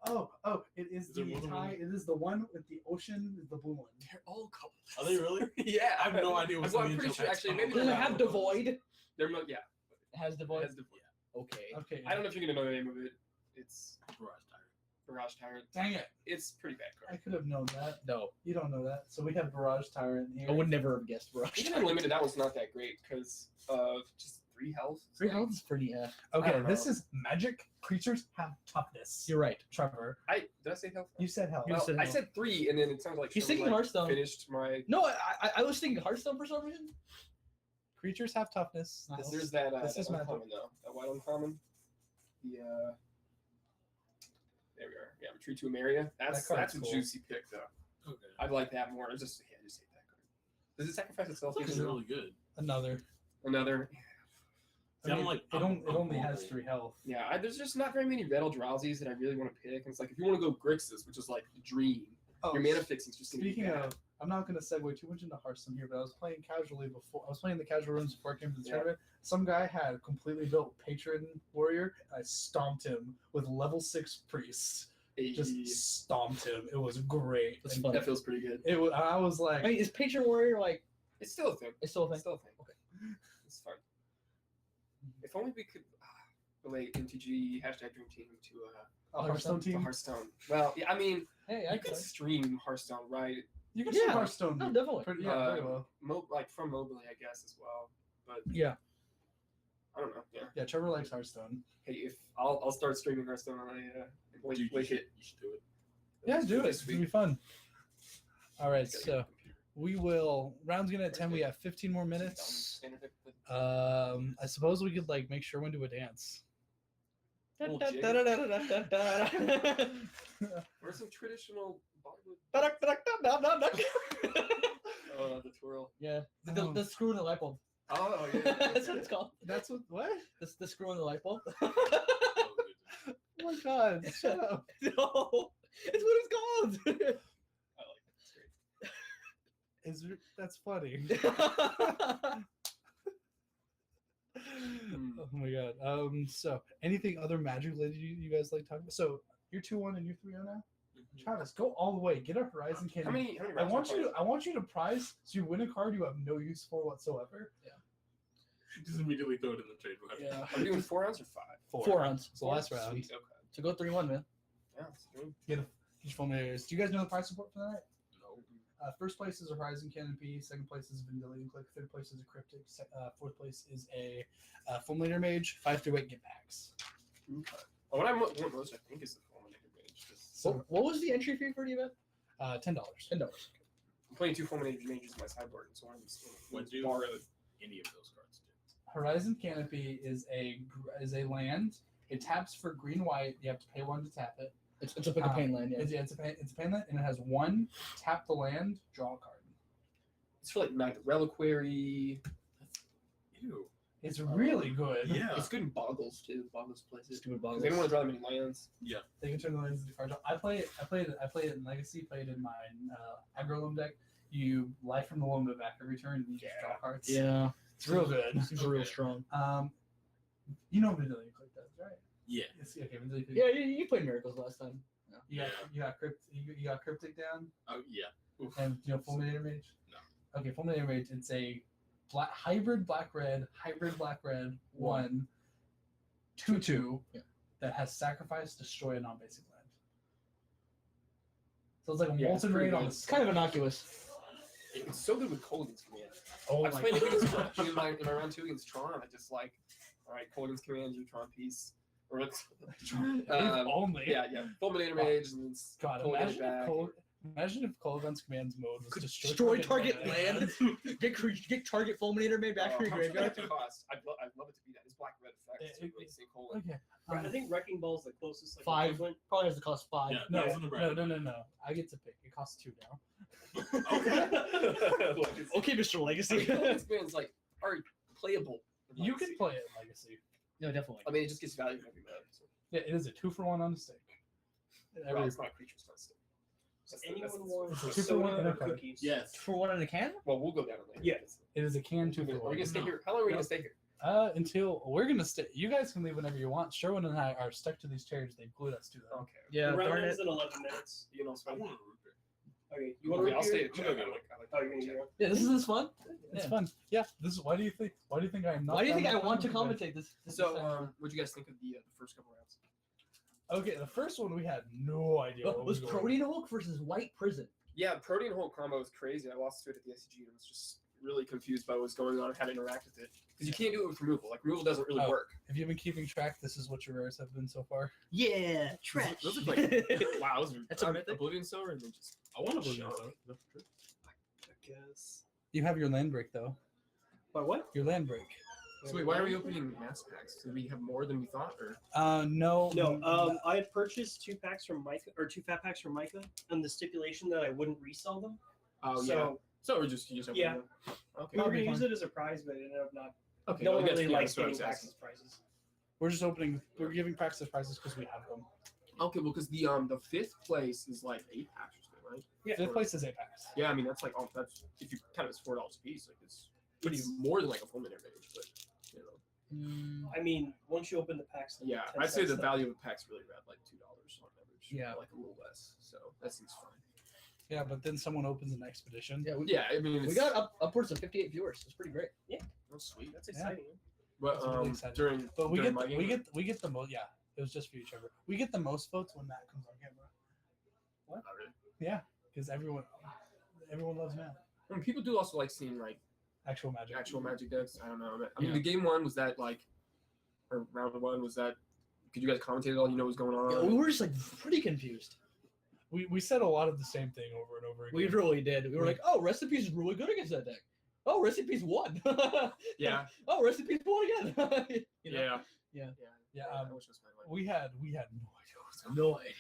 S3: It is
S9: Is there
S3: the
S9: more than
S3: tie.
S9: one?
S3: It is the one with the ocean. Is the blue one.
S2: They're all colorless.
S9: Are they really?
S2: Yeah,
S9: I have no idea what's
S2: well,
S9: in
S2: I'm
S9: the
S2: pretty
S9: intro
S2: sure
S9: packs.
S2: actually maybe
S1: Does
S2: they're
S1: it
S2: not
S1: have
S2: all
S1: devoid?
S2: They're yeah.
S1: It has
S2: It
S1: devoid.
S2: has devoid.
S1: Okay.
S3: Okay.
S2: I don't know if you're gonna know the name of it. It's
S9: Barrage Tyrant.
S2: Barrage Tyrant.
S3: Dang it!
S2: It's a pretty bad
S3: I
S2: card.
S3: could have known that.
S1: No,
S3: You don't know that. So we have Barrage Tyrant here.
S1: I would never have guessed Rush.
S2: Even unlimited, that one's not that great because of just 3 health. It's
S1: 3
S2: like-
S1: health is pretty.
S2: I
S3: Okay,
S2: don't
S3: this
S2: know.
S3: is magic. Creatures have toughness.
S1: You're right.
S3: Trevor.
S2: Did I say health?
S3: You said hell.
S1: You
S2: Well,
S1: said
S2: I
S1: health.
S2: said 3, and then it sounded like
S1: He's
S2: someone,
S1: thinking Hearthstone.
S2: Finished my.
S1: No, I was thinking Hearthstone for some reason.
S3: Creatures have toughness.
S1: Nice.
S2: There's that.
S3: This
S2: That
S3: is magic.
S2: uncommon though. That white uncommon. The. There we are. Yeah, Retreat to Emeria. That's
S3: That card's
S2: a
S3: cool.
S2: juicy pick though.
S9: Okay.
S2: I'd like that more. I just hate that card. Does it sacrifice itself?
S9: It's
S2: even?
S9: really good.
S3: Another.
S2: Another.
S9: See, I'm like,
S3: it,
S9: I'm
S3: only has
S9: horrible.
S3: 3 health.
S2: Yeah, there's just not very many Vettel Drowsies that I really want to pick. And it's like if you want to go Grixis, which is like the dream,
S3: Oh,
S2: your mana fixing's just gonna be
S3: speaking
S2: bad.
S3: of, I'm not going to segue too much into Hearthstone here, but I was playing casually before. I was playing the casual rooms before I came to the
S2: Yeah.
S3: tournament. Some guy had a completely built patron warrior. And I stomped him with level 6 priests. Just stomped him. It was great.
S1: That's
S3: And
S1: fun.
S2: that feels pretty good.
S3: It was. I was like,
S1: I mean, is Patron Warrior like?
S2: It's still a thing.
S1: It's still a
S2: It's
S1: thing.
S2: still a thing. Okay. It's fun. If only we could relate MTG #DreamTeam to
S3: a Hearthstone
S2: to
S3: team.
S2: Hearthstone. Well, yeah, I mean,
S1: Hey, I
S2: you could
S1: could.
S2: stream Hearthstone, right?
S3: You can
S1: Yeah.
S3: see Hearthstone.
S1: No, definitely.
S3: Pretty, yeah, very well.
S2: Like from mobily, I guess as well. But
S1: Yeah.
S2: I don't know. Yeah.
S3: Yeah, Trevor likes Hearthstone.
S2: Hey, if I'll start streaming Hearthstone on a
S9: Dude, you
S2: Wake
S9: should,
S2: it.
S9: you should do it.
S3: Yeah, do it.
S2: This
S3: It's gonna be fun. All right, so we will. Round's gonna at 10. We have 15 more minutes. I suppose we could like make sure when to a dance.
S2: Or some traditional Bollywood. The twirl.
S1: Yeah,
S3: Oh.
S1: the screw in the light bulb.
S2: Oh yeah.
S1: That's what it's called.
S3: That's what?
S1: The screw in the light bulb.
S9: Oh, goodness.
S3: Oh my god! Shut up.
S1: No, it's what it's called.
S2: I like it. It's great.
S3: That's funny.
S2: Hmm.
S3: Oh my god. So anything other magic related you guys like talking about? So you're 2-1 and you're 3-0 now. Travis, go all the way. Get a Horizon
S2: How
S3: Cannon.
S2: many
S3: I
S2: rounds
S3: want
S2: are
S3: you to.
S2: playing?
S3: I want you to prize so you win a card you have no use for whatsoever.
S9: Just immediately throw it in the trade market.
S1: Yeah.
S2: Are we doing 4 rounds or 5?
S1: 4 rounds. It's the last round.
S2: Sweet, okay.
S1: So go 3-1, man.
S2: Yeah, that's good.
S3: Get fulminators. Do you guys know the prize support for that?
S9: No.
S3: First place is a Horizon Cannon P. Second place is a Vendilion Click. Third place is a Cryptic. Fourth place is a Fulminator Mage. 5 through 8 get packs.
S2: Okay. Oh, what I want most, I think, is the Fulminator Mage.
S3: So
S1: What was the entry fee for the event?
S3: $10.
S1: $10.
S2: I'm playing 2 Fulminator Mages in my sideboard, so I'm just
S9: What do
S2: borrow
S9: any of those cards do?
S3: Horizon Canopy is a land. It taps for green white. You have to pay 1 to tap it.
S1: It's a pick a pain land, yeah.
S3: It's a pain land, and it has 1 tap the land, draw a card.
S2: It's for like Magic Reliquary.
S9: Ew.
S3: It's really good.
S9: Yeah.
S2: It's good in Boggles too. Boggles plays it.
S1: Stupid
S2: 'Cause
S1: boggles.
S2: they don't want to draw that many lands.
S3: They can turn the lands into cards. I played it in Legacy. Played in my aggro loam deck. You life from the loam to back every turn, and you just draw cards.
S1: Yeah.
S3: it's real good.
S1: Seems real strong.
S3: You know Vendilion Click does, right?
S9: Yeah.
S3: Yes, okay, Vendilion Click.
S1: Yeah, you played Miracles last time.
S3: You got Cryptic down,
S9: Oh yeah. Oof.
S3: and you know Fulminator Mage.
S9: No.
S3: Okay, Fulminator Mage. It's a hybrid black red 1 2/2
S1: Yeah.
S3: that has sacrifice, destroy a non-basic land. So it's like a
S2: Yeah, it's
S3: molten
S2: pretty
S3: raid on
S2: good.
S3: the
S1: It's kind of innocuous.
S2: It's so good with Colgan's Command.
S3: Oh
S2: I was
S3: my
S2: playing it against
S3: god.
S2: Tron in my round 2 against Tron. I just like, all right, Colgan's Command, you Tron piece. Or it's,
S3: If only.
S2: yeah. Fulminator Mage, and it's
S3: God,
S2: Colgan's back.
S3: imagine if Colgan's Command's mode was
S1: Destroy target land. get target fulminator made back
S2: Oh,
S1: from your
S2: how much would
S1: graveyard.
S2: that have to cost? I'd love it to be that. It's black red effect. It's
S3: It-
S2: really sick Colgan.
S3: Okay.
S8: I think Wrecking Ball's the closest. Like,
S1: 5.
S8: equivalent.
S1: Probably has to cost 5.
S9: Yeah.
S3: No,
S9: it's in the bracket.
S3: no. I get to pick. It costs 2 now.
S1: Okay, Mr. Legacy.
S2: Colgan's Command's like are playable. in
S3: You
S2: Legacy.
S3: can play it in Legacy.
S1: No, definitely.
S2: I mean, it just gets value from every mode. So.
S3: Yeah, it is a 2-for-1 on the stake.
S2: Well, it's not creatures constant.
S8: Anyone
S3: It's
S8: wants
S3: a
S8: a
S3: 2-for-1
S8: soda
S3: and a
S8: or
S3: card.
S8: cookies?
S9: Yes.
S1: For 1 in a can?
S2: Well, we'll go down later.
S8: Yeah.
S3: It is a can
S2: Are we
S3: 2-for-1.
S2: gonna stay here? How long are we gonna stay here?
S3: Until we're gonna stay. You guys can leave whenever you want. Sherwin and I are stuck to these chairs. They glued us to them.
S2: Okay.
S1: Yeah,
S8: The round
S1: darn
S8: ends
S1: it.
S8: in 11 minutes.
S2: You know,
S9: I
S2: so
S9: want a root beer.
S8: Okay, you want to
S2: I'll stay.
S8: repeat?
S2: I like
S8: Oh, you're gonna go.
S1: Yeah, this is fun.
S3: It's
S1: Yeah.
S3: fun. Yeah. This is why do you think I am not?
S1: Why do you think
S3: I'm
S1: I
S3: not
S1: want to
S3: fun with you
S1: commentate this?
S2: So, what do you guys think of the first couple rounds?
S3: guys? Okay, the first one we had no idea.
S1: It
S3: what
S1: was
S3: going.
S1: Protein Hulk versus White Prison.
S2: Yeah, Protein Hulk combo was crazy. I lost to it at the SCG and was just really confused by what was going on and how to interact with it. Because you can't do it with removal. Like, removal doesn't really
S3: Oh.
S2: work.
S3: If you've been keeping track, this is what your rares have been so far.
S1: Yeah, trash.
S2: Those look like, wow, those are
S1: That's a mythic.
S2: Oblivion Silver and then just.
S9: I want to
S2: Sure.
S8: I guess.
S3: You have your land break though.
S8: By what?
S3: Your land break.
S2: So, wait, why are we opening mass packs? Did we have more than we thought? Or
S3: No.
S8: No, I had purchased 2 packs from Micah, or 2 fat packs from Micah, on the stipulation that I wouldn't resell them.
S2: Oh,
S8: so,
S2: yeah. So, we're just, you just open
S8: Yeah.
S2: them? Okay.
S8: We were
S3: That'll be
S8: going to use
S3: fun.
S8: it as a prize, but it ended up not.
S2: Okay,
S8: No
S2: well,
S8: one
S2: that's-
S8: really
S2: yeah,
S8: likes
S2: that's what I
S8: getting
S2: was
S8: packs
S2: asking.
S8: as prizes.
S3: We're just opening. We're giving packs as prizes because we have them.
S2: Okay, well, because the 5th place is like 8 packs or something, right?
S8: Yeah.
S3: Fifth place is 8 packs.
S2: Yeah, I mean that's like that's if you count it as $4 a piece, like it's pretty more than like a Fulminator Mage, but you know.
S8: I mean, once you open the packs, then
S2: Yeah,
S8: 10
S2: I'd say
S8: cents
S2: the
S8: then-
S2: value of a pack's really around like $2 on average.
S1: Yeah.
S2: like a little less. So that seems fine.
S3: Yeah, but then someone opens an expedition.
S1: Yeah,
S2: Yeah, I mean it's,
S1: we got upwards of 58 viewers. It's pretty great.
S2: oh, sweet.
S8: That's
S3: Yeah.
S8: exciting.
S2: But
S3: That's really exciting.
S2: during
S3: But we
S2: during
S3: get
S2: my
S3: the, we
S2: game-
S3: get the most. Yeah, it was just for you, Trevor. We get the most votes when Matt comes on camera.
S2: Not really.
S3: Yeah, because everyone loves Matt.
S2: I mean, people do also like seeing like
S3: Actual magic.
S2: actual Magic decks. I don't know. I mean,
S3: Yeah.
S2: the game 1 was that like, or round 1 was that. Could you guys commentate at all? You know what's going on?
S1: Yeah, we were just like pretty confused.
S3: We said a lot of the same thing over and over again.
S1: We really did. We were like, oh, Recipes is really good against that deck. Oh, Recipes won.
S2: Yeah.
S1: Oh, Recipes won again. You know?
S2: Yeah.
S1: Yeah.
S3: Yeah,
S2: I wish it was my life.
S3: we had no idea what was going on.
S1: No idea.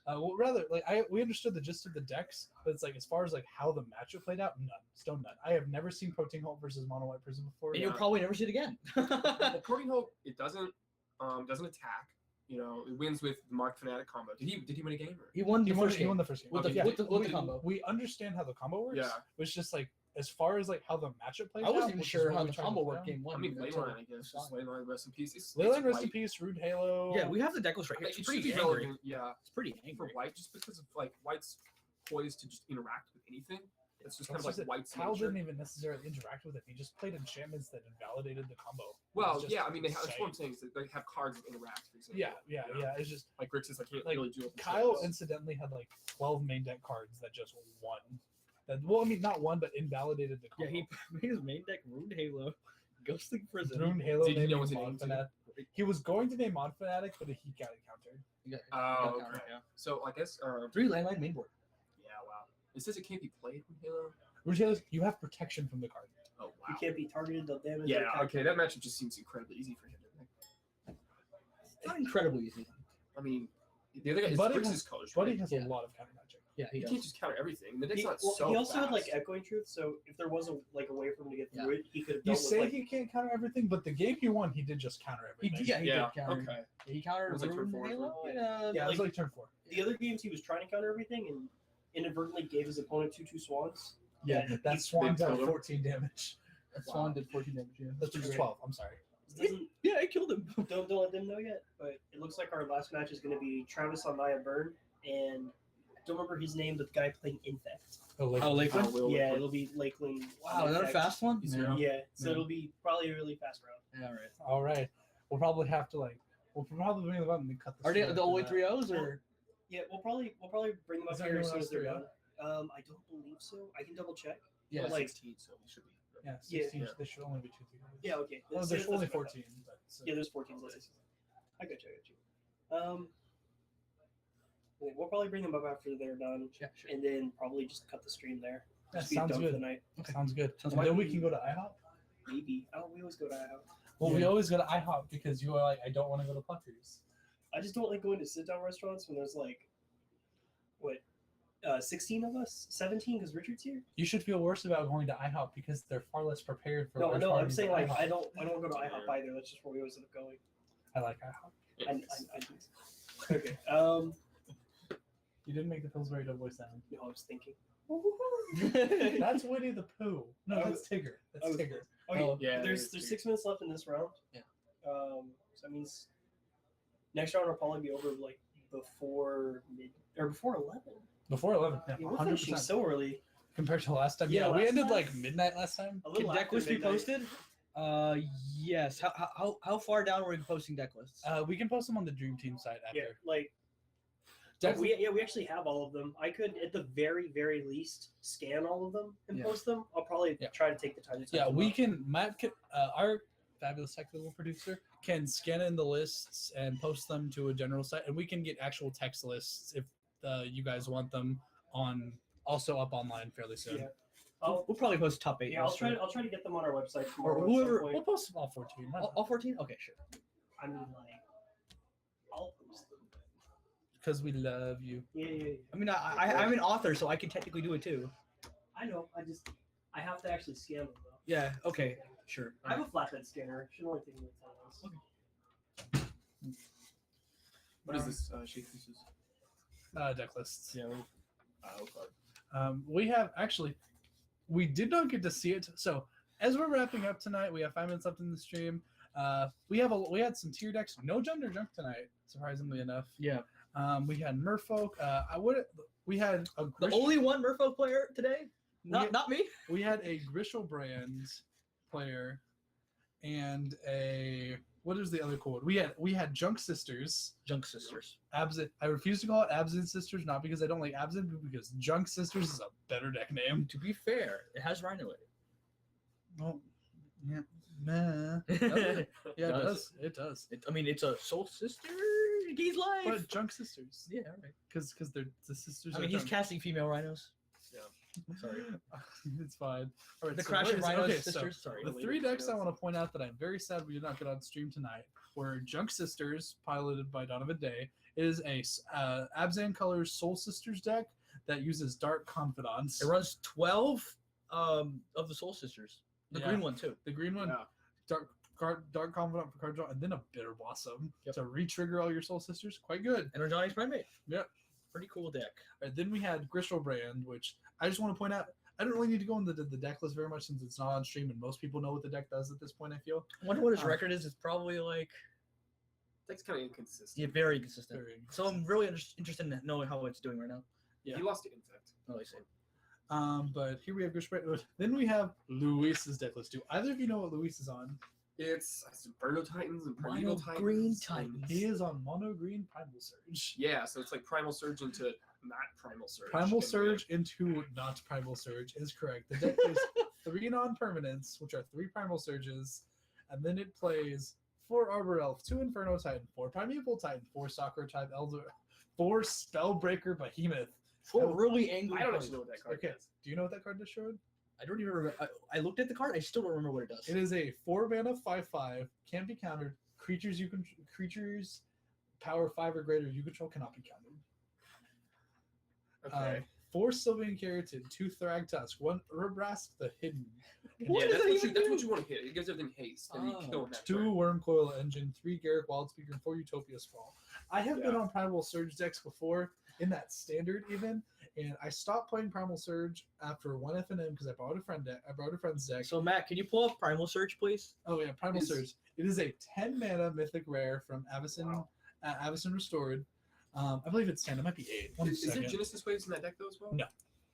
S3: Well, rather, like we understood the gist of the decks, but it's like as far as like how the matchup played out, none, stone none. I have never seen Protein Hulk versus Mono White Prison before.
S1: And you'll probably never see it again.
S2: Well, Protein Hulk, it doesn't attack. You know, it wins with the Mark Fanatic combo. Did he win a game? Or?
S1: He won the
S3: He won,
S1: first
S3: he
S1: game.
S3: won the first game.
S1: With
S2: Okay,
S1: the,
S2: yeah.
S1: with the
S3: we,
S1: combo.
S3: We understand how the combo works.
S2: Yeah.
S3: It's just like as far as like how the matchup plays
S1: I wasn't
S3: out,
S1: even
S3: which is
S1: sure
S3: what
S1: how
S3: we
S1: the
S3: tried to
S1: combo
S3: play
S1: worked
S3: on.
S1: game one.
S2: I mean,
S1: until
S2: Leyline, I guess. Just
S1: Fine.
S2: Leyline, rest in peace. It's
S3: Leyline, rest in
S2: white.
S3: peace. Rude Halo.
S1: Yeah, we have the deck list right here.
S2: It
S1: It's
S2: should
S1: pretty
S2: be
S1: angry.
S2: relevant, yeah,
S1: It's pretty
S2: for
S1: angry.
S2: white, just because of like white's poised to just interact with anything. It's just kind of
S3: It's just
S2: like
S3: that
S2: white's
S3: Kyle
S2: nature.
S3: didn't even necessarily interact with it. He just played enchantments that invalidated the combo.
S2: Well,
S3: It's just
S2: yeah, I mean, that's what I'm
S3: insane.
S2: saying. Is that they have cards that interact. For example.
S3: Yeah. It's just
S2: Like Grixis, I can't
S3: Like,
S2: really do it.
S3: Kyle incidentally had like 12 main deck cards that just won. That, well, I mean, not won, but invalidated the
S1: Yeah,
S3: combo.
S1: he made his main deck Rude Halo, Ghosting Prison.
S3: Rune Halo.
S2: Did you know
S3: naming
S2: what he
S3: Mod
S2: named
S3: Fanatic. He was going to name Mod Fanatic, but he got it countered.
S2: Oh,
S1: counter,
S2: okay.
S1: yeah.
S2: So I guess,
S1: 3 landline main board.
S2: yeah, wow. It says it can't be played from Halo.
S3: Rune Halo, you have protection from the card.
S2: Oh,
S8: You
S2: wow.
S8: can't be targeted, they'll damage.
S2: Yeah,
S8: or attack
S2: okay.
S8: you.
S2: That matchup just seems incredibly easy for him. Doesn't it?
S1: It's not incredibly easy.
S2: I mean, the other guy is
S3: Buddy
S2: Grixis
S3: has-
S2: colors.
S3: Buddy
S2: Right?
S3: has
S1: Yeah.
S3: a lot of counter magic.
S1: Yeah,
S2: He can't just counter everything. The deck's
S8: He,
S2: not
S8: well,
S2: so
S8: he also
S2: fast.
S8: had like Echoing Truth, so if there was a way for him to get through it, he could have
S3: You
S8: dealt with
S3: say
S8: like
S3: he can't counter everything, but the game he won, he did just counter everything.
S1: He
S2: yeah.
S1: did counter.
S2: Okay.
S1: He countered
S2: It was like turn
S1: Rude
S2: 4,
S1: Halo.
S8: yeah.
S3: Yeah, it was like turn 4.
S8: the other games he was trying to counter everything and inadvertently gave his opponent 2/2 swans.
S3: Yeah,
S8: Yeah,
S3: that swan
S2: killed
S3: did
S2: him.
S3: 14 damage.
S1: That Swan did 14 damage. Yeah.
S3: That's just 12. I'm sorry.
S8: Doesn't,
S1: Yeah, it killed him.
S8: don't let them know yet, but it looks like our last match is going to be Travis on Naya Burn and I don't remember his name, but the guy playing Infect.
S3: Oh, like,
S1: Oh, Lakeland?
S8: Yeah, it'll be Lakeland.
S1: Wow, another
S8: Infect.
S1: fast one?
S2: Yeah.
S8: Yeah, so
S3: Yeah.
S8: it'll be probably a really fast round.
S1: Yeah, all right.
S3: all right. We'll probably have to we'll probably bring them up and cut the.
S1: Are they
S3: stream
S1: the
S3: after
S1: only
S3: that.
S1: 3-0s or?
S8: Yeah, we'll probably bring them
S3: Is
S8: up
S3: there
S8: here as
S3: anyone
S8: soon as
S3: else
S8: they're
S3: 3-0?
S8: done. I don't believe so. I can double check.
S1: Yeah,
S8: But, like
S2: 16, so he should be.
S3: Yeah,
S8: Yeah.
S3: 16.
S2: Yeah.
S3: There should only be 2 people.
S8: yeah, okay.
S3: Well,
S8: That's-
S3: there's only
S8: that's what I thought.
S3: 14. But,
S8: Yeah, there's 14 listed. I got you. Okay, we'll probably bring them up after they're done,
S1: Yeah, sure.
S8: and then probably just cut the stream there.
S3: That
S8: Just be
S3: sounds
S8: done
S3: good.
S8: for the night.
S3: Sounds good.
S1: Sounds
S3: And
S1: good.
S3: then we can go to IHOP.
S8: Maybe. Oh, we always go to IHOP.
S3: Well, we
S1: Yeah.
S3: always go to IHOP because you are like, I don't want to go to Pluckers.
S8: I just don't like going to sit down restaurants when there's like, what, 16 of us, 17 because Richard's here.
S3: You should feel worse about going to IHOP because they're far less prepared for.
S8: No,
S3: large
S8: no, I'm
S3: parties
S8: saying
S3: than
S8: like
S3: IHOP.
S8: I don't go to IHOP either. That's just where we always end up going.
S3: I like IHOP.
S8: I do. Okay.
S3: You didn't make the Pillsbury Doughboy sound.
S8: No, I was thinking.
S3: That's Winnie the Pooh. No,
S8: I
S3: that's Tigger. That's
S8: I was-
S3: Tigger.
S8: Okay,
S3: Oh,
S2: yeah,
S8: there's
S2: there's
S8: 6 minutes left in this round.
S1: Yeah.
S8: So that means next round will probably be over like before 11.
S3: Before 11. Yeah,
S8: Yeah, we're finishing
S3: 100%.
S8: so early.
S3: Compared to last time.
S8: Yeah,
S3: Yeah, we
S8: last
S3: ended
S8: time-
S3: like midnight last time.
S8: A
S1: Can
S8: little
S1: deck
S8: after
S1: lists be
S8: midnight.
S1: posted? Yes. How far down were we posting deck lists?
S3: We can post them on the Dream Team site after.
S8: Yeah, like
S3: Deck-
S8: we actually have all of them. I could at the very least scan all of them and
S3: Yeah.
S8: post them. I'll probably
S3: Yeah.
S8: try to take the time to type
S3: Yeah,
S8: them
S3: we
S8: up.
S3: can. Matt, can, our fabulous technical producer, can scan in the lists and post them to a general site, and we can get actual text lists if you guys want them on also up online fairly soon.
S8: Yeah.
S1: We'll probably post top 8.
S8: Yeah, I'll try to get them on our website
S1: Or
S8: tomorrow. at some
S1: whoever-
S8: point.
S3: We'll post them all 14. why not?
S1: All 14? Okay, sure.
S8: I mean, like, I'll post them.
S3: Because we love you.
S8: Yeah.
S1: I mean, I'm an author, so I can technically do it too.
S8: I know. I have to actually scan them though.
S1: Yeah. Okay. Sure.
S8: I have a flatbed scanner. It should only take me 10 minutes.
S2: What is this sheet? This is.
S3: Deck lists.
S2: Yeah.
S3: We have actually, we did not get to see it. So as we're wrapping up tonight, we have 5 minutes left in the stream. We had some tier decks. No Junk tonight, surprisingly enough.
S1: Yeah.
S3: We had Merfolk. We had a
S1: The only one Merfolk player today?
S3: We-
S1: Not me.
S3: we had a Griselbrand player and a what is the other cool one? We had Junk Sisters.
S1: Junk Sisters.
S3: Absent. I refuse to call it Absent Sisters, not because I don't like Absent, but because Junk Sisters is a better deck name.
S1: To be fair, it has Rhino in
S3: Well, yeah, nah.
S1: it.
S3: Yeah, it
S1: Does.
S3: does. It does.
S1: I mean, it's a Soul Sister. He's life.
S3: But Junk Sisters,
S1: Yeah, all right.
S3: because they're the sisters.
S1: I mean,
S3: are
S1: he's
S3: junk.
S1: casting female rhinos. Sorry.
S3: It's fine. All right,
S1: The
S3: so
S1: Crashing
S3: what is-
S1: Rhinos
S3: okay, so
S1: sisters. Sorry.
S3: the 3 decks I want to point out that I'm very sad we did not get on stream tonight were Junk Sisters, piloted by Donovan Day. It is a Abzan Colors Soul Sisters deck that uses Dark Confidants.
S1: It runs 12 of the Soul Sisters. The
S3: Yeah.
S1: green one too.
S3: The green one,
S2: Yeah.
S3: Dark Confidant for card draw, and then a Bitter Blossom
S1: Yep.
S3: to re-trigger all your Soul Sisters. Quite good.
S1: And Rajani's Primate.
S3: Yep.
S1: Pretty cool deck.
S3: All right, then we had Griselbrand, which I just want to point out. I don't really need to go into the deck list very much since it's not on stream and most people know what the deck does at this point. I feel.
S1: I wonder what his record is. It's probably like
S2: That's kind of inconsistent.
S1: yeah, very consistent.
S3: Very
S1: So I'm really interested in knowing how it's doing right now.
S3: Yeah.
S2: He lost to Infect.
S1: Oh, I see.
S3: But here we have then we have Luis's deck list. Do either of you know what Luis is on?
S2: It's Inferno Titans and
S1: Mono
S2: Primeval Titans.
S1: Green
S2: and-
S1: Titans.
S3: He is on Mono Green Primal Surge.
S2: Yeah, so it's like Primal Surge into not Primal Surge.
S3: Primal
S2: And
S3: Surge into not Primal Surge is correct. The deck plays 3 non-permanents, which are 3 Primal Surges, and then it plays 4 Arbor Elf, 2 Inferno Titan, 4 Primeval Titan, 4 Soccer type Elder, 4 Spellbreaker Behemoth.
S1: 4 really angry.
S2: I don't
S1: cards.
S2: actually know what that card
S3: Okay,
S2: is.
S3: do you know what that card just showed?
S1: I don't even remember. I looked at the card. I still don't remember what it does.
S3: It is a 4 mana 5/5, can't be countered. Creatures power 5 or greater you control cannot be countered.
S2: Okay.
S3: 4 Sylvan Keratin, 2 Thragtusk, 1 Urbrask the Hidden,
S1: What
S2: yeah,
S1: does
S2: that's
S1: that
S2: what,
S1: even
S2: you, that's
S1: do?
S2: what you want to hit. It gives everything haste, and you kill that
S3: 2
S2: turn.
S3: Wormcoil Engine, 3 Garrick Wildspeaker, and 4 Utopia Sprawl. I have been
S2: Yeah.
S3: on Primal Surge decks before, in that standard even, and I stopped playing Primal Surge after 1 FNM because I bought a friend's deck.
S1: So Matt, can you pull up Primal Surge, please?
S3: Oh yeah, Primal
S2: Is-
S3: Surge. It is a 10 mana mythic rare from Avacyn, Avacyn Restored. I believe it's 10. It might be 8. One
S2: Is there
S3: second.
S2: Genesis Waves in that deck though as well?
S3: No.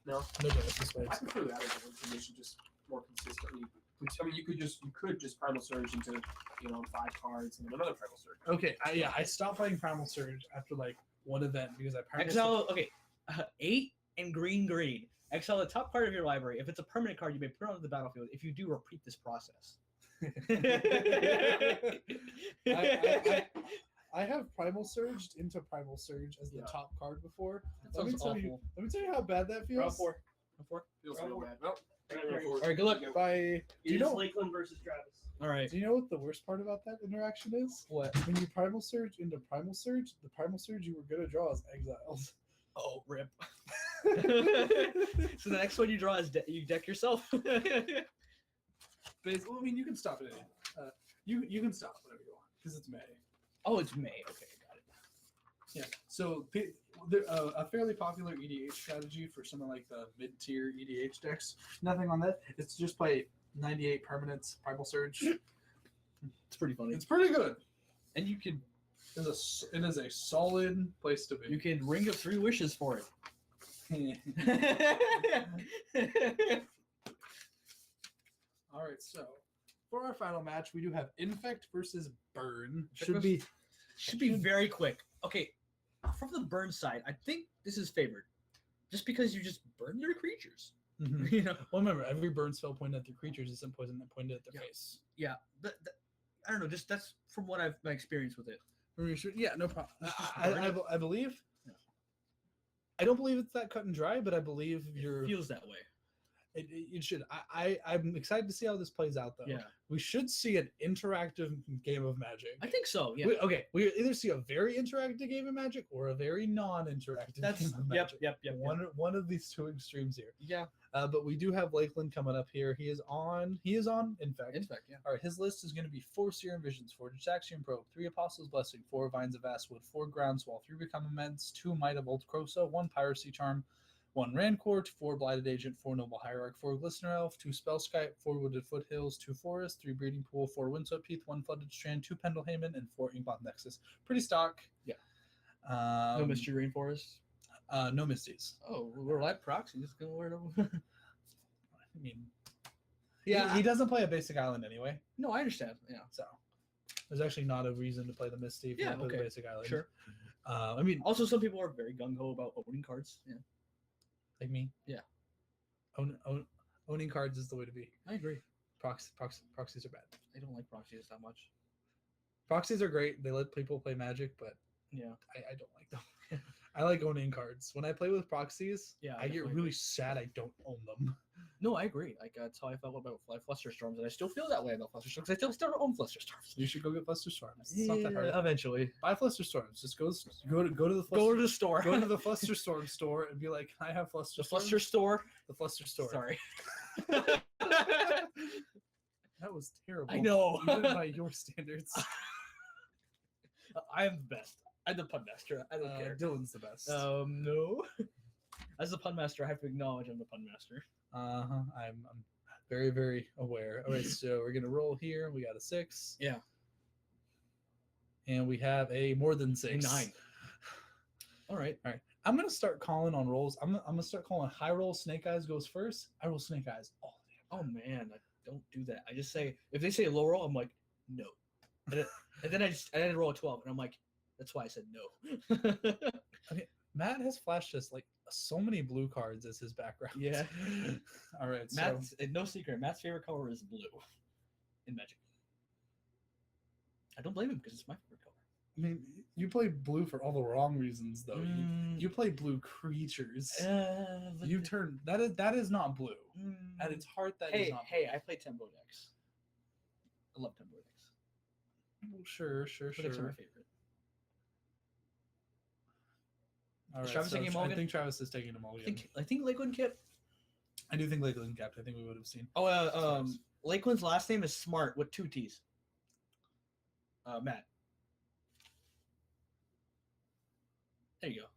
S2: No.
S3: No Genesis
S2: I
S3: Waves.
S2: prefer that as a information just more consistently. I mean, you could just Primal Surge into 5 cards and then another Primal Surge.
S3: Okay, I stopped playing Primal Surge after like one event because I Primal
S1: Exile. Okay, 8 and green. Exile the top card of your library. If it's a permanent card, you may put it onto the battlefield. If you do, repeat this process.
S3: I have Primal Surged into Primal Surge as the
S2: Yeah.
S3: top card before.
S1: That
S3: Let me
S1: sounds
S3: tell
S1: awful.
S3: you how bad that feels.
S1: Round 4.
S2: Feels
S8: Round
S2: real
S8: four.
S2: bad. Well,
S1: All right, good luck.
S3: By
S8: It
S3: do you
S8: is
S3: know
S8: Lakeland versus Travis.
S1: All right.
S3: do you know what the worst part about that interaction is?
S1: What?
S3: When you Primal Surge into Primal Surge, the Primal Surge you were gonna draw is exiled.
S1: Oh, rip. So the next one you draw is you deck yourself.
S3: Basically, I mean, you can stop it. You can stop whatever you want because it's May.
S1: Oh, it's May. Okay, got it.
S3: Yeah. So a fairly popular EDH strategy for some of like the mid-tier EDH decks. Nothing on that. It's just play 98 permanents, Primal Surge.
S1: It's pretty funny.
S3: It's pretty good.
S1: And you can
S3: It is a solid place to be.
S1: you can ring up 3 wishes for it.
S3: All right. So for our final match, we do have Infect versus Burn.
S1: Should be very quick. Okay, from the burn side, I think this is favored, just because you just burn their creatures.
S3: Mhm.
S1: You know,
S3: Well, remember, every burn spell pointed at their creatures isn't poison that pointed at their
S1: Yeah.
S3: face.
S1: yeah. I don't know. Just that's from what I've my experience with it.
S3: Yeah, no problem.
S1: Burn it.
S3: I believe.
S1: Yeah.
S3: I don't believe it's that cut and dry, but I believe
S1: It feels that way.
S3: it should. I'm excited to see how this plays out, though.
S1: Yeah,
S3: We should see an interactive game of Magic.
S1: I think so. Yeah.
S3: We either see a very interactive game of Magic or a very non-interactive
S1: That's
S3: game of
S1: yep.
S3: Magic. One of these two extremes here.
S1: Yeah.
S3: But we do have Lakeland coming up here. He is on. In fact.
S1: Yeah.
S3: All right, his list is going to be 4 Serum Visions, 4 Distraction Probe, 3 Apostles' Blessing, 4 Vines of Vastwood, 4 Groundswell, 3 Become Immense, 2 Might of Old Crosa, 1 Piracy Charm, 1 Rancourt, 4 Blighted Agent, 4 Noble Hierarch, 4 Glistener Elf, 2 Spellskite, 4 Wooded Foothills, 2 Forest, 3 Breeding Pool, 4 Windswept Heath, 1 Flooded Strand, 2 Pendelhamen, and 4 Inkmoth Nexus. Pretty stock.
S1: Yeah.
S3: No
S1: No Mystery Rainforest.
S3: No Misties.
S1: Oh, we're like proxy. Just gonna wear it over.
S3: I mean,
S1: Yeah.
S3: he doesn't play a basic island anyway,
S1: No, I understand. Yeah.
S3: so there's actually not a reason to play the Misty if you
S1: Yeah,
S3: don't play the
S1: okay.
S3: basic island.
S1: Sure.
S3: I mean,
S1: Also, some people are very gung ho about owning cards. Yeah.
S3: like me.
S1: Yeah.
S3: Owning cards is the way to be.
S1: I agree.
S3: Proxies are bad.
S1: I don't like proxies that much.
S3: Proxies are great. They let people play Magic, but
S1: Yeah.
S3: I don't like them. I like owning cards. When I play with proxies,
S1: Yeah,
S3: I get
S1: definitely
S3: really
S1: agree.
S3: sad I don't own them.
S1: No, I agree. Like that's how I felt about Flusterstorms, and I still feel that way about Flusterstorms. I still don't own Flusterstorms.
S3: You should go get Flusterstorms. It's not that hard.
S1: Eventually.
S3: Buy Flusterstorms. Just go to the
S1: Go to
S3: Fluster,
S1: the store.
S3: go to the Flusterstorm store and be like, I have
S1: the
S3: Flusterstorms.
S1: Fluster store.
S3: The Fluster store.
S1: Sorry.
S3: That was terrible.
S1: I know.
S3: Even by your standards.
S1: I am the best. I'm the pun master. I don't care.
S3: Dylan's the best.
S1: No. As the pun master, I have to acknowledge I'm the pun master.
S3: I'm very, very aware. All right, so we're gonna roll here. We got a 6.
S1: Yeah.
S3: And we have a more than 6.
S1: 9. All right.
S3: All right. I'm gonna start calling on rolls. I'm gonna start calling high roll. Snake Eyes goes first. I roll Snake Eyes all the
S1: Oh man, I don't do that. I just say if they say low roll, I'm like no, and then I roll a 12, and I'm like, that's why I said no.
S3: time. Matt has flashed us like so many blue cards as his background.
S1: Yeah.
S3: All right. So
S1: Matt's no secret. Matt's favorite color is blue in Magic. I don't blame him because it's my favorite color.
S3: I mean, you play blue for all the wrong reasons, though. You play blue creatures. You turn that is not blue. At its heart, that is not.
S1: Hey, I play Tempo decks. I love Tempo decks.
S3: Blue. Sure.
S1: Tempo decks are my favorite.
S3: All
S1: Is
S3: right,
S1: Travis taking a
S3: I
S1: mulligan?
S3: think Travis is taking a mulligan.
S1: I think Lakeland Kip.
S3: I do think Lakeland capped. I think we would have seen.
S1: Oh, Lakeland's last name is Smart with 2 T's. Matt. There you go.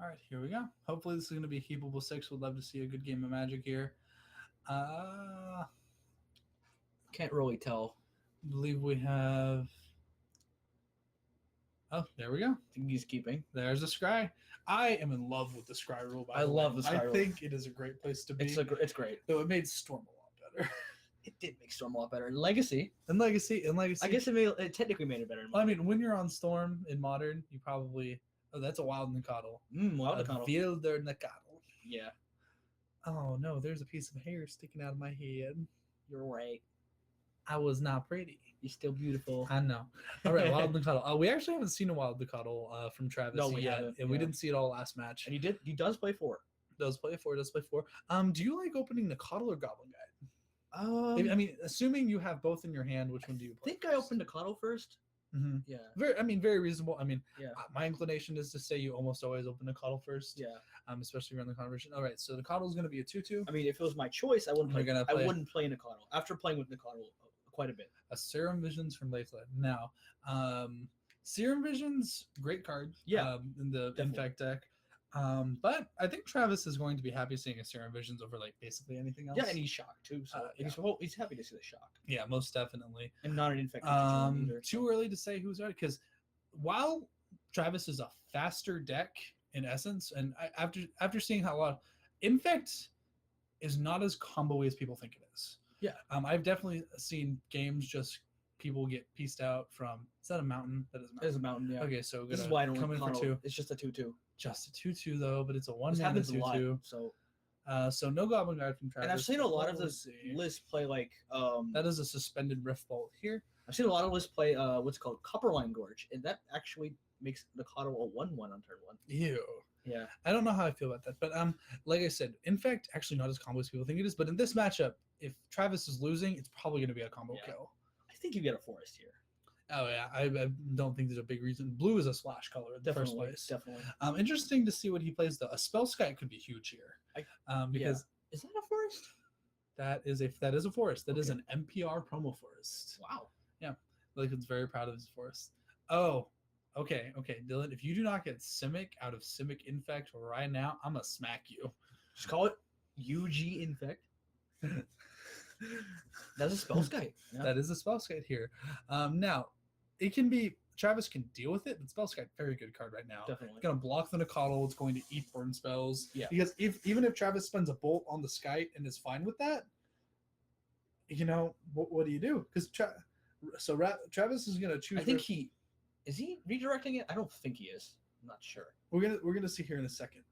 S3: All right, here we go. Hopefully this is going to be a keepable 6. Would love to see a good game of Magic here.
S1: Can't really tell.
S3: I believe we have. Oh, there we go.
S1: I think he's keeping.
S3: There's a Scry. I am in love with the Scry rule. By
S1: I
S3: the
S1: love
S3: way.
S1: the Scry
S3: I
S1: rule.
S3: think it is a great place to be.
S1: It's great.
S3: Though it made Storm a lot better.
S1: It did make Storm a lot better. Legacy.
S3: And Legacy.
S1: I guess it technically made it better.
S3: I mean, when you're on Storm in Modern, you probably. Oh, that's a Wild Nicottle.
S1: Wild
S3: A
S1: Nicottle.
S3: Wilder Nicottle.
S1: Yeah,
S3: Oh no, there's a piece of hair sticking out of my head.
S1: you're right.
S3: I was not pretty.
S1: You're still beautiful.
S3: I know. All right, Wild Nicottle. We actually haven't seen a Wild Nicottle from Travis
S1: No, we
S3: yet,
S1: haven't,
S3: and we
S1: yeah.
S3: didn't see it all last match.
S1: And he does play 4.
S3: Does play 4. Do you like opening Nicottle or Goblin Guide?
S1: I
S3: I mean, assuming you have both in your hand, which one do you play?
S1: think I opened Nicottle first.
S3: Mm-hmm.
S1: Yeah.
S3: Very reasonable. I mean,
S1: Yeah.
S3: my inclination is to say you almost always open Nicottle first.
S1: Yeah.
S3: Especially around the conversion. All right, so Nicottle is going to be a 2/2.
S1: I mean, if it was my choice, I wouldn't
S3: You're
S1: play.
S3: gonna
S1: I
S3: play-
S1: wouldn't play Nicottle after playing with Nicottle quite a bit.
S3: A Serum Visions from Lakeland. Now, Serum Visions, great card.
S1: Yeah,
S3: in the
S1: definitely.
S3: Infect deck. But I think Travis is going to be happy seeing a Serum Visions over like basically anything else.
S1: Yeah, and he's shocked too. So he's happy to see the shock
S3: Yeah, most definitely.
S1: and not an infected creature either.
S3: Too early to say who's right because while Travis is a faster deck in essence, and after seeing how a lot Infect is not as combo-y as people think it is.
S1: Yeah.
S3: I've definitely seen games just people get pieced out from. Is that a mountain? That is a mountain.
S1: There's a mountain. Yeah.
S3: Okay, so
S1: This is
S3: gonna
S1: why I don't
S3: come
S1: like
S3: in for
S1: Nicottle.
S3: 2.
S1: It's just a 2/2.
S3: Just a 2/2 though, but it's a 1
S1: This
S3: mana
S1: happens a lot.
S3: 2/2. So no Goblin Guard from Travis.
S1: And I've seen a lot of
S3: Let's
S1: this
S3: see.
S1: list play like
S3: That is a suspended Rift Bolt here.
S1: I've seen a lot of lists play what's called Copperline Gorge, and that actually makes Nicottle a 1/1 on turn 1.
S3: Ew.
S1: Yeah.
S3: I don't know how I feel about that, but like I said, in fact, actually not as combo as people think it is. But in this matchup, if Travis is losing, it's probably going to be a combo
S1: Yeah.
S3: kill.
S1: I think you get a forest here.
S3: Oh yeah, I don't think there's a big reason. Blue is a splash color in the first place.
S1: Definitely.
S3: Interesting to see what he plays though. A spell sky could be huge here, because
S1: Is that a forest?
S3: that is a forest. That is an NPR promo forest.
S1: Wow.
S3: Lakeland's very proud of his forest. Oh, okay, Dylan. If you do not get Simic out of Simic Infect right now, I'm gonna smack you.
S1: Just call it UG Infect. That's a spell sky. Yeah.
S3: That is a spell skite here. Now, it can be Travis can deal with it, but spell skite very good card right now.
S1: Definitely.
S3: It's gonna block the Nicottle. It's going to eat burn spells.
S1: Yeah.
S3: Because even if Travis spends a bolt on the skite and is fine with that, what do you do? Because Travis is gonna choose.
S1: I think he redirecting it. I don't think he is. I'm not sure.
S3: We're gonna see here in a second.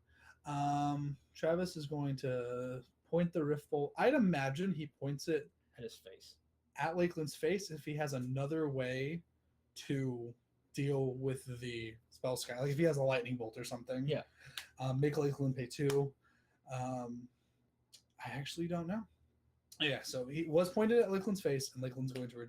S3: Travis is going to point the Rift Bolt. I'd imagine he points it
S1: At his face.
S3: at Lakeland's face if he has another way to deal with the spell sky. Like if he has a lightning bolt or something.
S1: Yeah.
S3: Make Lakeland pay 2. I actually don't know. Yeah, so he was pointed at Lakeland's face, and Lakeland's going to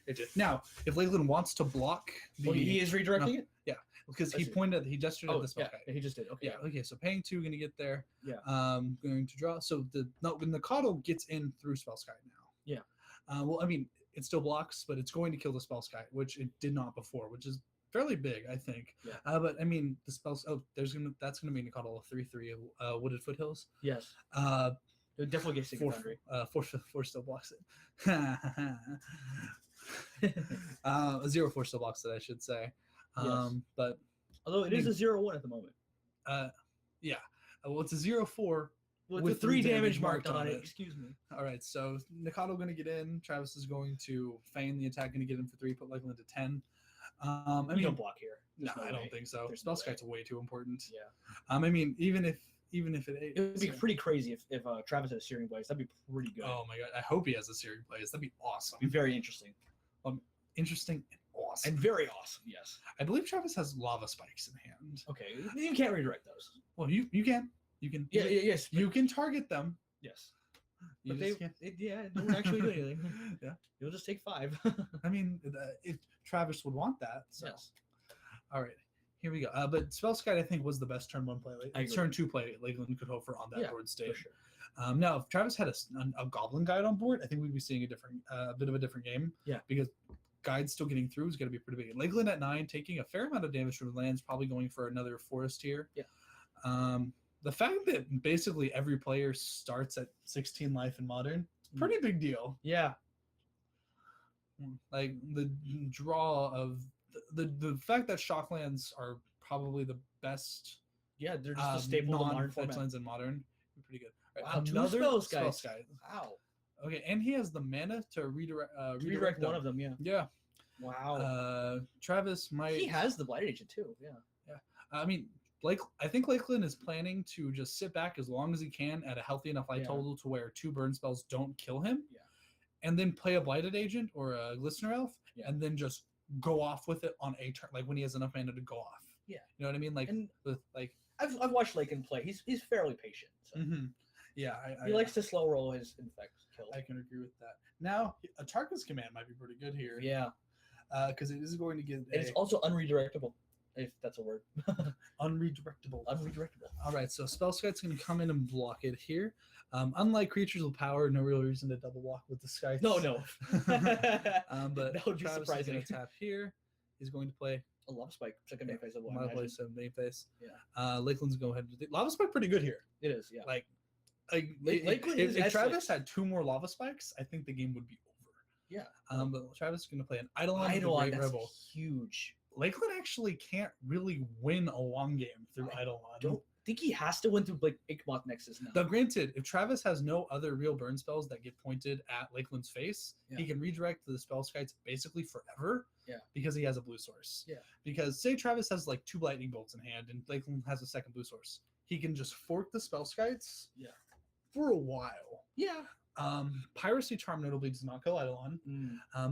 S3: it. Now, if Lakeland wants to block the,
S1: he is redirecting it.
S3: yeah, because
S1: I
S3: he
S1: see.
S3: he gestured at the spell
S1: yeah,
S3: guy.
S1: he just did. Okay.
S3: Yeah. Okay. So paying 2, going to get there.
S1: Yeah.
S3: Going to draw. So when the Nicottle gets in through spell sky now.
S1: Yeah.
S3: Well, I mean, it still blocks, but it's going to kill the spell sky, which it did not before, which is fairly big, I think.
S1: Yeah.
S3: But I mean, the spells. Oh, that's gonna be Nikado 3/3 Wooded Foothills.
S1: Yes. It would definitely get Sacred
S3: Four,
S1: Foundry.
S3: four still blocks it. 0-4 still blocks it, I should say.
S1: Yes.
S3: But
S1: Although it is a 0-1 at the moment.
S3: yeah. Well, it's a 0-4
S1: with 3 damage marked on it. Excuse me.
S3: All right, so Nikado going to get in. Travis is going to feign the attack, going to get in for 3, put Lakeland to 10. I
S1: We
S3: mean,
S1: don't block here.
S3: no,
S1: There's
S3: I
S1: way.
S3: don't think so.
S1: There's
S3: Spell
S1: no way.
S3: Sky's way too important.
S1: Yeah.
S3: I mean, even if
S1: It would be pretty crazy if Travis had a Searing Blaze. That'd be pretty good.
S3: Oh my god, I hope he has a Searing Blaze. That'd be awesome.
S1: It'd be very interesting.
S3: Interesting and awesome.
S1: And very awesome, yes.
S3: I believe Travis has lava spikes in hand.
S1: Okay, you can't redirect those.
S3: Well, you can. You can.
S1: Yes.
S3: You can target them.
S1: Yes.
S3: You
S1: But
S3: just can't.
S1: it don't actually do anything.
S3: Yeah.
S1: You'll just take 5.
S3: I mean, if Travis would want that. So.
S1: Yes.
S3: All right. Here we go. But Spellskite, I think, was the best turn 1 play.
S1: I agree.
S3: Turn 2 play Lakeland could hope for on that
S1: Yeah,
S3: board state.
S1: for sure.
S3: Now, if Travis had a Goblin Guide on board, I think we'd be seeing a bit of a different game.
S1: Yeah.
S3: Because Guide still getting through is going to be pretty big. And Lakeland at 9, taking a fair amount of damage from the lands, probably going for another Forest here.
S1: Yeah.
S3: The fact that basically every player starts at 16 life in Modern, pretty big deal.
S1: Yeah.
S3: Like the draw of the fact that Shocklands are probably the best
S1: Yeah, they're just a staple of the modern format.
S3: lands in Modern. Pretty good. All
S1: Wow, 2 spells, guys.
S3: Spellskite.
S1: Wow.
S3: Okay, and he has the mana to redirect.
S1: Redirect one of them, yeah.
S3: Yeah.
S1: Wow.
S3: Travis might.
S1: He has the Blight Agent too, yeah.
S3: I mean, I think Lakeland is planning to just sit back as long as he can at a healthy enough life
S1: Yeah.
S3: total to where 2 burn spells don't kill him.
S1: Yeah.
S3: And then play a Blighted Agent or a Glistener Elf,
S1: Yeah.
S3: and then just go off with it on a turn, like when he has enough mana to go off.
S1: Yeah.
S3: You know what I mean? Like,
S1: And
S3: with like.
S1: I've watched Lakin play. He's fairly patient. So.
S3: Yeah,
S1: He likes to slow roll his infect kills.
S3: I can agree with that. Now, a Tarka's command might be pretty good here.
S1: Yeah.
S3: Because it is going to get
S1: And it's also unredirectable, if that's a word.
S3: unredirectable.
S1: Unredirectable.
S3: All right, so Spellskite's going to come in and block it here. Unlike creatures with power, no real reason to double block with the Skytes.
S1: No.
S3: But
S1: That would be
S3: Travis
S1: surprising.
S3: is going to tap here. He's going to play
S1: A Lava Spike, second main phase of
S3: Lava Play 7 main face.
S1: Yeah.
S3: Lakeland's going to go ahead and Lava Spike pretty good here.
S1: It is, yeah.
S3: Like
S1: Lakeland
S3: if
S1: is
S3: if Travis
S1: S6.
S3: had 2 more Lava Spikes, I think the game would be over.
S1: Yeah.
S3: But Travis is going to play an Eidolon, with the
S1: Eidolon,
S3: Great
S1: that's
S3: Rebel.
S1: huge.
S3: Lakeland actually can't really win a long game through
S1: I
S3: Eidolon.
S1: Don't think he has to win through like Inkmoth Nexus now.
S3: Now, granted, if Travis has no other real burn spells that get pointed at Lakeland's face,
S1: Yeah.
S3: he can redirect the spell skites basically forever.
S1: Yeah.
S3: Because he has a blue source.
S1: Yeah.
S3: Because say Travis has like 2 lightning bolts in hand and Lakeland has a second blue source, he can just fork the spell skites.
S1: Yeah.
S3: For a while.
S1: Yeah.
S3: Piracy Charm notably does not kill Eidolon.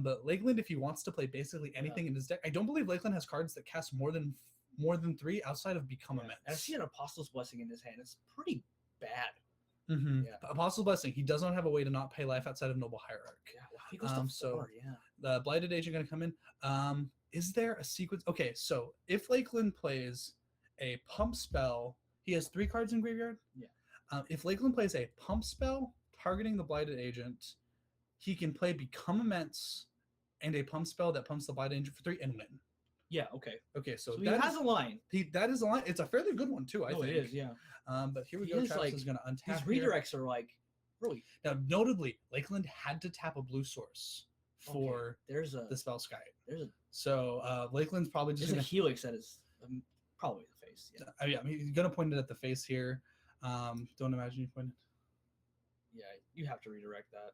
S3: But Lakeland, if he wants to play basically anything in his deck, I don't believe Lakeland has cards that cast more than 3 outside of Become Immense.
S1: I see an Apostle's Blessing in his hand. It's pretty bad.
S3: Mm-hmm.
S1: Yeah.
S3: Apostle Blessing. He does not have a way to not pay life outside of Noble Hierarch.
S1: Yeah, wow, he goes to
S3: so
S1: 4, yeah.
S3: The Blighted Agent going to come in. Is there a sequence? Okay, so if Lakeland plays a pump spell, he has 3 cards in graveyard.
S1: Yeah.
S3: If Lakeland plays a pump spell targeting the Blighted Agent, he can play Become Immense and a pump spell that pumps the Blighted Agent for 3 and win.
S1: Yeah, okay.
S3: Okay, so
S1: So he
S3: that
S1: has
S3: is-
S1: a line.
S3: that is a line. It's a fairly good one too, I think.
S1: It is, yeah.
S3: But here we
S1: He
S3: go.
S1: is,
S3: Travis
S1: like,
S3: is going to
S1: These
S3: untap here.
S1: redirects are like really.
S3: Now, notably, Lakeland had to tap a blue source for
S1: There's a
S3: the spell sky.
S1: there's a
S3: So Lakeland's probably just
S1: there's a
S3: going to.
S1: helix that is probably the face. Yeah.
S3: I mean, he's going to point it at the face here. Don't imagine you pointed.
S1: Yeah, you have to redirect that.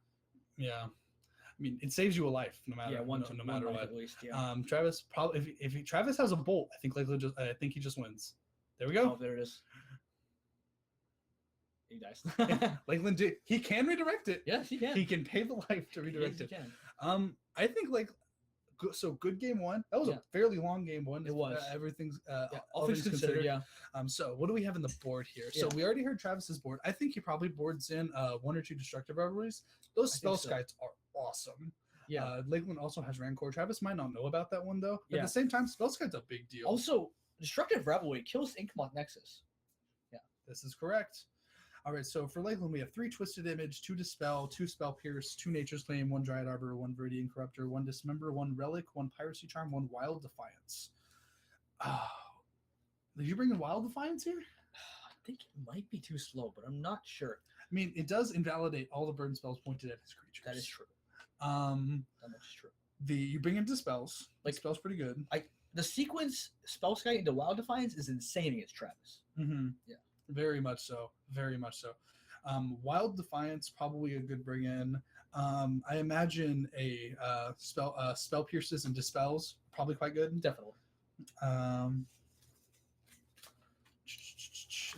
S3: Yeah. I mean, it saves you a life no matter
S1: Yeah,
S3: no matter
S1: life
S3: what.
S1: at least. Yeah.
S3: Travis probably if Travis has a bolt, I think he just wins. There we go.
S1: Oh, there it is. He dies.
S3: Lakeland he can redirect it.
S1: Yes, he can.
S3: He can pay the life to redirect
S1: Yes, he
S3: it.
S1: can.
S3: I think so good game 1. That was
S1: Yeah.
S3: a fairly long game 1.
S1: It was.
S3: Everything's
S1: Yeah, all things considered, yeah.
S3: So what do we have in the board here? So
S1: Yeah.
S3: we already heard Travis's board. I think he probably boards in 1 or 2 destructive revelries. Those
S1: I
S3: spell
S1: think so.
S3: skites are awesome.
S1: Yeah.
S3: Lakeland also has Rancor. Travis might not know about that one though. But
S1: Yeah.
S3: at the same time, spell skite's a big deal.
S1: Also, Destructive Revelry kills Inkmoth Nexus.
S3: This is correct. All right, so for Lakeland, we have 3 Twisted Image, 2 Dispel, 2 Spell Pierce, 2 Nature's Claim, 1 Dryad Arbor, 1 Viridian Corruptor, 1 Dismember, 1 Relic, 1 Piracy Charm, 1 Wild Defiance. Did you bring in Wild Defiance here?
S1: I think it might be too slow, but I'm not sure.
S3: I mean, it does invalidate all the burn spells pointed at his creatures.
S1: That is true. That much is true.
S3: You bring in Dispels.
S1: Like,
S3: Dispel's pretty good.
S1: The sequence Spell Sky into Wild Defiance is insane against Travis.
S3: Mm-hmm.
S1: Yeah.
S3: Very much so. Very much so. Wild Defiance, probably a good bring in. I imagine a Spell Pierces and Dispels, probably quite good.
S1: Definitely.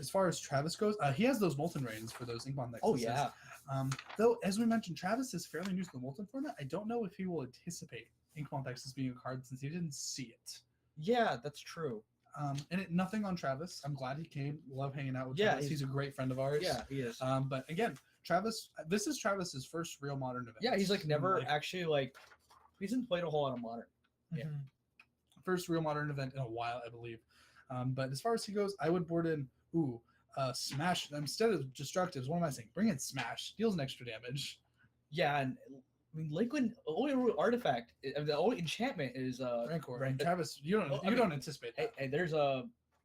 S3: As far as Travis goes, he has those Molten Rains for those Inkbomb Nexuses.
S1: Oh, yeah.
S3: Though, as we mentioned, Travis is fairly new to the Molten format. I don't know if he will anticipate Inkbomb Nexus being a card since he didn't see it.
S1: Yeah, that's true.
S3: Nothing on Travis. I'm glad he came. Love hanging out with
S1: Yeah,
S3: Travis. He's a great friend of ours.
S1: Yeah, he is.
S3: But again, Travis, this is Travis's first real Modern event.
S1: Yeah, he's like never actually he hasn't played a whole lot of Modern. Yeah.
S3: First real Modern event in a while, I believe. But as far as he goes, I would board in Smash instead of Destructives. What am I saying? Bring in Smash. Deals an extra damage.
S1: Yeah, and I mean, Lakeland only artifact, the only enchantment is
S3: Rancor.
S1: Rancor.
S3: Travis, you don't anticipate that.
S1: Hey, there's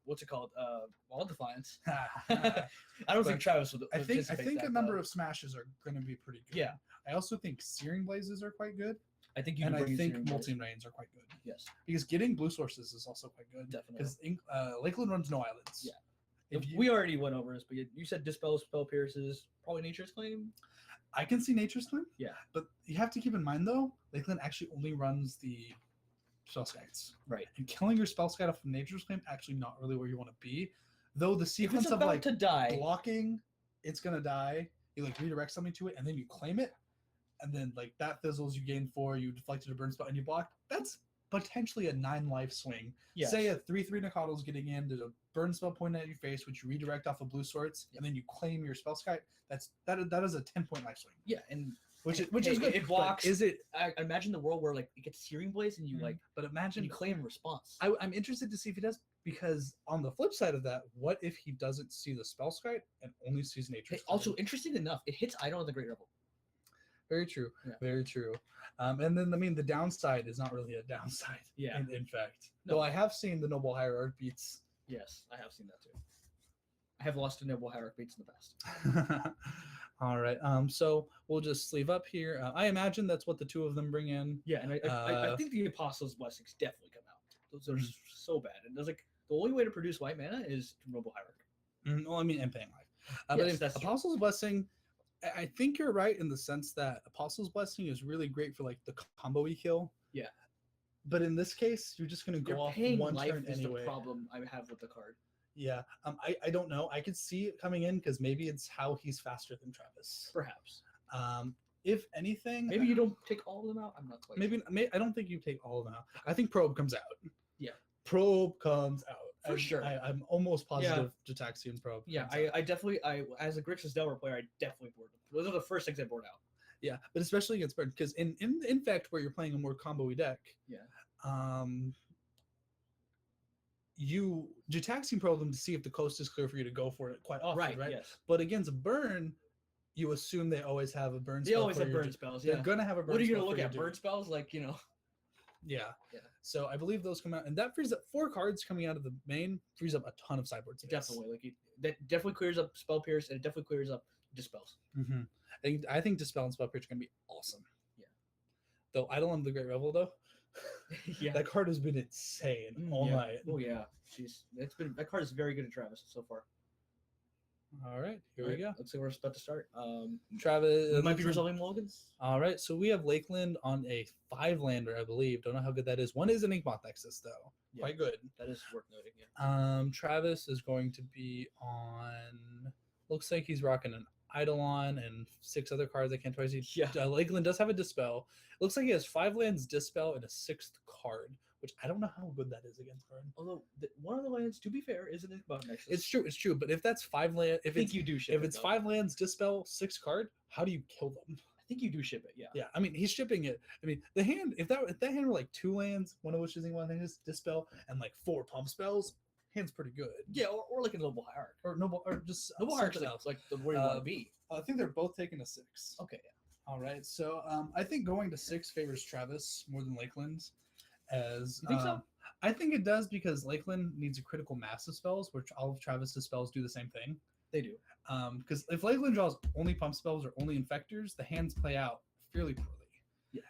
S1: what's it called? Wild Defiance. I don't think Travis would.
S3: I think
S1: that,
S3: a number of smashes are going to be pretty good.
S1: Yeah.
S3: I also think Searing Blazes are quite good.
S1: I think you
S3: and
S1: can
S3: I
S1: bring
S3: think
S1: Searing
S3: Molten
S1: Blaze.
S3: Rains are quite good.
S1: Yes.
S3: Because getting blue sources is also quite good.
S1: Definitely.
S3: Because Lakeland runs no islands.
S1: Yeah. We already went over this, but you said Dispel, Spell Pierces, probably Nature's Claim.
S3: I can see Nature's Claim.
S1: Yeah.
S3: But you have to keep in mind though, Lakeland actually only runs the Spell Skites.
S1: Right.
S3: And killing your Spell Skite off of Nature's Claim actually not really where you want to be. Though the sequence
S1: if it's
S3: of
S1: about
S3: like
S1: to die,
S3: blocking, it's gonna die. You like redirect something to it, and then you claim it, and then like that fizzles. You gain 4. You deflected a burn spell, and you block. That's potentially a 9 life swing.
S1: Yes.
S3: Say a 3/3 Nakado's getting in. There's a burn spell pointing at your face, which you redirect off of blue swords, and then you claim your spell skite. That is a 10-point life swing.
S1: Yeah, and
S3: Which is
S1: hey,
S3: good.
S1: it blocks.
S3: Is it?
S1: I imagine the world where like it gets Searing Blaze and you
S3: But imagine
S1: you claim response.
S3: I'm interested to see if he does, because on the flip side of that, what if he doesn't see the spell skite and only sees nature?
S1: Also, interesting enough, it hits Idol of the Great Rebel.
S3: Very true.
S1: Yeah.
S3: Very true. And then I mean the downside is not really a downside.
S1: Yeah.
S3: In fact,
S1: No.
S3: though I have seen the Noble Hierarch beats.
S1: Yes, I have seen that too. I have lost to Noble Hierarch beats in the past.
S3: All right. So we'll just sleeve up here. I imagine that's what the two of them bring in.
S1: Yeah, and I think the Apostles' Blessings definitely come out. Those are so bad. And there's like the only way to produce white mana is to Noble Hierarch.
S3: Well, I mean, and paying life.
S1: Yes,
S3: But if
S1: that's true.
S3: Apostles' Blessing, I think you're right in the sense that Apostles' Blessing is really great for like the combo-y kill.
S1: Yeah.
S3: But in this case, you're just going to go
S1: You're
S3: off
S1: paying
S3: one
S1: life
S3: turn
S1: is
S3: anyway.
S1: the problem I have with the card.
S3: Yeah. I don't know. I could see it coming in because maybe it's how he's faster than Travis.
S1: Perhaps.
S3: If anything,
S1: Maybe you don't take all of them out. I'm not quite
S3: maybe I don't think you take all of them out. I think Probe comes out.
S1: Yeah.
S3: Probe comes out.
S1: For sure.
S3: I'm almost positive Jataxian Probe.
S1: Yeah,
S3: comes out.
S1: I definitely as a Grixis Delver player, I definitely board them. Those are the first things I board out.
S3: Yeah, but especially against Burn, because in fact where you're playing a more combo-y deck, you Jataxian Probe them to see if the coast is clear for you to go for it quite often, right?
S1: Yes.
S3: But against Burn, you assume they always have a burn
S1: They
S3: spell.
S1: always
S3: for
S1: have
S3: your
S1: burn
S3: du-
S1: spells.
S3: They're
S1: Yeah.
S3: gonna have a burn
S1: What are you
S3: spell
S1: gonna look
S3: for your
S1: at?
S3: dude.
S1: Burn spells, like
S3: Yeah.
S1: Yeah.
S3: So I believe those come out, and that frees up 4 cards coming out of the main, frees up a ton of sideboard space.
S1: Definitely. Like that definitely clears up Spell Pierce and it definitely clears up Dispels.
S3: Mm-hmm. I think Dispel and Spell Pierce are gonna be awesome.
S1: Yeah.
S3: Though Idol of the Great Revel though,
S1: Yeah.
S3: that card has been insane all
S1: yeah.
S3: night.
S1: Oh yeah. Jeez. That card is very good at Travis so far.
S3: All right, here we go.
S1: Looks like we're about to start.
S3: Travis
S1: We might be resolving mulligans.
S3: All right, so we have Lakeland on a 5-lander, I believe. Don't know how good that is. One is an Inkmoth Nexus, though.
S1: Yeah.
S3: Quite good.
S1: That is worth noting. Yeah.
S3: Travis is going to be on. Looks like he's rocking an Eidolon and 6 other cards. I can't twice see.
S1: Yeah.
S3: Lakeland does have a Dispel. Looks like he has 5 lands, Dispel, and a 6th card, which I don't know how good that is against card.
S1: Although one of the lands, to be fair, isn't it about Nexus?
S3: It's true. But if that's 5 land,
S1: I think you do ship
S3: if
S1: it.
S3: it's
S1: though.
S3: 5 lands, Dispel, 6 card, how do you kill them?
S1: I think you do ship it. Yeah.
S3: Yeah, I mean he's shipping it. I mean the hand, if that hand were like 2 lands, one of which is one thing is Dispel, and like 4 pump spells, hand's pretty good.
S1: Yeah, or like a Noble Hierarch.
S3: Or noble, or just
S1: Noble Hierarch's
S3: something
S1: like,
S3: else.
S1: like the where you want to be.
S3: I think they're both taking a 6.
S1: Okay. Yeah.
S3: All right, so I think going to 6 favors Travis more than Lakeland's. As
S1: You think so?
S3: I think it does because Lakeland needs a critical mass of spells, which all of Travis's spells do the same thing.
S1: They do.
S3: Because if Lakeland draws only pump spells or only infectors, the hands play out fairly poorly.
S1: Yeah.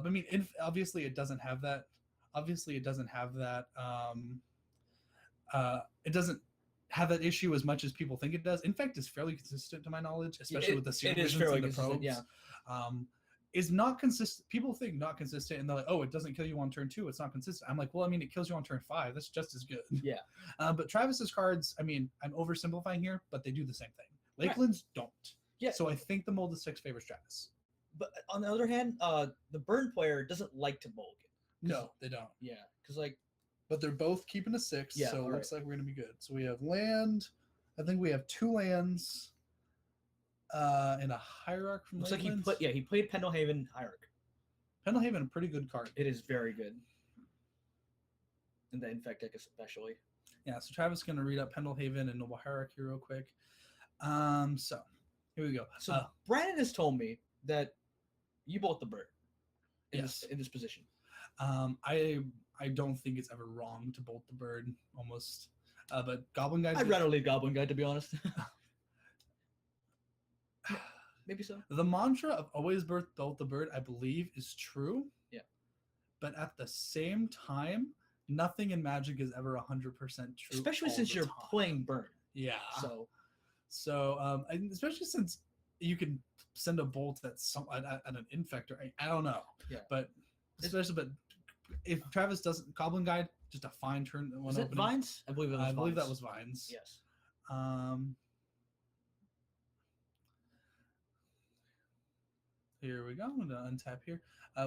S3: I mean, obviously it doesn't have that. Obviously, it doesn't have that. It doesn't have that issue as much as people think it does. Infect is fairly consistent to my knowledge, especially with the
S1: it is
S3: visions
S1: fairly
S3: and the
S1: consistent,
S3: probes.
S1: yeah.
S3: Is not consistent. People think not consistent, and they're like, "Oh, it doesn't kill you on turn 2. It's not consistent." I'm like, "Well, I mean, it kills you on turn 5. That's just as good."
S1: Yeah.
S3: But Travis's cards, I mean, I'm oversimplifying here, but they do the same thing. Lakeland's don't.
S1: Yeah.
S3: So I think the mold of 6 favors Travis.
S1: But on the other hand, the burn player doesn't like to mulligan.
S3: No, they don't.
S1: Yeah, because like,
S3: But they're both keeping a 6,
S1: Yeah,
S3: so it
S1: all
S3: looks like we're gonna be good. So we have land. I think we have 2 lands. And a hierarch from
S1: looks like
S3: Lakeland.
S1: he played Pendelhaven Hierarch.
S3: Pendelhaven, a pretty good card.
S1: It is very good. And the infect deck especially.
S3: Yeah, so Travis is gonna read up Pendelhaven and Noble Hierarchy real quick. So here we go.
S1: So Brandon has told me that you bolt the bird in
S3: Yes.
S1: this position.
S3: I don't think it's ever wrong to bolt the bird almost. But Goblin Guide.
S1: I'd rather leave Goblin Guide, to be honest. Maybe so.
S3: The mantra of always bolt the bird, I believe, is true.
S1: Yeah.
S3: But at the same time, nothing in Magic is ever 100% true.
S1: Especially
S3: all
S1: since
S3: the
S1: you're
S3: time.
S1: playing burn.
S3: Yeah.
S1: So
S3: And especially since you can send a bolt at an infector. I don't know.
S1: Yeah.
S3: But if Travis doesn't Goblin Guide, just a fine turn.
S1: Was it Vines? I believe it was
S3: I
S1: Vines.
S3: believe that was Vines.
S1: Yes.
S3: Here we go. I'm going to untap here.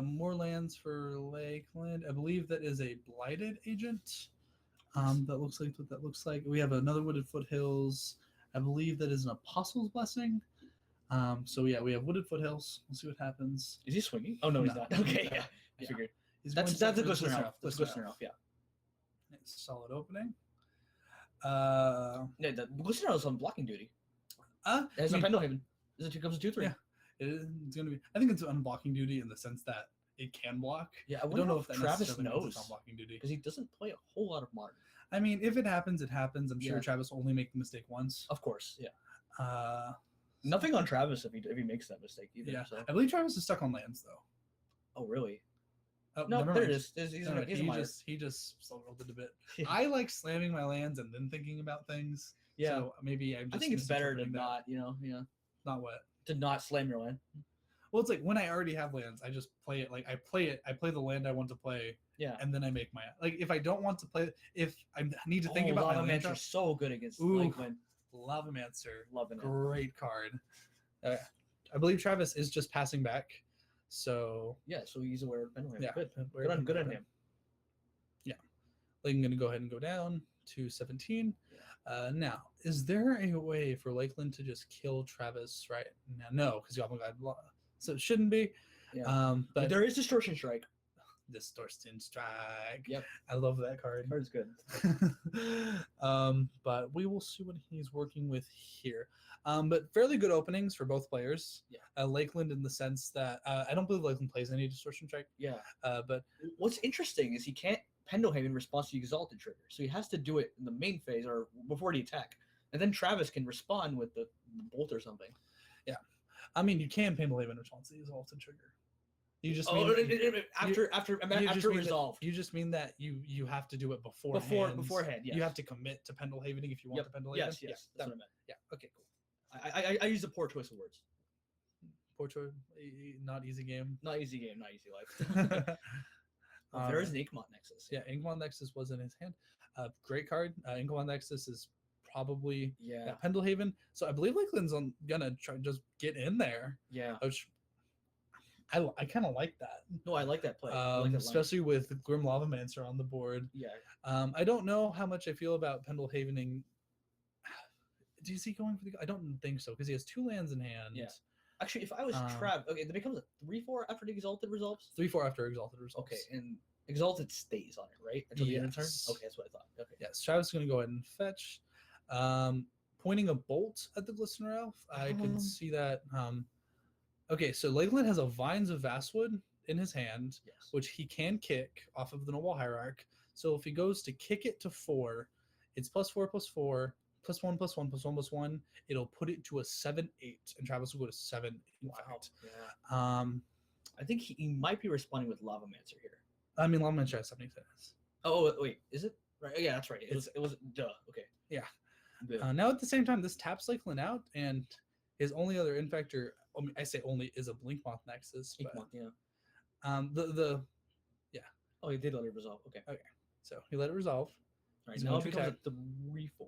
S3: More lands for Lakeland. I believe that is a blighted agent. That looks like what that looks like. We have another Wooded Foothills. I believe that is an Apostle's Blessing. So yeah, we have Wooded Foothills. We'll see what happens.
S1: Is he swinging? Oh no, he's
S3: No.
S1: not. Okay, yeah. I
S3: Yeah.
S1: figured.
S3: He's
S1: That's
S3: going
S1: a
S3: for the
S1: Glistener Elf. That's
S3: Glistener
S1: Glistener Elf, yeah.
S3: Nice, solid opening.
S1: Yeah, the Glistener Elf's on blocking duty. It has
S3: I
S1: a
S3: mean,
S1: Pendelhaven. It comes a 2/3.
S3: Yeah. It's going to be. I think it's on blocking duty in the sense that it can block.
S1: Yeah, I
S3: I
S1: wonder
S3: don't know if that
S1: Travis
S3: necessarily means it's
S1: knows
S3: on blocking duty.
S1: because he doesn't play a whole lot of modern.
S3: I mean, if it happens, it happens. I'm sure
S1: Yeah.
S3: Travis will only make the mistake once.
S1: Of course, yeah.
S3: Nothing.
S1: Nothing on Travis if he makes that mistake either.
S3: Yeah,
S1: So.
S3: I believe Travis is stuck on lands though.
S1: Oh really?
S3: Oh,
S1: No,
S3: never
S1: there
S3: mind.
S1: it is. He's
S3: Never
S1: a,
S3: mind.
S1: he's a minor.
S3: He just slow rolled it a bit. I like slamming my lands and then thinking about things.
S1: Yeah.
S3: So maybe I'm just
S1: I think it's better to
S3: misinterpreting that.
S1: not,
S3: Not what.
S1: to not slam your land.
S3: Well, it's like when I already have lands, I just play it. Like I play the land I want to play,
S1: Yeah.
S3: and then I make my like. If I don't want to play, if I need to think about my
S1: Lava
S3: land,
S1: Mancer's so good against
S3: Ooh.
S1: Lakeland.
S3: Lavamancer,
S1: Loving it.
S3: great card. I believe Travis is just passing back, so
S1: Yeah, so he's aware of Pendelhaven.
S3: yeah,
S1: Good.
S3: we're
S1: Good on
S3: gonna-
S1: him.
S3: I'm going to go ahead and go down to 17. Now, is there a way for Lakeland to just kill Travis right now? No, because Goblin Guide, so it shouldn't be.
S1: Yeah. But
S3: But
S1: there is Distortion Strike.
S3: Distortion Strike.
S1: Yep.
S3: I love that card.
S1: Card's good.
S3: But we will see what he's working with here. But fairly good openings for both players.
S1: Yeah.
S3: Lakeland in the sense that I don't believe Lakeland plays any Distortion Strike.
S1: Yeah.
S3: But
S1: What's interesting is he can't Pendelhaven response to the Exalted trigger, so he has to do it in the main phase or before the attack, and then Travis can respond with the bolt or something.
S3: yeah, I mean you can Pendelhaven response to the Exalted trigger. You just
S1: Oh,
S3: mean,
S1: after
S3: you just mean
S1: resolve.
S3: That, you just mean that you have to do it
S1: Beforehand, yes.
S3: You have to commit to Pendelhavening if you want
S1: Yep.
S3: to Pendelhaven.
S1: Yes,
S3: Yeah,
S1: that's
S3: that-
S1: what I meant.
S3: yeah. Okay. Cool.
S1: I use a poor choice of words.
S3: Portrait, not easy game.
S1: Not easy game, not easy life. There is an Inkmont Nexus.
S3: Yeah, Inkmont Nexus was in his hand. Great card. Inkmont Nexus is probably
S1: Yeah.
S3: Pendelhaven. So I believe Lakeland's gonna try to just get in there.
S1: Yeah.
S3: Which I kind of like that.
S1: No, I like that play. I like that line.
S3: Especially with Grim Lavamancer on the board.
S1: Yeah.
S3: I don't know how much I feel about Pendelhavening. Do you see going for the? I don't think so because he has 2 lands in hand.
S1: Yeah. Actually, if I was Trav, okay, it becomes a 3/4 after the Exalted resolves.
S3: 3/4 after Exalted results.
S1: Okay, and Exalted stays on it, right? Until the end of turn?
S3: Yes.
S1: Okay, that's what I thought. Okay.
S3: Yes, Travis is going to go ahead and fetch. Pointing a bolt at the Glistener Elf. I can see that. Okay, so Lakeland has a Vines of Vastwood in his hand,
S1: Yes.
S3: which he can kick off of the Noble Hierarch. So if he goes to kick it to 4, it's +4 +4 +1 +1 +1 +1. It'll put it to a 7/8, and Travis will go to 7. In fact.
S1: Yeah. I think he might be responding with Lava Mancer here.
S3: I mean, Lava Mancer has 76.
S1: Oh wait, is it? Right. Yeah, that's right. It was duh. Okay.
S3: Yeah.
S1: Yeah.
S3: Now at the same time, this taps Lakeland out, and his only other infector, I mean, I say only, is a Blink Moth Nexus. But,
S1: yeah.
S3: Oh,
S1: he did let it resolve. Okay.
S3: So he let it resolve.
S1: All right.
S3: He's
S1: Now
S3: going
S1: it
S3: to
S1: becomes
S3: attack.
S1: a 3/4.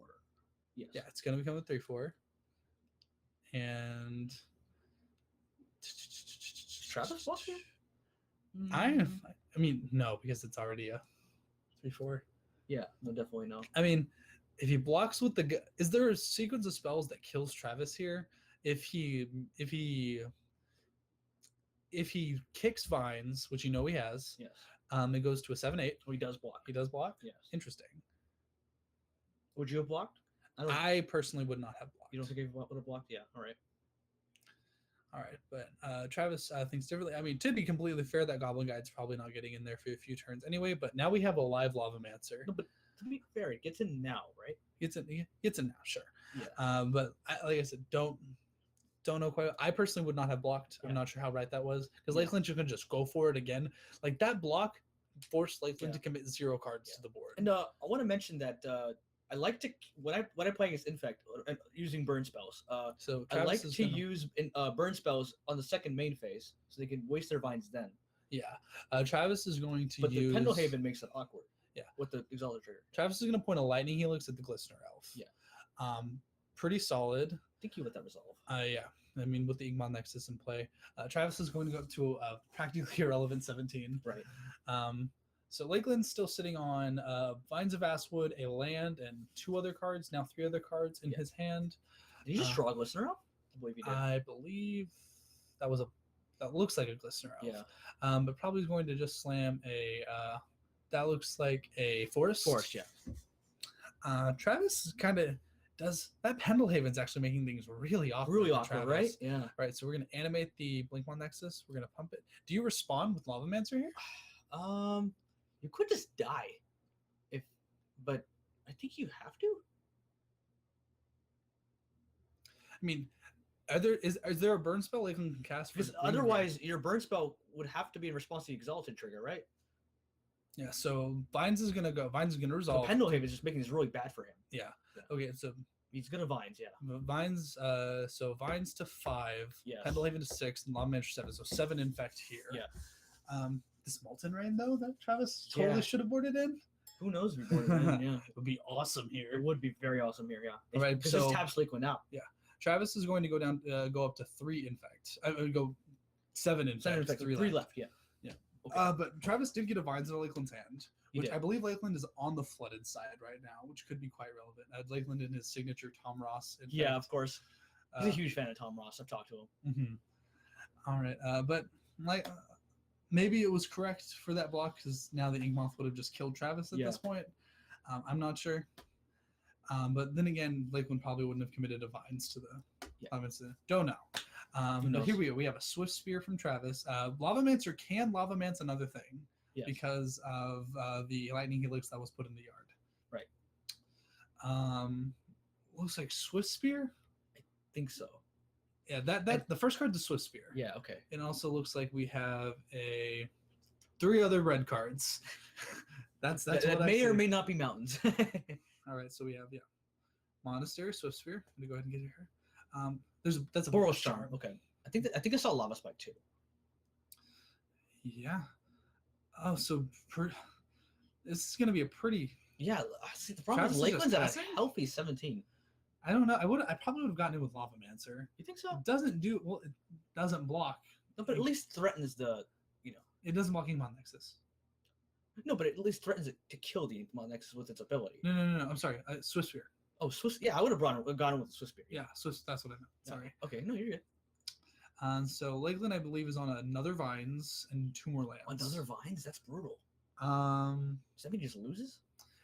S1: Yes.
S3: Yeah, it's going to become a 3/4. And
S1: Travis blocked here?
S3: I mean, no, because it's already a 3/4.
S1: Yeah. No, definitely no.
S3: I mean, if he blocks with the, is there a sequence of spells that kills Travis here? If he kicks Vines, which you know he has,
S1: Yes.
S3: it goes to a 7/8.
S1: Oh, he does block.
S3: He does block.
S1: Yes.
S3: Interesting.
S1: Would you have blocked?
S3: I personally would not have blocked.
S1: You don't think he would have blocked? Yeah. All right.
S3: All right, but Travis thinks differently. I mean, to be completely fair, that Goblin Guide's probably not getting in there for a few turns anyway. But now we have a live Lava Mancer.
S1: No, but to be fair, it gets in now, right?
S3: Gets in now, sure.
S1: Yeah.
S3: But like I said, don't know quite. I personally would not have blocked. I'm not sure how right that was, because Lakeland can just go for it again. Like that block forced Lakeland to commit 0 cards to the board.
S1: And I want to mention that I like to when I play against Infect using burn spells.
S3: So
S1: I like to use burn spells on the second main phase, so they can waste their vines then.
S3: Yeah, Travis is going to
S1: but
S3: use.
S1: But the Pendlehaven makes it awkward.
S3: Yeah,
S1: with the Exalted Trigger.
S3: Travis is going to point a Lightning Helix at the Glistener Elf.
S1: Yeah,
S3: pretty solid.
S1: I think you let that resolve.
S3: Yeah. I mean, with the Igmon Nexus in play, Travis is going to go up to a practically irrelevant 17.
S1: Right.
S3: So Lakeland's still sitting on Vines of Asswood, a land, and 2 other cards. Now 3 other cards in his hand.
S1: Did you just draw a Glistener Elf? I believe you did.
S3: I believe that looks like a Glistener Elf.
S1: Yeah.
S3: But probably going to just slam a. That looks like a Forest.
S1: Forest, yeah.
S3: Travis kind of does that. Pendlehaven's actually making things really awkward.
S1: Really awkward, right? Yeah.
S3: Right. So we're gonna animate the Blinkmon Nexus. We're gonna pump it. Do you respond with Lava Mancer here?
S1: You could just die, but I think you have to.
S3: I mean, is there a burn spell Lakeland can cast?
S1: Because otherwise, your burn spell would have to be in response to the Exalted Trigger, right?
S3: Yeah. So Vines is gonna go. Vines is gonna resolve.
S1: So Pendlehaven is just making this really bad for him.
S3: Yeah. Okay. So
S1: he's gonna Vines. Yeah.
S3: Vines. So Vines to 5.
S1: Yes.
S3: Pendlehaven to 6, and Lava Mancer 7. So 7 infect here.
S1: Yeah.
S3: This Molten Rain though that Travis totally should have boarded in.
S1: Who knows? If we boarded in, yeah.
S3: It would be awesome here.
S1: It would be very awesome here. Yeah.
S3: All right.
S1: Because
S3: So
S1: this taps Lakeland out.
S3: Yeah. Travis is going to go up to 3 infect. I would go 7 infect.
S1: 7 infect. 3 left. Yeah.
S3: Yeah.
S1: Okay.
S3: But Travis did get a Vines in Lakeland's hand, which I believe Lakeland is on the flooded side right now, which could be quite relevant. Lakeland in his signature Tom Ross. Infect.
S1: Yeah, of course. He's a huge fan of Tom Ross. I've talked to him.
S3: Mm-hmm. All right. But like. Maybe it was correct for that block because now the Inkmoth would have just killed Travis at this point. I'm not sure. But then again, Lakeland probably wouldn't have committed a Vines to the don't know. But here we go. We have a Swift Spear from Travis. Lava Mancer can Lava Mance another thing because of the Lightning Helix that was put in the yard.
S1: Right.
S3: Looks like Swift Spear?
S1: I think so.
S3: Yeah, that the first card's a Swift Spear.
S1: Yeah, okay.
S3: It also looks like we have 3 other red cards. That's
S1: that
S3: what
S1: may or may not be mountains.
S3: All right, so we have Monastery, Swift Spear. I'm gonna go ahead and get her. That's a
S1: Boros Charm. Okay, I think I saw Lava Spike too.
S3: Yeah. Oh, so this is gonna be a pretty.
S1: Yeah. See, the problem is Lakeland's at a healthy 17.
S3: I don't know. I probably would have gotten it with Lava Mancer.
S1: You think so?
S3: It it doesn't block.
S1: No, but at least threatens the.
S3: It doesn't block Inkmon Nexus.
S1: No, but it at least threatens it to kill the Inkmon Nexus with its ability.
S3: No. I'm sorry. Swift Spear.
S1: Oh, Swiss. Yeah, I would have gone with the Swiss Spear.
S3: Yeah, Swiss. That's what I meant. Sorry.
S1: Okay, no, you're good.
S3: So Lakeland, I believe, is on another Vines and 2 more lands.
S1: Another Vines? That's brutal. Does that mean he just loses?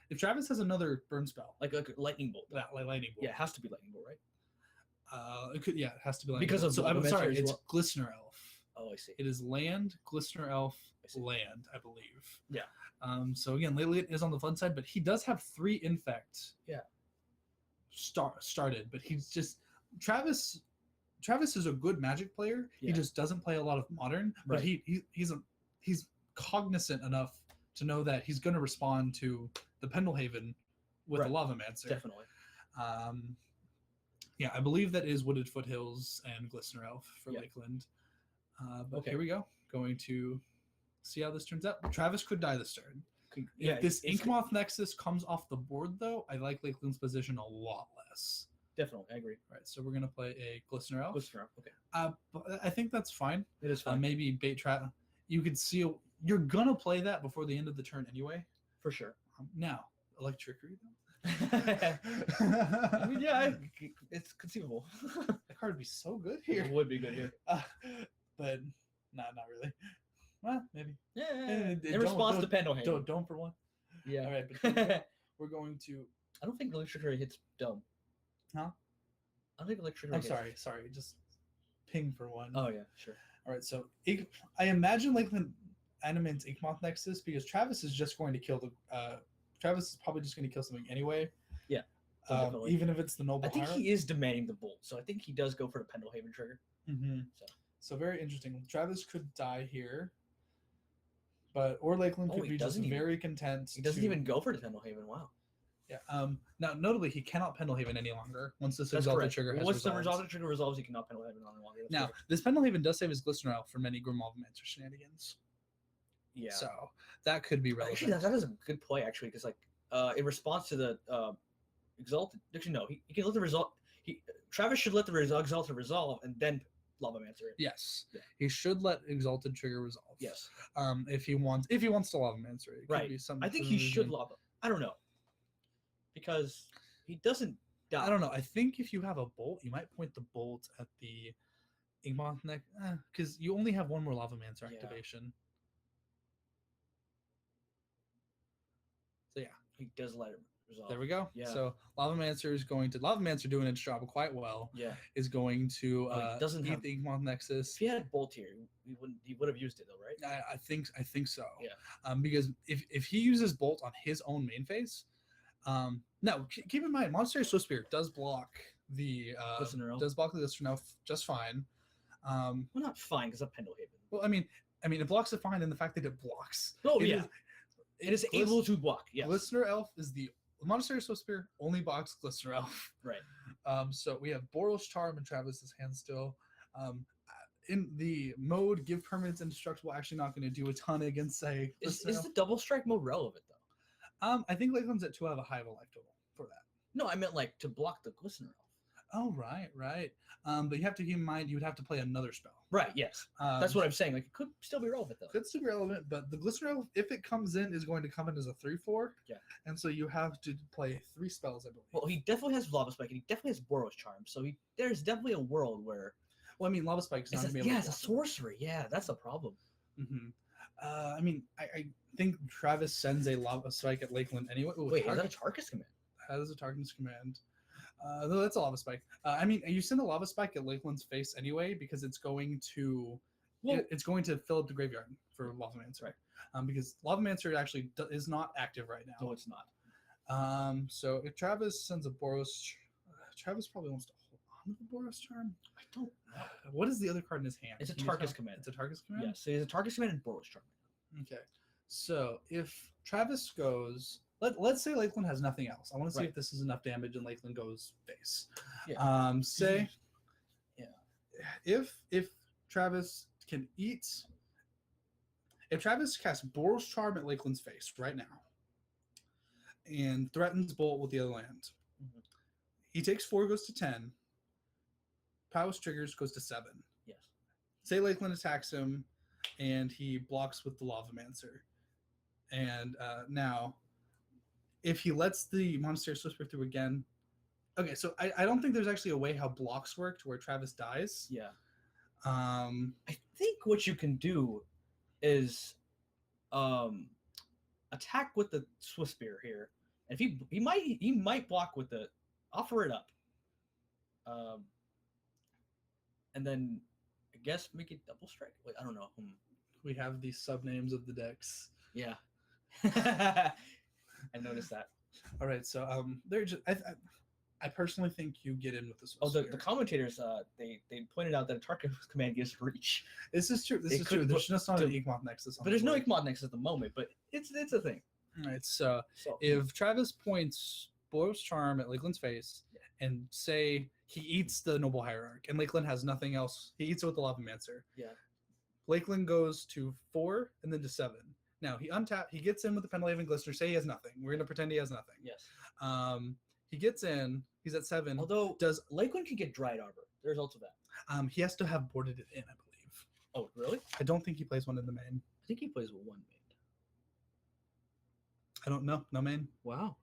S3: If Travis has another burn spell,
S1: like a lightning bolt,
S3: like lightning bolt,
S1: yeah, it has to be lightning bolt, right?
S3: It could, it has to be lightning
S1: because
S3: bolt.
S1: of.
S3: So I'm sorry, it's Glistener Elf.
S1: Oh, I see.
S3: It is land, Glistener Elf,
S1: see.
S3: land, I believe.
S1: Yeah.
S3: So again, Lillian is on the flood side, but he does have 3 infect.
S1: Yeah.
S3: Started, but he's just Travis is a good Magic player.
S1: Yeah.
S3: He just doesn't play a lot of Modern, but
S1: Right.
S3: he's cognizant enough to know that he's going to respond to the Pendelhaven with
S1: Right.
S3: a Lavamancer.
S1: Definitely.
S3: Yeah, I believe that is Wooded Foothills and Glistener Elf for
S1: Yeah.
S3: Lakeland. But
S1: Okay.
S3: here we go. Going to see how this turns out. Travis could die this turn.
S1: Yeah,
S3: If this
S1: it's-
S3: Inkmoth Nexus comes off the board, though, I like Lakeland's position a lot less.
S1: Definitely, I agree.
S3: Right, so we're gonna play a Glistener Elf.
S1: Glistener, okay.
S3: But I think that's fine.
S1: It is fine.
S3: Maybe bait trap. You could seal. You're gonna play that before the end of the turn anyway.
S1: For sure.
S3: Now, Electrickery though.
S1: I mean, yeah, it's conceivable.
S3: That card would be so good here.
S1: It would be good here.
S3: But not really. Well, maybe.
S1: Yeah.
S3: In
S1: In response to Pendelhaven.
S3: Don't for one.
S1: Yeah.
S3: All right, but we're going to.
S1: I don't think Electrickery hits Dome.
S3: Huh?
S1: I don't think Electrickery
S3: I'm
S1: hits.
S3: sorry. Just ping for one.
S1: Oh, yeah, sure.
S3: All right, so I imagine Lakeland animates Inkmoth Nexus because Travis is just going to kill the. Travis is probably just going to kill something anyway.
S1: Yeah. Definitely.
S3: Even if it's the Noble
S1: I think
S3: Hierarch.
S1: he is demanding the bolt, so I think he does go for the Pendelhaven trigger.
S3: Mm-hmm.
S1: So
S3: very interesting. Travis could die here, or Lakeland
S1: Oh,
S3: could
S1: he
S3: be just
S1: doesn't even-
S3: very content.
S1: he doesn't
S3: to-
S1: even go for the Pendelhaven. Wow.
S3: Yeah. Now, notably, he cannot Pendelhaven any longer once this
S1: That's
S3: Exalted
S1: correct.
S3: trigger has
S1: Once the
S3: resolved.
S1: Exalted trigger resolves, he cannot Pendelhaven on longer. That's
S3: Now,
S1: correct.
S3: this Pendelhaven does save his Glistener Elf for many Grimwolvemancer shenanigans.
S1: Yeah.
S3: So that could be relevant.
S1: Actually, that is a good play, actually, because, like, in response to the Exalted, actually, no, he can let the result. Travis should let the Exalted resolve and then Lavamancer it.
S3: Yes.
S1: Yeah.
S3: He should let Exalted trigger resolve.
S1: Yes.
S3: If he wants to Lavamancer it. Could
S1: Right.
S3: Be some
S1: I think
S3: sort
S1: he
S3: of
S1: should
S3: reason.
S1: Lava. I don't know. Because he doesn't die.
S3: I don't know. I think if you have a bolt, you might point the bolt at the Inkmoth neck because you only have one more Lavamancer
S1: Yeah.
S3: activation. So yeah,
S1: He does let it resolve.
S3: there we go.
S1: Yeah.
S3: So Lavamancer doing its job quite well.
S1: Yeah.
S3: Is going to
S1: he doesn't
S3: eat
S1: have-
S3: the Inkmoth Nexus.
S1: If he had Bolt here, he would have used it though, right?
S3: I think so.
S1: Yeah.
S3: Because if he uses Bolt on his own main phase, now keep in mind, Monastery Swift Spirit does block the
S1: Glistener Elf.
S3: Glistener Elf just fine.
S1: Well, not fine because of Pendelhaven.
S3: Well, I mean, it blocks it fine in the fact that it blocks.
S1: Oh
S3: It
S1: yeah, it is able to block. Yes.
S3: Glistener Elf is the Monastery Swift Spirit only blocks Glistener Elf.
S1: Right.
S3: So we have Boros Charm in Travis's hand still. In the mode, give permanents indestructible. Actually, not going to do a ton against say.
S1: Is
S3: Glistener Elf.
S1: the double strike mode relevant though?
S3: I think Lakeland's at 2 have a high of a life total for that.
S1: No, I meant like to block the Glistener Elf.
S3: Oh, right. But you have to keep in mind you would have to play another spell.
S1: Right. Yes. That's what I'm saying. Like it could still be relevant though.
S3: Could still be relevant, but the Glistener Elf, if it comes in, is going to come in as a 3/4.
S1: Yeah.
S3: And so you have to play 3 spells, I believe.
S1: Well, he definitely has Lava Spike, and he definitely has Boros Charm. So there's definitely a world where
S3: Well, I mean, Lava Spike is not
S1: it's
S3: going to be able
S1: it's a sorcery. Yeah, that's a problem.
S3: Mm-hmm. I mean, I think Travis sends a Lava Spike at Lakeland anyway. Ooh,
S1: Wait, is that a
S3: Tarkus
S1: Tarkus command?
S3: has a Tarkus command. No, that's a Lava Spike. I mean, you send a Lava Spike at Lakeland's face anyway because it's going to it's going to fill up the graveyard for Lavamancer.
S1: Right.
S3: Because Lavamancer actually is not active right now.
S1: No, it's not.
S3: So if Travis sends a Boros, Travis probably wants to hold on to the Boros Charm.
S1: I don't know.
S3: What is the other card in his hand?
S1: It's a
S3: Can you
S1: Tarkus
S3: tell?
S1: command.
S3: It's a Tarkus command?
S1: Yes, so he has a Tarkus command and Boros Charm.
S3: Okay. So if Travis goes, let's say Lakeland has nothing else. I want to see
S1: Right.
S3: if this is enough damage and Lakeland goes face.
S1: Yeah.
S3: Say,
S1: Yeah.
S3: if Travis can eat, if Travis casts Boros Charm at Lakeland's face right now, and threatens Bolt with the other land,
S1: Mhm.
S3: he takes 4, goes to 10. Powers triggers goes to 7.
S1: Yes.
S3: Say Lakeland attacks him, and he blocks with the Lavamancer. And now, if he lets the Monastery Whisper through again, okay. So I don't think there's actually a way how blocks work to where Travis dies.
S1: Yeah.
S3: Um,
S1: I think what you can do is attack with the Swift Spear here. And if he might block with the offer it up. And then I guess make it double strike. Wait, I don't know.
S3: We have the sub names of the decks.
S1: Yeah. I noticed that.
S3: All right, so they're just. I personally think you get in with this.
S1: Oh, the commentators they pointed out that a Tarkin command gives reach.
S3: This is true. This
S1: They
S3: is true.
S1: could
S3: There's
S1: put-
S3: just not an
S1: to-
S3: Inkmoth Nexus. On
S1: But there's
S3: the
S1: no
S3: board.
S1: Inkmod Nexus at the moment, but it's a thing.
S3: All right, so
S1: So
S3: if Travis points Boros Charm at Lakeland's face and say he eats the Noble Hierarch and Lakeland has nothing else, he eats it with the Lavamancer.
S1: Yeah.
S3: Lakeland goes to 4 and then to 7. Now he gets in with the Pendlehaven Glistener. Say he has nothing. We're gonna pretend he has nothing.
S1: yes.
S3: He gets in. He's at 7.
S1: Although
S3: Does
S1: Lakeland can get Dried Arbor. There's also that.
S3: he has to have boarded it in, I believe.
S1: Oh, really?
S3: I don't think he plays one in the main.
S1: I think he plays with one main.
S3: I don't know. No main.
S1: Wow.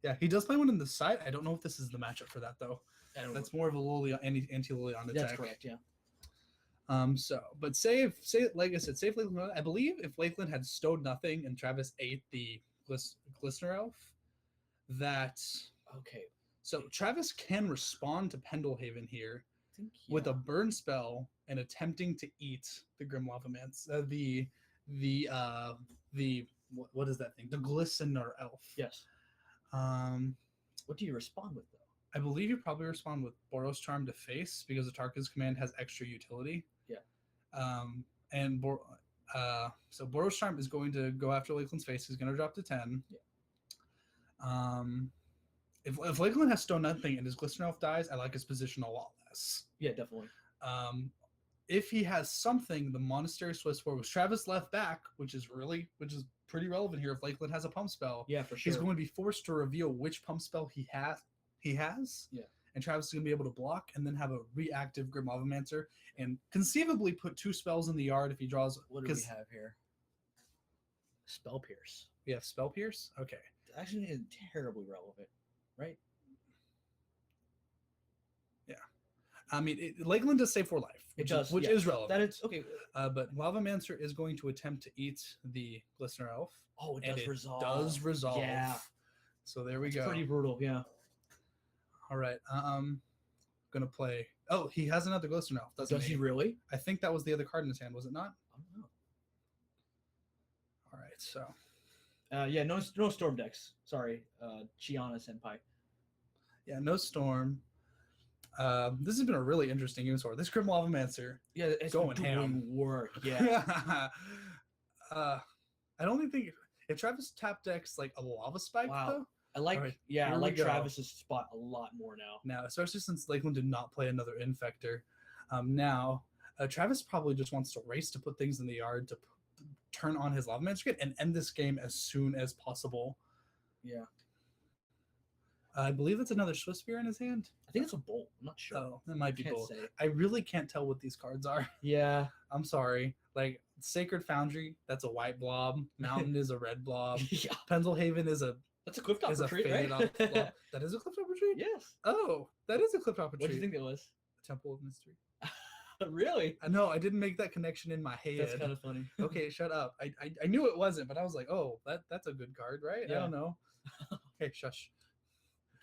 S3: Yeah, he does play one in the side. I don't know if this is the matchup for that though.
S1: I don't
S3: That's more of a anti-Lilian attack.
S1: That's correct. Yeah.
S3: But like I said, say if Lakeland, I believe if Lakeland had stowed nothing and Travis ate the Glistener Elf, that
S1: Okay.
S3: so Travis can respond to Pendlehaven here
S1: I think
S3: with a
S1: yeah.
S3: burn spell and attempting to eat the Grim Lavamance, what is that thing? The Glistener Elf.
S1: Yes. What do you respond with though?
S3: I believe you probably respond with Boros Charm to face because the Tarka's command has extra utility.
S1: Yeah.
S3: So Boros Charm is going to go after Lakeland's face. He's going to drop to 10.
S1: Yeah.
S3: If Lakeland has stone nothing and his Glistener Elf dies, I like his position a lot less.
S1: Yeah, definitely.
S3: If he has something, the Monastery Swiss War, which Travis left back, which is pretty relevant here. If Lakeland has a pump spell,
S1: Yeah, for sure.
S3: he's going to be forced to reveal which pump spell he has.
S1: Yeah.
S3: And Travis is going to be able to block and then have a reactive Grim Lavamancer and conceivably put 2 spells in the yard if he draws.
S1: What do we have here? Spell Pierce.
S3: We have Spell Pierce? Okay.
S1: Actually, is terribly relevant, right?
S3: Yeah. I mean, Lakeland does save 4 life.
S1: It does,
S3: Which
S1: yeah.
S3: is relevant.
S1: That is okay.
S3: But Lavamancer is going to attempt to eat the Glistener Elf.
S1: Oh, it
S3: and
S1: does
S3: it
S1: resolve.
S3: does resolve.
S1: Yeah.
S3: So there we
S1: It's
S3: go.
S1: pretty brutal. Yeah.
S3: All right. Gonna play. Oh, he has another Glistener Elf, doesn't
S1: Does
S3: he?
S1: he really?
S3: I think that was the other card in his hand, was it not?
S1: I don't know.
S3: All right. So
S1: Yeah, no storm decks. Sorry, Chiana Senpai.
S3: yeah, no storm. This has been a really interesting Unisaur. This Grim Lavamancer.
S1: Yeah, it's
S3: Going
S1: doing
S3: ham.
S1: work. Yeah.
S3: I don't think if Travis tap decks like a Lava Spike
S1: Wow.
S3: though.
S1: I like.
S3: All right,
S1: Yeah, I
S3: here we
S1: like
S3: go.
S1: Travis's spot a lot more now.
S3: Now, especially since Lakeland did not play another Infector. Now, Travis probably just wants to race to put things in the yard to turn on his Lavamancer kit and end this game as soon as possible.
S1: Yeah.
S3: I believe it's another Swiss Spear in his hand.
S1: I think it's a bolt. I'm not sure.
S3: Oh, that might be
S1: Can't
S3: both.
S1: say.
S3: I really can't tell what these cards are.
S1: Yeah.
S3: I'm sorry. Like Sacred Foundry, that's a white blob. Mountain is a red blob.
S1: Yeah.
S3: Pendlehaven is a
S1: That's a cliff
S3: is a
S1: retreat,
S3: faded
S1: right?
S3: off blob. That is a Cliff Top Retreat?
S1: Yes.
S3: Oh, that is a Cliff Top
S1: What do
S3: Retreat.
S1: you think that was?
S3: Temple of Mystery.
S1: Really?
S3: I know, I didn't make that connection in my head.
S1: That's kind of funny.
S3: Okay, shut up. I knew it wasn't, but I was like, oh, that's a good card, right? I
S1: Yeah.
S3: don't know. Okay, shush.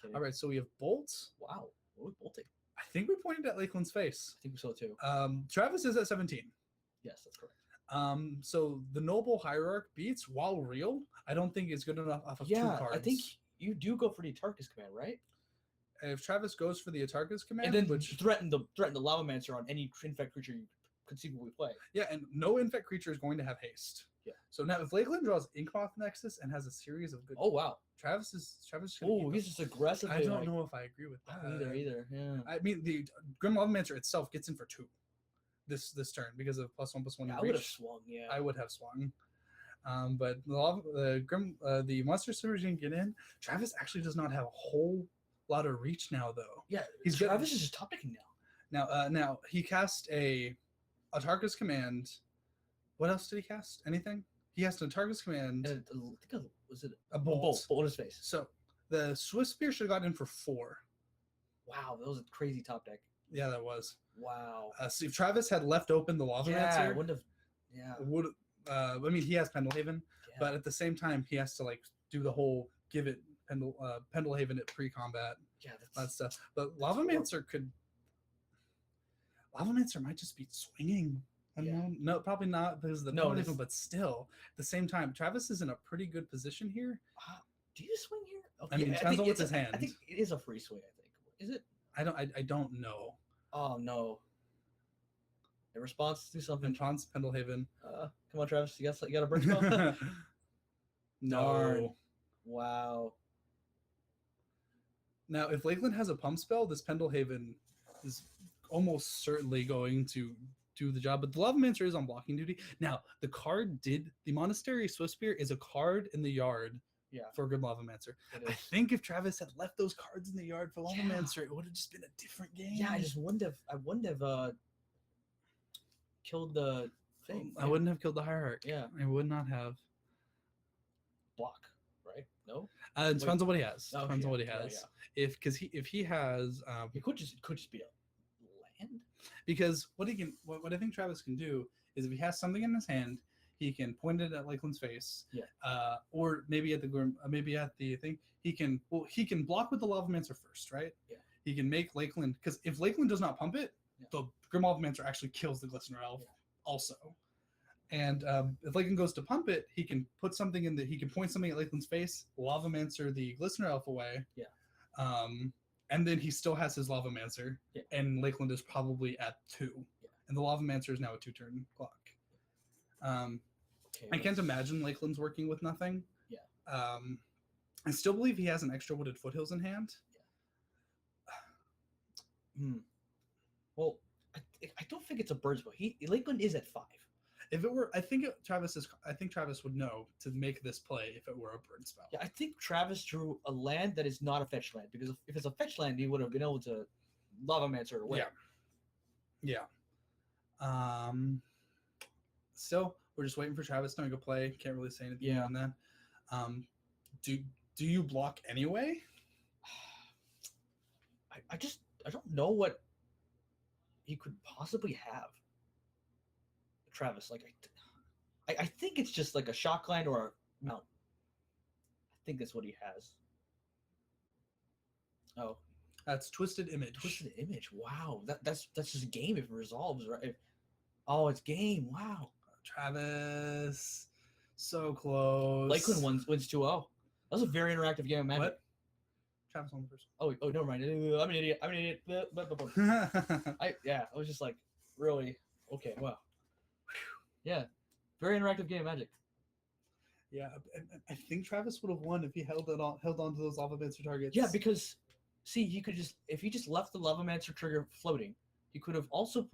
S1: Okay.
S3: All right, so we have bolts.
S1: Wow. What was bolting?
S3: I think we pointed at Lakeland's face.
S1: I think so too.
S3: Travis is at 17.
S1: Yes, that's correct.
S3: So the Noble Hierarch beats while real. I don't think it's good enough off of 2
S1: Yeah,
S3: cards.
S1: I think you do go for the Atarkus command, right?
S3: if Travis goes for the Atarka's command,
S1: And then
S3: which
S1: threaten the Lavamancer on any infect creature you conceivably play.
S3: yeah, and no infect creature is going to have haste.
S1: Yeah.
S3: So now if Lakeland draws Inkmoth Nexus and has a series of good,
S1: Oh wow.
S3: Travis is gonna
S1: Oh,
S3: keep
S1: he's
S3: up.
S1: just aggressively.
S3: I don't
S1: like,
S3: know if I agree with
S1: I
S3: that.
S1: don't either. Yeah.
S3: I mean, the Grim Lavamancer itself gets in for 2 this turn because of +1/+1.
S1: Yeah,
S3: you
S1: I would have
S3: reach.
S1: swung. Yeah.
S3: I would have swung. But the Monster Sewers didn't get in. Travis actually does not have a whole lot of reach now, though.
S1: Yeah.
S3: He's
S1: Travis
S3: getting-
S1: is just top decking now.
S3: Now he cast a Atarka's command. What else did he cast? Anything? He cast an Atarka's command,
S1: And I think was it
S3: a bolt.
S1: bolt in his face.
S3: So the Swiss Spear should have gotten in for 4.
S1: Wow, that was a crazy top deck.
S3: Yeah, that was.
S1: Wow.
S3: So if Travis had left open the Lava
S1: Yeah, I
S3: Mancer,
S1: wouldn't have. Yeah.
S3: would I mean he has Pendlehaven,
S1: Yeah.
S3: but at the same time he has to like do the whole give it Pendlehaven at pre-combat
S1: Yeah,
S3: that
S1: that's
S3: stuff. But Lavamancer could Lavamancer might just be swinging. I don't know. No, probably not because of the
S1: No,
S3: penalty,
S1: it's-
S3: but still, at the same time, Travis is in a pretty good position here.
S1: Do you swing here?
S3: I mean, it depends on what's his
S1: I
S3: hand.
S1: think it is a free swing. I think. Is it?
S3: I don't know.
S1: Oh no. In response to something.
S3: And Trans Pendelhaven.
S1: Come on, Travis. You got a burn spell?
S3: No.
S1: Darn. Wow.
S3: Now, if Lakeland has a pump spell, this Pendelhaven is almost certainly going to do the job. But the Lavamancer is on blocking duty. Now, the Monastery Swiftspear is a card in the yard for a good Lavamancer. I think if Travis had left those cards in the yard for Lavamancer, it would have just been a different game.
S1: Yeah, I wouldn't have killed the thing.
S3: I wouldn't have killed the Hierarch.
S1: Yeah.
S3: I would not have.
S1: Block, right? No?
S3: It depends on what he has.
S1: Oh,
S3: Depends on
S1: yeah,
S3: what he
S1: yeah,
S3: has. If he has
S1: It could just be a land.
S3: because what I think Travis can do is if he has something in his hand, he can point it at Lakeland's face.
S1: Yeah.
S3: Or maybe at the thing. He can block with the Lavamancer first, right?
S1: Yeah.
S3: He can make Lakeland, because if Lakeland does not pump it,
S1: Yeah.
S3: the Grim Lavamancer actually kills the Glistener Elf also. And if Lakeland goes to pump it, he can point something at Lakeland's face, Lavamancer the Glistener Elf away.
S1: Yeah.
S3: And then he still has his Lavamancer,
S1: Yeah.
S3: and Lakeland is probably at 2.
S1: Yeah.
S3: And the Lavamancer is now a 2-turn clock.
S1: Okay,
S3: I can't imagine Lakeland's working with nothing.
S1: Yeah.
S3: I still believe he has an extra Wooded Foothills in hand.
S1: Well, I don't think it's a bird's bow. Lakeland is at 5.
S3: If it were, I think Travis would know to make this play if it were a bird spell.
S1: Yeah, I think Travis drew a land that is not a fetch land, because if it's a fetch land, he would have been able to Lavamancer it away.
S3: Yeah. Still, we're just waiting for Travis to make a play. Can't really say anything on that. Do you block anyway?
S1: I don't know what he could possibly have. Travis, I think it's just like a shock land or a mount. I think that's what he has. Oh,
S3: That's Twisted Image.
S1: Twisted Image. Wow, that's just a game if it resolves, right? Oh, it's game. Wow.
S3: Travis, so close.
S1: Lakeland wins 2-0. That was a very interactive game of Magic.
S3: What? Travis on the first
S1: Oh, never mind. I'm an idiot.
S3: one.
S1: I was just like, really? Okay, wow. Whew. Yeah, very interactive game of Magic.
S3: Yeah, I think Travis would have won if he held on to those Lavamancer targets.
S1: Yeah, because see, if he just left the Lavamancer trigger floating, he could have also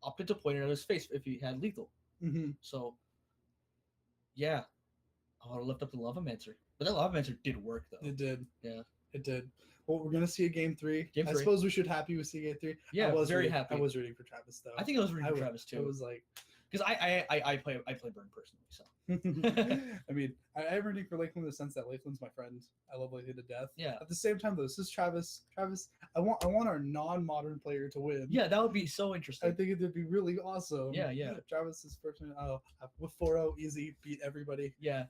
S1: opted to point it at his face if he had lethal.
S3: Mm-hmm.
S1: So, yeah, I would have left up the Lavamancer. But that Lavamancer did work though.
S3: It did.
S1: Yeah,
S3: it did. Well, we're gonna see a game 3.
S1: Game
S3: I
S1: 3.
S3: suppose we should happy with seeing game 3.
S1: Yeah,
S3: I was
S1: very
S3: rooting,
S1: happy.
S3: I was rooting for Travis though.
S1: I think I was rooting for Travis too.
S3: I was like,
S1: because I play Burn personally. So
S3: I mean, I'm rooting for Lakeland in the sense that Lakeland's my friend. I love Lakeland to death.
S1: Yeah.
S3: At the same time, though, this is Travis. I want our non-modern player to win.
S1: Yeah, that would be so interesting.
S3: I think it would be really awesome.
S1: Yeah.
S3: Travis is first. With 4-0, easy, beat everybody.
S1: Yeah,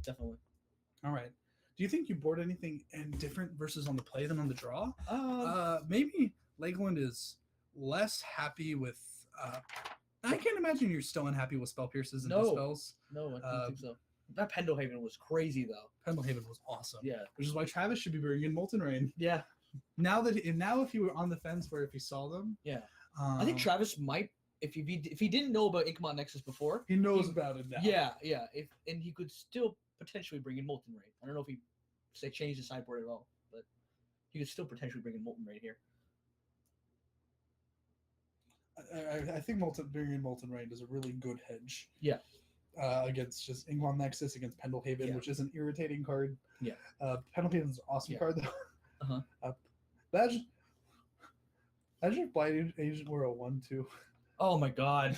S1: definitely.
S3: All right. Do you think you board anything different versus on the play than on the draw?
S1: Uh,
S3: Maybe Lakeland is less happy with. I can't imagine you're still unhappy with spell pierces and dispels.
S1: No, I don't think so. That Pendelhaven was crazy though.
S3: Pendelhaven was awesome.
S1: Yeah.
S3: Which is why Travis should be bringing in Molten Rain.
S1: Yeah.
S3: Now if you were on the fence where if he saw them.
S1: Yeah. I think Travis might if he didn't know about Inkmon Nexus before.
S3: He knows about it now.
S1: Yeah. And he could still potentially bring in Molten Rain. I don't know if he changed the sideboard at all, but he could still potentially bring in Molten Rain here.
S3: I think bringing in Molten Rain is a really good hedge.
S1: Yeah.
S3: Against just Inkmon Nexus, against Pendelhaven, which is an irritating card.
S1: Yeah.
S3: Pendelhaven is an awesome card though.
S1: Uh-huh.
S3: Imagine if Blight Agent were a 1/2.
S1: Oh my god.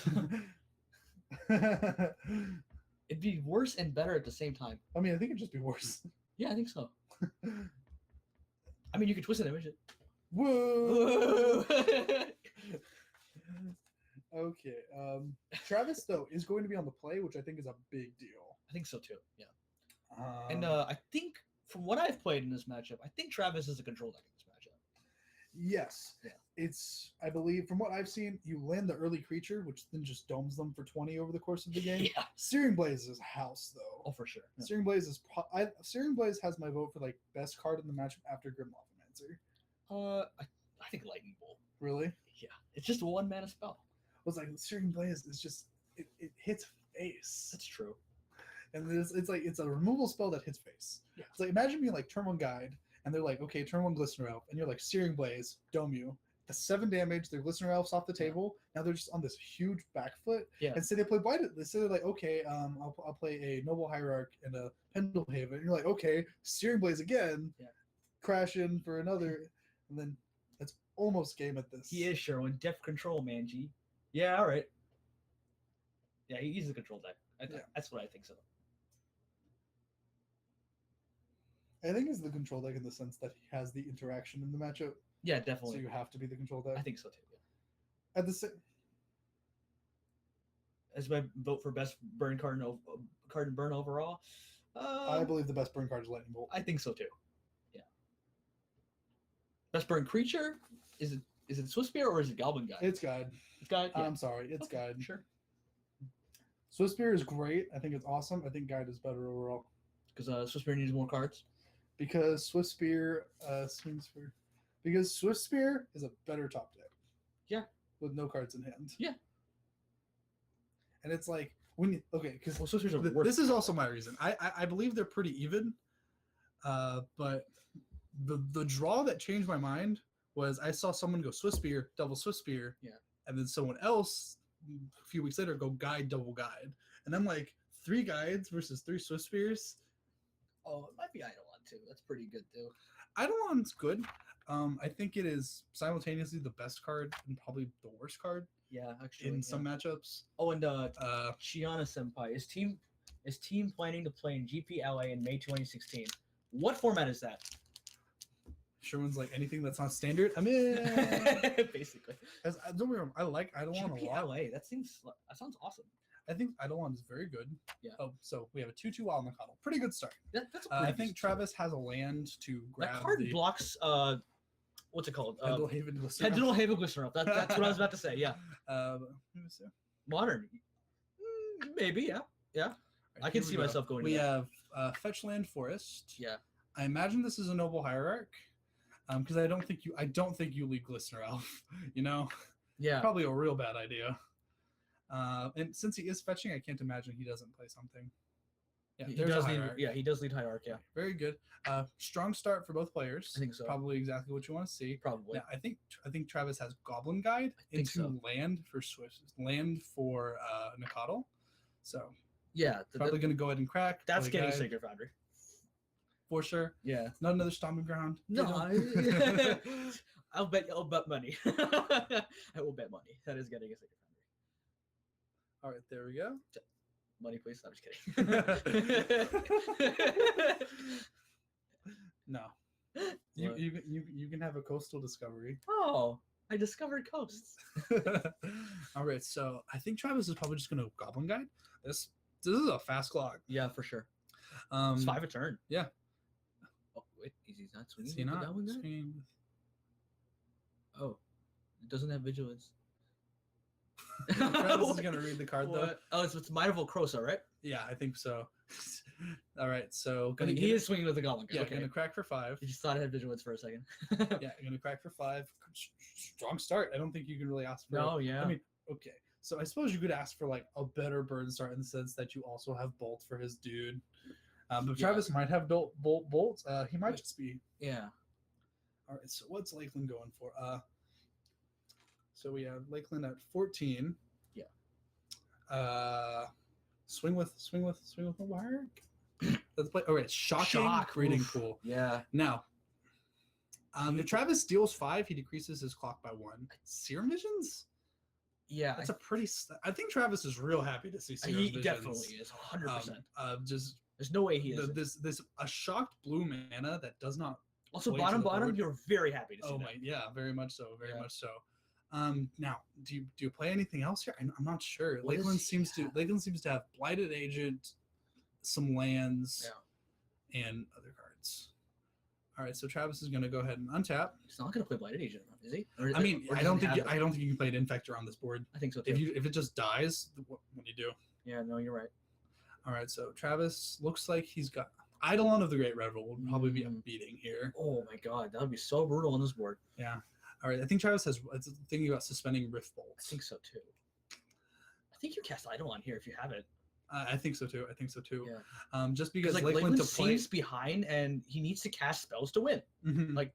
S1: It'd be worse and better at the same time.
S3: I mean, I think it'd just be worse.
S1: Yeah, I think so. I mean, you could twist and image it.
S3: Whoa. Okay. Travis though is going to be on the play, which I think is a big deal.
S1: I think so too. Yeah. And I think from what I've played in this matchup, I think Travis is a control deck in this matchup.
S3: Yes.
S1: Yeah.
S3: It's, I believe, from what I've seen, you land the early creature, which then just domes them for 20 over the course of the game.
S1: Yeah.
S3: Searing Blaze is a house, though.
S1: Oh, for sure. Yeah.
S3: Searing Blaze is Searing Blaze has my vote for like best card in the matchup after Grim Lavamancer.
S1: I think Lightning Bolt.
S3: Really?
S1: Yeah, it's just a 1-mana spell.
S3: Was like Searing Blaze is just it hits face,
S1: That's true.
S3: and it's like it's a removal spell that hits face.
S1: Yeah.
S3: It's like imagine being like turn 1 guide, and they're like, okay, turn 1 Glistener Elf, and you're like Searing Blaze, dome you. The 7 damage, their Glistener Elf's off the table. Now they're just on this huge back foot.
S1: Yeah.
S3: And so they play blighted. So they're like, okay, I'll play a Noble Hierarch and a Pendlehaven. And you're like, okay, Searing Blaze again.
S1: Yeah.
S3: Crash in for another, and then that's almost game at this.
S1: He is Sherwin. Depth control, man, G. Yeah, all right. Yeah, he's the control deck.
S3: Yeah.
S1: That's what I think so.
S3: I think he's the control deck in the sense that he has the interaction in the matchup.
S1: Yeah,
S3: So
S1: definitely.
S3: you have to be the control deck.
S1: I think so too. Yeah.
S3: At the same,
S1: As my vote for best burn card and burn overall.
S3: I believe the best burn card is Lightning Bolt.
S1: I think so too. Yeah. Best burn creature? Is it Swift Spear or is it Goblin Guy?
S3: It's Guide.
S1: It's Guide. Yeah.
S3: I'm sorry, it's
S1: Okay,
S3: Guide.
S1: Sure.
S3: Swift Spear is great. I think it's awesome. I think Guide is better overall
S1: Because Swift Spear needs more cards.
S3: because Swift Spear, because Swift Spear is a better top deck.
S1: Yeah.
S3: With no cards in hand.
S1: Yeah.
S3: And it's like when you because
S1: Well, Swift Spear's a worth.
S3: this is also my reason. I believe they're pretty even, but the draw that changed my mind was I saw someone go Swift Spear, double Swift Spear,
S1: Yeah.
S3: and then someone else a few weeks later go Guide, double Guide, and I'm like 3 guides versus 3 Swift Spears.
S1: Oh, it might be Eidolon too. That's pretty good too.
S3: Eidolon's good. I think it is simultaneously the best card and probably the worst card
S1: Yeah, actually.
S3: in
S1: yeah.
S3: some matchups.
S1: Oh, and Shiana Senpai is team planning to play in GPLA in May 2016. What format is that?
S3: Sherman's like anything that's not standard. I'm in.
S1: Basically.
S3: Don't get me wrong, I like Eidolon a lot.
S1: GPLA. That sounds awesome.
S3: I think Eidolon is very good.
S1: Yeah.
S3: Oh, so we have a 2/2 Wild Mikado. Pretty good start.
S1: That's a
S3: I
S1: pretty
S3: think
S1: good start.
S3: Travis has a land to grab
S1: That card
S3: the
S1: blocks what's it called?
S3: Pendlehaven Glistener.
S1: Pendulum Haven Glistener. That's what I was about to say. Yeah.
S3: Let me see.
S1: Modern. Maybe, yeah. Yeah.
S3: All
S1: I
S3: right,
S1: can
S3: here
S1: see
S3: we go.
S1: myself going
S3: We
S1: to that.
S3: have Fetch Land Forest.
S1: Yeah.
S3: I imagine this is a Noble Hierarch. Because I don't think you lead Glistener Elf. You know,
S1: Yeah.
S3: probably a real bad idea. And since he is fetching, I can't imagine he doesn't play something. Yeah,
S1: He
S3: there's a
S1: does lead,
S3: Hierarch.
S1: yeah, he does lead Hierarch, yeah.
S3: Very good. Strong start for both players.
S1: I think so.
S3: Probably exactly what you want to see.
S1: Probably.
S3: Yeah, I think Travis has Goblin Guide
S1: think
S3: into
S1: so.
S3: land for Nikadal. So
S1: Yeah.
S3: probably going to go ahead and crack.
S1: That's
S3: play
S1: getting
S3: Guide
S1: Sacred Foundry.
S3: for sure.
S1: Yeah.
S3: Not another stomping ground.
S1: No,
S3: They don't-
S1: I'll bet money. I will bet money. That is getting a Sacred Foundry.
S3: All right, there we go.
S1: Money, please. I'm just kidding.
S3: No, you can have a coastal discovery.
S1: Oh, I discovered coasts.
S3: All right, so I think Travis is probably just going to Goblin Guide. This is a fast clock.
S1: Yeah, for sure.
S3: Um,
S1: It's 5 a turn.
S3: yeah.
S1: Oh wait, he's not swinging.
S3: is he
S1: with the
S3: not?
S1: Goblin Guy?
S3: Swinging-
S1: Oh, it doesn't have vigilance.
S3: Travis is going to read the card though.
S1: What? Oh, it's Might of Volcrosa, right?
S3: Yeah, I think so. All right, so
S1: He is swinging with the Goblin Guy.
S3: Yeah,
S1: Okay.
S3: going to crack for 5.
S1: I just thought I had vigilance for a second.
S3: Yeah, going to crack for 5. Strong start. I don't think you can really ask for.
S1: No, yeah.
S3: I mean, okay. So I suppose you could ask for like a better burn start in the sense that you also have Bolt for his dude. But
S1: Yeah.
S3: Travis might have Bolt. He might just be.
S1: Yeah.
S3: All right. So what's Lakeland going for? So we have Lakeland at 14.
S1: Yeah.
S3: Swing with Noble Hierarch. Let's play. All right. Shocking
S1: Shock,
S3: breeding
S1: oof.
S3: pool.
S1: Yeah.
S3: Now, if Travis deals 5, he decreases his clock by 1. Serum Visions?
S1: Yeah.
S3: That's a pretty. I think Travis is real happy to see Serum
S1: He
S3: Visions.
S1: definitely is. 100%.
S3: Just
S1: There's no way he is.
S3: this a shocked blue mana that does not.
S1: Also,
S3: play to
S1: bottom,
S3: the board.
S1: you're very happy to see
S3: Oh
S1: that.
S3: my, yeah, very much so, very
S1: Yeah.
S3: much so. Now, do you play anything else here? I'm not sure.
S1: What
S3: Lakeland
S1: does he
S3: seems
S1: have?
S3: to have Blighted Agent, some lands, and other cards. All right, so Travis is going to go ahead and untap.
S1: He's not gonna play Blighted Agent, is he? Or,
S3: I mean,
S1: or
S3: I
S1: does
S3: don't
S1: he
S3: think
S1: have it?
S3: I don't think you can play an Infector on this board.
S1: I think so too.
S3: If it just dies, what do you do?
S1: Yeah, no, you're right.
S3: All right, so Travis looks like he's got Eidolon of the Great Revel will probably be a
S1: Mm.
S3: beating here.
S1: Oh my god, that would be so brutal on this board.
S3: Yeah. All right, I think Travis has thinking about suspending Rift
S1: I
S3: Bolts.
S1: think so too. I think you cast Eidolon here if you have it.
S3: I think so too. I think so too.
S1: Yeah.
S3: Just because
S1: Because like
S3: Lakeland
S1: Lakeland
S3: to play.
S1: seems behind and he needs to cast spells to win.
S3: Mhm.
S1: Like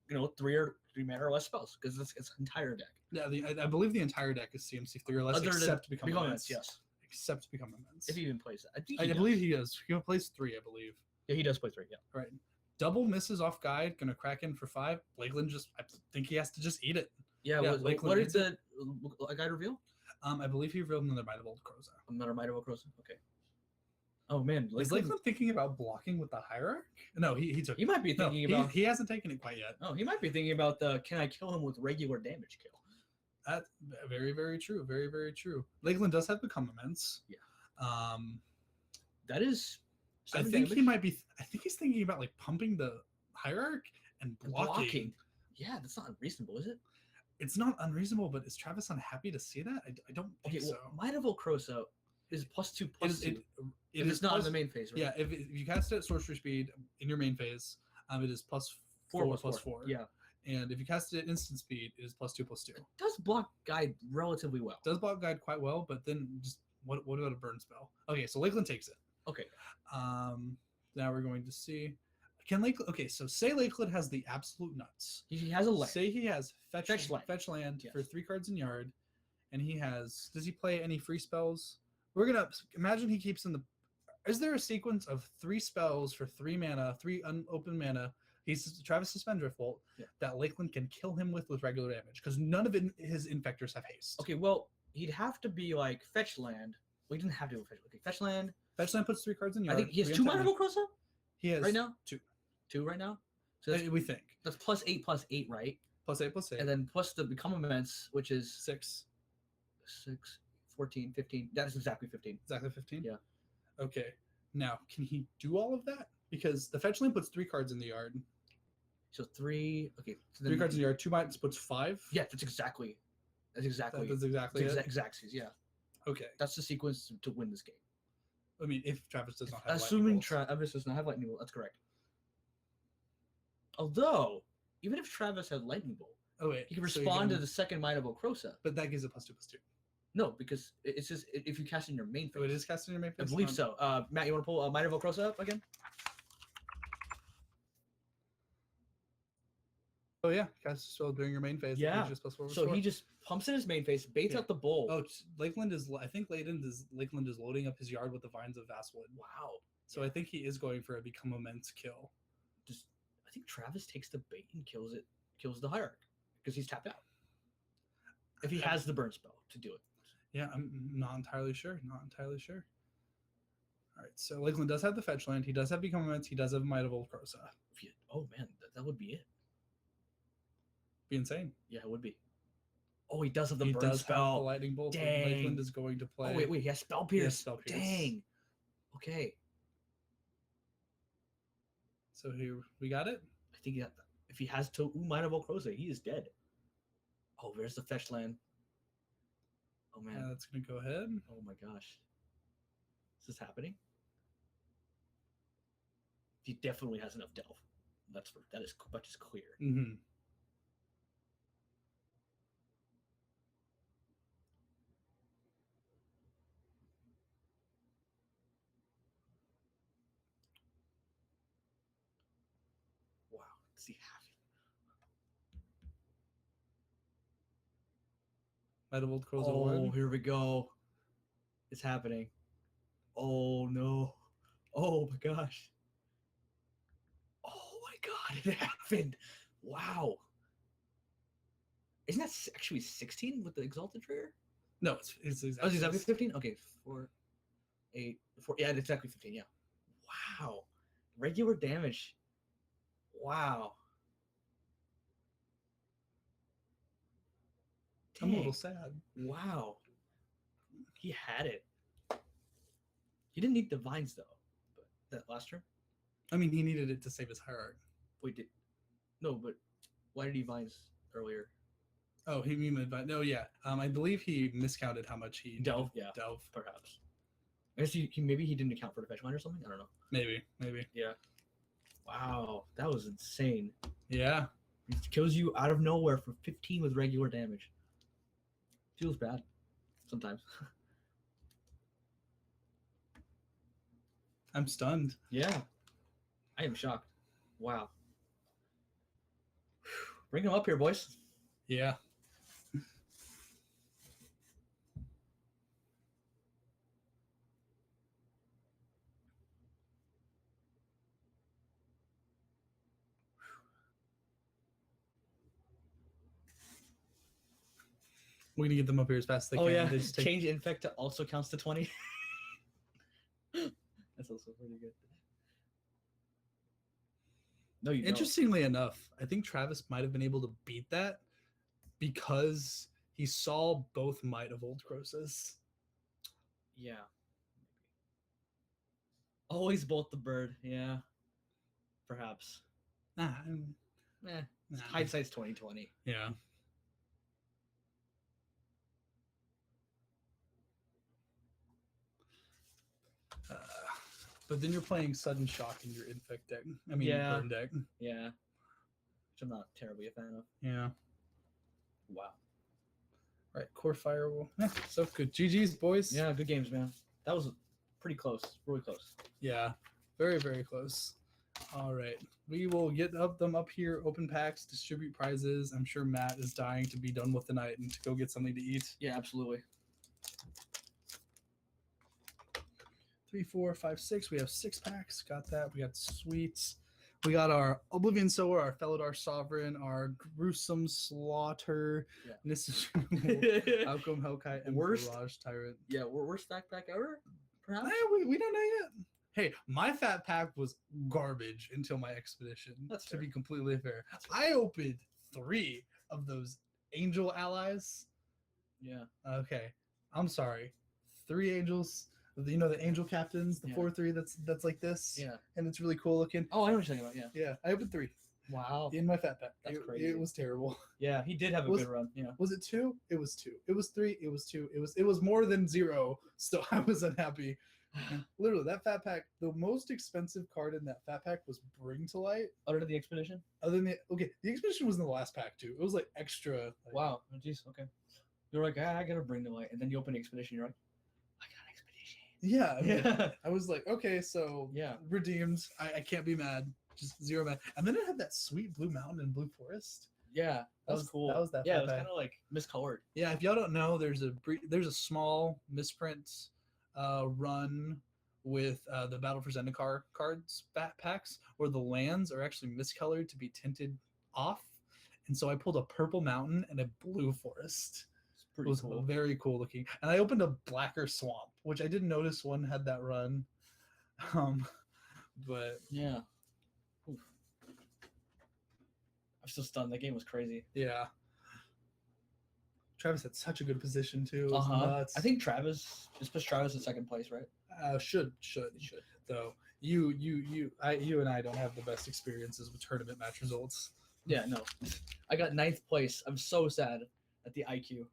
S1: 3 mana or less spells because it's an entire deck.
S3: Yeah, I believe the entire deck is CMC 3 or less,
S1: Other than
S3: except Become
S1: Become
S3: Immense.
S1: Immense, yes.
S3: Except Become Immense.
S1: If he even plays that. I think
S3: I
S1: he does.
S3: believe he does. He plays 3, I believe.
S1: Yeah, he does play 3, yeah.
S3: All right. Double misses off guide, gonna crack in for 5. Lakeland I think he has to just eat it.
S1: Yeah,
S3: Yeah,
S1: what
S3: Lakeland
S1: did the guide reveal?
S3: I believe he revealed another Bite of Old Croza.
S1: Another Might of Okrosa? Okay. Oh man,
S3: Is Lakeland thinking about blocking with the Hierarch? No, he took
S1: he might be
S3: no,
S1: thinking about
S3: he hasn't taken it quite yet.
S1: Oh, he might be thinking about the can I kill him with regular damage kill?
S3: That's very, very true. Very, very true. Lakeland does have Become Immense.
S1: Yeah. That is
S3: I
S1: 7
S3: think he
S1: damage.
S3: might be I think he's thinking about like pumping the Hierarch and blocking.
S1: Yeah, that's not unreasonable, is it?
S3: It's not unreasonable, but is Travis unhappy to see that? I don't think
S1: Okay, well,
S3: so.
S1: Might of Okrosa is +2 +2.
S3: It
S1: If
S3: is
S1: it's not in
S3: plus-
S1: the main phase, right?
S3: Yeah, if you cast it at sorcery speed in your main phase, it is +4 +4.
S1: Yeah.
S3: And if you cast it at instant speed, it is +2 +2.
S1: It does block guide relatively well.
S3: Does block guide quite well, but then just what about a burn spell? Okay, so Lakeland takes it.
S1: Okay.
S3: Now we're going to see. Can Lakeland? Okay, so say Lakeland has the absolute nuts.
S1: He has a land.
S3: Say he has fetch
S1: Fetch land.
S3: land
S1: Yes.
S3: for 3 cards in yard, and he has. Does he play any free spells? We're gonna imagine he keeps in the. Is there a sequence of 3 spells for 3 mana, 3 unopened mana? He's Travis Suspend Driftbolt that Lakeland can kill him with regular damage because none of his infectors have haste.
S1: Okay, well, he'd have to be like fetch land. Well, he didn't have to fetch. Okay, fetch land.
S3: Fetch land puts 3 cards in yard.
S1: I think he has
S3: 3
S1: 2
S3: untap
S1: Might of
S3: mana.
S1: Okrosa
S3: He has
S1: right now.
S3: 2.
S1: 2 right now. So that's,
S3: We think
S1: that's +8 right?
S3: +8
S1: And then plus the Become Immense, which is
S3: 6.
S1: 6, 14, 15. That is exactly 15.
S3: Exactly 15?
S1: Yeah.
S3: Okay. Now, can he do all of that? Because the fetch land puts 3 cards in the yard.
S1: So 3. Okay. So
S3: 3 cards in the yard. 2 mites puts 5.
S1: Yeah, that's exactly. That's exactly.
S3: That's exactly it.
S1: Exact. Yeah.
S3: Okay.
S1: That's the sequence to win this game.
S3: I mean, if Travis does not have
S1: Assuming
S3: lightning bolts.
S1: Travis does not have lightning bolt, that's correct. Although, even if Travis had lightning bolt,
S3: Oh wait,
S1: he can
S3: so you're
S1: respond to
S3: gonna-
S1: the second Might of Okrosa.
S3: But that gives it +2/+2.
S1: No, because it's just if you cast in your main phase.
S3: Oh, it is cast in your main
S1: I
S3: phase.
S1: believe so. Matt, you want to pull Might of Okrosa up again?
S3: Oh yeah, cast a spell during your main phase.
S1: Yeah.
S3: Just +4/+4.
S1: So he just pumps in his main phase, baits
S3: Yeah.
S1: out the bowl.
S3: Oh, Lakeland is. I think Lakeland is loading up his yard with the vines of Vastwood.
S1: Wow.
S3: So I think he is going for a Become Immense kill.
S1: I think Travis takes the bait and kills the Hierarch because he's tapped out. If he has the burn spell to do it.
S3: Yeah, I'm not entirely sure. Not entirely sure. All right, so Lakeland does have the fetch land. He does have Become Immense. He does have Might of Old Crosa.
S1: Oh man, that would be it.
S3: Be insane.
S1: Yeah, it would be. Oh, he does have the
S3: He
S1: burn
S3: does have
S1: spell.
S3: the lightning bolt. So
S1: Dang.
S3: Lakeland is going to play.
S1: Oh wait, he has spell
S3: He has
S1: pierce.
S3: Spell Pierce.
S1: Dang. Okay,
S3: So here we got it.
S1: I think if he has to Might of Okrosa, he is dead. Oh, there's the fetch land. Oh man.
S3: That's gonna go ahead.
S1: Oh my gosh. Is this happening? He definitely has enough delve. That is much is clear.
S3: Mm-hmm.
S1: Wow. Does he have
S3: Might of Old
S1: it?
S3: Crosa
S1: Oh,
S3: 1.
S1: here we go. It's happening. Oh no. Oh my gosh. Oh my god, it happened. Wow. Isn't that actually 16 with the Exalted Trigger?
S3: No, it's
S1: Oh, is it exactly 15? Okay, 4, 8, 4. Yeah, it's exactly 15. Yeah. Wow. Regular damage. Wow.
S3: I'm a
S1: Dang.
S3: little sad.
S1: Wow. He had it. He didn't need the vines though. But that last turn?
S3: I mean, he needed it to save his Hierarch.
S1: Wait, but why did he vines earlier?
S3: Oh, he memed. No, yeah. I believe he miscounted how much he
S1: Delve, yeah.
S3: Delve,
S1: Perhaps. I guess he maybe he didn't account for the fetch line or something. I don't know.
S3: maybe.
S1: Yeah. Wow, that was insane.
S3: Yeah.
S1: It kills you out of nowhere for 15 with regular damage. Feels bad sometimes.
S3: I'm stunned.
S1: Yeah. I am shocked. Wow. Bring him up here, boys.
S3: Yeah. We're gonna get them up here as fast as they
S1: Oh
S3: can.
S1: yeah,
S3: They just take-
S1: change infect to also counts to 20. That's also pretty good. No, you don't.
S3: Interestingly enough, I think Travis might have been able to beat that because he saw both Might of Old Croesus.
S1: Yeah. Always bolt the bird. Yeah. Perhaps.
S3: Nah,
S1: Eh.
S3: nah.
S1: Hindsight's 2020.
S3: Yeah. But then you're playing Sudden Shock in your Infect deck. I mean,
S1: Yeah.
S3: Burn deck.
S1: Yeah. Which I'm not terribly a fan of.
S3: Yeah.
S1: Wow.
S3: Right, Core Firewall. So good. GG's, boys.
S1: Yeah, good games, man. That was pretty close. Really close.
S3: Yeah. Very, very close. All right. We will get them up here, open packs, distribute prizes. I'm sure Matt is dying to be done with the night and to go get something to eat.
S1: Yeah, absolutely.
S3: 3, 4, 5, 6. We have 6 packs. Got that. We got sweets. We got our Oblivion Sower, our Felidar Sovereign, our Gruesome Slaughter, Nissan, Outcome Hellkite, and
S1: Worst-
S3: Barrage Tyrant.
S1: Yeah, worst backpack ever? Perhaps?
S3: We don't know yet. Hey, my fat pack was garbage until my expedition.
S1: That's
S3: to
S1: fair.
S3: be completely fair. I opened 3 of those angel allies.
S1: Yeah.
S3: Okay, I'm sorry. 3 angels. You know the angel captains, the
S1: Yeah.
S3: 4/3 that's like this.
S1: Yeah.
S3: And it's really cool looking.
S1: Oh, I know what you're talking about. Yeah.
S3: Yeah, I opened 3
S1: Wow.
S3: in my fat pack.
S1: That's
S3: it,
S1: crazy.
S3: It was terrible.
S1: Yeah, he did have a
S3: Was-
S1: good run. Yeah.
S3: Was it 2? It was 2. It was 3. It was 2. It was more than 0. So I was unhappy. Literally, that fat pack. The most expensive card in that fat pack was Bring to Light.
S1: Other than the expedition?
S3: Other than the expedition was in the last pack too. It was like extra. Like,
S1: Wow. Oh, jeez. Okay. You're like, I gotta bring the light, and then you open the expedition. You're like, I got expedition.
S3: Yeah. I mean,
S1: Yeah.
S3: I was like, okay, so
S1: Yeah.
S3: redeemed. I can't be mad. Just 0 mad. And then it had that sweet blue mountain and blue forest.
S1: Yeah. That was cool.
S3: That was that.
S1: Yeah,
S3: fat
S1: it was
S3: pack.
S1: kind of like miscolored.
S3: Yeah, if y'all don't know, there's a small misprint run with the Battle for Zendikar cards packs where the lands are actually miscolored to be tinted off, and so I pulled a purple mountain and a blue forest.
S1: It's
S3: It
S1: pretty
S3: was
S1: cool.
S3: very cool looking, and I opened a blacker swamp, which I didn't notice one had that run. But
S1: Yeah. Oof. I'm still stunned. That game was crazy.
S3: yeah. Travis had such a good position too. It was nuts.
S1: I think Travis just pushed Travis in second place, right?
S3: should
S1: He should.
S3: though. You and I don't have the best experiences with tournament match results.
S1: Yeah, no. I got 9th place. I'm so sad at the IQ.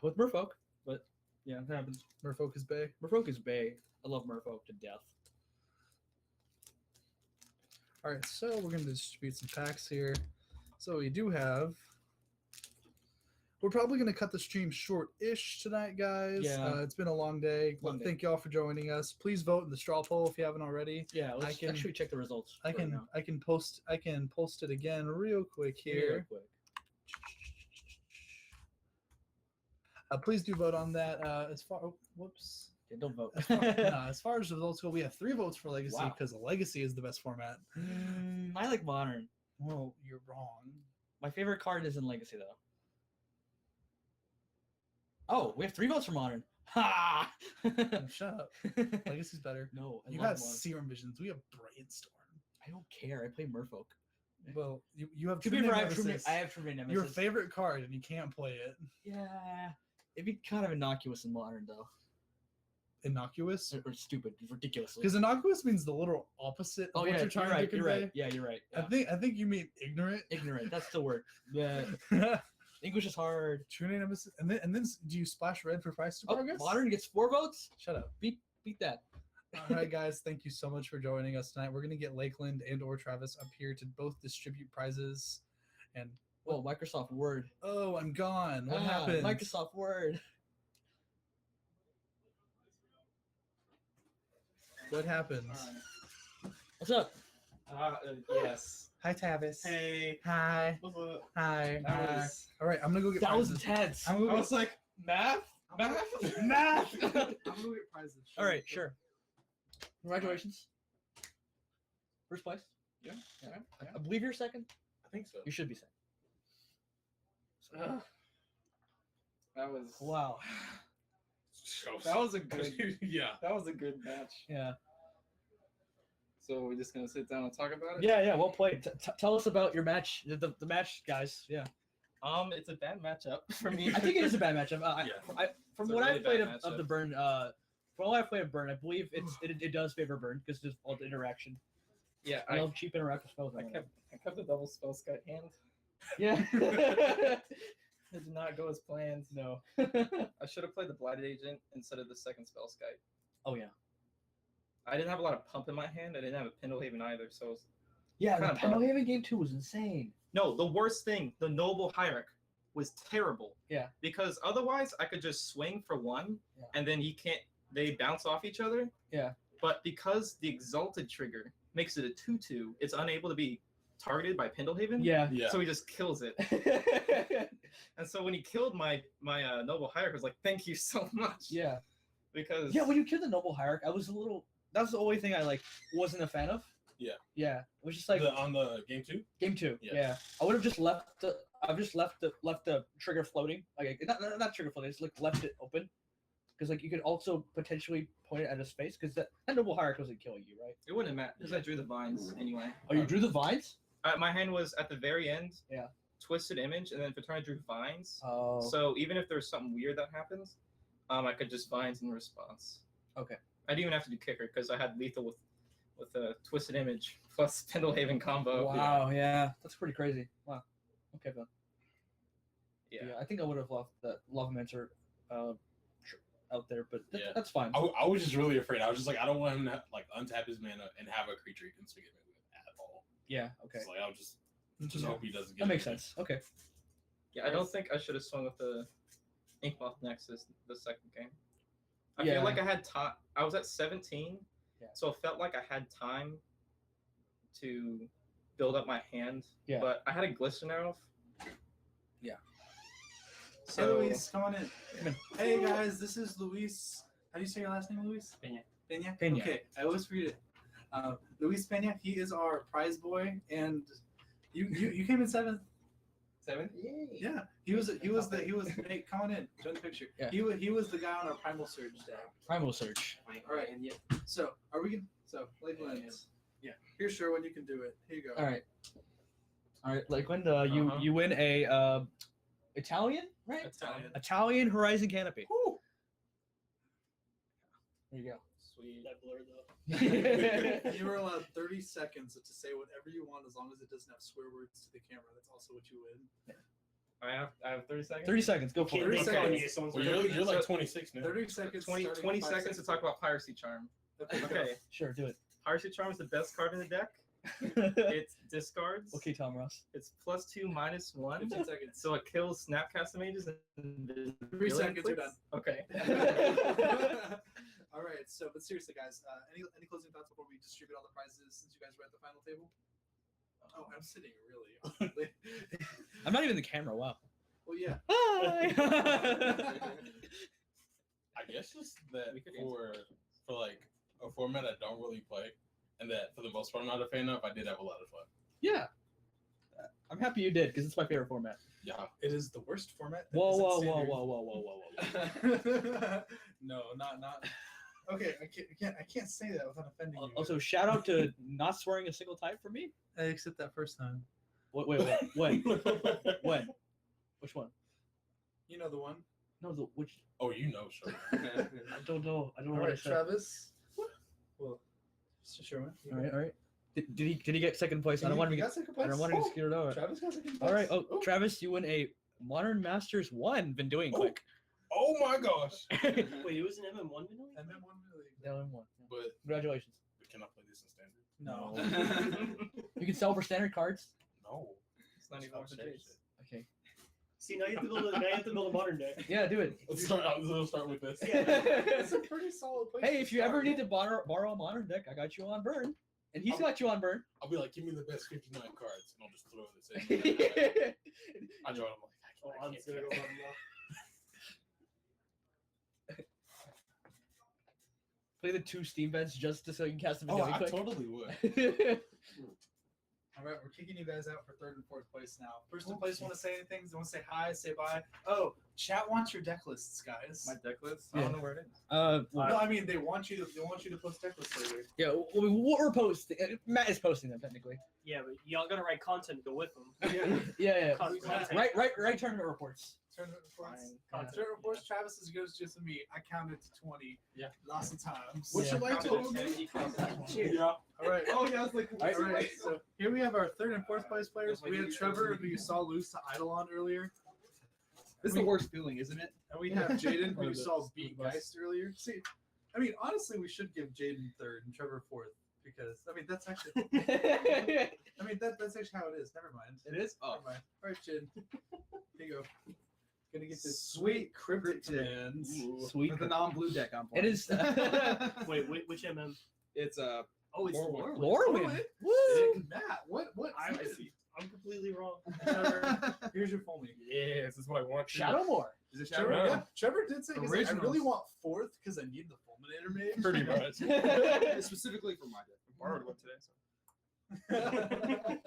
S1: With Merfolk, but yeah, it happens.
S3: Merfolk is Bay.
S1: Merfolk is Bay. I love Merfolk to death.
S3: All right, so we're going to distribute some packs here. So we do have. We're probably going to cut the stream short-ish tonight, guys.
S1: Yeah.
S3: It's been a long day.
S1: Long day.
S3: Thank y'all for joining us. Please vote in the straw poll if you haven't already.
S1: Yeah, let's
S3: can-
S1: actually check the results.
S3: I
S1: right
S3: can
S1: now.
S3: I can post it again real quick
S1: Real
S3: here.
S1: quick.
S3: Please do vote on that. As far whoops.
S1: Yeah, don't vote.
S3: As far as results go, we have 3 votes for Legacy
S1: Wow.
S3: because Legacy is the best format.
S1: I like Modern.
S3: Well, you're wrong.
S1: My favorite card is in Legacy, though. Oh, we have 3 votes for Modern. Ha!
S3: Shut up. Legacy's better.
S1: No, I
S3: You
S1: love
S3: have
S1: Modern.
S3: Serum Visions. We have Brainstorm.
S1: I don't care. I play Merfolk.
S3: Well, you have
S1: To be
S3: True
S1: fair,
S3: Nemesis.
S1: I have True Nemesis.
S3: Your favorite card, and you can't play it.
S1: Yeah, it'd be kind of innocuous in Modern, though.
S3: innocuous?
S1: Or stupid, ridiculous.
S3: Because innocuous means the literal opposite of
S1: Oh
S3: what
S1: yeah,
S3: you're trying
S1: right.
S3: to
S1: You're
S3: convey.
S1: right. Yeah, you're right.
S3: I think you mean ignorant.
S1: Ignorant. That's the word. Yeah. English is hard.
S3: True nemesis. And then do you splash red for price to
S1: Oh,
S3: progress?
S1: modern gets 4 votes.
S3: Shut up.
S1: Beat that.
S3: All right, guys. Thank you so much for joining us tonight. We're gonna get Lakeland and or Travis up here to both distribute prizes. And
S1: Well, Microsoft Word.
S3: oh, I'm gone. What happened?
S1: Microsoft Word.
S3: What happened?
S1: What's up?
S5: Yes.
S3: Hi, Travis.
S7: Hey.
S3: Hi.
S7: What's up?
S3: Hi.
S7: That was-
S3: All right, I'm gonna go get
S1: That was
S3: prizes.
S1: intense.
S3: I'm gonna
S7: I
S3: go
S7: was like, math? Math?
S1: Math.
S3: I'm gonna go get prizes.
S1: All right, sure. Congratulations. First place.
S7: Yeah.
S1: I believe you're second.
S9: I think so.
S1: You should be second.
S7: That was
S1: Wow.
S7: That was a good
S9: Yeah.
S7: that was a good match.
S1: Yeah.
S7: So we're just gonna sit down and talk about it?
S1: Yeah. Well played. Tell us about your match. The match, guys. Yeah.
S6: It's a bad matchup for me.
S1: I think it is a bad matchup. From
S6: It's a
S1: what
S6: really
S1: I've played
S6: bad
S1: of the
S6: matchup.
S1: burn, from what I've played of burn, I believe it does favor burn because there's all the interaction.
S6: Yeah,
S1: I love cheap interactive spells.
S6: I kept the double spell scut hand.
S1: Yeah.
S6: It did not go as planned.
S1: No.
S6: I should have played the Blighted Agent instead of the second spell sky.
S1: Oh yeah.
S6: I didn't have a lot of pump in my hand. I didn't have a Pendlehaven either, so it was...
S1: Yeah, the
S6: Kinda
S1: Pendlehaven game 2 was insane.
S6: No, the worst thing, the Noble Hierarch was terrible.
S1: Yeah.
S6: Because otherwise I could just swing for one
S1: Yeah.
S6: and then they bounce off each other.
S1: Yeah.
S6: But because the Exalted trigger makes it a 2/2, it's unable to be targeted by Pendlehaven.
S1: Yeah.
S9: Yeah.
S6: So he just kills it. And so when he killed my Noble Hierarch, I was like, thank you so much.
S1: Yeah.
S6: Because
S1: Yeah, when you killed the Noble Hierarch, that was the only thing I wasn't a fan of.
S9: Yeah.
S1: Yeah. It was just like
S9: On the game 2?
S1: game 2.
S9: Yeah.
S1: Yeah. I would have just left the trigger floating. Like not trigger floating, just left it open. Because like you could also potentially point it at his face because that Noble Hierarch wasn't killing you, right?
S6: it wouldn't matter because I drew the vines anyway.
S1: Oh, you drew the vines?
S6: My hand was at the very end.
S1: Yeah.
S6: Twisted Image, and then for turn I drew vines.
S1: Oh.
S6: So even if there's something weird that happens, I could just vines in response.
S1: Okay.
S6: I didn't even have to do kicker because I had lethal with a Twisted Image plus Pendlehaven combo.
S1: Wow. Yeah. That's pretty crazy. Wow. Okay, then.
S6: Yeah.
S1: I think I would have left that Lavamancer out there, but
S9: Yeah.
S1: that's fine.
S9: I was just really afraid. I was just like, I don't want him to like untap his mana and have a creature he can swing at me with at all.
S1: Yeah. Okay.
S9: So, like I'll just hope he doesn't get
S1: That makes
S9: anything.
S1: sense. Okay.
S6: Yeah, I don't think I should have swung with the Inkmoth Nexus the second game. I
S1: Yeah.
S6: feel like I had time. I was at 17,
S1: Yeah.
S6: so it felt like I had time to build up my hand.
S1: Yeah.
S6: But I had a Glistener Elf.
S1: Yeah.
S3: Hey, Luis, come on in. Hey guys, this is Luis. How do you say your last name, Luis? Peña.
S1: Peña.
S3: Okay, I always forget it. Luis Peña. He is our prize boy, and you came in 7th.
S6: 7?
S3: Yeah, he was. Hey, come on in. Join the picture.
S1: Yeah.
S3: He was the guy on our Primal Surge deck.
S1: Primal Search.
S3: All right. So are we gonna? So Lakeland. Yeah. Here's Sherwin. You can do it. Here you go.
S1: All right, Lakeland.
S6: Uh-huh.
S1: You win a Italian, right? Italian Horizon Canopy.
S3: Woo.
S1: There you go.
S6: Sweet.
S8: That blur though.
S3: You are allowed 30 seconds to say whatever you want, as long as it doesn't have swear words to the camera. That's also what you win.
S6: I have 30 seconds.
S1: 30 seconds. Go for
S8: Can't
S1: it.
S8: make fun of you, someone's
S9: Well,
S8: gonna-
S9: you're like 26 now.
S3: 30 seconds.
S6: 20
S3: starting in 5
S6: seconds to talk about Piracy Charm. Okay,
S1: Sure, do it.
S6: Piracy Charm is the best card in the deck. It discards.
S1: Okay, Tom Ross.
S6: It's +2 -1.
S3: 15 seconds.
S6: So it kills Snapcaster Mages and
S3: 3 seconds, you're done.
S6: Okay.
S3: All right. So, but seriously, guys, any closing thoughts before we distribute all the prizes since you guys were at the final table? Oh, I'm sitting really awkwardly.
S1: I'm not even the camera. Wow.
S3: Well, yeah.
S1: Hi.
S9: I guess just that
S6: We could
S9: for like a format I don't really play, and that for the most part I'm not a fan of. I did have a lot of fun.
S1: Yeah. I'm happy you did because it's my favorite format.
S9: Yeah.
S3: It is the worst format. that
S1: Whoa,
S3: isn't
S1: whoa, whoa,
S3: standard.
S1: whoa, whoa, whoa, whoa, whoa.
S3: No, not. Okay, I can't say that without offending you.
S1: Also, shout out to not swearing a single type for me.
S3: I accept that first time.
S1: Wait, when? When? Which one?
S3: You know the one.
S1: No, which
S9: Oh, you know, sure.
S4: I don't know. I don't know
S3: All
S4: what I
S3: right,
S4: said.
S3: Travis. Well, Mr. Sherman.
S1: all right. Did he get second place? I don't want to
S3: You
S1: be.
S3: got second
S1: I don't want to be
S3: place?
S1: scared over.
S3: Travis got second place.
S1: All right. Oh, Travis, you win a Modern Masters 1. Been doing
S9: Oh.
S1: quick.
S9: Oh my gosh.
S8: Wait, it was an MM1 video?
S3: And then 1 million.
S1: Down in one.
S9: But
S1: Congratulations.
S9: we cannot play this in standard.
S3: No.
S1: You can sell for standard cards.
S9: No.
S6: It's not even
S9: Stop
S6: worth the
S9: saying
S6: chase.
S9: shit.
S1: Okay.
S8: See, now you have to build a modern deck.
S1: Yeah, do it.
S9: Let's start with this.
S3: It's a pretty solid place.
S1: Hey,
S3: to
S1: if you ever
S3: start.
S1: need to borrow a modern deck, I got you on burn. And he's got you on burn.
S9: I'll be like, give me the best 59 cards, and I'll just throw it and say, I draw it.
S8: Oh,
S9: I'm
S8: I'm
S9: like,
S8: still
S9: I
S8: going
S9: can't.
S1: Play the 2 Steam vents just so you can cast them
S9: Oh,
S1: doing
S9: I
S1: quick.
S9: totally would.
S3: All right, we're kicking you guys out for 3rd and 4th place now. First in place, want to say anything? Want to say hi, say bye? Oh, chat wants your deck lists, guys.
S5: My deck list.
S1: Yeah.
S5: I don't know where it is.
S3: No, I mean they want you to post deck lists later.
S1: Yeah, what we're posting. Matt is posting them technically.
S8: Yeah, but y'all gotta write content to go with them.
S1: Yeah.
S8: Content.
S1: Right tournament reports.
S3: Tournament reports.
S1: Fine.
S3: Tournament reports. Travis is good as just me. I counted to 20.
S9: Yeah.
S3: Lots of times.
S1: What's your
S3: life total?
S9: Yeah.
S3: All right.
S5: Oh yeah, I was like,
S3: All right. So here we have our 3rd and 4th place players. We had Trevor, who you saw lose to Eidolon earlier.
S5: this is the worst feeling, isn't it?
S3: And we have Jaden, who you
S9: Or the
S3: saw beat
S9: bus.
S3: Geist earlier. See, I mean, honestly, we should give Jaden 3rd and Trevor 4th because I mean that's actually that's actually how it is. Never mind.
S5: It is. Oh,
S3: Never mind. All right, Jaden. Here you go. Gonna get this
S5: Sweet
S3: cryptic
S5: cryptid.
S3: commands.
S1: Sweet.
S5: with the non-blue deck I'm
S1: It
S5: playing.
S1: is
S8: Wait, which MM?
S5: It's
S8: Oh, it's
S9: Lorwyn.
S8: Lorwyn.
S1: Lorwyn.
S3: Woo! Matt, what?
S8: I'm completely wrong.
S3: Trevor, here's your full name.
S5: yeah, this is what I want.
S1: Shadowmoor.
S5: Is it
S3: Trevor,
S5: Shadow?
S3: yeah, Trevor did say, he's like, I really
S5: Originals.
S3: want 4th because I need the Fulminator mage.
S9: Pretty much.
S5: Specifically for my deck. I borrowed one today. So.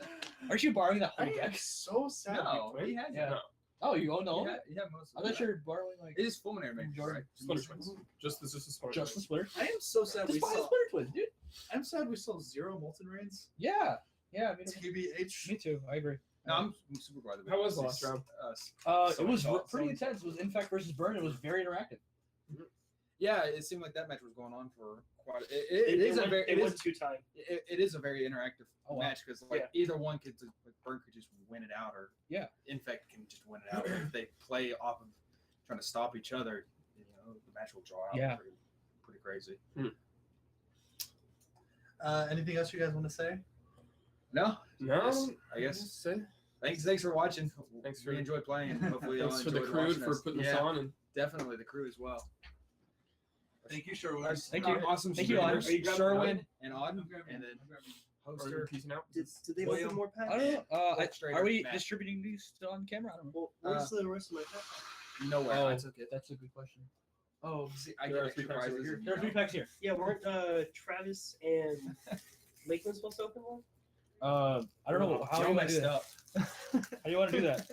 S1: Aren't you borrowing that
S3: I
S1: whole
S3: am
S1: deck?
S3: so sad.
S5: No, he has
S1: Yeah.
S5: it.
S1: Oh, you own all of
S5: Yeah,
S1: it?
S5: yeah, most
S1: I
S5: of
S1: thought
S5: it.
S1: you were borrowing like
S5: It is Fulminator Mage,
S1: Jordan.
S5: right?
S9: Splitter twins. Just a splitter
S1: just the
S9: twins.
S1: splitter.
S3: I am so sad we
S1: Just buy the
S3: saw.
S1: splitter twins, dude.
S3: I'm sad we saw 0 Molten Rains.
S1: Yeah. Yeah,
S3: TBH.
S1: me too. I agree.
S5: No, I'm super glad that we
S2: How was the
S5: did
S2: last round?
S1: It was
S5: so-
S1: pretty intense. It was Infect versus Burn. It was very interactive.
S5: Yeah, it seemed like that match was going on for quite. It is a very.
S8: It was 2-time.
S5: It is a very interactive
S1: Oh, wow.
S5: match because like
S8: Yeah.
S5: either one could just, like Burn could just win it out or
S1: Yeah.
S5: Infect can just win it out. Or if they play off of trying to stop each other, the match will draw out.
S1: Yeah.
S5: Pretty crazy.
S3: Anything else you guys want to say?
S5: No,
S2: No,
S5: I guess. Thanks for watching.
S2: Thanks for-
S5: we enjoy playing. And hopefully, y'all
S2: Thanks for the
S5: enjoyed
S2: crew
S5: watching
S2: for
S5: us.
S2: putting this
S5: Yeah,
S2: on. And
S5: definitely the crew as well.
S3: Thank you, Sherwood.
S1: Thank you.
S2: Awesome.
S1: Thank you,
S2: streamers.
S1: Otter.
S5: Sherwin and Auden,
S3: I'm grabbing
S5: and
S3: it.
S5: then
S3: I'm grabbing it.
S2: Are you
S5: Hoster.
S2: peacing out?
S8: Did they
S5: William.
S8: open more packs?
S1: I don't know.
S5: Straight
S1: Are
S5: up
S1: we
S5: Matt.
S1: distributing these still on camera? I don't know.
S8: Well, where's the rest of my pack?
S5: Nowhere.
S1: Oh.
S5: I took it.
S1: That's a good question.
S5: Oh, see, I
S2: There
S5: get
S2: are
S5: extra
S2: 3 packs over
S5: prizes.
S2: here.
S1: There are 3 packs here.
S8: Yeah, weren't Travis and Lakeland supposed to open one?
S1: I don't know how
S5: Y'all
S1: you want to
S5: messed
S1: do that.
S5: up.
S1: How do you want to do that?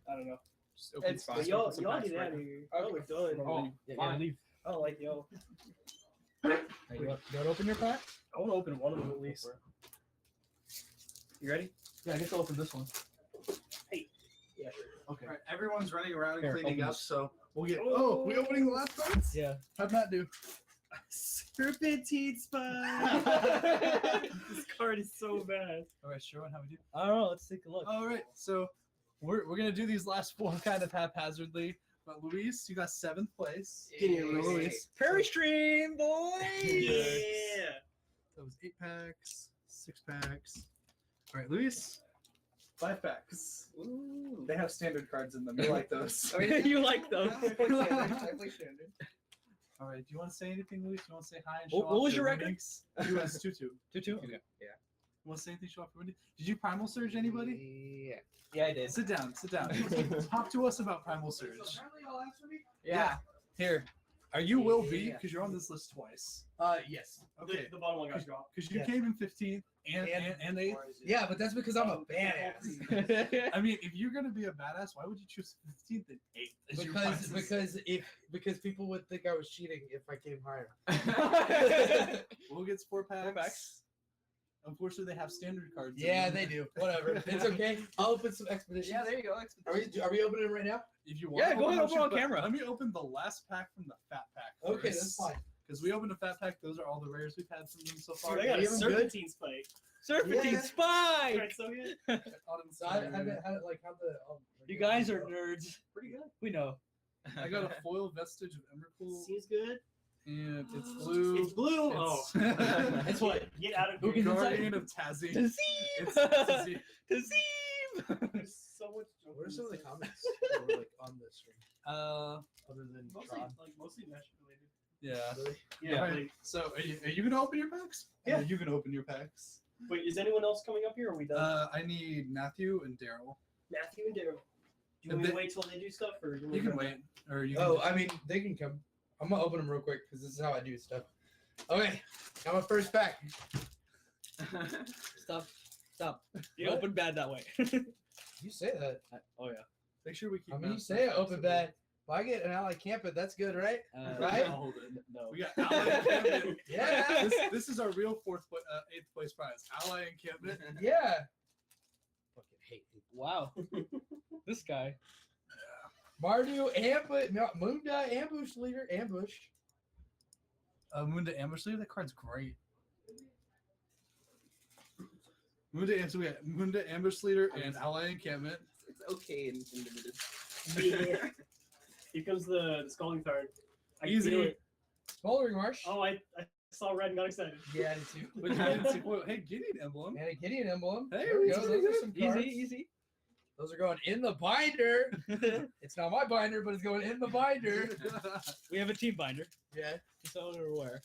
S8: I don't know.
S2: Just open
S5: It's-
S2: five,
S8: But
S2: open some
S8: y'all
S2: packs
S8: get
S2: right
S8: out of
S2: now.
S8: here. Y'all are done.
S5: Oh,
S1: Yeah,
S5: fine.
S1: leave.
S8: I don't like y'all.
S1: Hey, you want to open your pack?
S8: I want to open one of them at least. You ready?
S1: Yeah, I guess I'll open this one.
S8: Yeah.
S1: Okay.
S3: All right, everyone's running around and
S1: Here,
S3: cleaning
S1: open
S3: up,
S1: this.
S3: so we'll get.
S8: Oh.
S3: Oh, we opening the last cards?
S1: Yeah.
S3: How'd Matt do?
S8: Serpentine Spine. This card is so bad.
S3: All right, Sherwin, how we do?
S1: I don't know. Let's take a look.
S3: All right, so we're gonna do these last 4 kind of haphazardly. But Luis, you got 7th place.
S8: Get here,
S3: Luis.
S1: Prairie Stream, boys!
S8: Yeah.
S3: That was 8 packs, 6 packs. All right, Luis, 5 packs.
S8: Ooh.
S3: They have standard cards in them. You like those?
S1: You like those.
S3: All right. Do you want to say anything, Luis? You want to say hi and show
S1: What
S3: off
S1: was your
S3: your
S1: record?
S3: winnings? US 2-2.
S1: 2-2? Okay.
S3: You want to say anything? Show off your winnings? Did you Primal Surge anybody?
S5: Yeah.
S6: Yeah, I did.
S3: Sit down. Sit down. Talk to us about Primal Surge.
S6: Yeah.
S3: Here. You will be because you're on this list twice.
S1: Yes.
S3: Okay.
S8: The bottom one got dropped.
S3: Because you
S1: Yeah.
S3: came in 15th and 8th.
S1: Yeah, but that's because I'm a badass.
S3: I mean, if you're gonna be a badass, why would you choose 15th and 8th? as your prizes?
S10: because people would think I was cheating if I came higher.
S3: We'll get 4 packs.
S1: 4 packs.
S3: Unfortunately, they have standard cards. in
S10: Yeah,
S3: them.
S10: they do. Whatever. It's okay. I'll open some expeditions.
S5: Yeah, there you go.
S10: Are we opening it right now?
S3: If you want,
S1: Yeah, go ahead, open on camera.
S3: Let me open the last pack from the fat pack.
S10: Okay, that's fine.
S3: Because we opened a fat pack. Those are all the rares we've had from them so far.
S8: Dude, I got a
S10: Even good?
S8: serpentine spike.
S1: Serpentine
S10: Yeah.
S1: Spike!
S8: Alright, so good.
S10: So how the
S1: You guys are nerds.
S8: Pretty good.
S1: We know.
S3: I got a foil vestige of Emrakul,
S8: Seems good.
S3: and it's blue.
S8: It's blue. Oh.
S3: It's,
S1: It's what?
S8: Get out of
S1: Who
S8: here.
S1: can-
S3: Guardian of Tazi.
S1: Tazim!
S3: It's Tazi.
S1: Tazim!
S8: There's so much.
S10: What are some of the comments that were, like on the stream other than
S8: Mostly,
S10: Tron?
S8: mostly mesh related.
S3: Yeah.
S10: Really?
S8: Yeah.
S3: Right.
S8: Like,
S3: So are you gonna open your packs?
S8: Yeah.
S3: You can open your packs.
S8: wait, is anyone else coming up here? Or are we done?
S3: I need Matthew and Daryl.
S8: Matthew and Daryl. Do you
S3: And
S8: want me to
S3: they-
S8: wait till they do stuff, or
S3: You can wait, or you can.
S10: Oh, I mean, they can come. I'm gonna open them real quick because this is how I do stuff. Okay, got my first pack.
S1: Stop. Stop. You
S8: Yeah.
S1: open bad that way.
S10: You say that.
S1: Oh, yeah.
S3: Make sure we keep.
S10: I mean, you
S3: Matt's
S10: say I
S3: packs
S10: open bad. If I get an ally camp it, that's good, right? Right?
S3: I'll hold it.
S1: No.
S3: We got ally encampment.
S10: Yeah.
S3: This is our real eighth place prize. Ally encampment.
S10: Yeah. Fucking hate you.
S1: Wow. This guy.
S10: Mardu Munda ambush leader ambush.
S3: Munda Ambush Leader. That card's great. Munda Ambush Leader and Ally Encampment.
S5: It's okay in limited.
S8: Yeah. Here comes the Scalding Card. I can
S3: Easy.
S8: feel it.
S10: Smoldering Marsh.
S8: Oh, I saw red and got excited.
S10: Yeah, I did too.
S3: Which means, well, hey, Gideon Emblem.
S10: And a Gideon emblem.
S3: Hey,
S10: There we
S3: that's
S10: go.
S3: pretty
S10: Those are
S3: good.
S10: some cards.
S1: Easy.
S10: Those are going in the binder. It's not my binder, but it's going in the binder.
S1: We have a team binder.
S10: Yeah.
S1: So we're aware.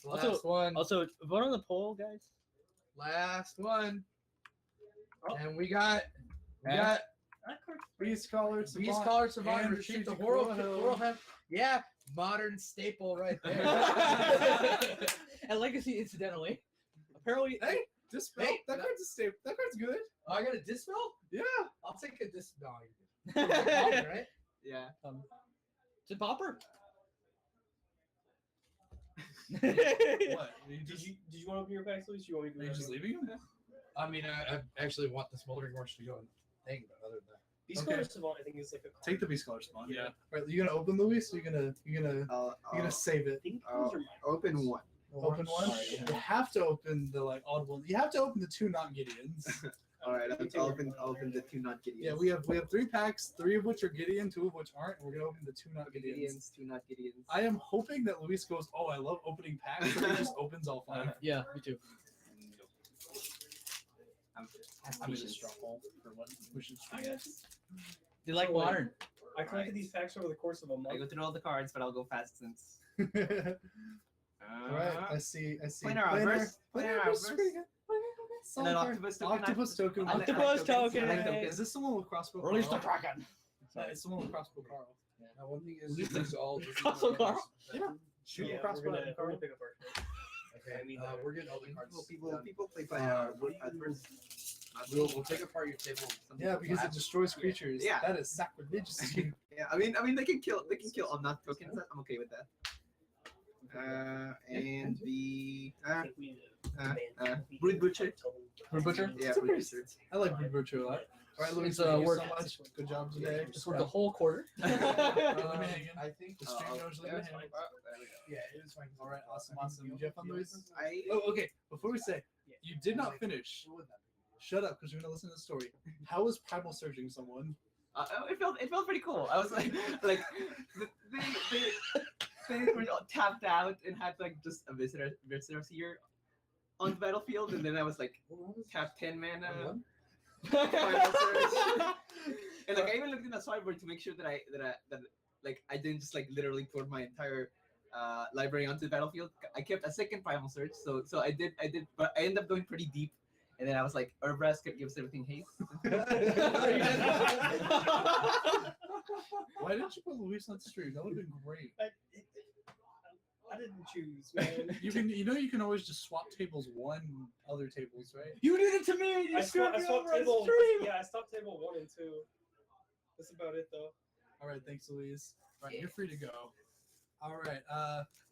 S10: Last
S1: Also-
S10: one.
S1: Also, vote on the poll, guys.
S10: Last one.
S8: Oh.
S10: And we got
S8: That card.
S3: Beast Collar,
S10: Beast Collar Savant,
S3: and
S10: retrieve the
S3: Strategic
S10: Horror
S3: Warhead.
S10: Yeah, modern staple right there.
S1: And Legacy, incidentally. Apparently,
S3: Hey, Dispel.
S10: Hey,
S3: that card's a staple. That card's good.
S10: Oh, I got a dispel?
S3: Yeah.
S10: I'll take a dispel. No, you're good. Right?
S5: Yeah.
S1: it's a popper.
S3: What? Are you
S8: Did
S3: just,
S8: you want to open your packs, Luis? You want me to
S3: are you
S8: go
S3: just
S8: ahead?
S3: leaving him?
S10: I mean, I actually want the Smoldering Marsh to go and thing, but other than that.
S8: Beast
S3: Okay.
S8: Color Savant, I think, is like a card.
S3: Take the Beast Collar spawn.
S8: Yeah.
S3: All right, you gonna open Luis? Or you gonna
S5: I'll
S3: save it?
S8: I think
S5: I'll
S8: those are mine.
S5: open one.
S3: Open one.
S8: Alright, yeah.
S3: You have to open the audible. You have to open the two not Gideons.
S5: All right,
S8: Me too.
S5: I'll open the two not Gideons.
S3: Yeah, we have 3 packs, 3 of which are Gideon, 2 of which aren't. We're gonna open the two not Gideons.
S5: Gideons, two not Gideons.
S3: I am hoping that Luis goes, oh, I love opening packs, so he just opens all 5.
S1: Yeah, me too.
S5: I'm in a stronghold for one.
S3: We should
S5: I guess.
S1: They like
S8: So, like,
S1: modern.
S8: I collected these packs over the course of a
S5: I
S8: month.
S5: go through all the cards, but I'll go fast since.
S3: All right, I see.
S5: Planar Outburst.
S3: Planar
S5: Planar
S3: Outburst. Pretty good.
S5: And then Octopus token.
S3: Octopus token.
S5: I like
S1: Octopus
S5: tokens.
S1: token.
S5: I like tokens.
S3: Is this the one with crossbow?
S1: Release the
S3: Carl?
S1: Kraken.
S3: It's the one with crossbow Carl.
S10: Now, one thing is, these all.
S1: Crossbow Carl.
S3: Yeah. Shoot
S8: Yeah,
S3: crossbow.
S8: we're gonna pick up our.
S10: Okay,
S8: I mean,
S10: we're getting all the cards.
S5: People play Planar Outburst.
S10: We'll take apart your table.
S3: Yeah, because it destroys creatures.
S5: Yeah.
S3: That is sacrilegious.
S5: Yeah, I mean they can kill on not tokens. I'm okay with that. And the
S8: I think we
S5: Brood Butcher.
S10: Brood Butcher?
S5: Yeah,
S3: It's a
S5: Brood
S3: pretty-
S5: Butcher.
S3: I like Brood Butcher a lot. All right, Luis,
S1: It's,
S3: thank you
S1: worth-
S3: so much. Good job today.
S1: It's worth the whole quarter.
S10: I think
S3: The stream knows
S8: Yeah, that's
S3: him.
S8: fine.
S10: yeah, it was fine.
S3: All right, awesome. Did you have fun, Luis?
S5: I
S3: Oh, okay. Before we say,
S8: Yeah.
S3: you did not finish. Shut up, because you're gonna listen to the story. How was primal surging someone?
S5: it felt pretty cool. I was like they were all tapped out and had like just a visitors here on the battlefield, and then I was like tap 10 mana. Primal surge. And like I even looked in the sideboard to make sure that I didn't just like literally put my entire library onto the battlefield. I kept a second primal surge, so I did, but I ended up going pretty deep. And then I was like, Herbrask gives everything haste.
S3: Why didn't you put Luis on stream? That would have been great.
S8: I didn't choose, man.
S3: You can always just swap tables other tables, right?
S1: You did it to me. You
S8: I
S1: screwed
S8: swapped
S1: me over on
S8: table.
S1: stream.
S8: Yeah, I stopped table 1 and 2. That's about it, though.
S3: All right, thanks, Luis. All right, you're free to go. All right,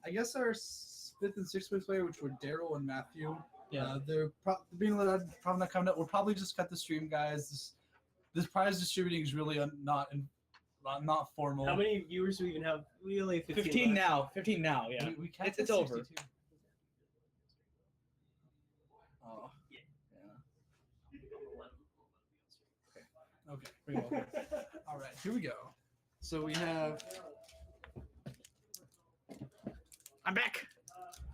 S3: I guess our 5th and 6th place player, which were Daryl and Matthew.
S1: Yeah.
S3: They're being probably not coming up. We'll probably just cut the stream, guys. This prize distributing is really not formal.
S8: How many viewers do we even have? We only have
S1: 15
S8: left.
S1: now. 15 now. Yeah.
S3: We capped
S1: It's
S3: at
S1: over.
S3: 62. Oh. Okay.
S1: Bring it over.
S3: All right. Here we go. So we have.
S1: I'm back.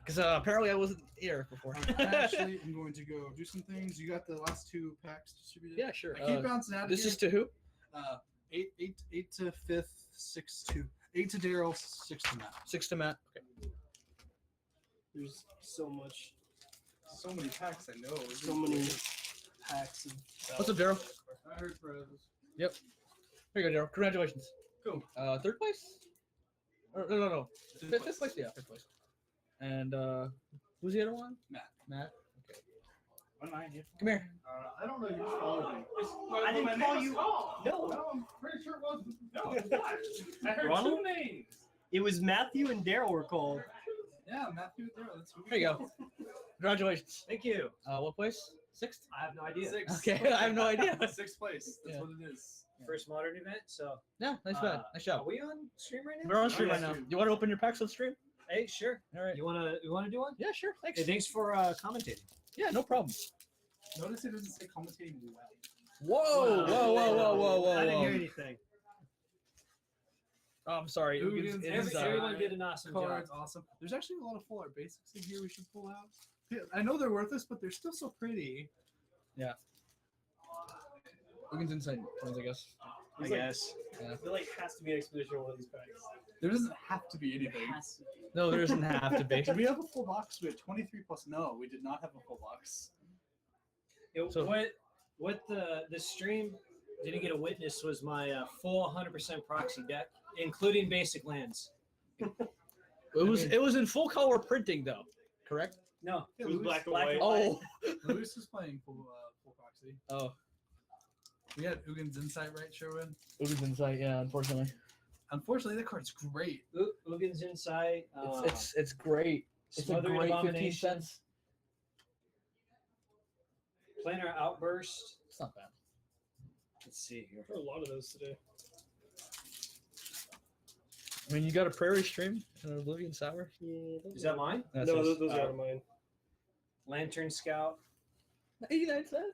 S1: Because apparently I wasn't here before.
S3: Actually, I'm going to go do some things. You got the last two packs distributed.
S1: Yeah, sure.
S3: I keep bouncing out of
S1: This
S3: here.
S1: is to who?
S3: 8 to 5th, 6 to 8 to Daryl, 6 to Matt.
S1: 6 to Matt. Okay.
S8: There's so much,
S3: So many packs, I know.
S8: so many packs. Of
S1: What's up, Daryl?
S3: I heard pros.
S1: Here you go, Daryl. Congratulations.
S3: Cool.
S1: Third place? No.
S3: Fifth
S1: Fifth place? Yeah, fifth place. And who's the other one? Matt. Okay. Come here.
S11: I don't know who's calling me.
S8: I didn't call you. No,
S11: I'm pretty sure it wasn't. No, it's not. I heard
S8: Ronald?
S11: 2 names.
S8: it was Matthew and Daryl were called.
S3: Yeah, Matthew and Daryl. That's
S1: There you go. Congratulations.
S8: Thank you.
S1: What place? Sixth?
S8: I have no idea.
S3: 6.
S1: Okay, I have no idea.
S3: 6th place. That's
S1: Yeah.
S3: what it is.
S8: First modern event. So
S1: Yeah, nice bet. Nice job.
S8: Are we on stream right now?
S1: We're on stream
S3: yeah,
S1: right now.
S3: stream.
S1: You want to open your packs on stream?
S8: Hey, sure.
S1: All right.
S8: You wanna do one?
S1: Yeah, sure. Thanks.
S8: Hey, thanks for commentating.
S1: Yeah, no problem.
S3: Notice it doesn't say commentating well.
S1: Whoa, whoa.
S8: I didn't hear anything.
S1: Oh, I'm sorry.
S3: Ugins,
S8: Everyone did an awesome job.
S3: Cards, awesome. There's actually a lot of full art basics in here we should pull out. Yeah, I know they're worthless, but they're still so pretty.
S1: Wiggins Insight ones, I guess.
S8: I guess.
S1: Yeah.
S8: There like has to be an expedition on one of these packs.
S3: There doesn't have to be anything.
S8: Has to be.
S1: No, there doesn't have to be.
S3: Did we have a full box? We had 23 plus. No, we did not have a full box.
S8: So what the stream didn't get a witness was my full 100% proxy deck, including basic lands.
S1: It was in full color printing though, correct?
S8: No,
S3: Yeah,
S8: it was
S3: Louis-
S8: black and
S3: black
S8: white.
S3: and
S1: Oh,
S3: Luis is playing full proxy.
S1: oh,
S3: We had Ugins Insight, right, Sherwin?
S1: Wiggins Insight. Yeah, unfortunately,
S3: Unfortunately, the card's great.
S8: Ugins Insight.
S1: it's great. It's a
S8: Smothering
S1: great 15
S8: Abomination,
S1: cents.
S8: Planar Outburst.
S1: It's not bad.
S8: Let's see here.
S12: There are a lot of those today.
S1: I mean, you got a Prairie Stream and an Oblivion Sour.
S12: Yeah,
S8: Is that mine?
S1: That's
S12: no,
S1: his.
S12: those are mine.
S8: Lantern Scout.
S1: 89 cents.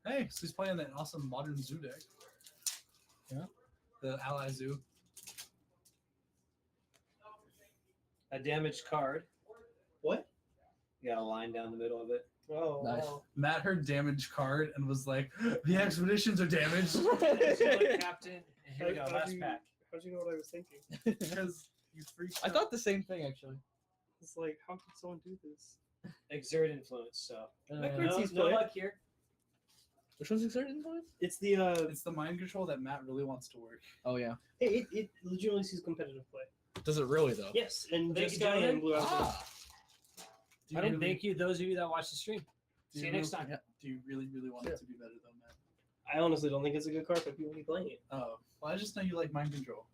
S3: Hey, so he's playing that awesome modern zoo deck.
S1: Yeah.
S3: The Ally Zoo.
S8: A damaged card.
S12: What?
S8: You got a line down the middle of it.
S12: Oh,
S1: Nice.
S12: wow.
S3: Matt heard damaged card and was like, the expeditions are damaged.
S8: Captain. And here we go. Last pack.
S12: How'd you know what I was thinking?
S3: Because you freaked
S1: I
S3: out.
S1: thought the same thing actually.
S12: It's like, how could someone do this?
S8: Exert influence. So
S1: Uh,
S8: no luck here.
S1: which one's Exert Influence?
S12: It's the
S3: It's the mind control that Matt really wants to work.
S1: Oh yeah.
S12: it legitimately sees competitive play.
S1: Does it really though?
S12: Yes, and
S8: Thank
S12: this
S8: you,
S12: guy
S8: gentlemen.
S12: and Blue Eyes.
S1: Ah.
S3: Do
S8: I
S3: you
S8: didn't
S3: really-
S8: thank you, those of you that watched the stream.
S3: do
S8: See you
S3: really-
S8: next time.
S1: Yeah.
S3: Do you really want it to be better though, Matt?
S12: I honestly don't think it's a good card, but people keep playing it.
S3: Oh, well, I just know you like mind control.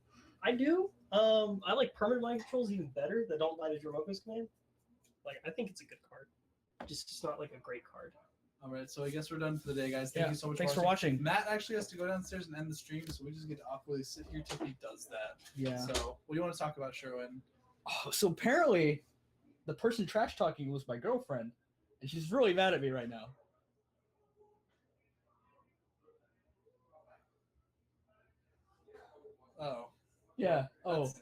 S12: I do. I like permanent mind controls even better that don't let a Dromoko's command. Like, I think it's a good card. Just it's not like a great card.
S3: All right, so I guess we're done for the day, guys. Thank
S1: Yeah,
S3: you so much.
S1: thanks for watching.
S3: Matt actually has to go downstairs and end the stream, so we just get to awkwardly sit here till he does that.
S1: Yeah.
S3: So, what do you want to talk about, Sherwin?
S1: Oh, so apparently, the person trash talking was my girlfriend, and she's really mad at me right now.
S3: Oh,
S1: Yeah. Oh.
S3: that's